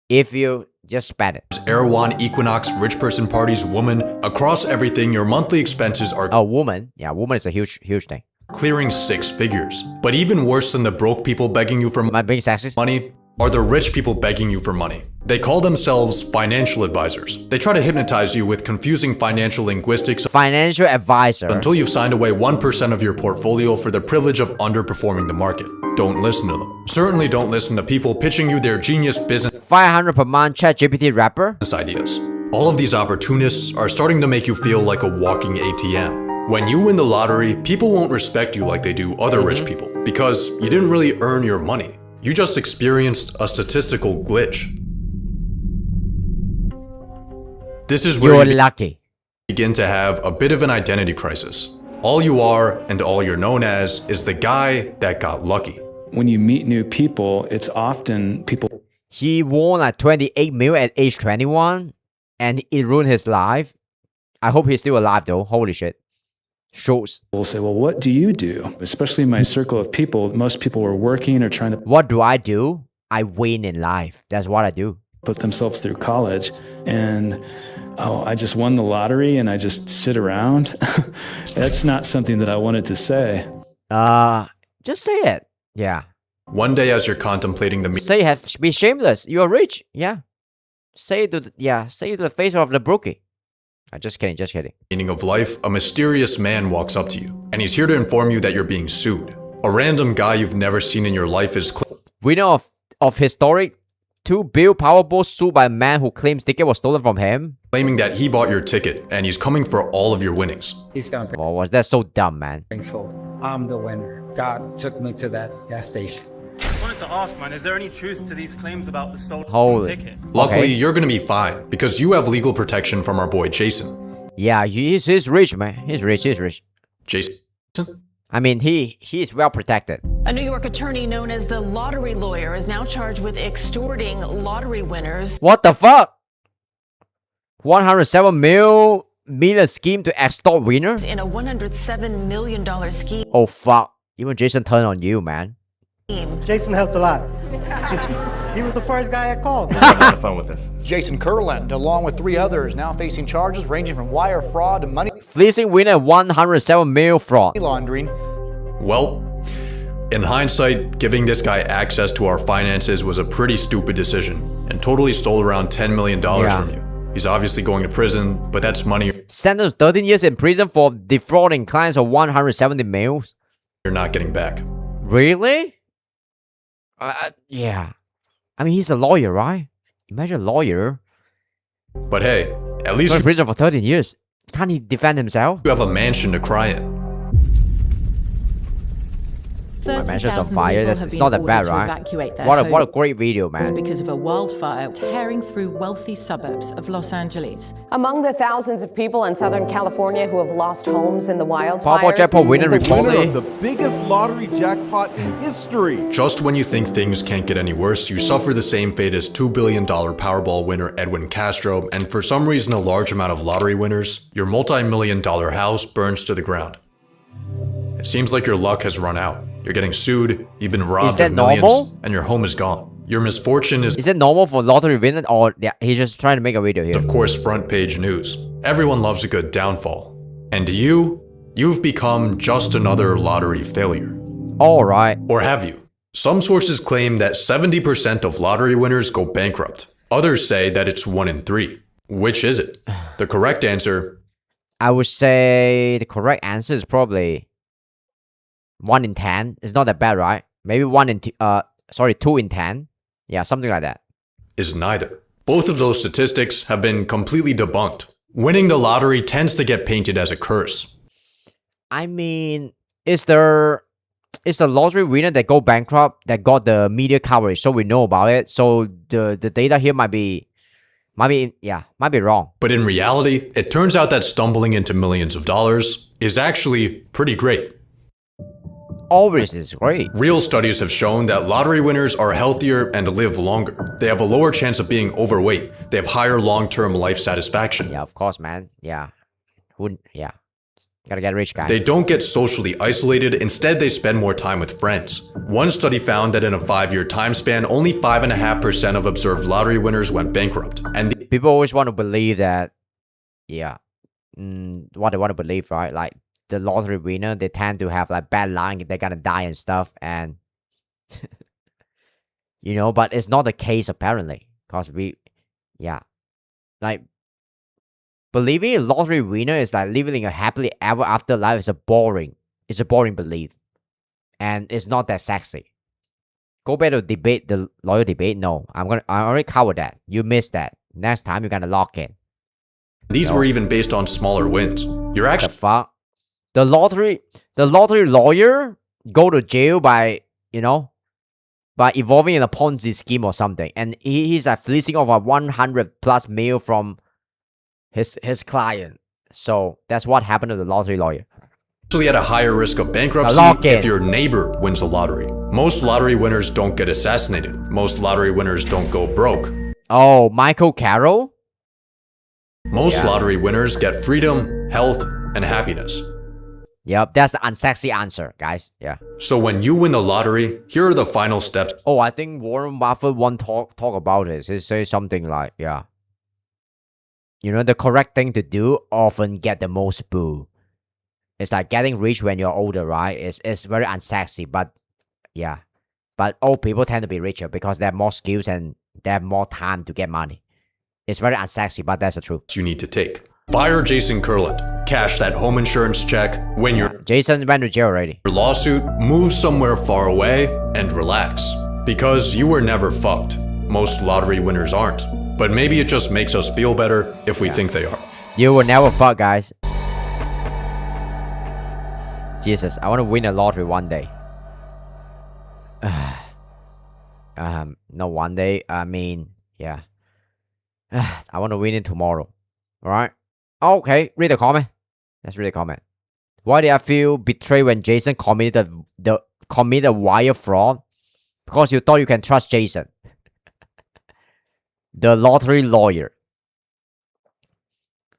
If you just spend it. Erewhon, Equinox, rich person parties, woman, across everything, your monthly expenses are woman. Yeah, woman is a huge thing. Clearing 6 figures. But even worse than the broke people begging you for money are the rich people begging you for money. They call themselves financial advisors. They try to hypnotize you with confusing financial linguistics. Financial advisor. Until you've signed away 1% of your portfolio for the privilege of underperforming the market. Don't listen to them. Certainly don't listen to people pitching you their genius business $500 per month ChatGPT rapper ideas. All of these opportunists are starting to make you feel like a walking ATM. When you win the lottery, people won't respect you like they do other rich people because you didn't really earn your money. You just experienced a statistical glitch. This is where you're lucky. Begin to have a bit of an identity crisis. All you are and all you're known as is the guy that got lucky. When you meet new people, it's often people. He won like 28 mil at age 21 and it ruined his life. I hope he's still alive though. Holy shit. Shows. We'll say, well, what do you do? Especially in my circle of people, most people were working or trying to. What do I do? I win in life. That's what I do. Put themselves through college and I just won the lottery and I just sit around. That's not something that I wanted to say. Just say it. Yeah. One day as you're contemplating the be shameless. You're rich. Yeah. Say it to the face of the brookie. Just kidding. Meaning of life, a mysterious man walks up to you, and he's here to inform you that you're being sued. A random guy you've never seen in your life is winner of historic $2 billion Powerball sued by a man who claims ticket was stolen from him. Claiming that he bought your ticket, and he's coming for all of your winnings. Oh, was that so dumb, man? I'm the winner. God took me to that gas station. Just wanted to ask, man, is there any truth to these claims about the stolen ticket? Luckily, you're gonna be fine, because you have legal protection from our boy Jason. Yeah, he's rich, man. He's rich. Jason? I mean, he is well protected. A New York attorney known as the lottery lawyer is now charged with extorting lottery winners. What the fuck? 107 million scheme to extort winners? In a $107 million scheme. Oh fuck. Even Jason turned on you, man. Jason helped a lot. He was the first guy I called. Have fun with this. Jason Kurland, along with 3 others, now facing charges ranging from wire fraud to money fleecing winner 107 mil fraud. Laundering. Well, in hindsight, giving this guy access to our finances was a pretty stupid decision and totally stole around $10 million from you. He's obviously going to prison, but that's money. Sentenced 13 years in prison for defrauding clients of 170 mils. You're not getting back. Really? Yeah. I mean, he's a lawyer, right? Imagine a lawyer. But hey, at least in prison for 13 years. Can't he defend himself? You have a mansion to cry in. My mansion's on 30,000 fire. people That's, have it's been not that ordered bad, to right? evacuate their What a homes great video, man. because of a wildfire tearing through wealthy suburbs of Los Angeles. Among the thousands of people in Southern California who have lost homes in the wildfires, Powerball jackpot winner reportedly. The biggest lottery jackpot in history. Just when you think things can't get any worse, you suffer the same fate as $2 billion Powerball winner Edwin Castro, and for some reason a large amount of lottery winners, your multi-million-dollar house burns to the ground. It seems like your luck has run out. You're getting sued, you've been robbed of millions, normal? and your home is gone. Your misfortune is it normal for lottery winner, or yeah, he's just trying to make a video here? of course front page news. Everyone loves a good downfall. And you've become just another lottery failure. Alright. Or have you? Some sources claim that 70% of lottery winners go bankrupt. Others say that it's 1 in 3. Which is it? The correct answer, I would say the correct answer is probably 1 in 10. It's not that bad, right? Maybe 2 in 10. Yeah, something like that. is neither. Both of those statistics have been completely debunked. Winning the lottery tends to get painted as a curse. I mean, is the lottery winner that go bankrupt that got the media coverage, so we know about it. So the data here might be wrong. But in reality, it turns out that stumbling into millions of dollars is actually pretty great. Always is great. Real studies have shown that lottery winners are healthier and live longer. They have a lower chance of being overweight. They have higher long-term life satisfaction. Yeah, of course, man. Yeah. Gotta get rich, guys. They don't get socially isolated. Instead, they spend more time with friends. One study found that in a 5-year time span, only 5.5% of observed lottery winners went bankrupt. And people always want to believe that, what they want to believe, right? Like, the lottery winner, they tend to have like bad luck, they're gonna die and stuff, and but it's not the case apparently, because believing a lottery winner is like living a happily ever after life is a boring belief, and it's not that sexy. Go back to debate, the lawyer debate. No, I already covered that. You missed that. Next time you're gonna lock in. These were even based on smaller wins. You're actually the lottery lawyer go to jail by involving in a Ponzi scheme or something, and he's like fleecing over 100+ mil from his client. So that's what happened to the lottery lawyer. Actually at a higher risk of bankruptcy if your neighbor wins the lottery. Most lottery winners don't get assassinated. Most lottery winners don't go broke. Oh, Michael Carroll? Most lottery winners get freedom, health, and happiness. Yep, that's the unsexy answer, guys. Yeah. So when you win the lottery, here are the final steps. Oh, I think Warren Buffett won't talk about it. He says something like, the correct thing to do often get the most boo. It's like getting rich when you're older, right? It's very unsexy, but old people tend to be richer because they have more skills and they have more time to get money. It's very unsexy, but that's the truth. You need to take. Fire Jason Kurland. Cash that home insurance check. Win your Jason went to jail already. Your lawsuit. Move somewhere far away and relax. Because you were never fucked. Most lottery winners aren't. But maybe it just makes us feel better if we think they are. You will never fuck, guys. Jesus, I want to win a lottery one day. No, one day. I mean, I want to win it tomorrow. Alright? Okay, read the comment. Let's read the comment. Why did I feel betrayed when Jason committed wire fraud? Because you thought you can trust Jason. The lottery lawyer.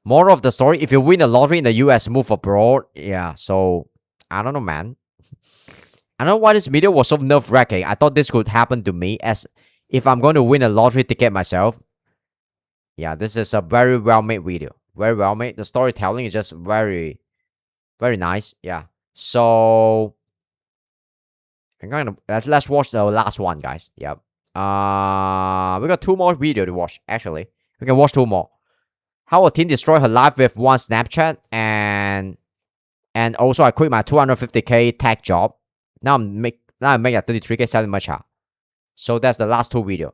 Moral of the story, if you win the lottery in the US, move abroad. Yeah, so I don't know, man. I don't know why this video was so nerve-wracking. I thought this could happen to me as if I'm going to win a lottery ticket myself. Yeah, this is a very well-made video. Very well-made. The storytelling is just very, very nice. Yeah. So let's watch the last one, guys. Yep. We got 2 more videos to watch. Actually, we can watch 2 more. How a teen destroyed her life with one Snapchat, and also I quit my 250K tech job. Now I'm making a 33K selling matcha. So that's the last 2 videos.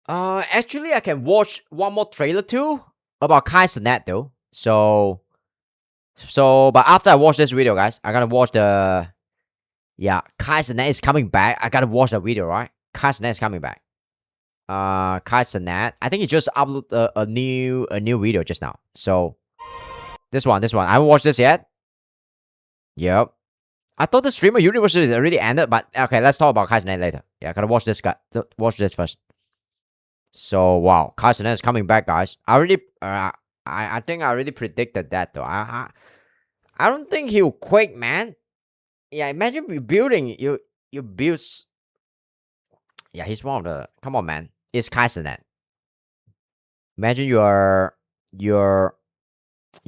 Actually, I can watch one more trailer too about Kai Cenat though. So, but after I watch this video, guys, I'm gonna watch the Yeah, Kai Cenat is coming back. I gotta watch the video, right? Kai Cenat is coming back. Kai Cenat. I think he just uploaded a new video just now. So this one. I haven't watched this yet. Yep. I thought the streamer universe already ended, but okay, let's talk about Kai Cenat later. Yeah, I gotta watch this guy. Watch this first. So wow, Kai Cenat is coming back, guys. I think I already predicted that though. I don't think he'll quit, man. Yeah, imagine rebuilding. You build. Yeah, he's one of the. Come on, man. It's Kai Cenat. Imagine you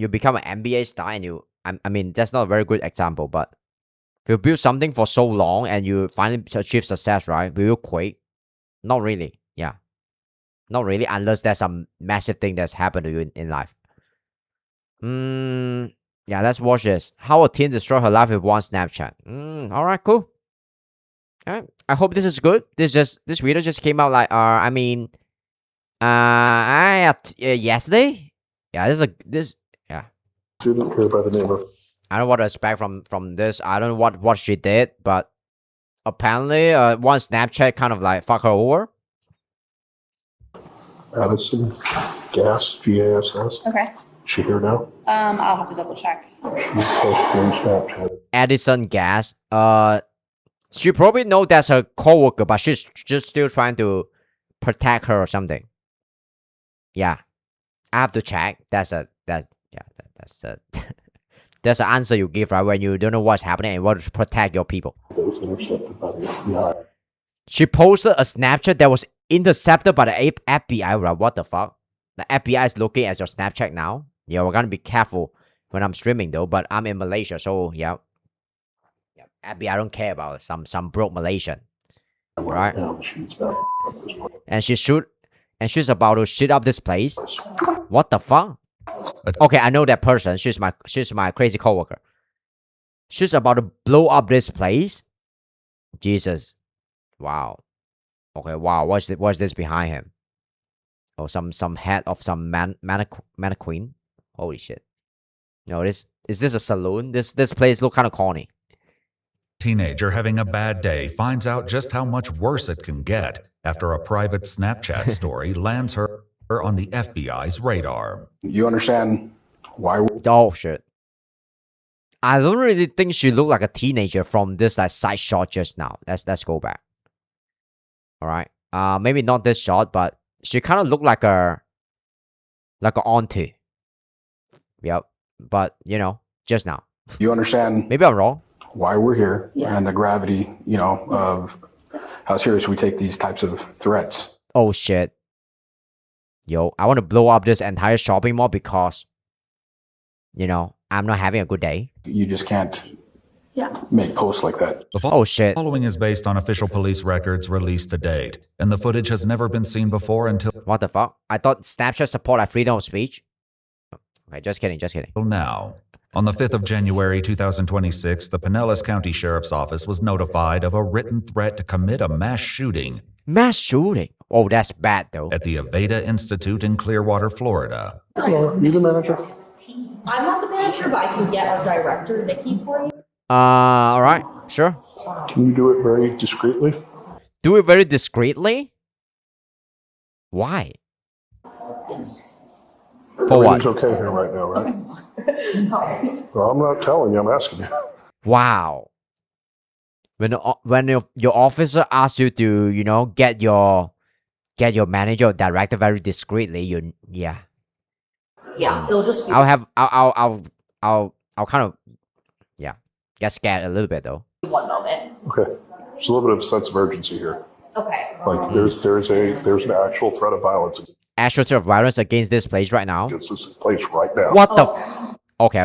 become an NBA star and you. I mean, that's not a very good example, but if you build something for so long and you finally achieve success, right? Will you quit? Not really. Yeah, not really, unless there's some massive thing that's happened to you in life. Yeah, let's watch this. How a teen destroyed her life with one Snapchat. All right, cool. All right. I hope this is good. This video just came out like yesterday. Yeah, yeah. Student here by the name of. I don't know what to expect from this. I don't know what she did, but apparently, one Snapchat kind of like fuck her over. Addison Gas, GASS. Okay. She here now? I'll have to double check. She's posted on Snapchat. Addison Gas. She probably know that's her coworker, but she's just still trying to protect her or something. Yeah, I have to check. That's an answer you give, right, when you don't know what's happening and want to protect your people. That was intercepted by the FBI. She posted a Snapchat that was intercepted by the FBI. Right? What the fuck? The FBI is looking at your Snapchat now. Yeah, we're gonna be careful when I'm streaming though. But I'm in Malaysia, so yeah. FBI, I don't care about some broke Malaysian, right? And she's about to shit up this place. What the fuck? Okay, I know that person. She's my crazy coworker. She's about to blow up this place. Jesus, wow. Okay, wow. What's this behind him? Oh, some head of some mannequin. Holy shit! No, is this a saloon? This place look kind of corny. Teenager having a bad day finds out just how much worse it can get after a private Snapchat story lands her on the FBI's radar. You understand why? Oh shit! I don't really think she looked like a teenager from this like side shot just now. Let's go back. All right. Maybe not this shot, but she kind of looked like a auntie. Yep. But just now. You understand? Maybe I'm wrong. Why we're here and the gravity, of how serious we take these types of threats. Oh shit. Yo, I want to blow up this entire shopping mall because, I'm not having a good day. You just can't make posts like that. Oh shit. The following is based on official police records released to date, and the footage has never been seen before until... What the fuck? I thought Snapchat support like freedom of speech. Okay, just kidding. Now. On the 5th of January 2026, the Pinellas County Sheriff's Office was notified of a written threat to commit a mass shooting. Mass shooting? Oh, that's bad though. At the Aveda Institute in Clearwater, Florida. Hello, you the manager? I'm not the manager, but I can get our director, Nikki, for you. All right, sure. Can you do it very discreetly? Do it very discreetly? Why? For what? Everything's okay here right now, right? Well, I'm not telling you. I'm asking you. Wow. When your officer asks you to get your manager or director very discreetly, Yeah, it'll just be. I'll kind of get scared a little bit though. One moment. Okay, there's a little bit of sense of urgency here. Okay. Like there's an actual threat of violence. Actual threat of violence against this place right now. Against this place right now. What the? Okay,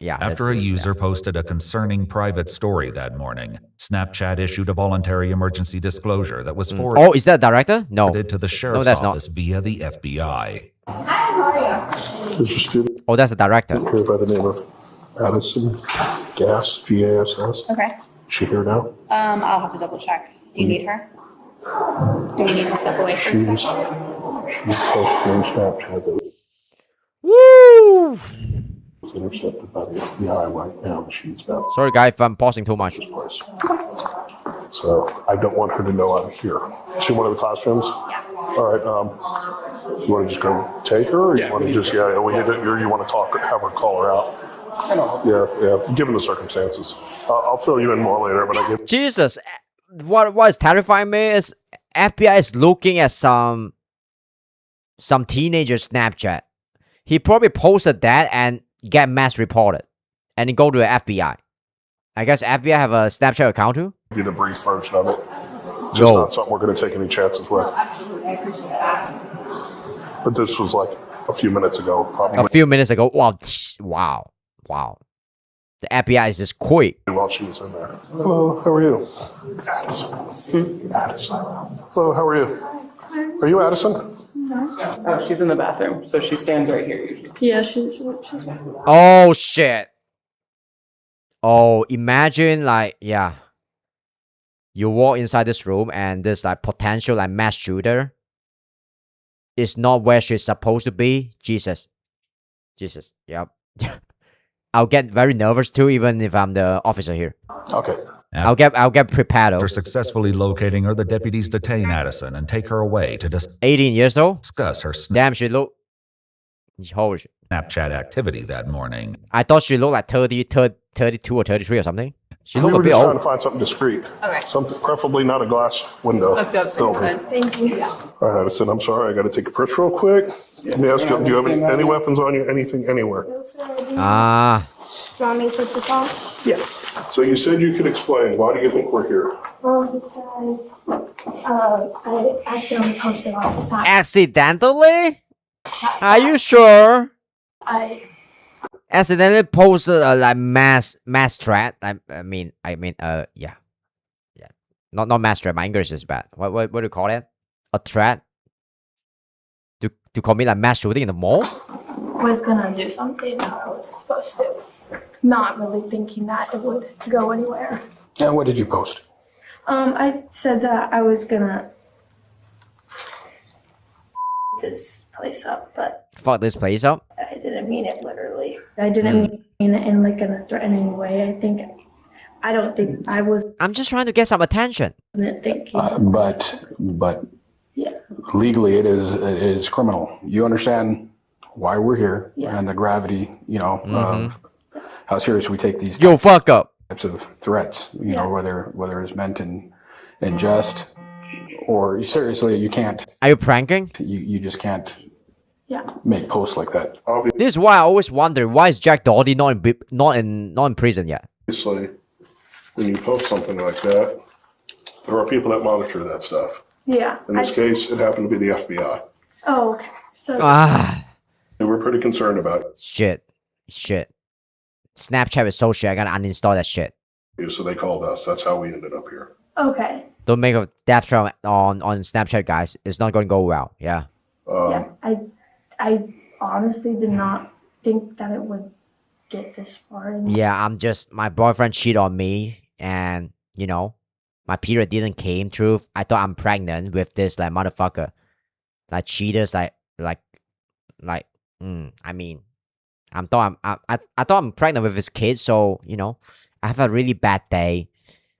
After a user posted a concerning private story that morning, Snapchat issued a voluntary emergency disclosure that was forwarded. Oh, is that a director? No. To the sheriff's office via the FBI. Hi, how are you? This is student. Oh, that's a director. Here by the name of Addison Gas, GASS. Okay. She here now? I'll have to double check. Do you need her? Do we need to step away for a second? She's posted on Snapchat. Woo! was intercepted by the FBI right now. She's about Sorry, guy, if I'm pausing too much. So I don't want her to know I'm here. Is she in one of the classrooms? Yeah. All right. You want to just go take her, or you want to just we need to, or you want to talk, have her call her out? Yeah. Given the circumstances, I'll fill you in more later. But I give Jesus, what is terrifying me is FBI is looking at some teenager Snapchat. He probably posted that and get mass reported, and then go to the FBI. I guess FBI have a Snapchat account too. you the brief version of it. Just not something we're going to take any chances with. Absolutely, I appreciate that. But this was like a few minutes ago, probably. A few minutes ago. Wow. The FBI is just quick. While she was in there. Hello, how are you? Addison. Addison. Hello, how are you? Are you Addison? No. Oh, she's in the bathroom, so she stands right here usually. Yeah, she's. Oh shit. Oh, imagine like you walk inside this room and this like potential like mass shooter is not where she's supposed to be. Jesus. Yep. I'll get very nervous too, even if I'm the officer here. Okay. I'll get prepared. After successfully locating her, the deputies detain Addison and take her away to 18 years old? Discuss her Damn, she look. Holy shit. Snapchat activity that morning. I thought she looked like 32 or 33 or something. She We looked a were bit just trying old. to find something discreet. Okay. Something, preferably not a glass window. Let's go upstairs then. Thank you. All right, Addison, I'm sorry. I got to take a picture real quick. Let me ask you, do you have any weapons on you? Anything anywhere? Ah. Do you want me to put this on? Yes. So you said you could explain. Why do you think we're here? Because I accidentally posted on Snapchat. Accidentally? Are you sure? I Accidentally posted a like mass threat. I mean, yeah. Not mass threat. My English is bad. What do you call it? A threat to commit like mass shooting in the mall? was gonna do something I wasn't supposed to. Not really thinking that it would go anywhere. And what did you post? I said that I was gonna this place up, but Fuck this place up. I didn't mean it literally. I didn't mean it in like in a threatening way. I don't think I was. I'm just trying to get some attention. Wasn't thinking. But Yeah. legally it is criminal. You understand why we're here and the gravity, of how serious we take these Yo, fuck up. types of threats, whether it's meant in jest or seriously, you can't. Are you pranking? You just can't Yeah. make posts like that. This is why I always wonder why is Jack Doherty not in prison yet. Obviously, when you post something like that, there are people that monitor that stuff. Yeah. In this case, it happened to be the FBI. Oh, okay. So. They were pretty concerned about it. Shit. Snapchat is so shit. I gotta uninstall that shit. So they called us. That's how we ended up here. Okay. Don't make a death threat on Snapchat, guys. It's not gonna go well. Yeah. Yeah. I honestly did not think that it would get this far. Yeah, my boyfriend cheated on me, and my period didn't came through. I thought I'm pregnant with this like motherfucker, like cheaters, I mean, I thought I'm pregnant with his kid, so I have a really bad day,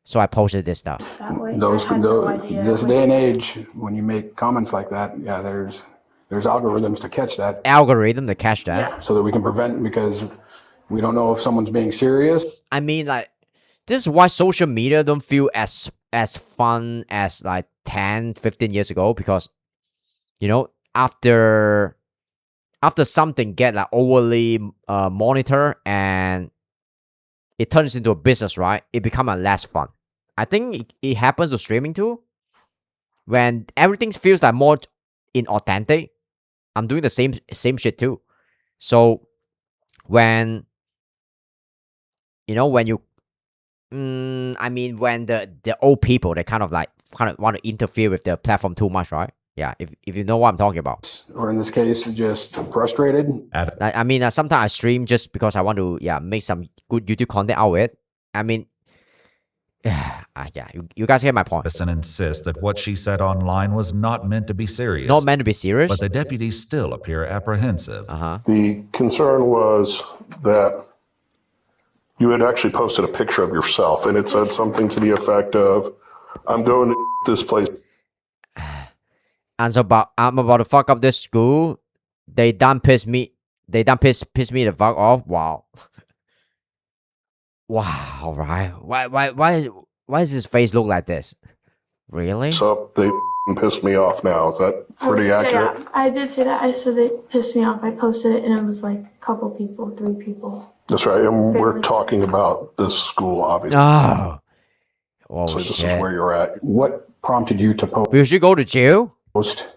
so I posted this stuff. This day and age, when you make comments like that, there's algorithms to catch that. Algorithm to catch that. So that we can prevent, because we don't know if someone's being serious. I mean, like, this is why social media don't feel as fun as like 10, 15 years ago, because after something get like overly monitored and it turns into a business, right? It becomes less fun. I think it happens to streaming too. When everything feels like more inauthentic, I'm doing the same shit too. So when when the old people, they kind of want to interfere with the platform too much, right? Yeah, if you know what I'm talking about. Or in this case, just frustrated. I mean, sometimes I stream just because I want to make some good YouTube content out of it. I mean, Yeah, you guys get my point. Addison insists that what she said online was not meant to be serious. Not meant to be serious? But the deputies still appear apprehensive. The concern was that you had actually posted a picture of yourself, and it said something to the effect of, I'm going to this place. And so I'm about to fuck up this school. They done piss me the fuck off. Wow. Wow, right. Why does his face look like this? Really? So they pissed me off now. Is that pretty accurate? Yeah, I did say that. I said they pissed me off. I posted it and it was like a couple people, 3 people. That's right. And we're talking about this school, obviously. Oh. So this is where you're at. What prompted you to post? We should go to jail?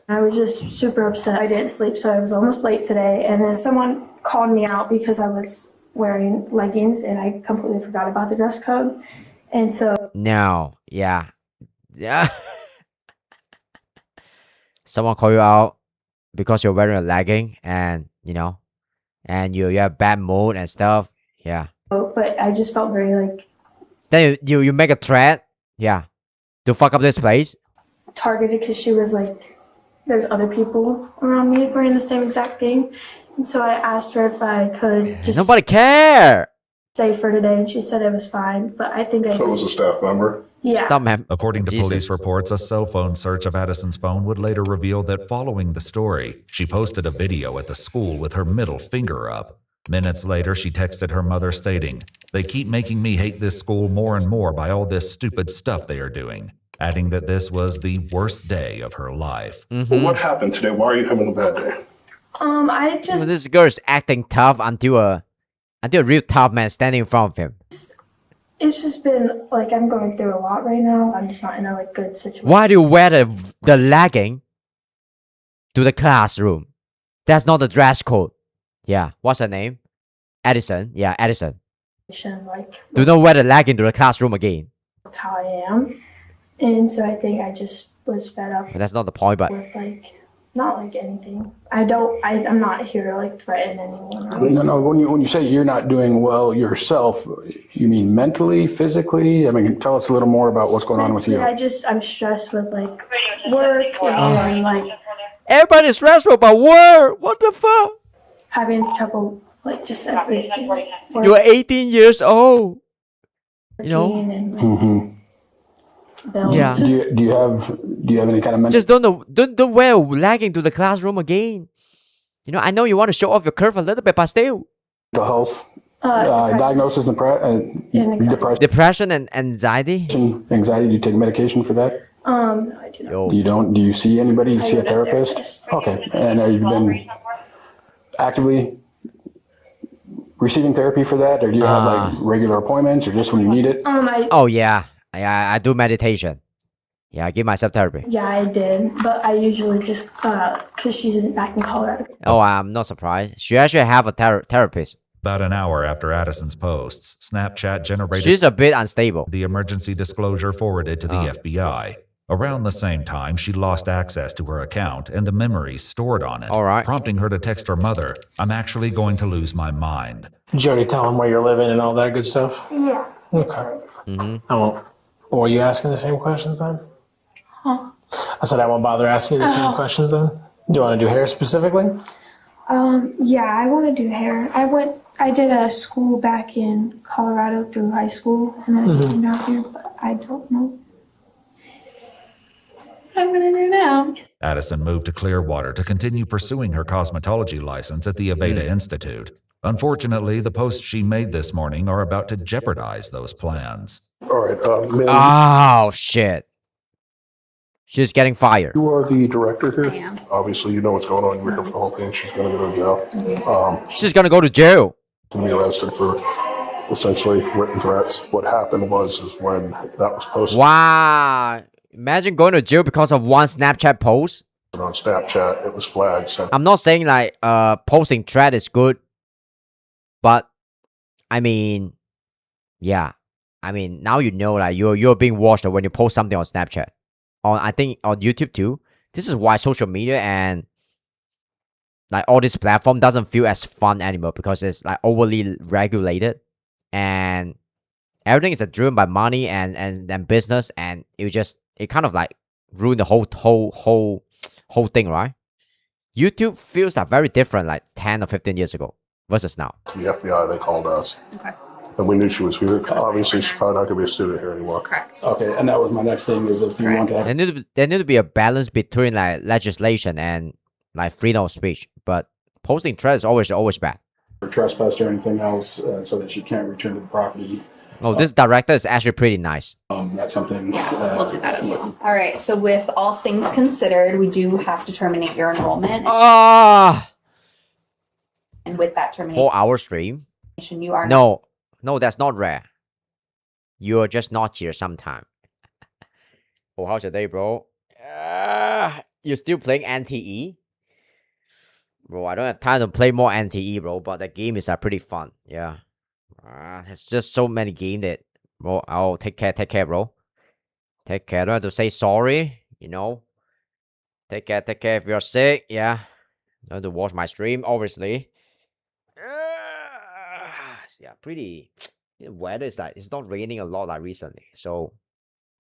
I was just super upset. I didn't sleep, so I was almost late today. And then someone called me out because I was wearing leggings and I completely forgot about the dress code. And so No. Yeah. Someone call you out because you're wearing a legging and and you have bad mood and stuff. Yeah. but I just felt very like Then you make a threat. Yeah. To fuck up this place. targeted because she was like, there's other people around me wearing the same exact thing. And so I asked her if I could just Nobody care. stay for today, and she said it was fine. But I think I So it was a staff member? Yeah. According to police reports, a cell phone search of Addison's phone would later reveal that following the story, she posted a video at the school with her middle finger up. Minutes later, she texted her mother stating, "They keep making me hate this school more and more by all this stupid stuff they are doing," adding that this was the worst day of her life. Well, what happened today? Why are you having a bad day? I just This girl is acting tough until a real tough man standing in front of him. it's just been like I'm going through a lot right now. I'm just not in a like good situation. Why do you wear the legging to the classroom? That's not the dress code. Yeah. What's her name? Addison. Yeah, Addison. Like Do not wear the legging to the classroom again. how I am, and so I think I just was fed up But that's not the point, but with like not like anything. I'm not here to like threaten anyone. No. When you say you're not doing well yourself, you mean mentally, physically? I mean, tell us a little more about what's going on with you. I'm stressed with like work and like everybody's stressful about work. What the fuck? having trouble like just everything. You're 18 years old. You know? Yeah. Do you have any kind of mental? Just don't wear a legging to the classroom again. You know, I know you want to show off your curve a little bit, but still. Mental health diagnosis and depression and anxiety. Anxiety. Do you take medication for that? No, I do not. You don't? Do you see anybody? See a therapist? Okay. And have you been actively receiving therapy for that, or do you have like regular appointments, or just when you need it? Oh yeah, I do meditation. Yeah, I give myself therapy. Yeah, I did, but I usually just because she's back in Colorado. Oh, I'm not surprised. She actually have a therapist. About an hour after Addison's posts, Snapchat generated She's a bit unstable. The emergency disclosure forwarded to the FBI. Around the same time, she lost access to her account and the memories stored on it, prompting her to text her mother, "I'm actually going to lose my mind." Did you already tell him where you're living and all that good stuff? Yeah. Okay. I won't. Were you asking the same questions then? Huh? I said I won't bother asking you the same questions then. Do you want to do hair specifically? Yeah, I want to do hair. I did a school back in Colorado through high school, and then I came down here, but I don't know what I'm gonna do now. Addison moved to Clearwater to continue pursuing her cosmetology license at the Aveda Institute. Unfortunately, the posts she made this morning are about to jeopardize those plans. All right. Oh, shit. She's getting fired. You are the director here. Obviously, you know what's going on. You were here for the whole thing. She's going to go to jail. She's going to go to jail. Going to be arrested for essentially written threats. What happened was when that was posted. Wow. Imagine going to jail because of one Snapchat post. On Snapchat, it was flagged. I'm not saying like posting threat is good, but I mean, yeah. I mean, now you know like you're being watched when you post something on Snapchat. I think on YouTube too. This is why social media and like all this platform doesn't feel as fun anymore because it's like overly regulated and Everything is driven by money and business, and it kind of like ruined the whole thing, right? YouTube feels like very different like 10 or 15 years ago versus now. The FBI, they called us. Okay. And we knew she was here. Obviously, she's probably not going to be a student here anymore. Correct. Okay, and that was my next thing is if you want to have There need to be a balance between like legislation and like freedom of speech, but posting threats is always bad. trespass or anything else so that she can't return to the property. Oh, this director is actually pretty nice. That's something. Yeah, we'll do that as well. All right. So with all things considered, we do have to terminate your enrollment. And with that termination, 4-hour stream. You are no, that's not rare. You're just not here sometime. Oh, how's your day, bro? You're still playing NTE? Bro, I don't have time to play more NTE, bro, but the game is pretty fun. Yeah. There's just so many games that, bro, oh, take care, bro. Take care. I don't have to say sorry, you know. Take care if you're sick, yeah. Don't have to watch my stream, obviously. Yeah, pretty. The weather is like, it's not raining a lot like recently. So,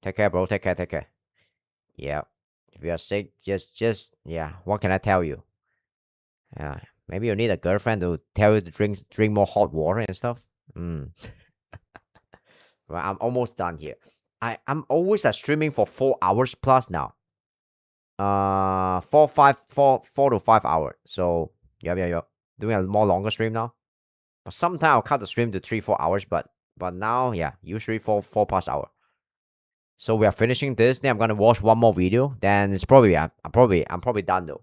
take care, bro. Take care. Yeah. If you're sick, just, yeah. What can I tell you? Yeah. Maybe you need a girlfriend to tell you to drink more hot water and stuff. Well, I'm almost done here. I'm always streaming for 4 hours plus now. 4 to 5 hours. So yeah. Doing a more longer stream now. But sometimes I'll cut the stream to 3-4 hours. But now, yeah, usually 4 plus hours. So we are finishing this. Then I'm gonna watch one more video. Then it's probably I'm probably done though.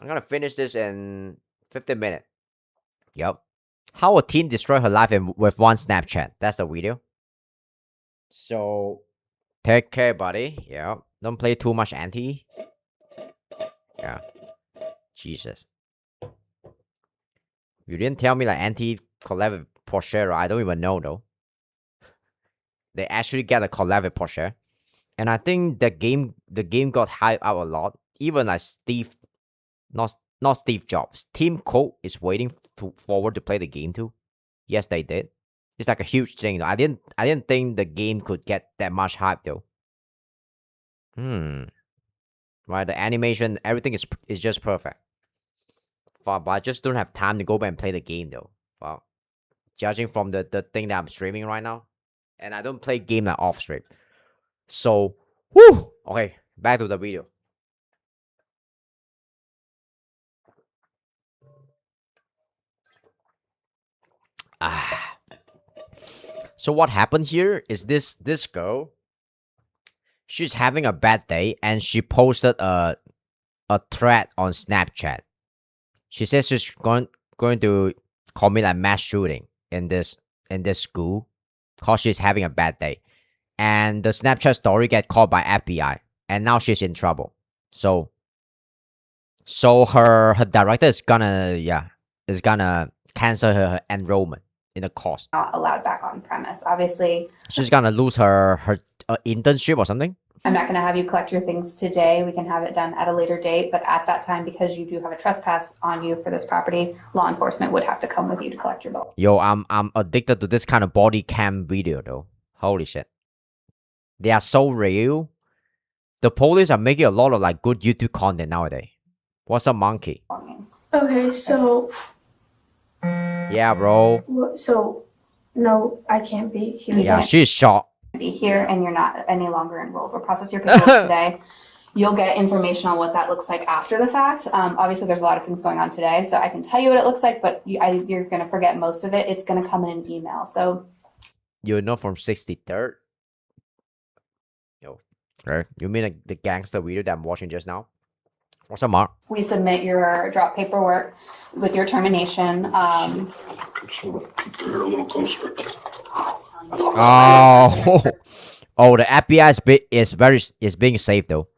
I'm gonna finish this in 15 minutes. Yep. How a teen destroyed her life with one Snapchat. That's the video. So, take care, buddy. Yeah. Don't play too much anti. Yeah. Jesus. You didn't tell me like anti collab with Porsche. I don't even know though. They actually get a collab with Porsche. And I think the game got hyped out a lot. Even like Steve, not Steve Jobs, Tim Cook is waiting forward to play the game too. Yes, they did. It's like a huge thing though. I didn't think the game could get that much hype though. Right, the animation, everything is just perfect. But I just don't have time to go back and play the game though. Well, judging from the thing that I'm streaming right now, and I don't play game like off stream. So, whoo. Okay, back to the video. So what happened here is this girl, she's having a bad day and she posted a thread on Snapchat. She says she's going to commit a mass shooting in this school because she's having a bad day. And the Snapchat story get caught by FBI and now she's in trouble. So her director is gonna cancel her enrollment in the course. Not allowed back on premise. Obviously, she's gonna lose her internship or something. I'm not gonna have you collect your things today. We can have it done at a later date. But at that time, because you do have a trespass on you for this property, law enforcement would have to come with you to collect your bill. Yo, I'm addicted to this kind of body cam video though. Holy shit, they are so real. The police are making a lot of like good YouTube content nowadays. What's up, monkey? Okay, so. Yeah, bro. So, no, I can't be here. Yeah, she's shocked. Be here, and you're not any longer enrolled. We'll process your paperwork today. You'll get information on what that looks like after the fact. Obviously, there's a lot of things going on today, so I can tell you what it looks like, but you're going to forget most of it. It's going to come in an email. So, you're not from 63rd? Yo, right? You mean like the gangster video that I'm watching just now? What's up, Mark? We submit your drop paperwork with your termination. I just want to keep your hair a little closer. Oh, the FBI is being safe though.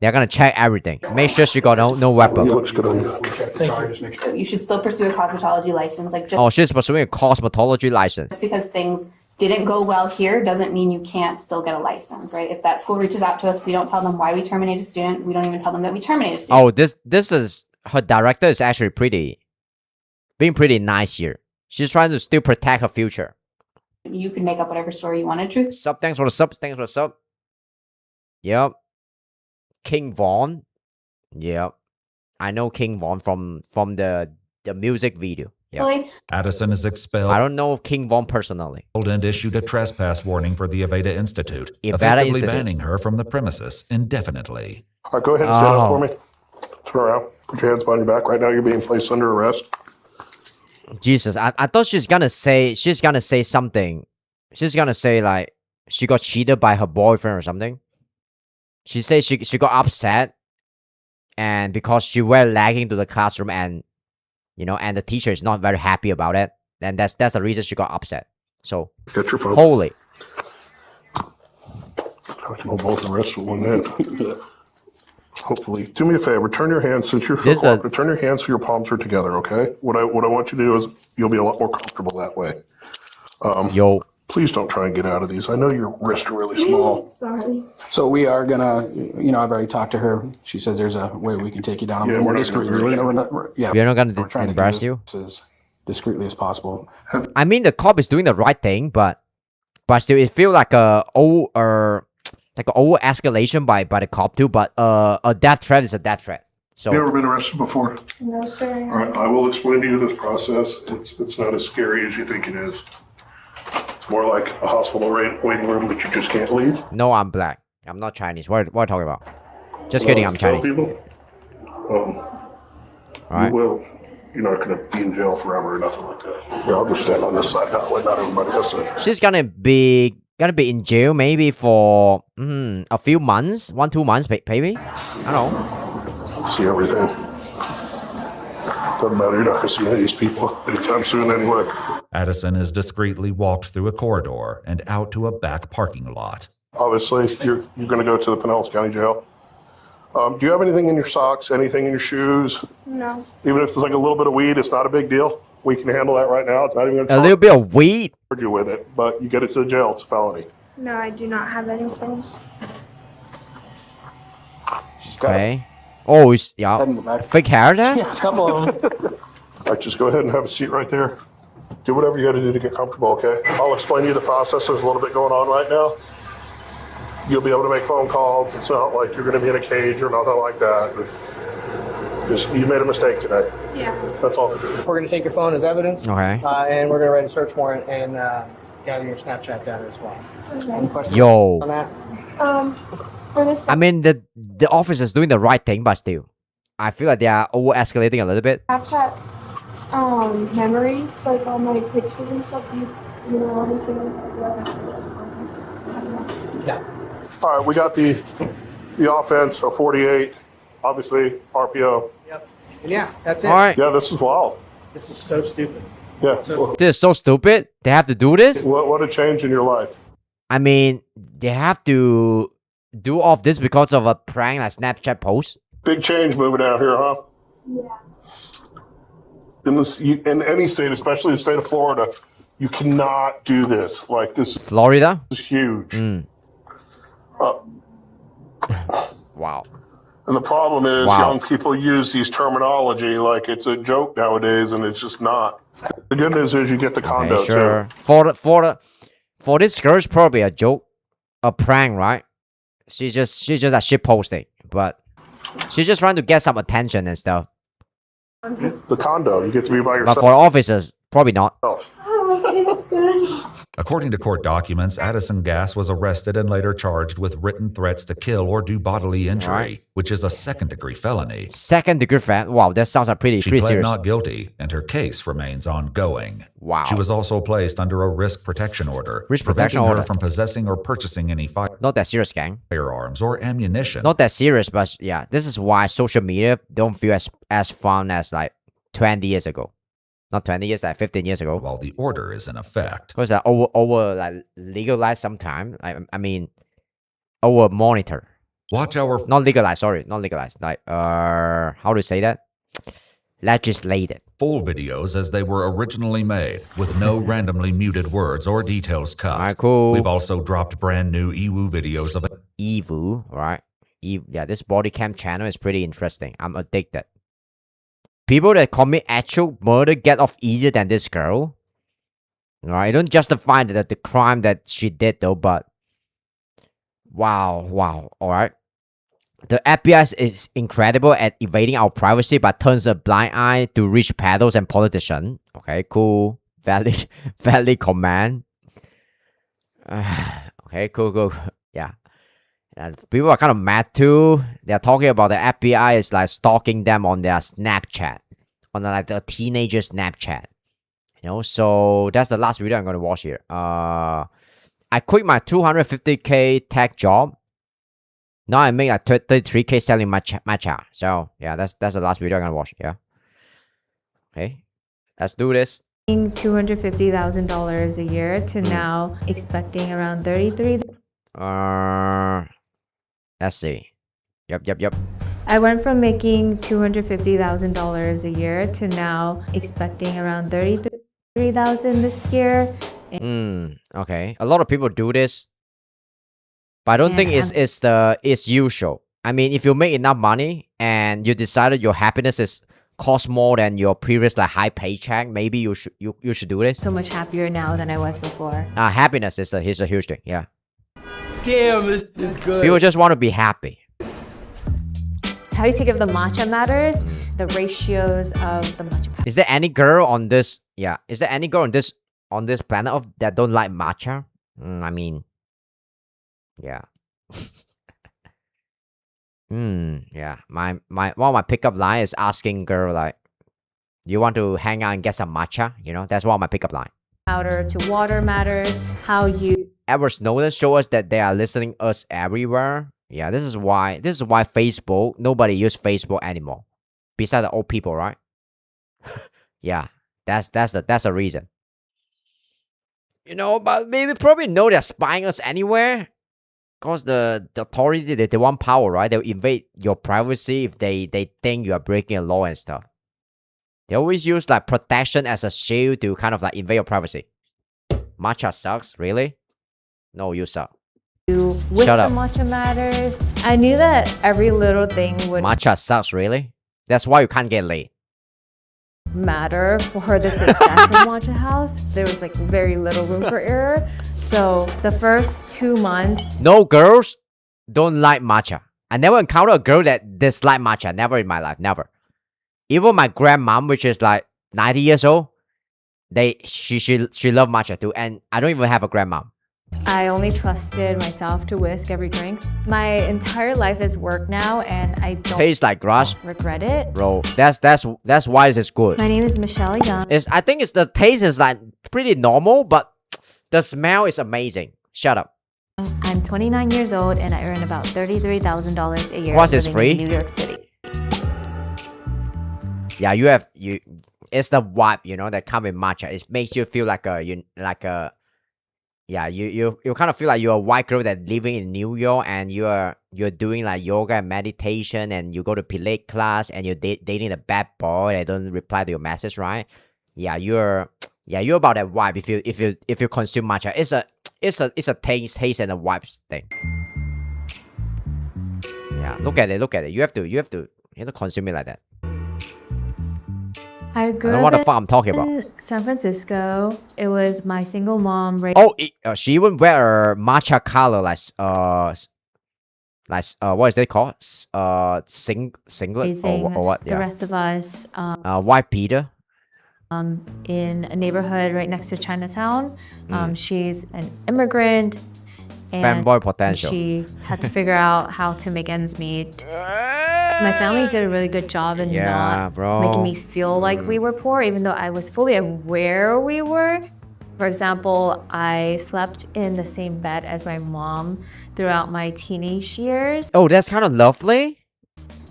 They're gonna check everything. Make sure she got no weapon. Looks good on you. You should still pursue a cosmetology license. She's pursuing a cosmetology license. Just because things didn't go well here doesn't mean you can't still get a license, right? If that school reaches out to us, we don't tell them why we terminate a student. We don't even tell them that we terminate a student. Oh, this is her director is actually being pretty nice here. She's trying to still protect her future. You can make up whatever story you wanted. Truth. Sub, thanks for the sub. Thanks for the sub. Yep. King Von. Yep. I know King Von from the music video. Yep. Addison is expelled. I don't know King Von personally. And issued a trespass warning for the Aveda Institute, Aveda effectively Institute. banning her from the premises indefinitely. All right, go ahead and stand up for me. Turn around. Put your hands behind your back. Right now, you're being placed under arrest. Jesus, I thought she's gonna say something. She's gonna say like she got cheated by her boyfriend or something. She says she got upset, and because she were lagging to the classroom, and and the teacher is not very happy about it. And that's the reason she got upset. So get your phone. Holy. I can hold both arrests with one hand. Hopefully, do me a favor. Turn your hands since you're turn your hands so your palms are together. Okay. What I want you to do is you'll be a lot more comfortable that way. Yo. Please don't try and get out of these. I know your wrists are really small. Sorry. So we are gonna, I've already talked to her. She says there's a way we can take you down a little more discreetly. We're not gonna embarrass you as discreetly as possible. I mean, the cop is doing the right thing, but still, it feels like a over escalation by the cop too. But a death threat is a death threat. So You ever been arrested before? No, sir. All right. I will explain to you this process. It's not as scary as you think it is. It's more like a hospital waiting room that you just can't leave. No, I'm black. I'm not Chinese. What are you talking about? Just kidding, I'm Chinese. People, Alright. You're not going to be in jail forever or nothing like that. Yeah, I'll just stand on this side that way. Not everybody has to. She's gonna be in jail maybe for a few months, 1-2 months, maybe. I don't know. See everything. Doesn't matter. You're not going to see any of these people anytime soon anyway. Addison is discreetly walked through a corridor and out to a back parking lot. Obviously, you're going to go to the Pinellas County Jail. Do you have anything in your socks, anything in your shoes? No. Even if it's like a little bit of weed, it's not a big deal. We can handle that right now. It's not even going to A little bit of weed? charge you with it, but you get it to the jail. It's a felony. No, I do not have anything. Okay. Oh, fake hair there? Yeah, a couple of them. All right, just go ahead and have a seat right there. Do whatever you got to do to get comfortable, okay? I'll explain to you the process. There's a little bit going on right now. You'll be able to make phone calls. It's not like you're going to be in a cage or nothing like that. You made a mistake today. Yeah. That's all. We're going to take your phone as evidence. Okay. And we're going to write a search warrant and gather your Snapchat data as well. Any questions Yo. on that? For this, I mean, the officer is doing the right thing, but still, I feel like they are over-escalating a little bit. Snapchat memories, like all my pictures and stuff. Do you know anything about that? Yeah. All right, we got the offense, a 48, obviously RPO. Yep. And yeah, that's it. All right. Yeah, this is wild. This is so stupid. Yeah. This is so stupid. They have to do this? What a change in your life. I mean, they have to do all of this because of a prank like Snapchat post? Big change moving out here, huh? Yeah. In any state, especially the state of Florida, you cannot do this. Like this. Florida? Is huge. Wow. And the problem is Wow. young people use these terminology like it's a joke nowadays, and it's just not. The good news is you get the condo Okay, sure. For this girl, it's probably a joke, a prank, right? She's just a shit posting, but she's just trying to get some attention and stuff. too. The condo, you get to be by But yourself. for officers, probably not. Oh, okay, that's good. According to court documents, Addison Gass was arrested and later charged with written threats to kill or do bodily injury, Right. which is a second-degree felony. Second-degree threat. Wow, that sounds like pretty She pled serious. not guilty, and her case remains ongoing. Wow. She was also placed under a risk protection order, Risk preventing protection her order. from possessing or purchasing any Not that serious, gang. firearms or ammunition. Not that serious, but yeah, this is why social media don't feel as fun as like 20 years ago. Not 20 years, like 15 years ago. While the order is in effect. Because over like legalized sometime. I mean, over monitor. Watch our Not legalized. Sorry, not legalized. Like how to say that? Legislated. full videos as they were originally made, with no randomly muted words or details cut. Alright, cool. We've also dropped brand new EWU videos of Evu, right? Yeah, this body cam channel is pretty interesting. I'm addicted. People that commit actual murder get off easier than this girl. Right? I don't justify the crime that she did though, but wow. All right. The FBI is incredible at evading our privacy, but turns a blind eye to rich peddlers and politicians. Okay, cool. Valid command. Okay, cool. Yeah. And people are kind of mad too. They're talking about the FBI is like stalking them on their Snapchat, on like the teenager Snapchat. So that's the last video I'm gonna watch here. I quit my 250K tech job. Now I make like 33K selling matcha. So yeah, that's the last video I'm gonna watch. Yeah. Okay, let's do this. $250,000 a year to now expecting around 33. Let's see. Yep. I went from making $250,000 a year to now expecting around 33,000 this year. Okay. A lot of people do this, but I don't think it's usual. I mean, if you make enough money and you decided your happiness is cost more than your previous like high paycheck, maybe you should do this. So much happier now than I was before. Happiness is a huge thing. Yeah. Damn, this is good. People just want to be happy. How you take of the matcha matters, the ratios of the matcha. Is there any girl on this? Yeah. Is there any girl on this planet that don't like matcha? I mean, yeah. Yeah. My one of my pickup line is asking girl like, "Do you want to hang out and get some matcha?" That's one of my pickup line. Powder to water matters. How you. Edward Snowden show us that they are listening us everywhere. Yeah, this is why Facebook, nobody use Facebook anymore. Besides the old people, right? Yeah, that's the reason. But maybe probably know they're spying us anywhere. Because the authority, they want power, right? They'll invade your privacy if they think you are breaking a law and stuff. They always use like protection as a shield to kind of like invade your privacy. Matcha sucks, really? No, you suck. With Shut the up. matcha matters. I knew that every little thing would Matcha sucks, really? That's why you can't get laid. matter for the success in Matcha House. There was like very little room for error. So the first 2 months. No girls don't like matcha. I never encountered a girl that dislike matcha. Never in my life. Never. Even my grandmom, which is like 90 years old, she love matcha too. And I don't even have a grandmom. I only trusted myself to whisk every drink. My entire life is work now, and I don't Tastes like grass. regret it. Bro, that's why it's good. My name is Michelle Young. I think the taste is like pretty normal, but the smell is amazing. Shut up. I'm 29 years old, and I earn about $33,000 a year. Plus it's living free? in New York City. Yeah, it's the vibe, that come with matcha. It makes you feel like you kind of feel like you're a white girl that living in New York, and you're doing like yoga and meditation, and you go to Pilates class, and you're dating a bad boy that don't reply to your message, right? Yeah, you're about that vibe. If you consume matcha, it's a taste and a vibes thing. Yeah, look at it. You have to consume it like that. I grew I don't know what the up fuck I'm talking about. in San Francisco. It was my single mom raised. Oh, she even wear a matcha color what is it called? Singlet raising or what? the Yeah. rest of us White Peter. in a neighborhood right next to Chinatown. Mm. She's an immigrant. And Fanboy potential. She had to figure out how to make ends meet. My family did a really good job in not making me feel like we were poor, even though I was fully aware we were. For example, I slept in the same bed as my mom throughout my teenage years. Oh, that's kind of lovely.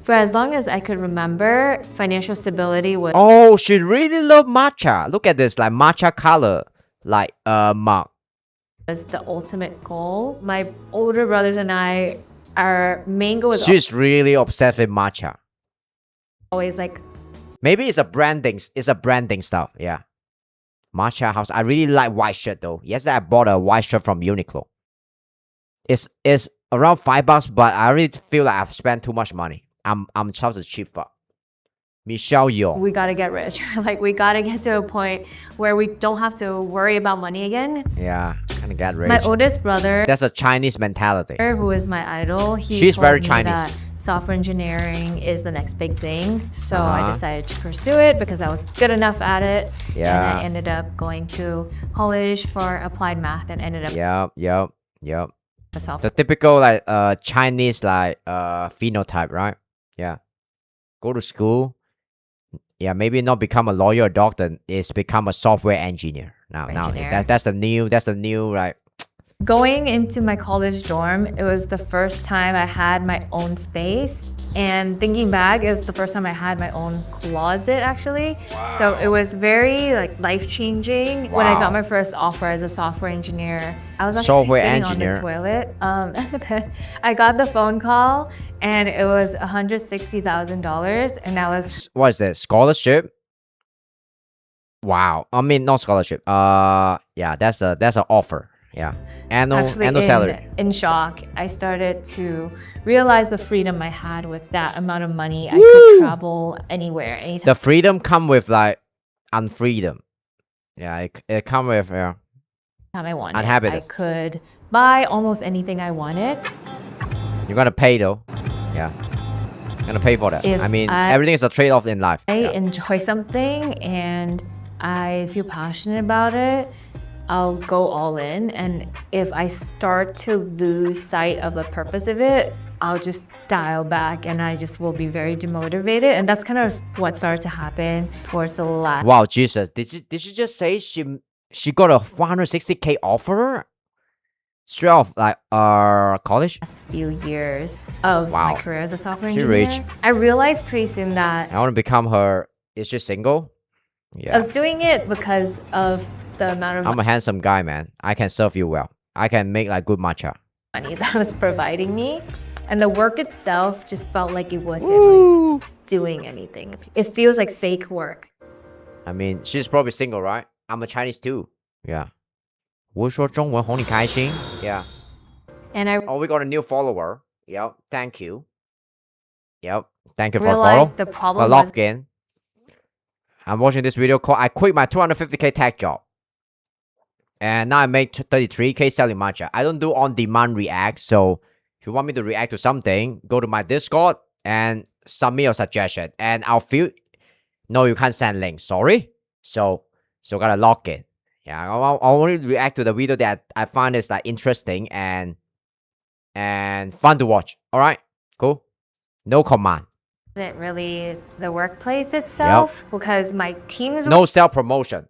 For as long as I could remember, financial stability was Oh, she really love matcha. Look at this, like matcha color, like mug. the ultimate goal. My older brothers and I, our main goal was She's really obsessed with matcha. always like Maybe it's a branding stuff. Yeah. Matcha house. I really like white shirt though. Yesterday I bought a white shirt from Uniqlo. It's around $5, but I really feel like I've spent too much money. I'm just a cheap fuck. Michelle Yeoh. We gotta get rich. Like, we gotta get to a point where we don't have to worry about money again. Yeah, kind of get rich. My oldest brother, That's a Chinese mentality. who is my idol, She's told very me Chinese. that software engineering is the next big thing. So I Uh-huh. decided to pursue it because I was good enough at it. Yeah. And I ended up going to college for applied math and ended up Yep. a software. The typical like Chinese like phenotype, right? Yeah. Go to school. Yeah, maybe not become a lawyer or doctor, is become a software engineer. Now Engineer. that's the new right. Going into my college dorm, it was the first time I had my own space. And thinking back, it was the first time I had my own closet, actually. So it was very like life-changing when I got my first offer as a software engineer. I was actually Software sitting engineer. on the toilet, and I got the phone call, and it was $160,000, and I was What is that? Scholarship? Wow. I mean, not scholarship. Yeah, that's an offer. Yeah, annual actually salary. in shock. I started to realize the freedom I had with that amount of money. I could travel anywhere, anytime. The freedom come with like unfreedom. Yeah, it come with I wanted. Unhappiness. I could buy almost anything I wanted. You're gonna pay though. Yeah, you're gonna pay for that. If I mean, I- everything is a trade-off in life. I enjoy something and I feel passionate about it, I'll go all in. And if I start to lose sight of the purpose of it, I'll just dial back and I just will be very demotivated. And that's kind of what started to happen towards the last Wow, Jesus! Did you just say she got a 160K offer straight off like college? few years of Wow. my career as a software She engineer. rich. I realized pretty soon that I want to become her. Is she single? I Yeah, was doing it because of the amount of I'm a handsome guy, man. I can serve you well. I can make like good matcha. money that was providing me. And the work itself just felt like it wasn't like doing anything. It feels like fake work. I mean, she's probably single, right? I'm a Chinese too. Yeah. 我会说中文哄你开心. Yeah. And I Oh, we got a new follower. Yep. Thank you. Yep. Thank you for realized follow. the problem Log was in. I'm watching this video called I quit my 250K tech job. And now I make 33K selling matcha. I don't do on-demand react. So if you want me to react to something, go to my Discord and submit your suggestion. And I'll feel, no, you can't send links. Sorry. So gotta log in. Yeah, I only react to the video that I find is like interesting and fun to watch. All right, cool. No command. wasn't really the workplace itself because my teams No self promotion.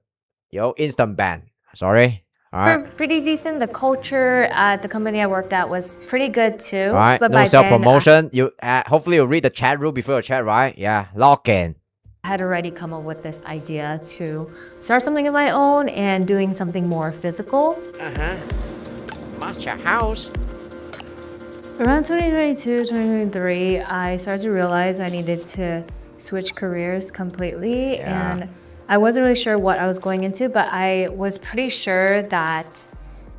Yo, instant ban. Sorry. All were right. pretty decent. The culture at the company I worked at was pretty good too. All right. But No by self then, promotion. You hopefully you read the chat rule before your chat, right? Yeah. Log in. I had already come up with this idea to start something of my own and doing something more physical. Matcha house. Around 2022, 2023, I started to realize I needed to switch careers completely. Yeah. And I wasn't really sure what I was going into, but I was pretty sure that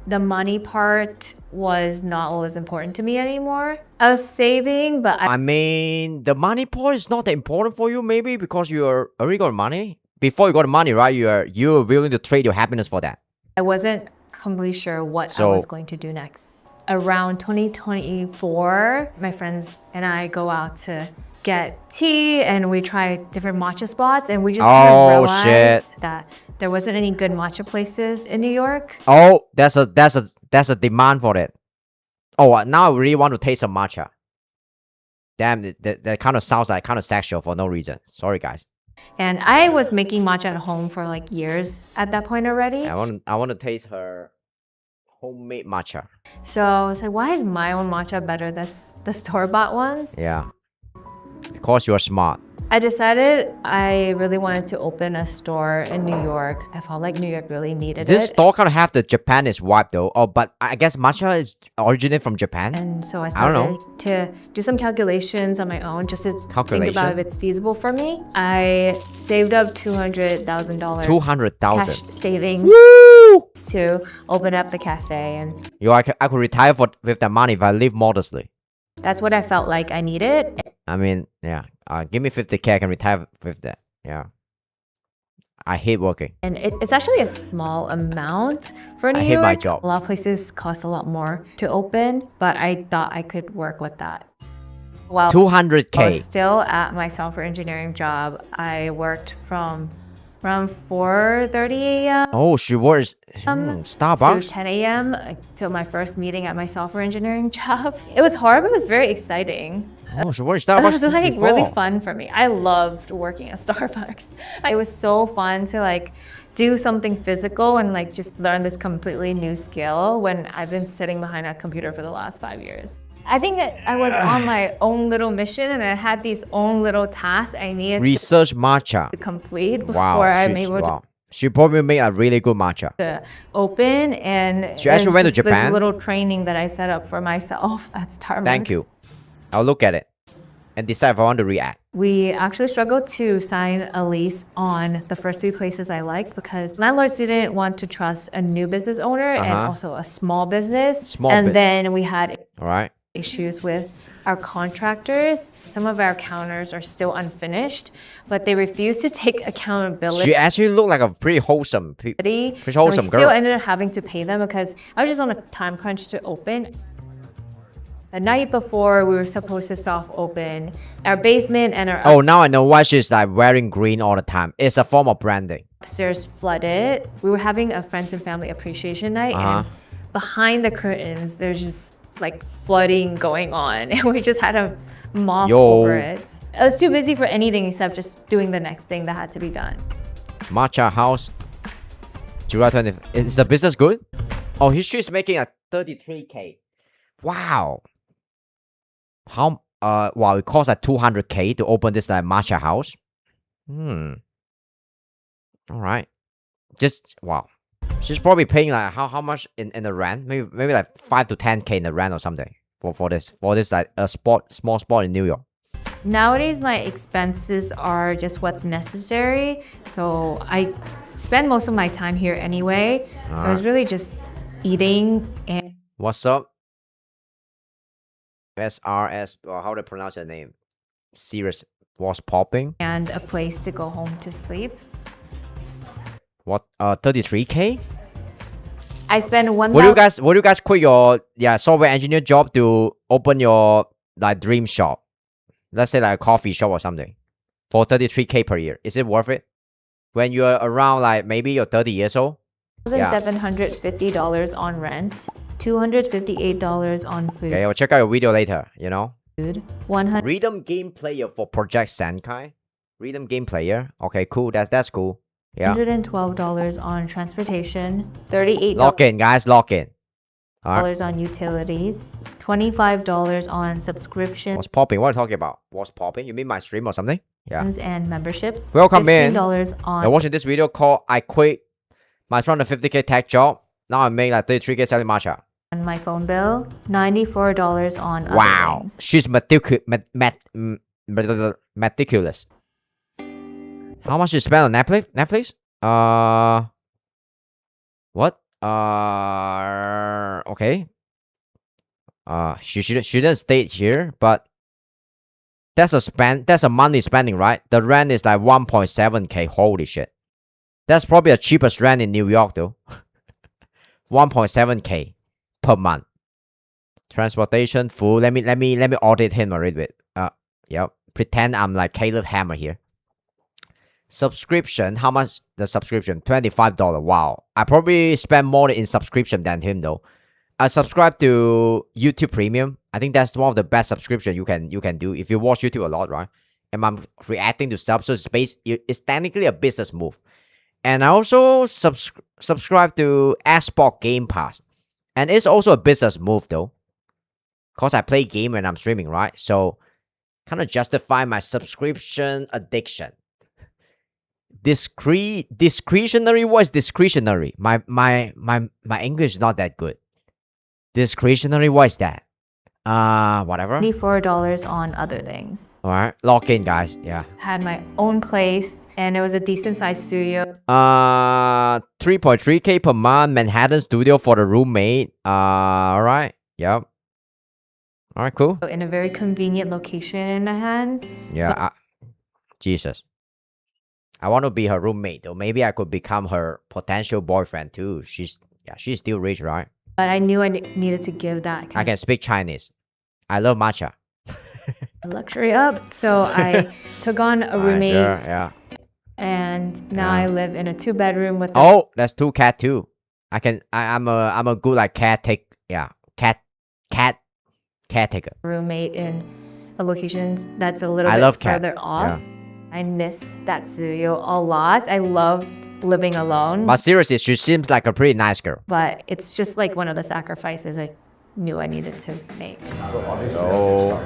the money part was not what was important to me anymore. I was saving, but I mean, the money part is not that important for you, maybe because you already got money. Before you got money, right? You're willing to trade your happiness for that. I wasn't completely sure what I So- was going to do next. Around 2024, my friends and I go out to get tea and we try different matcha spots and we just kind of Oh, realized shit. that there wasn't any good matcha places in New York. Oh, that's a demand for it. Oh, now I really want to taste some matcha. Damn, that kind of sounds like kind of sexual for no reason. Sorry, guys. And I was making matcha at home for like years at that point already. I want to taste her homemade matcha. So I was like, why is my own matcha better than the store-bought ones? Yeah. Because you're smart. I decided I really wanted to open a store in New York. I felt like New York really needed This it. store kind of have the Japanese vibe though. Oh, but I guess matcha is originated from Japan. And so I don't know. started to do some calculations on my own just to think Calculation? about if it's feasible for me. I saved up $200,000. 200,000. cash savings to open up the cafe, and I could retire with that money if I live modestly. that's what I felt like I needed. I mean, yeah, Give me 50K, I can retire with that. Yeah. I hate working. And it's actually a small amount for New I York. hate my job. A lot of places cost a lot more to open, but I thought I could work with that. While 200K. I was still at my software engineering job, I worked from around 4:30 a.m. Oh, she works Starbucks? to 10 a.m. till my first meeting at my software engineering job. It was hard, but it was very exciting. Oh, she works It Starbucks was like before. really fun for me. I loved working at Starbucks. It was so fun to like do something physical and like just learn this completely new skill when I've been sitting behind a computer for the last 5 years. I think that I was on my own little mission and I had these own little tasks I needed Research matcha. to complete before Wow, I'm able wow. She probably made a really good matcha. to open. And She actually it was went to just Japan? This little training that I set up for myself at Starbucks. Thank you. I'll look at it and decide if I want to react. We actually struggled to sign a lease on the first 3 places I liked because landlords didn't want to trust a new business owner and also a small business. Then we had All right. issues with our contractors. Some of our counters are still unfinished, but they refuse to take accountability. She actually looked like a pretty wholesome, And we wholesome still girl. ended up having to pay them because I was just on a time crunch to open. The night before we were supposed to soft open, our basement and our Oh, now I know why she's like wearing green all the time. It's a form of branding. upstairs flooded. We were having a friends and family appreciation night, and behind the curtains, there's just like flooding going on, and we just had to mop over it. I was too busy for anything except just doing the next thing that had to be done. Matcha House. July 20th. Is the business good? Oh, she's making a 33K. Wow. How wow, it costs like 200K to open this like matcha house. All right. Just wow. She's probably paying like how much in the rent? Maybe like 5 to 10K in the rent or something for this like a small spot in New York. Nowadays, my expenses are just what's necessary, so I spend most of my time here anyway. I was really just eating and What's up? SRS, or how to pronounce your name? Serious was popping. and a place to go home to sleep. What 33K? I spend one. Would you guys quit your software engineer job to open your like dream shop? Let's say like a coffee shop or something for 33K per year. Is it worth it? When you're around like maybe you're 30 years old? $750 on rent, $258 on food. Okay, I'll check out your video later, you know? 100 Rhythm game player for Project Senkai. Rhythm game player. Okay, cool. That's cool. Yeah. $112 on transportation, $38 Lock in, guys. Lock in. All right. on utilities, $25 on subscriptions What's popping? What are you talking about? What's popping? You mean my stream or something? Yeah. and memberships. Welcome in. $15 I'm on watching this video called I Quit My 250K Tech Job. Now I make like 33K selling matcha. my phone bill, $94 on other Wow. things. She's meticulous. How much you spend on Netflix? What? Okay. She shouldn't stay here, but that's a monthly spending, right? The rent is like 1.7K. Holy shit. That's probably the cheapest rent in New York though. 1.7K per month. Transportation, food. Let me audit him a little bit. Yep. Pretend I'm like Caleb Hammer here. Subscription, how much the subscription? $25. Wow. I probably spend more in subscription than him though. I subscribe to YouTube Premium. I think that's one of the best subscription you can do if you watch YouTube a lot, right? And I'm reacting to stuff, so it's technically a business move. And I also subscribe to Xbox Game Pass. And it's also a business move though. Cause I play game when I'm streaming, right? So kind of justify my subscription addiction. Discretionary, what is discretionary? My English is not that good. Discretionary, what is that? Whatever. $94 on other things. Alright, lock in guys. Yeah. Had my own place and it was a decent sized studio. 3.3K per month, Manhattan studio for the roommate. Alright. Yep. All right, cool. in a very convenient location in Nahan. Yeah, Jesus. I want to be her roommate, or maybe I could become her potential boyfriend too. She's still rich, right? But I knew I needed to give that I can speak Chinese. I love matcha. luxury up. So I took on a roommate. Sure, yeah. And now I live in a 2-bedroom with. Oh, that's 2 cat too. I'm a good like caretaker. Roommate in a location that's a little I bit love further cat. off. Yeah. I miss that studio a lot. I loved living alone. But seriously, she seems like a pretty nice girl. But it's just like one of the sacrifices I knew I needed to make. Oh.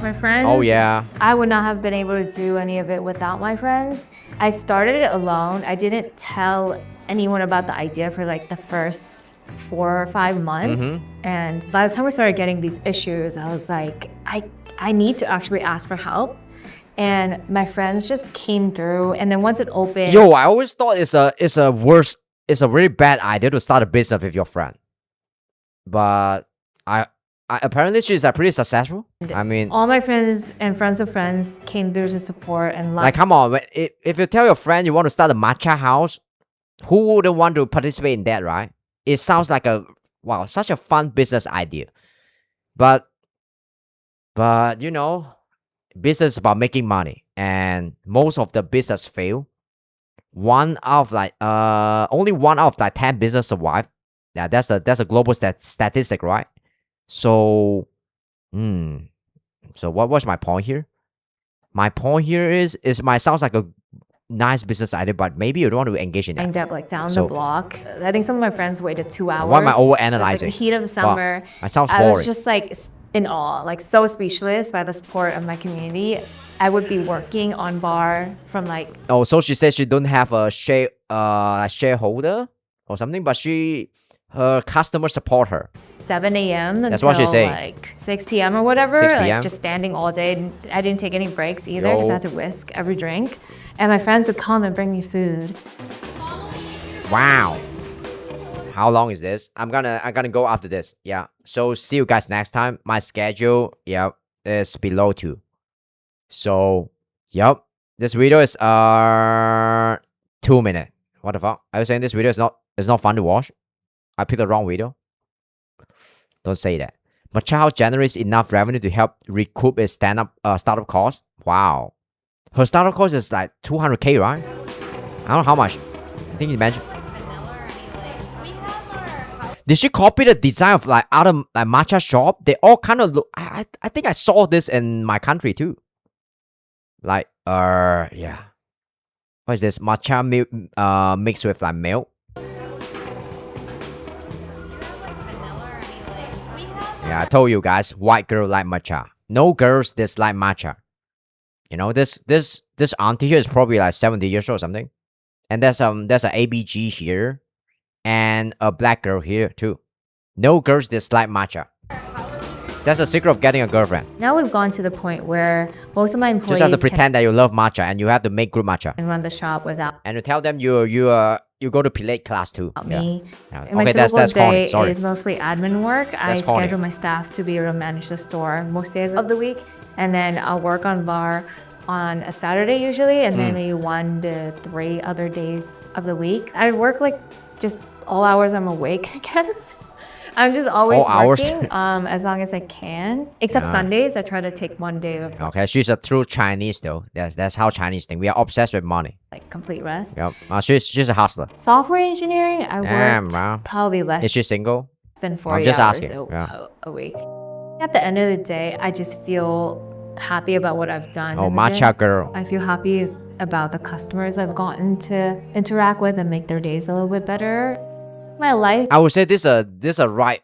My friends. Oh yeah. I would not have been able to do any of it without my friends. I started it alone. I didn't tell anyone about the idea for like the first 4 or 5 months. And by the time we started getting these issues, I was like, I need to actually ask for help. And my friends just came through. And then once it opened, Yo, I always thought it's a really bad idea to start a business with your friend. But I apparently she's pretty successful. I mean, all my friends and friends of friends came through to support and like come on, if you tell your friend you want to start a matcha house, who wouldn't want to participate in that, right? It sounds like such a fun business idea. But you know, business is about making money, and most of the business fail. Only one out of 10 business survive. Yeah, that's a global statistic, right? So, so what was my point here? My point here is might sounds like a nice business idea, but maybe you don't want to engage in that. End up like down the block. I think some of my friends waited 2 hours. Why am I overanalyzing? It was, like, the heat of the summer. That sounds I boring. was just like in awe, like so speechless by the support of my community. I would be working on bar from like. Oh, so she says she don't have a shareholder or something, but her customers support her. 7 a.m. That's until what she's saying. like 6 p.m. or whatever. 6 p.m. Like just standing all day. I didn't take any breaks either because I had to whisk every drink. And my friends would come and bring me food. Wow. How long is this? I'm gonna go after this. Yeah. So see you guys next time. My schedule, is below 2. So, this video is 2 minutes. What the fuck? Are you saying this video is not fun to watch? I picked the wrong video. Don't say that. Matcha House generates enough revenue to help recoup its startup cost. Wow. Her startup cost is like 200K, right? I don't know how much. I think he mentioned. Did she copy the design of like other like matcha shop? They all kind of look. I think I saw this in my country too. Like yeah. What is this? Matcha milk mixed with like milk. Yeah, I told you guys, white girl like matcha. No girls dislike matcha. You know, this auntie here is probably like 70 years old or something. And there's an ABG here. And a black girl here too. No girls dislike matcha. That's the secret of getting a girlfriend. Now we've gone to the point where most of my employees just have to pretend that you love matcha, and you have to make good matcha. And run the shop without. And you tell them you go to Pilate class too. Me. Yeah. And my Okay, that's day corny. Sorry. is mostly admin work. I That's corny. schedule my staff to be able to manage the store most days of the week, and then I'll work on bar on a Saturday usually, and then maybe 1 to 3 other days of the week. I work like just all hours I'm awake, I guess. I'm just always working as long as I can. Except Sundays, I try to take 1 day of Okay, she's a true Chinese though. That's how Chinese think. We are obsessed with money. like complete rest. Yep. She's a hustler. Software engineering, I Damn, worked bro. probably less Is she single? than 40 I'm just hours asking. a week. At the end of the day, I just feel happy about what I've done. Oh, in the matcha day. girl. I feel happy about the customers I've gotten to interact with and make their days a little bit better. My life I would say this a right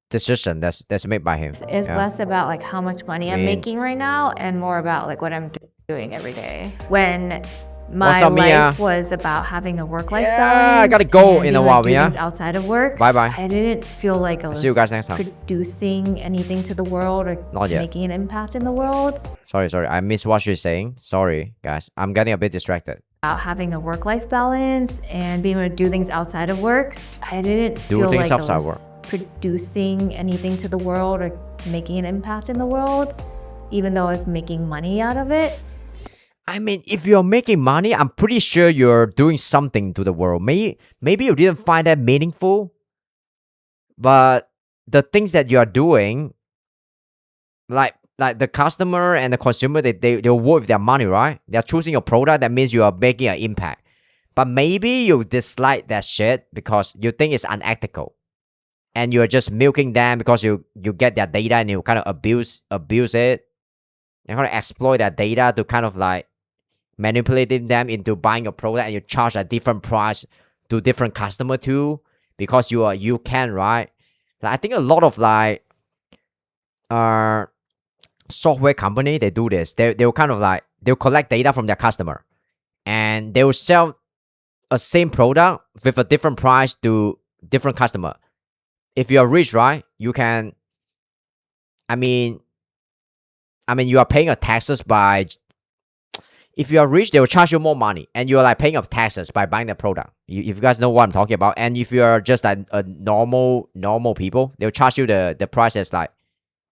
decision that's made by him. is less about like how much money I'm making right now and more about like what I'm doing every day. When my What's up, Mia? life was about having a work-life Yeah, balance. I gotta go and in a being, while, doing Mia. things outside of work. Bye-bye. I didn't feel like I was see you guys next time. producing anything to the world or Not yet. making an impact in the world. Sorry. I missed what she's saying. Sorry, guys. I'm getting a bit distracted. About having a work-life balance and being able to do things outside of work. I didn't Do feel things like outside I was producing anything to the world or making an impact in the world, even though it's making money out of it. I mean, if you're making money, I'm pretty sure you're doing something to the world. Maybe you didn't find that meaningful, but the things that you are doing, like the customer and the consumer, they'll work with their money, right? They're choosing your product. That means you are making an impact. But maybe you dislike that shit because you think it's unethical, and you're just milking them because you get their data and you kind of abuse it. You kind of exploit that data to kind of like manipulating them into buying your product, and you charge a different price to different customer too because you can, right? Like, I think a lot of like software company, they do this. They'll kind of like they'll collect data from their customer, and they will sell a same product with a different price to different customer. If you are rich, right, you can. I mean, you are paying a taxes by. If you are rich, they will charge you more money, and you are like paying up taxes by buying the product. If you guys know what I'm talking about, and if you are just like a normal people, they'll charge you the price as like,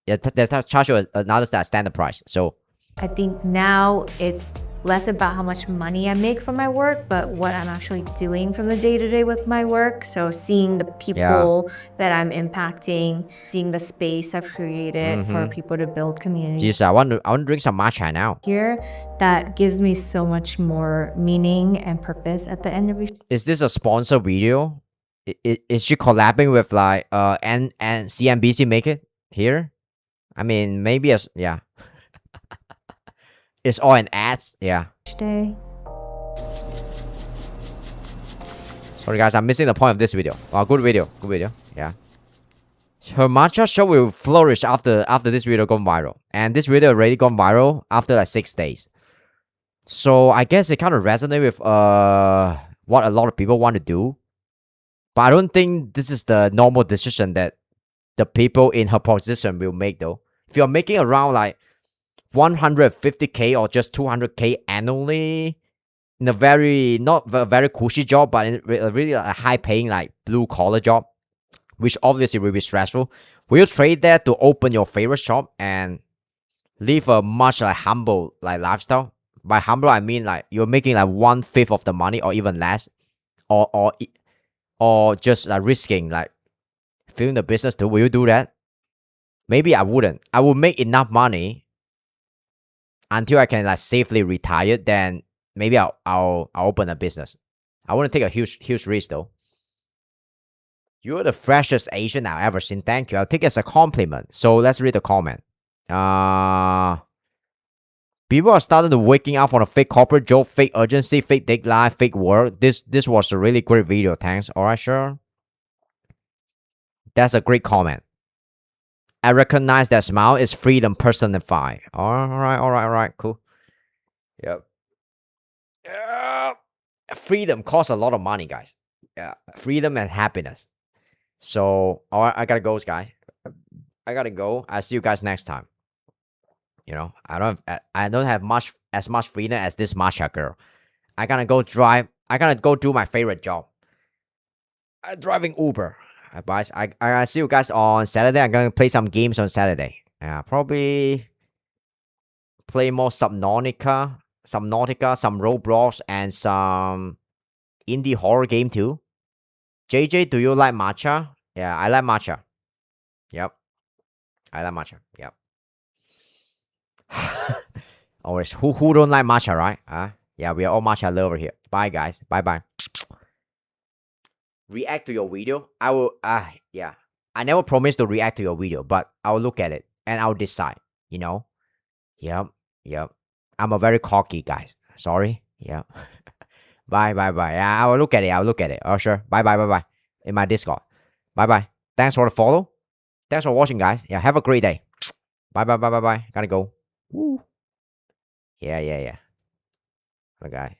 they charge you another standard price. So I think now it's less about how much money I make from my work, but what I'm actually doing from the day-to-day with my work. So seeing the people that I'm impacting, seeing the space I've created for people to build community. Jeez, I want to drink some matcha now. Here, that gives me so much more meaning and purpose at the end of each. Is this a sponsor video? Is she collabing with like and CNBC make it here? I mean, maybe yeah. It's all in ads, yeah. Day. Sorry guys, I'm missing the point of this video. Oh, good video, yeah. Her matcha shop will flourish after this video gone viral, and this video already gone viral after like 6 days. So I guess it kind of resonates with what a lot of people want to do, but I don't think this is the normal decision that the people in her position will make though. If you're making around like 150k or just 200k annually in a very not a very cushy job, but in a really a high paying like blue collar job, which obviously will be stressful, will you trade that to open your favorite shop and live a much like humble like lifestyle? By humble I mean like you're making like 1/5 of the money or even less, or just like risking like filling the business too. Will you do that? Maybe I wouldn't. I would make enough money until I can like safely retire, then maybe I'll open a business. I wouldn't take a huge risk though. You're the freshest Asian I've ever seen. Thank you. I'll take it as a compliment. So let's read the comment. People are starting to waking up on a fake corporate job, fake urgency, fake deadline, fake work. This was a really great video. Thanks. Alright, sure. That's a great comment. I recognize that smile is freedom personified. Alright, cool. Yep. Freedom costs a lot of money, guys. Yeah, freedom and happiness. So, alright, I gotta go, guys. I gotta go. I'll see you guys next time. You know, I don't have as much freedom as this matcha girl. I gotta go do my favorite job. Driving Uber. Guys, I see you guys on Saturday. I'm gonna play some games on Saturday. Probably play more Subnautica, some Roblox, and some indie horror game too. JJ, do you like matcha? Yeah, I like matcha. Yep, I like matcha. Yep. Always, who don't like matcha, right? Yeah, we are all matcha lover here. Bye, guys. Bye. React to your video. I will yeah, I never promised to react to your video, but I'll look at it and I'll decide, you know. Yep. I'm a very cocky guys. Sorry. Yeah. Bye. Yeah, I will look at it. Oh sure. Bye. In my Discord. Bye. Thanks for the follow. Thanks for watching, guys. Yeah, have a great day. Bye. Gotta go. Woo. Yeah. Okay.